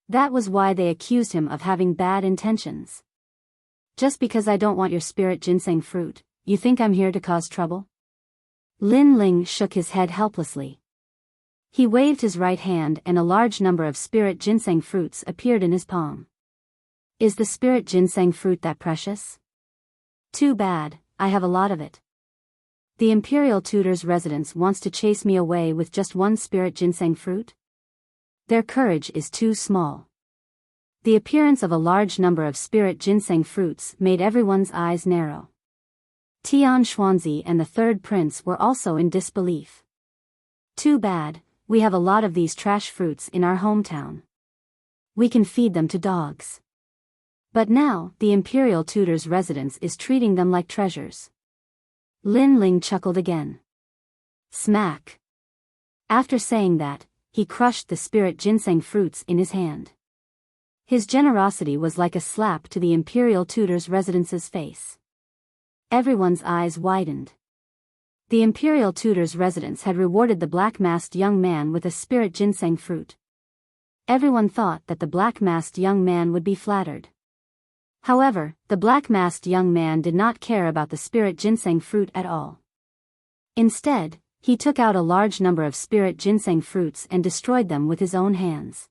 S1: That was why they accused him of having bad intentions. Just because I don't want your spirit ginseng fruit, you think I'm here to cause trouble? Lin Ling shook his head helplessly. He waved his right hand and a large number of spirit ginseng fruits appeared in his palm. Is the spirit ginseng fruit that precious? Too bad, I have a lot of it. The Imperial Tutor's residence wants to chase me away with just one spirit ginseng fruit? Their courage is too small. The appearance of a large number of spirit ginseng fruits made everyone's eyes narrow. Tian Xuanzi and the third prince were also in disbelief. Too bad, we have a lot of these trash fruits in our hometown. We can feed them to dogs. But now, the Imperial Tutor's residence is treating them like treasures. Lin Ling chuckled again. Smack. After saying that, he crushed the spirit ginseng fruits in his hand. His generosity was like a slap to the Imperial Tutor's residence's face. Everyone's eyes widened. The Imperial Tutor's residence had rewarded the black-masked young man with a spirit ginseng fruit. Everyone thought that the black-masked young man would be flattered. However, the black-masked young man did not care about the spirit ginseng fruit at all. Instead, he took out a large number of spirit ginseng fruits and destroyed them with his own hands.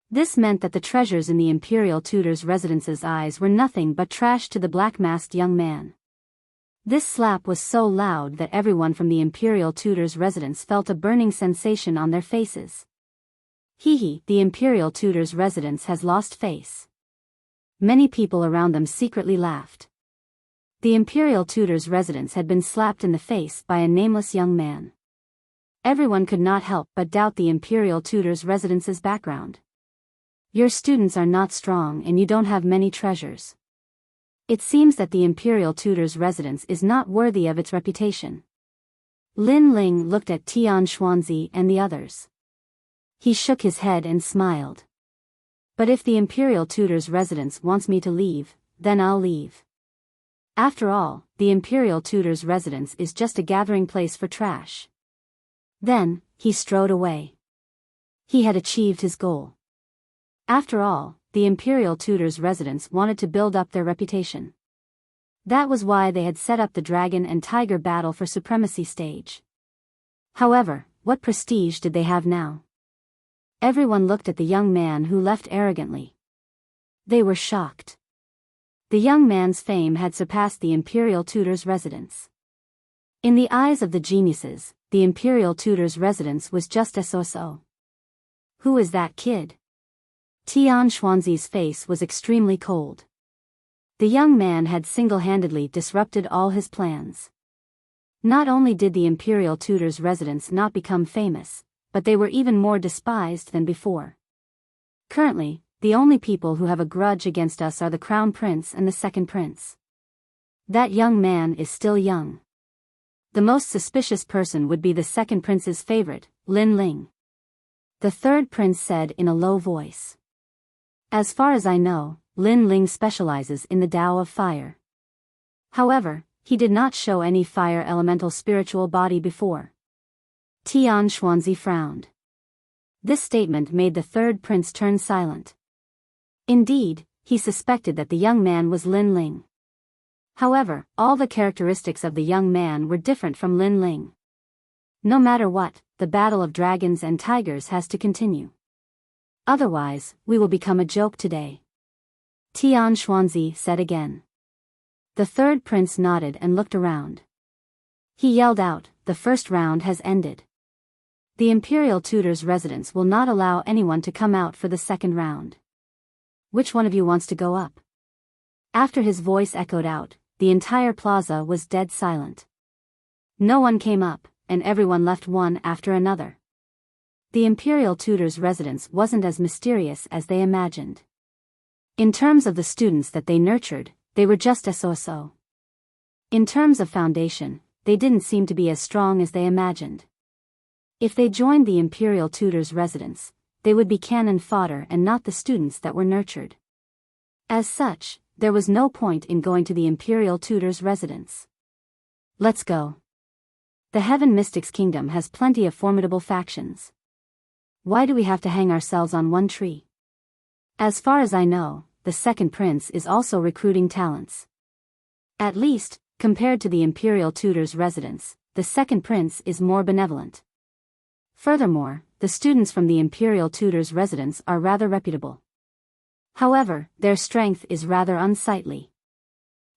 S1: This meant that the treasures in the Imperial Tutor's residence's eyes were nothing but trash to the black-masked young man. This slap was so loud that everyone from the Imperial Tutor's residence felt a burning sensation on their faces. Hee, the Imperial Tutor's residence has lost face. Many people around them secretly laughed. The Imperial Tutor's residence had been slapped in the face by a nameless young man. Everyone could not help but doubt the Imperial Tutor's residence's background. Your students are not strong and you don't have many treasures. It seems that the Imperial Tutor's residence is not worthy of its reputation. Lin Ling looked at Tian Xuanzi and the others. He shook his head and smiled. But if the Imperial Tutor's residence wants me to leave, then I'll leave. After all, the Imperial Tutor's residence is just a gathering place for trash. Then, he strode away. He had achieved his goal. After all, the Imperial Tutor's residence wanted to build up their reputation. That was why they had set up the Dragon and Tiger Battle for Supremacy stage. However, what prestige did they have now? Everyone looked at the young man who left arrogantly. They were shocked. The young man's fame had surpassed the Imperial Tutor's residence. In the eyes of the geniuses, the Imperial Tutor's residence was just a so-so. Who is that kid? Tian Xuanzi's face was extremely cold. The young man had single-handedly disrupted all his plans. Not only did the Imperial Tutor's residence not become famous, but they were even more despised than before. Currently, the only people who have a grudge against us are the Crown Prince and the Second Prince. That young man is still young. The most suspicious person would be the Second Prince's favorite, Lin Ling. The Third Prince said in a low voice. As far as I know, Lin Ling specializes in the Tao of fire. However, he did not show any fire elemental spiritual body before. Tian Xuanzi frowned. This statement made the Third Prince turn silent. Indeed, he suspected that the young man was Lin Ling. However, all the characteristics of the young man were different from Lin Ling. No matter what, the battle of dragons and tigers has to continue. Otherwise, we will become a joke today. Tian Xuanzi said again. The Third Prince nodded and looked around. He yelled out, the first round has ended. The Imperial Tutor's residence will not allow anyone to come out for the second round. Which one of you wants to go up? After his voice echoed out, the entire plaza was dead silent. No one came up, and everyone left one after another. The Imperial Tutor's residence wasn't as mysterious as they imagined. In terms of the students that they nurtured, they were just a so-so. In terms of foundation, they didn't seem to be as strong as they imagined. If they joined the Imperial Tutor's residence, they would be cannon fodder and not the students that were nurtured. As such, there was no point in going to the Imperial Tutor's residence. Let's go. The Heaven Mystics Kingdom has plenty of formidable factions. Why do we have to hang ourselves on one tree? As far as I know, the Second Prince is also recruiting talents. At least, compared to the Imperial Tutor's residence, the second prince is more benevolent. Furthermore, the students from the imperial tutor's residence are rather reputable. However, their strength is rather unsightly.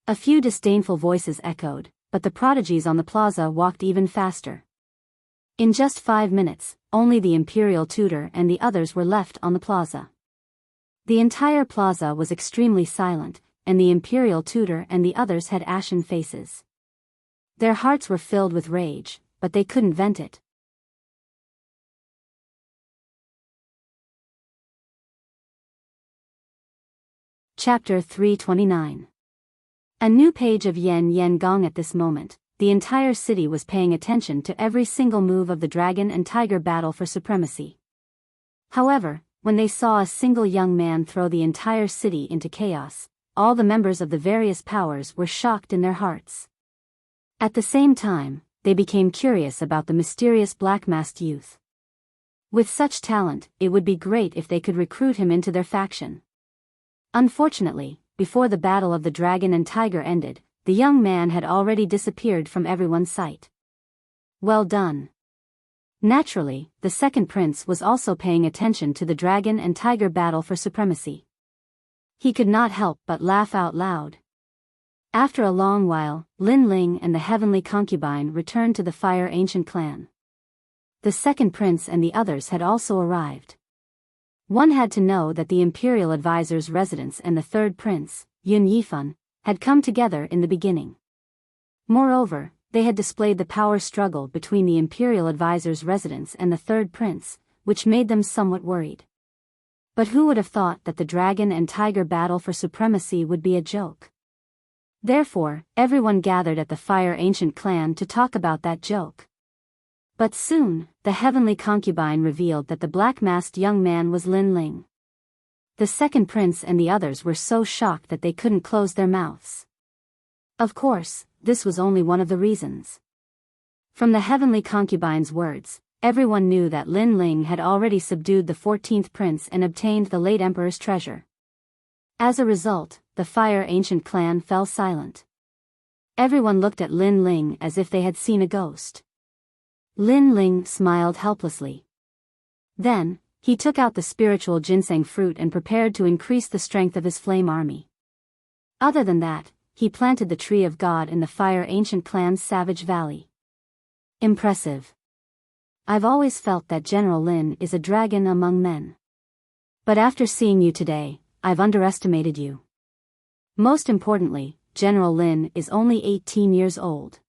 S1: A few disdainful voices echoed, but the prodigies on the plaza walked even faster. In just 5 minutes, only the imperial tutor and the others were left on the plaza. The entire plaza was extremely silent, and the imperial tutor and the others had ashen faces. Their hearts were filled with rage, but they couldn't vent it. Chapter 329. A new page of Yen Yen Gong. At this moment, the entire city was paying attention to every single move of the dragon and tiger battle for supremacy. However, when they saw a single young man throw the entire city into chaos, all the members of the various powers were shocked in their hearts. At the same time, they became curious about the mysterious black-masked youth. With such talent, it would be great if they could recruit him into their faction. Unfortunately, before the battle of the dragon and tiger ended, the young man had already disappeared from everyone's sight. Well done. Naturally, the second prince was also paying attention to the dragon and tiger battle for supremacy. He could not help but laugh out loud. After a long while, Lin Ling and the heavenly concubine returned to the Fire Ancient clan. The second prince and the others had also arrived. One had to know that the imperial advisor's residence and the third prince, Yun Yifan, had come together in the beginning. Moreover, they had displayed the power struggle between the imperial advisor's residence and the third prince, which made them somewhat worried. But who would have thought that the dragon and tiger battle for supremacy would be a joke? Therefore, everyone gathered at the Fire Ancient clan to talk about that joke. But soon, the heavenly concubine revealed that the black-masked young man was Lin Ling. The second prince and the others were so shocked that they couldn't close their mouths. Of course, this was only one of the reasons. From the heavenly concubine's words, everyone knew that Lin Ling had already subdued the 14th prince and obtained the late emperor's treasure. As a result, the Fire Ancient clan fell silent. Everyone looked at Lin Ling as if they had seen a ghost. Lin Ling smiled helplessly. Then, he took out the spiritual ginseng fruit and prepared to increase the strength of his flame army. Other than that, he planted the tree of God in the Fire Ancient clan's Savage Valley. Impressive. I've always felt that General Lin is a dragon among men. But after seeing you today, I've underestimated you. Most importantly, General Lin is only 18 years old.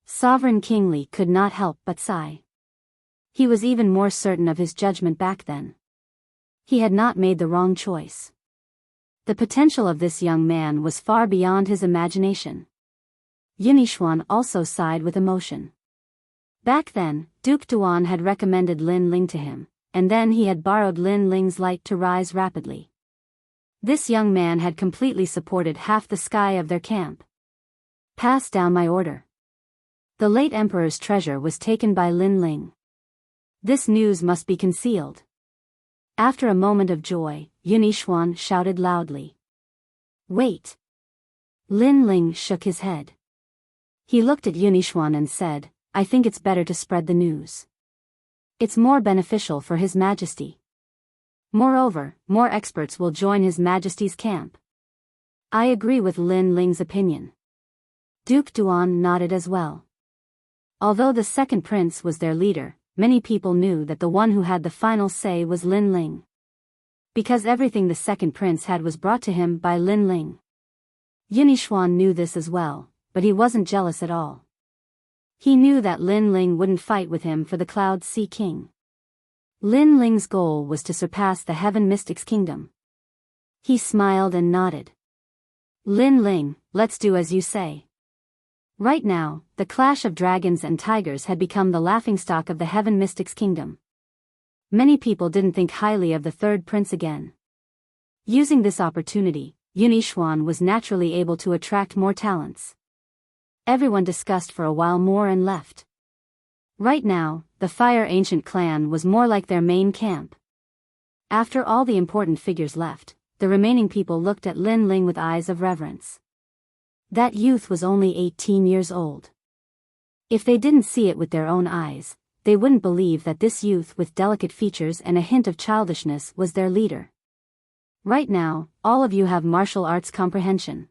S1: Sovereign King Li could not help but sigh. He was even more certain of his judgment back then. He had not made the wrong choice. The potential of this young man was far beyond his imagination. Yunixuan also sighed with emotion. Back then, Duke Duan had recommended Lin Ling to him, and then he had borrowed Lin Ling's light to rise rapidly. This young man had completely supported half the sky of their camp. Pass down my order. The late emperor's treasure was taken by Lin Ling. This news must be concealed. After a moment of joy, Yunixuan shouted loudly. Wait. Lin Ling shook his head. He looked at Yunixuan and said, I think it's better to spread the news. It's more beneficial for His Majesty. Moreover, more experts will join His Majesty's camp. I agree with Lin Ling's opinion. Duke Duan nodded as well. Although the second prince was their leader, many people knew that the one who had the final say was Lin Ling. Because everything the second prince had was brought to him by Lin Ling. Yunixuan knew this as well, but he wasn't jealous at all. He knew that Lin Ling wouldn't fight with him for the Cloud Sea King. Lin Ling's goal was to surpass the Heaven Mystic's kingdom. He smiled and nodded. Lin Ling, let's do as you say. Right now, the clash of dragons and tigers had become the laughingstock of the Heaven Mystic's kingdom. Many people didn't think highly of the third prince again. Using this opportunity, Yunixuan was naturally able to attract more talents. Everyone discussed for a while more and left. Right now, the Fire Ancient clan was more like their main camp. After all the important figures left, the remaining people looked at Lin Ling with eyes of reverence. That youth was only 18 years old. If they didn't see it with their own eyes, they wouldn't believe that this youth with delicate features and a hint of childishness was their leader. Right now, all of you have martial arts comprehension.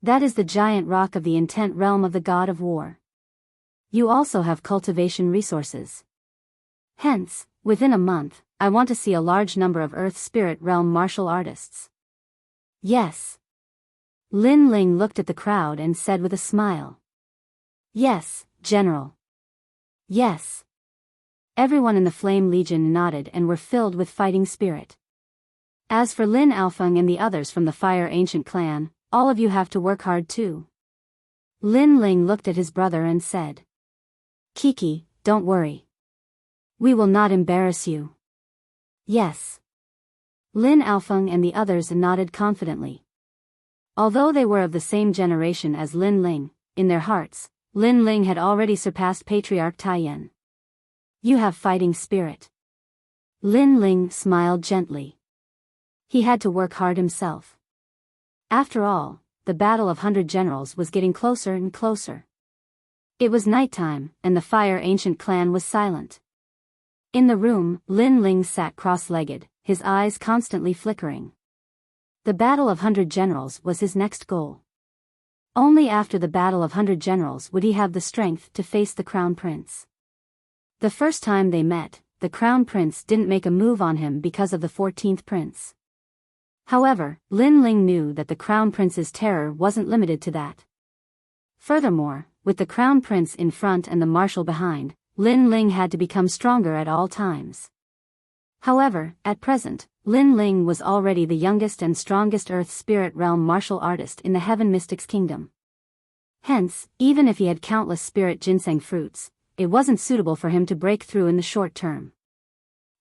S1: That is the giant rock of the intent realm of the god of war. You also have cultivation resources. Hence, within a month, I want to see a large number of Earth Spirit Realm martial artists. Yes. Lin Ling looked at the crowd and said with a smile. Yes, General. Yes. Everyone in the Flame Legion nodded and were filled with fighting spirit. As for Lin Alfeng and the others from the Fire Ancient clan, all of you have to work hard too. Lin Ling looked at his brother and said. Kiki, don't worry. We will not embarrass you. Yes. Lin Alfeng and the others nodded confidently. Although they were of the same generation as Lin Ling, in their hearts, Lin Ling had already surpassed Patriarch Taiyan. You have fighting spirit. Lin Ling smiled gently. He had to work hard himself. After all, the Battle of 100 Generals was getting closer and closer. It was nighttime, and the Fire Ancient clan was silent. In the room, Lin Ling sat cross-legged, his eyes constantly flickering. The Battle of 100 Generals was his next goal. Only after the Battle of 100 Generals would he have the strength to face the Crown Prince. The first time they met, the Crown Prince didn't make a move on him because of the 14th Prince. However, Lin Ling knew that the Crown Prince's terror wasn't limited to that. Furthermore, with the Crown Prince in front and the Marshal behind, Lin Ling had to become stronger at all times. However, at present, Lin Ling was already the youngest and strongest Earth Spirit Realm martial artist in the Heaven Mystics Kingdom. Hence, even if he had countless spirit ginseng fruits, it wasn't suitable for him to break through in the short term.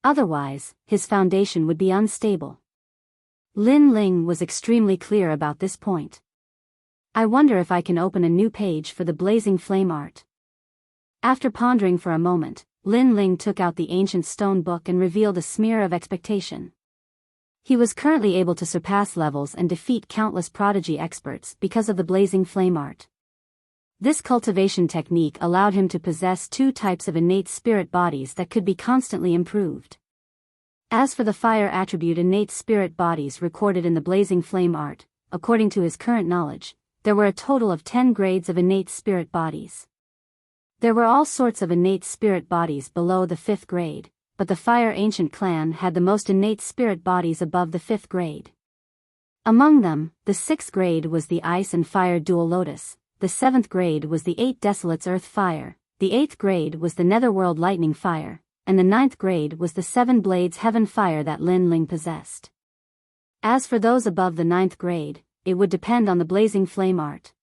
S1: Otherwise, his foundation would be unstable. Lin Ling was extremely clear about this point. I wonder if I can open a new page for the Blazing Flame art. After pondering for a moment, Lin Ling took out the ancient stone book and revealed a smear of expectation. He was currently able to surpass levels and defeat countless prodigy experts because of the Blazing Flame art. This cultivation technique allowed him to possess two types of innate spirit bodies that could be constantly improved. As for the fire attribute innate spirit bodies recorded in the Blazing Flame art, according to his current knowledge, there were a total of 10 grades of innate spirit bodies. There were all sorts of innate spirit bodies below the 5th grade, but the Fire Ancient clan had the most innate spirit bodies above the 5th grade. Among them, the 6th grade was the Ice and Fire Dual Lotus, the 7th grade was the 8 Desolates Earth Fire, the 8th grade was the Netherworld Lightning Fire, and the 9th grade was the 7 Blades Heaven Fire that Lin Ling possessed. As for those above the 9th grade, it would depend on the Blazing Flame art.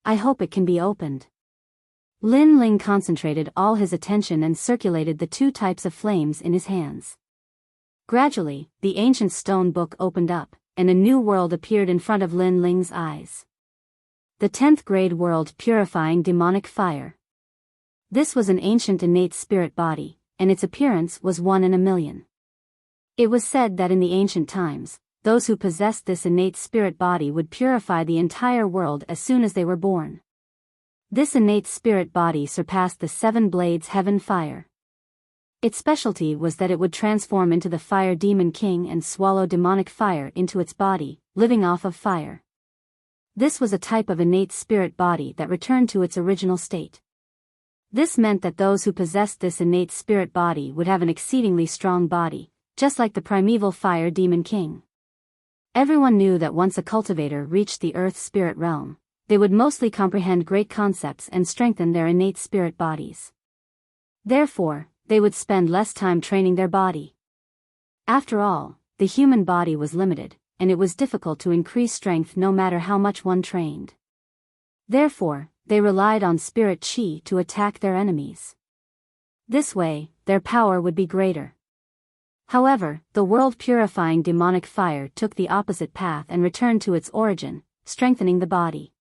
S1: I hope it can be opened. Lin Ling concentrated all his attention and circulated the two types of flames in his hands. Gradually, the ancient stone book opened up, and a new world appeared in front of Lin Ling's eyes. The 10th grade world purifying demonic fire. This was an ancient innate spirit body, and its appearance was 1 in a million. It was said that in the ancient times, those who possessed this innate spirit body would purify the entire world as soon as they were born. This innate spirit body surpassed the 7 Blades Heaven Fire. Its specialty was that it would transform into the Fire Demon King and swallow demonic fire into its body, living off of fire. This was a type of innate spirit body that returned to its original state. This meant that those who possessed this innate spirit body would have an exceedingly strong body, just like the primeval Fire Demon King. Everyone knew that once a cultivator reached the Earth Spirit Realm, they would mostly comprehend great concepts and strengthen their innate spirit bodies. Therefore, they would spend less time training their body. After all, the human body was limited, and it was difficult to increase strength no matter how much one trained. Therefore, they relied on spirit chi to attack their enemies. This way, their power would be greater. However, the world-purifying demonic fire took the opposite path and returned to its origin, strengthening the body.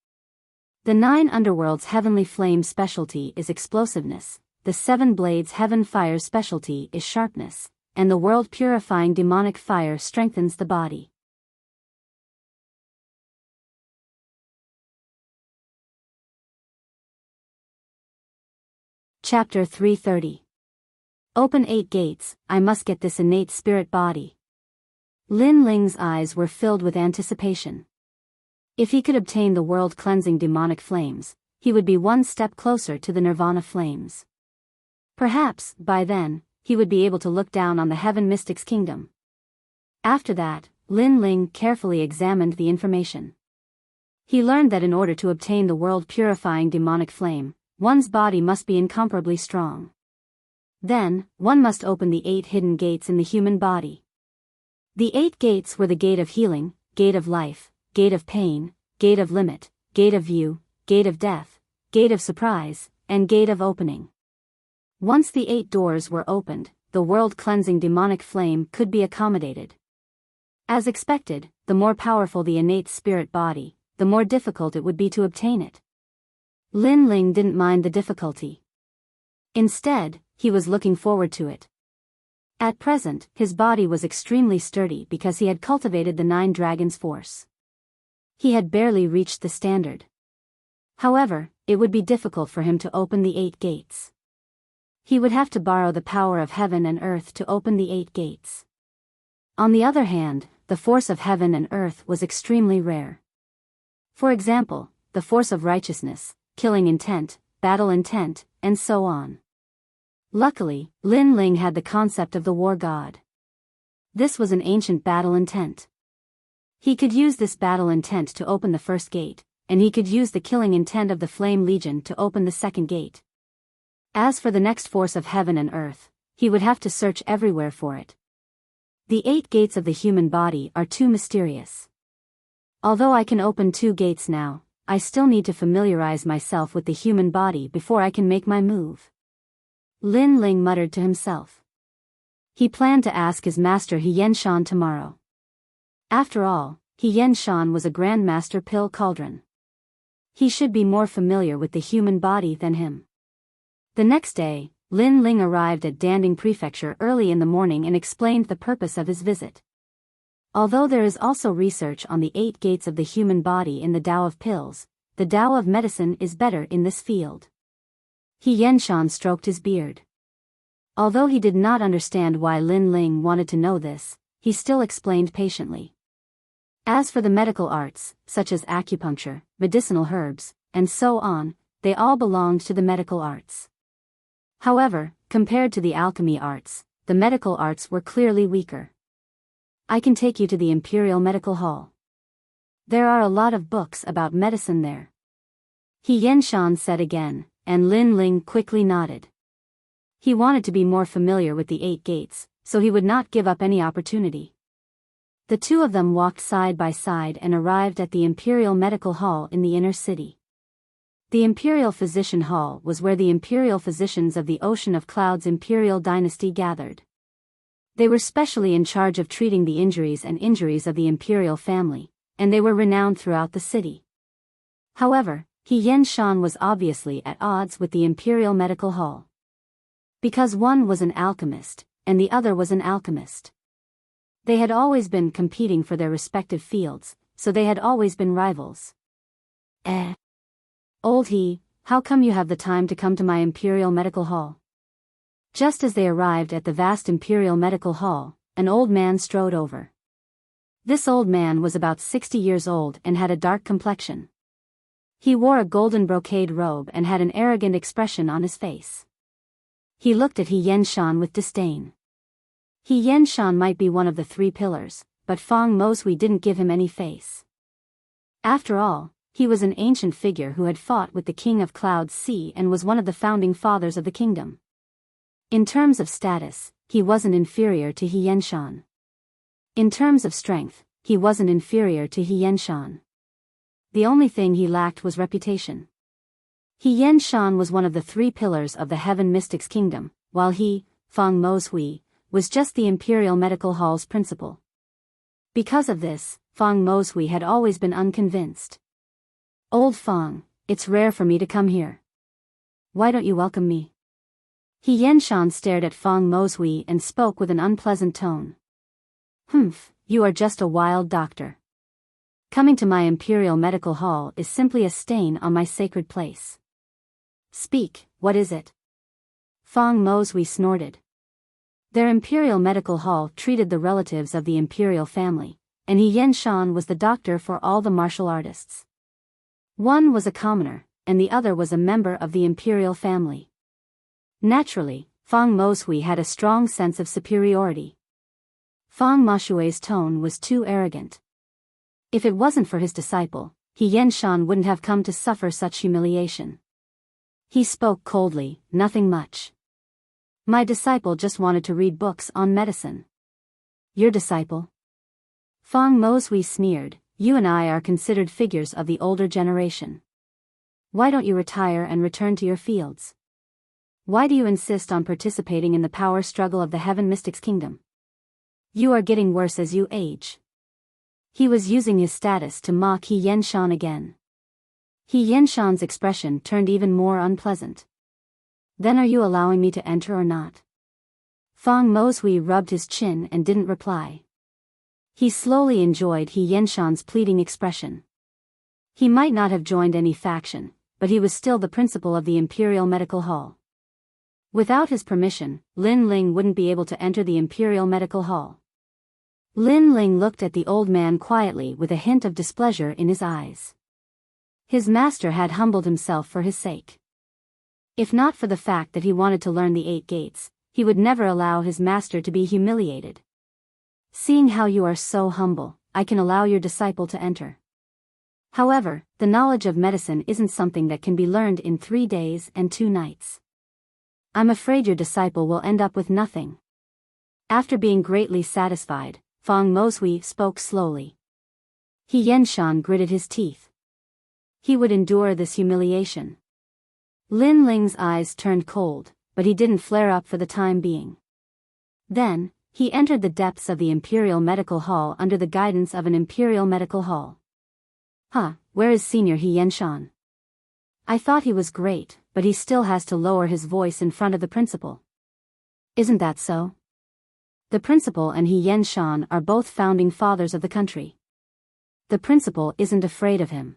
S1: The 9 underworlds' heavenly flame specialty is explosiveness, the 7 blades heaven fire specialty is sharpness, and the world-purifying demonic fire strengthens the body. Chapter 330. Open 8 gates, I must get this innate spirit body. Lin Ling's eyes were filled with anticipation. If he could obtain the world-cleansing demonic flames, he would be one step closer to the nirvana flames. Perhaps, by then, he would be able to look down on the Heaven Mystics Kingdom. After that, Lin Ling carefully examined the information. He learned that in order to obtain the world-purifying demonic flame, one's body must be incomparably strong. Then, one must open the 8 hidden gates in the human body. The 8 gates were the gate of healing, gate of life, gate of pain, gate of limit, gate of view, gate of death, gate of surprise, and gate of opening. Once the 8 doors were opened, the world-cleansing demonic flame could be accommodated. As expected, the more powerful the innate spirit body, the more difficult it would be to obtain it. Lin Ling didn't mind the difficulty. Instead, he was looking forward to it. At present, his body was extremely sturdy because he had cultivated the 9 dragons' force. He had barely reached the standard. However, it would be difficult for him to open the 8 gates. He would have to borrow the power of heaven and earth to open the 8 gates. On the other hand, the force of heaven and earth was extremely rare. For example, the force of righteousness, killing intent, battle intent, and so on. Luckily, Lin Ling had the concept of the war god. This was an ancient battle intent. He could use this battle intent to open the first gate, and he could use the killing intent of the Flame Legion to open the second gate. As for the next force of heaven and earth, he would have to search everywhere for it. The 8 gates of the human body are too mysterious. Although I can open 2 gates now, I still need to familiarize myself with the human body before I can make my move. Lin Ling muttered to himself. He planned to ask his master He Yenshan tomorrow. After all, He Yenshan was a Grandmaster Pill Cauldron. He should be more familiar with the human body than him. The next day, Lin Ling arrived at Danding Prefecture early in the morning and explained the purpose of his visit. Although there is also research on the 8 gates of the human body in the Tao of Pills, the Tao of Medicine is better in this field. He Yenshan stroked his beard. Although he did not understand why Lin Ling wanted to know this, he still explained patiently. As for the medical arts, such as acupuncture, medicinal herbs, and so on, they all belonged to the medical arts. However, compared to the alchemy arts, the medical arts were clearly weaker. I can take you to the Imperial Medical Hall. There are a lot of books about medicine there. He Yenshan said again, and Lin Ling quickly nodded. He wanted to be more familiar with the 8 gates, so he would not give up any opportunity. The two of them walked side by side and arrived at the Imperial Medical Hall in the inner city. The Imperial Physician Hall was where the Imperial Physicians of the Ocean of Clouds Imperial Dynasty gathered. They were specially in charge of treating the injuries of the Imperial family, and they were renowned throughout the city. However, He Yenshan was obviously at odds with the Imperial Medical Hall. Because one was an alchemist, and the other was an alchemist. They had always been competing for their respective fields, so they had always been rivals. Old He, how come you have the time to come to my Imperial Medical Hall? Just as they arrived at the vast Imperial Medical Hall, an old man strode over. This old man was about 60 years old and had a dark complexion. He wore a golden brocade robe and had an arrogant expression on his face. He looked at He Yenshan with disdain. He Yenshan might be one of the 3 pillars, but Feng Moshui didn't give him any face. After all, he was an ancient figure who had fought with the King of Cloud Sea and was one of the founding fathers of the kingdom. In terms of status, he wasn't inferior to He Yenshan. In terms of strength, he wasn't inferior to He Yenshan. The only thing he lacked was reputation. He Yenshan was one of the 3 pillars of the Heaven Mystics Kingdom, while he, Feng Moshui, was just the Imperial Medical Hall's principal. Because of this, Feng Moshui had always been unconvinced. Old Feng, it's rare for me to come here. Why don't you welcome me? He Yenshan stared at Feng Moshui and spoke with an unpleasant tone. Humph, you are just a wild doctor. Coming to my Imperial Medical Hall is simply a stain on my sacred place. Speak, what is it? Feng Moshui snorted. Their imperial medical hall treated the relatives of the imperial family, and He Yenshan was the doctor for all the martial artists. One was a commoner, and the other was a member of the imperial family. Naturally, Feng Moshui had a strong sense of superiority. Feng Moshui's tone was too arrogant. If it wasn't for his disciple, He Yenshan wouldn't have come to suffer such humiliation. He spoke coldly, nothing much. My disciple just wanted to read books on medicine. Your disciple? Feng Moshui sneered, you and I are considered figures of the older generation. Why don't you retire and return to your fields? Why do you insist on participating in the power struggle of the Heaven Mystics Kingdom? You are getting worse as you age. He was using his status to mock He Yenshan again. He Yenshan's expression turned even more unpleasant. Then are you allowing me to enter or not? Feng Moshui rubbed his chin and didn't reply. He slowly enjoyed He Yenshan's pleading expression. He might not have joined any faction, but he was still the principal of the Imperial Medical Hall. Without his permission, Lin Ling wouldn't be able to enter the Imperial Medical Hall. Lin Ling looked at the old man quietly with a hint of displeasure in his eyes. His master had humbled himself for his sake. If not for the fact that he wanted to learn the 8 gates, he would never allow his master to be humiliated. Seeing how you are so humble, I can allow your disciple to enter. However, the knowledge of medicine isn't something that can be learned in 3 days and 2 nights. I'm afraid your disciple will end up with nothing. After being greatly satisfied, Feng Moshui spoke slowly. He Yenshan gritted his teeth. He would endure this humiliation. Lin Ling's eyes turned cold, but he didn't flare up for the time being. Then, he entered the depths of the Imperial Medical Hall under the guidance of an Imperial Medical Hall. Where is Senior He Yenshan? I thought he was great, but he still has to lower his voice in front of the principal. Isn't that so? The principal and He Yenshan are both founding fathers of the country. The principal isn't afraid of him.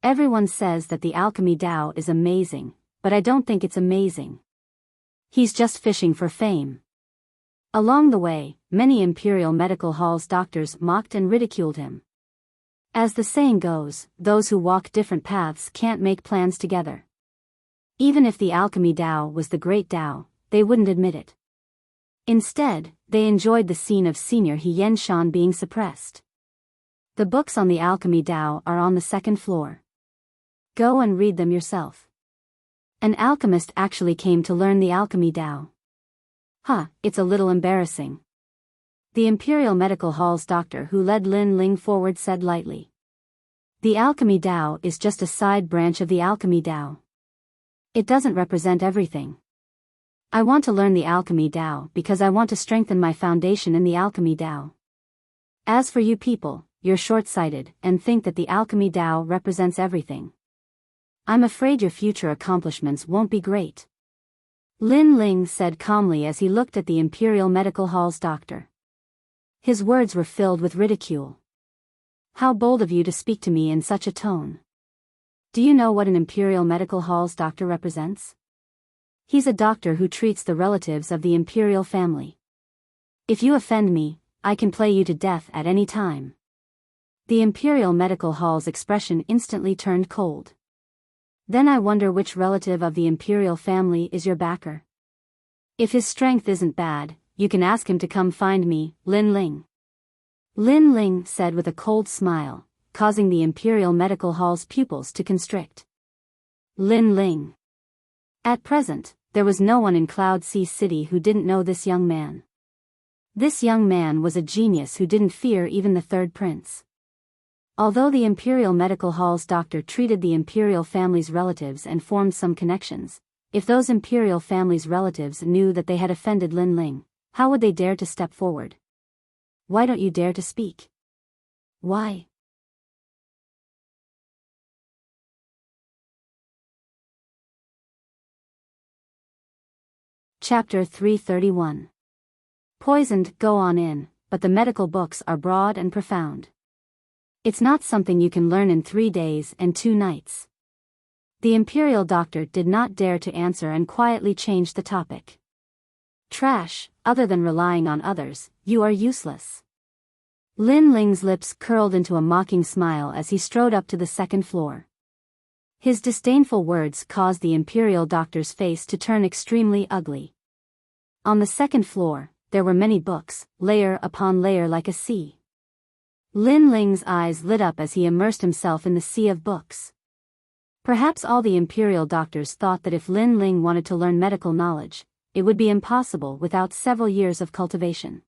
S1: Everyone says that the alchemy Dao is amazing, but I don't think it's amazing. He's just fishing for fame. Along the way, many Imperial Medical Hall's doctors mocked and ridiculed him. As the saying goes, those who walk different paths can't make plans together. Even if the alchemy Dao was the great Dao, they wouldn't admit it. Instead, they enjoyed the scene of Senior He Yenshan being suppressed. The books on the alchemy Dao are on the 2nd floor. Go and read them yourself. An alchemist actually came to learn the alchemy Dao. It's a little embarrassing. The Imperial Medical Hall's doctor who led Lin Ling forward said lightly. The alchemy Dao is just a side branch of the alchemy Dao. It doesn't represent everything. I want to learn the alchemy Dao because I want to strengthen my foundation in the alchemy Dao. As for you people, you're short-sighted and think that the alchemy Dao represents everything. I'm afraid your future accomplishments won't be great. Lin Ling said calmly as he looked at the Imperial Medical Hall's doctor. His words were filled with ridicule. How bold of you to speak to me in such a tone. Do you know what an Imperial Medical Hall's doctor represents? He's a doctor who treats the relatives of the imperial family. If you offend me, I can play you to death at any time. The Imperial Medical Hall's expression instantly turned cold. Then I wonder which relative of the imperial family is your backer. If his strength isn't bad, you can ask him to come find me, Lin Ling. Lin Ling said with a cold smile, causing the Imperial Medical Hall's pupils to constrict. Lin Ling. At present, there was no one in Cloud Sea City who didn't know this young man. This young man was a genius who didn't fear even the 3rd prince. Although the Imperial Medical Hall's doctor treated the imperial family's relatives and formed some connections, if those imperial family's relatives knew that they had offended Lin Ling, how would they dare to step forward? Why don't you dare to speak? Why? Chapter 331. Poisoned, go on in, but the medical books are broad and profound. It's not something you can learn in 3 days and 2 nights. The imperial doctor did not dare to answer and quietly changed the topic. Trash, other than relying on others, you are useless. Lin Ling's lips curled into a mocking smile as he strode up to the second floor. His disdainful words caused the imperial doctor's face to turn extremely ugly. On the second floor, there were many books, layer upon layer like a sea. Lin Ling's eyes lit up as he immersed himself in the sea of books. Perhaps all the imperial doctors thought that if Lin Ling wanted to learn medical knowledge, it would be impossible without several years of cultivation.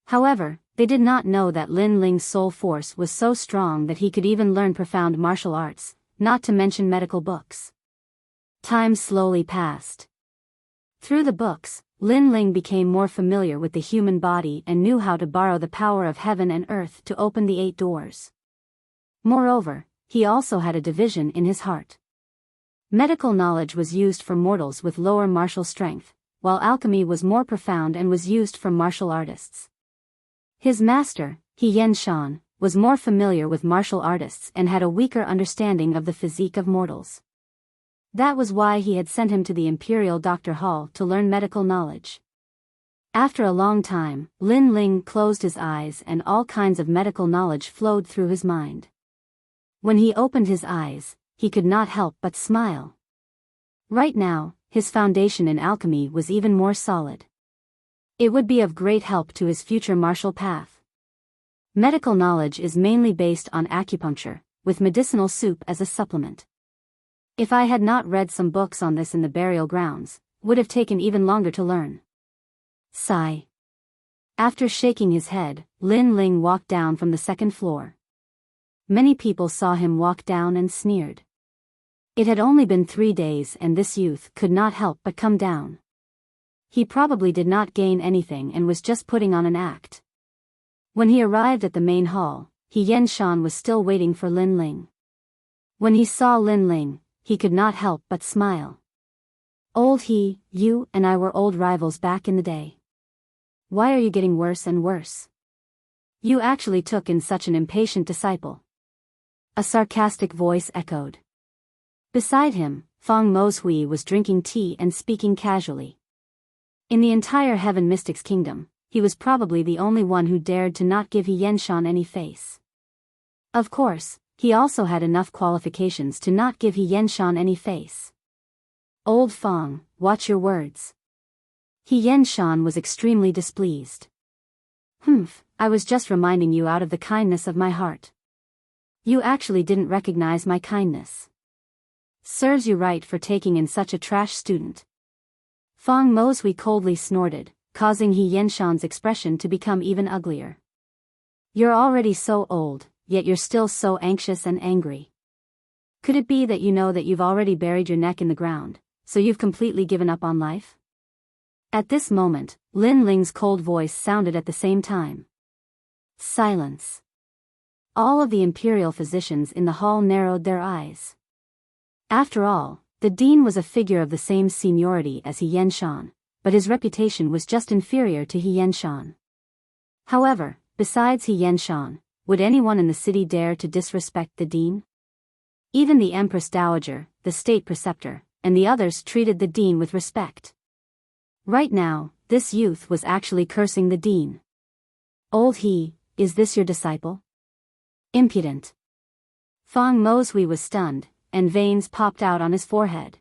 S1: However, they did not know that Lin Ling's soul force was so strong that he could even learn profound martial arts, not to mention medical books. Time slowly passed. Through the books, Lin Ling became more familiar with the human body and knew how to borrow the power of heaven and earth to open the 8 doors. Moreover, he also had a division in his heart. Medical knowledge was used for mortals with lower martial strength, while alchemy was more profound and was used for martial artists. His master, He Yen Shan, was more familiar with martial artists and had a weaker understanding of the physique of mortals. That was why he had sent him to the Imperial Doctor Hall to learn medical knowledge. After a long time, Lin Ling closed his eyes and all kinds of medical knowledge flowed through his mind. When he opened his eyes, he could not help but smile. Right now, his foundation in alchemy was even more solid. It would be of great help to his future martial path. Medical knowledge is mainly based on acupuncture, with medicinal soup as a supplement. If I had not read some books on this in the burial grounds, would have taken even longer to learn. Sigh. After shaking his head, Lin Ling walked down from the second floor. Many people saw him walk down and sneered. It had only been 3 days and this youth could not help but come down. He probably did not gain anything and was just putting on an act. When he arrived at the main hall, He Yen Shan was still waiting for Lin Ling. When he saw Lin Ling, he could not help but smile. Old He, you and I were old rivals back in the day. Why are you getting worse and worse? You actually took in such an impatient disciple. A sarcastic voice echoed. Beside him, Feng Mozhui was drinking tea and speaking casually. In the entire Heaven Mystics Kingdom, he was probably the only one who dared to not give He Yen Shan any face. Of course, he also had enough qualifications to not give He Yen Shan any face. Old Feng, watch your words. He Yen Shan was extremely displeased. I was just reminding you out of the kindness of my heart. You actually didn't recognize my kindness. Serves you right for taking in such a trash student. Feng Mozhui coldly snorted, causing He Yen Shan's expression to become even uglier. You're already so old, yet you're still so anxious and angry. Could it be that you know that you've already buried your neck in the ground, so you've completely given up on life? At this moment, Lin Ling's cold voice sounded at the same time. Silence. All of the imperial physicians in the hall narrowed their eyes. After all, the dean was a figure of the same seniority as He Yen Shan, but his reputation was just inferior to He Yen Shan. However, besides He Yen Shan, would anyone in the city dare to disrespect the dean? Even the Empress Dowager, the state preceptor, and the others treated the dean with respect. Right now, this youth was actually cursing the dean. Old He, is this your disciple? Impudent. Feng Mozhui was stunned, and veins popped out on his forehead.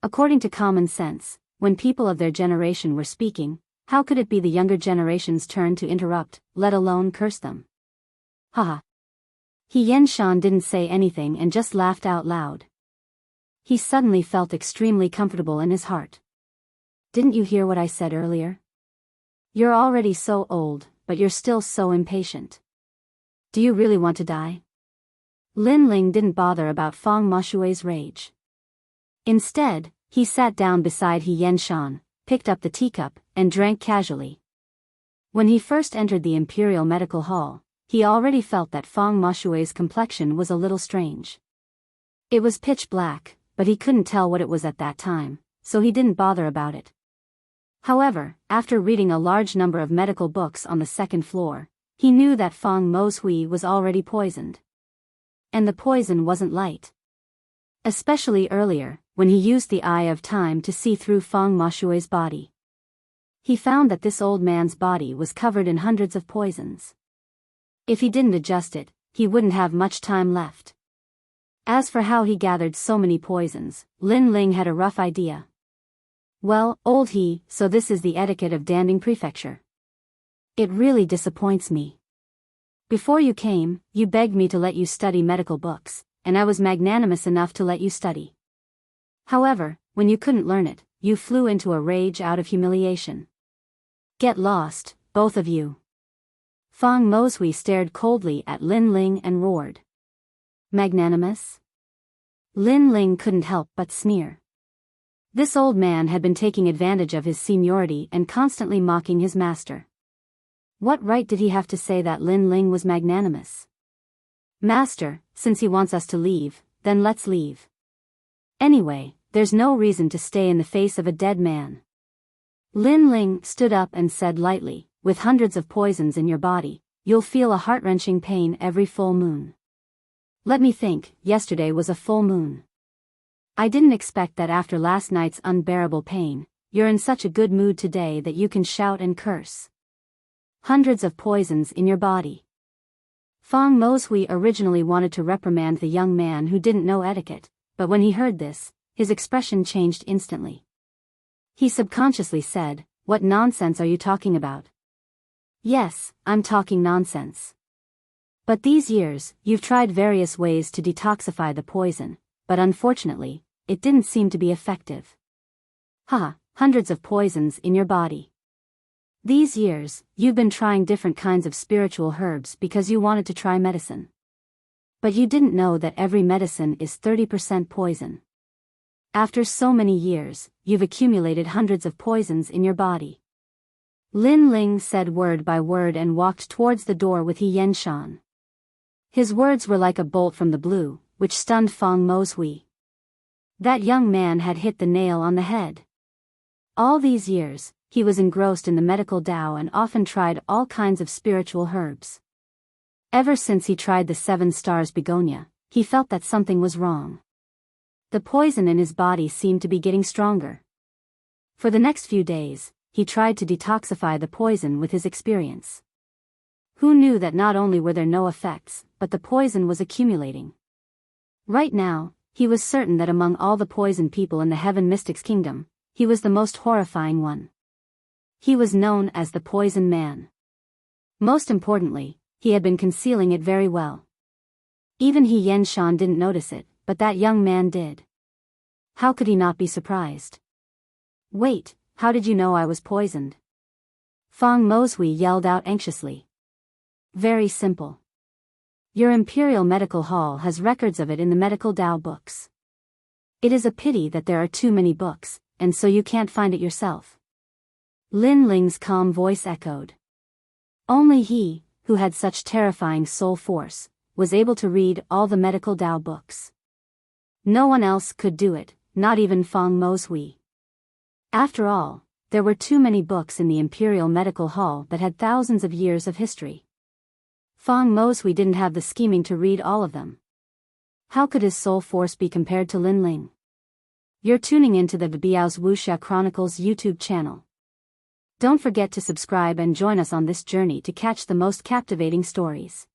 S1: According to common sense, when people of their generation were speaking, how could it be the younger generation's turn to interrupt, let alone curse them? Haha. He Yen Shan didn't say anything and just laughed out loud. He suddenly felt extremely comfortable in his heart. Didn't you hear what I said earlier? You're already so old, but you're still so impatient. Do you really want to die? Lin Ling didn't bother about Feng Moshui's rage. Instead, he sat down beside He Yen Shan, picked up the teacup, and drank casually. When he first entered the Imperial Medical Hall, he already felt that Feng Moshui's complexion was a little strange. It was pitch black, but he couldn't tell what it was at that time, so he didn't bother about it. However, after reading a large number of medical books on the second floor, he knew that Feng Mozhui was already poisoned. And the poison wasn't light. Especially earlier, when he used the eye of time to see through Feng Mashui's body. He found that this old man's body was covered in hundreds of poisons. If he didn't adjust it, he wouldn't have much time left. As for how he gathered so many poisons, Lin Ling had a rough idea. Well, old he, so this is the etiquette of Danding Prefecture. It really disappoints me. Before you came, you begged me to let you study medical books, and I was magnanimous enough to let you study. However, when you couldn't learn it, you flew into a rage out of humiliation. Get lost, both of you. Feng Moshui stared coldly at Lin Ling and roared. Magnanimous? Lin Ling couldn't help but sneer. This old man had been taking advantage of his seniority and constantly mocking his master. What right did he have to say that Lin Ling was magnanimous? Master, since he wants us to leave, then let's leave. Anyway, there's no reason to stay in the face of a dead man. Lin Ling stood up and said lightly, with hundreds of poisons in your body, you'll feel a heart-wrenching pain every full moon. Let me think, yesterday was a full moon. I didn't expect that after last night's unbearable pain, you're in such a good mood today that you can shout and curse. Hundreds of poisons in your body. Feng Moshui originally wanted to reprimand the young man who didn't know etiquette, but when he heard this, his expression changed instantly. He subconsciously said, "What nonsense are you talking about?" "Yes, I'm talking nonsense. But these years, you've tried various ways to detoxify the poison, but unfortunately, it didn't seem to be effective. Haha, hundreds of poisons in your body. These years, you've been trying different kinds of spiritual herbs because you wanted to try medicine. But you didn't know that every medicine is 30% poison. After so many years, you've accumulated hundreds of poisons in your body." Lin Ling said word by word and walked towards the door with He Yenshan. His words were like a bolt from the blue, which stunned Feng Moshui. That young man had hit the nail on the head. All these years, he was engrossed in the medical Tao and often tried all kinds of spiritual herbs. Ever since he tried the 7 stars begonia, he felt that something was wrong. The poison in his body seemed to be getting stronger. For the next few days, he tried to detoxify the poison with his experience. Who knew that not only were there no effects, but the poison was accumulating. Right now, he was certain that among all the poison people in the Heaven Mystics Kingdom, he was the most horrifying one. He was known as the Poison Man. Most importantly, he had been concealing it very well. Even He Yenshan didn't notice it, but that young man did. How could he not be surprised? "Wait, how did you know I was poisoned?" Feng Moshui yelled out anxiously. "Very simple. Your Imperial Medical Hall has records of it in the medical Tao books. It is a pity that there are too many books, and so you can't find it yourself." Lin Ling's calm voice echoed. Only he, who had such terrifying soul force, was able to read all the medical Tao books. No one else could do it, not even Feng Moshui. After all, there were too many books in the Imperial Medical Hall that had thousands of years of history. Feng Moshui didn't have the scheming to read all of them. How could his soul force be compared to Lin Ling? You're tuning into the Biyao's Wuxia Chronicles YouTube channel. Don't forget to subscribe and join us on this journey to catch the most captivating stories.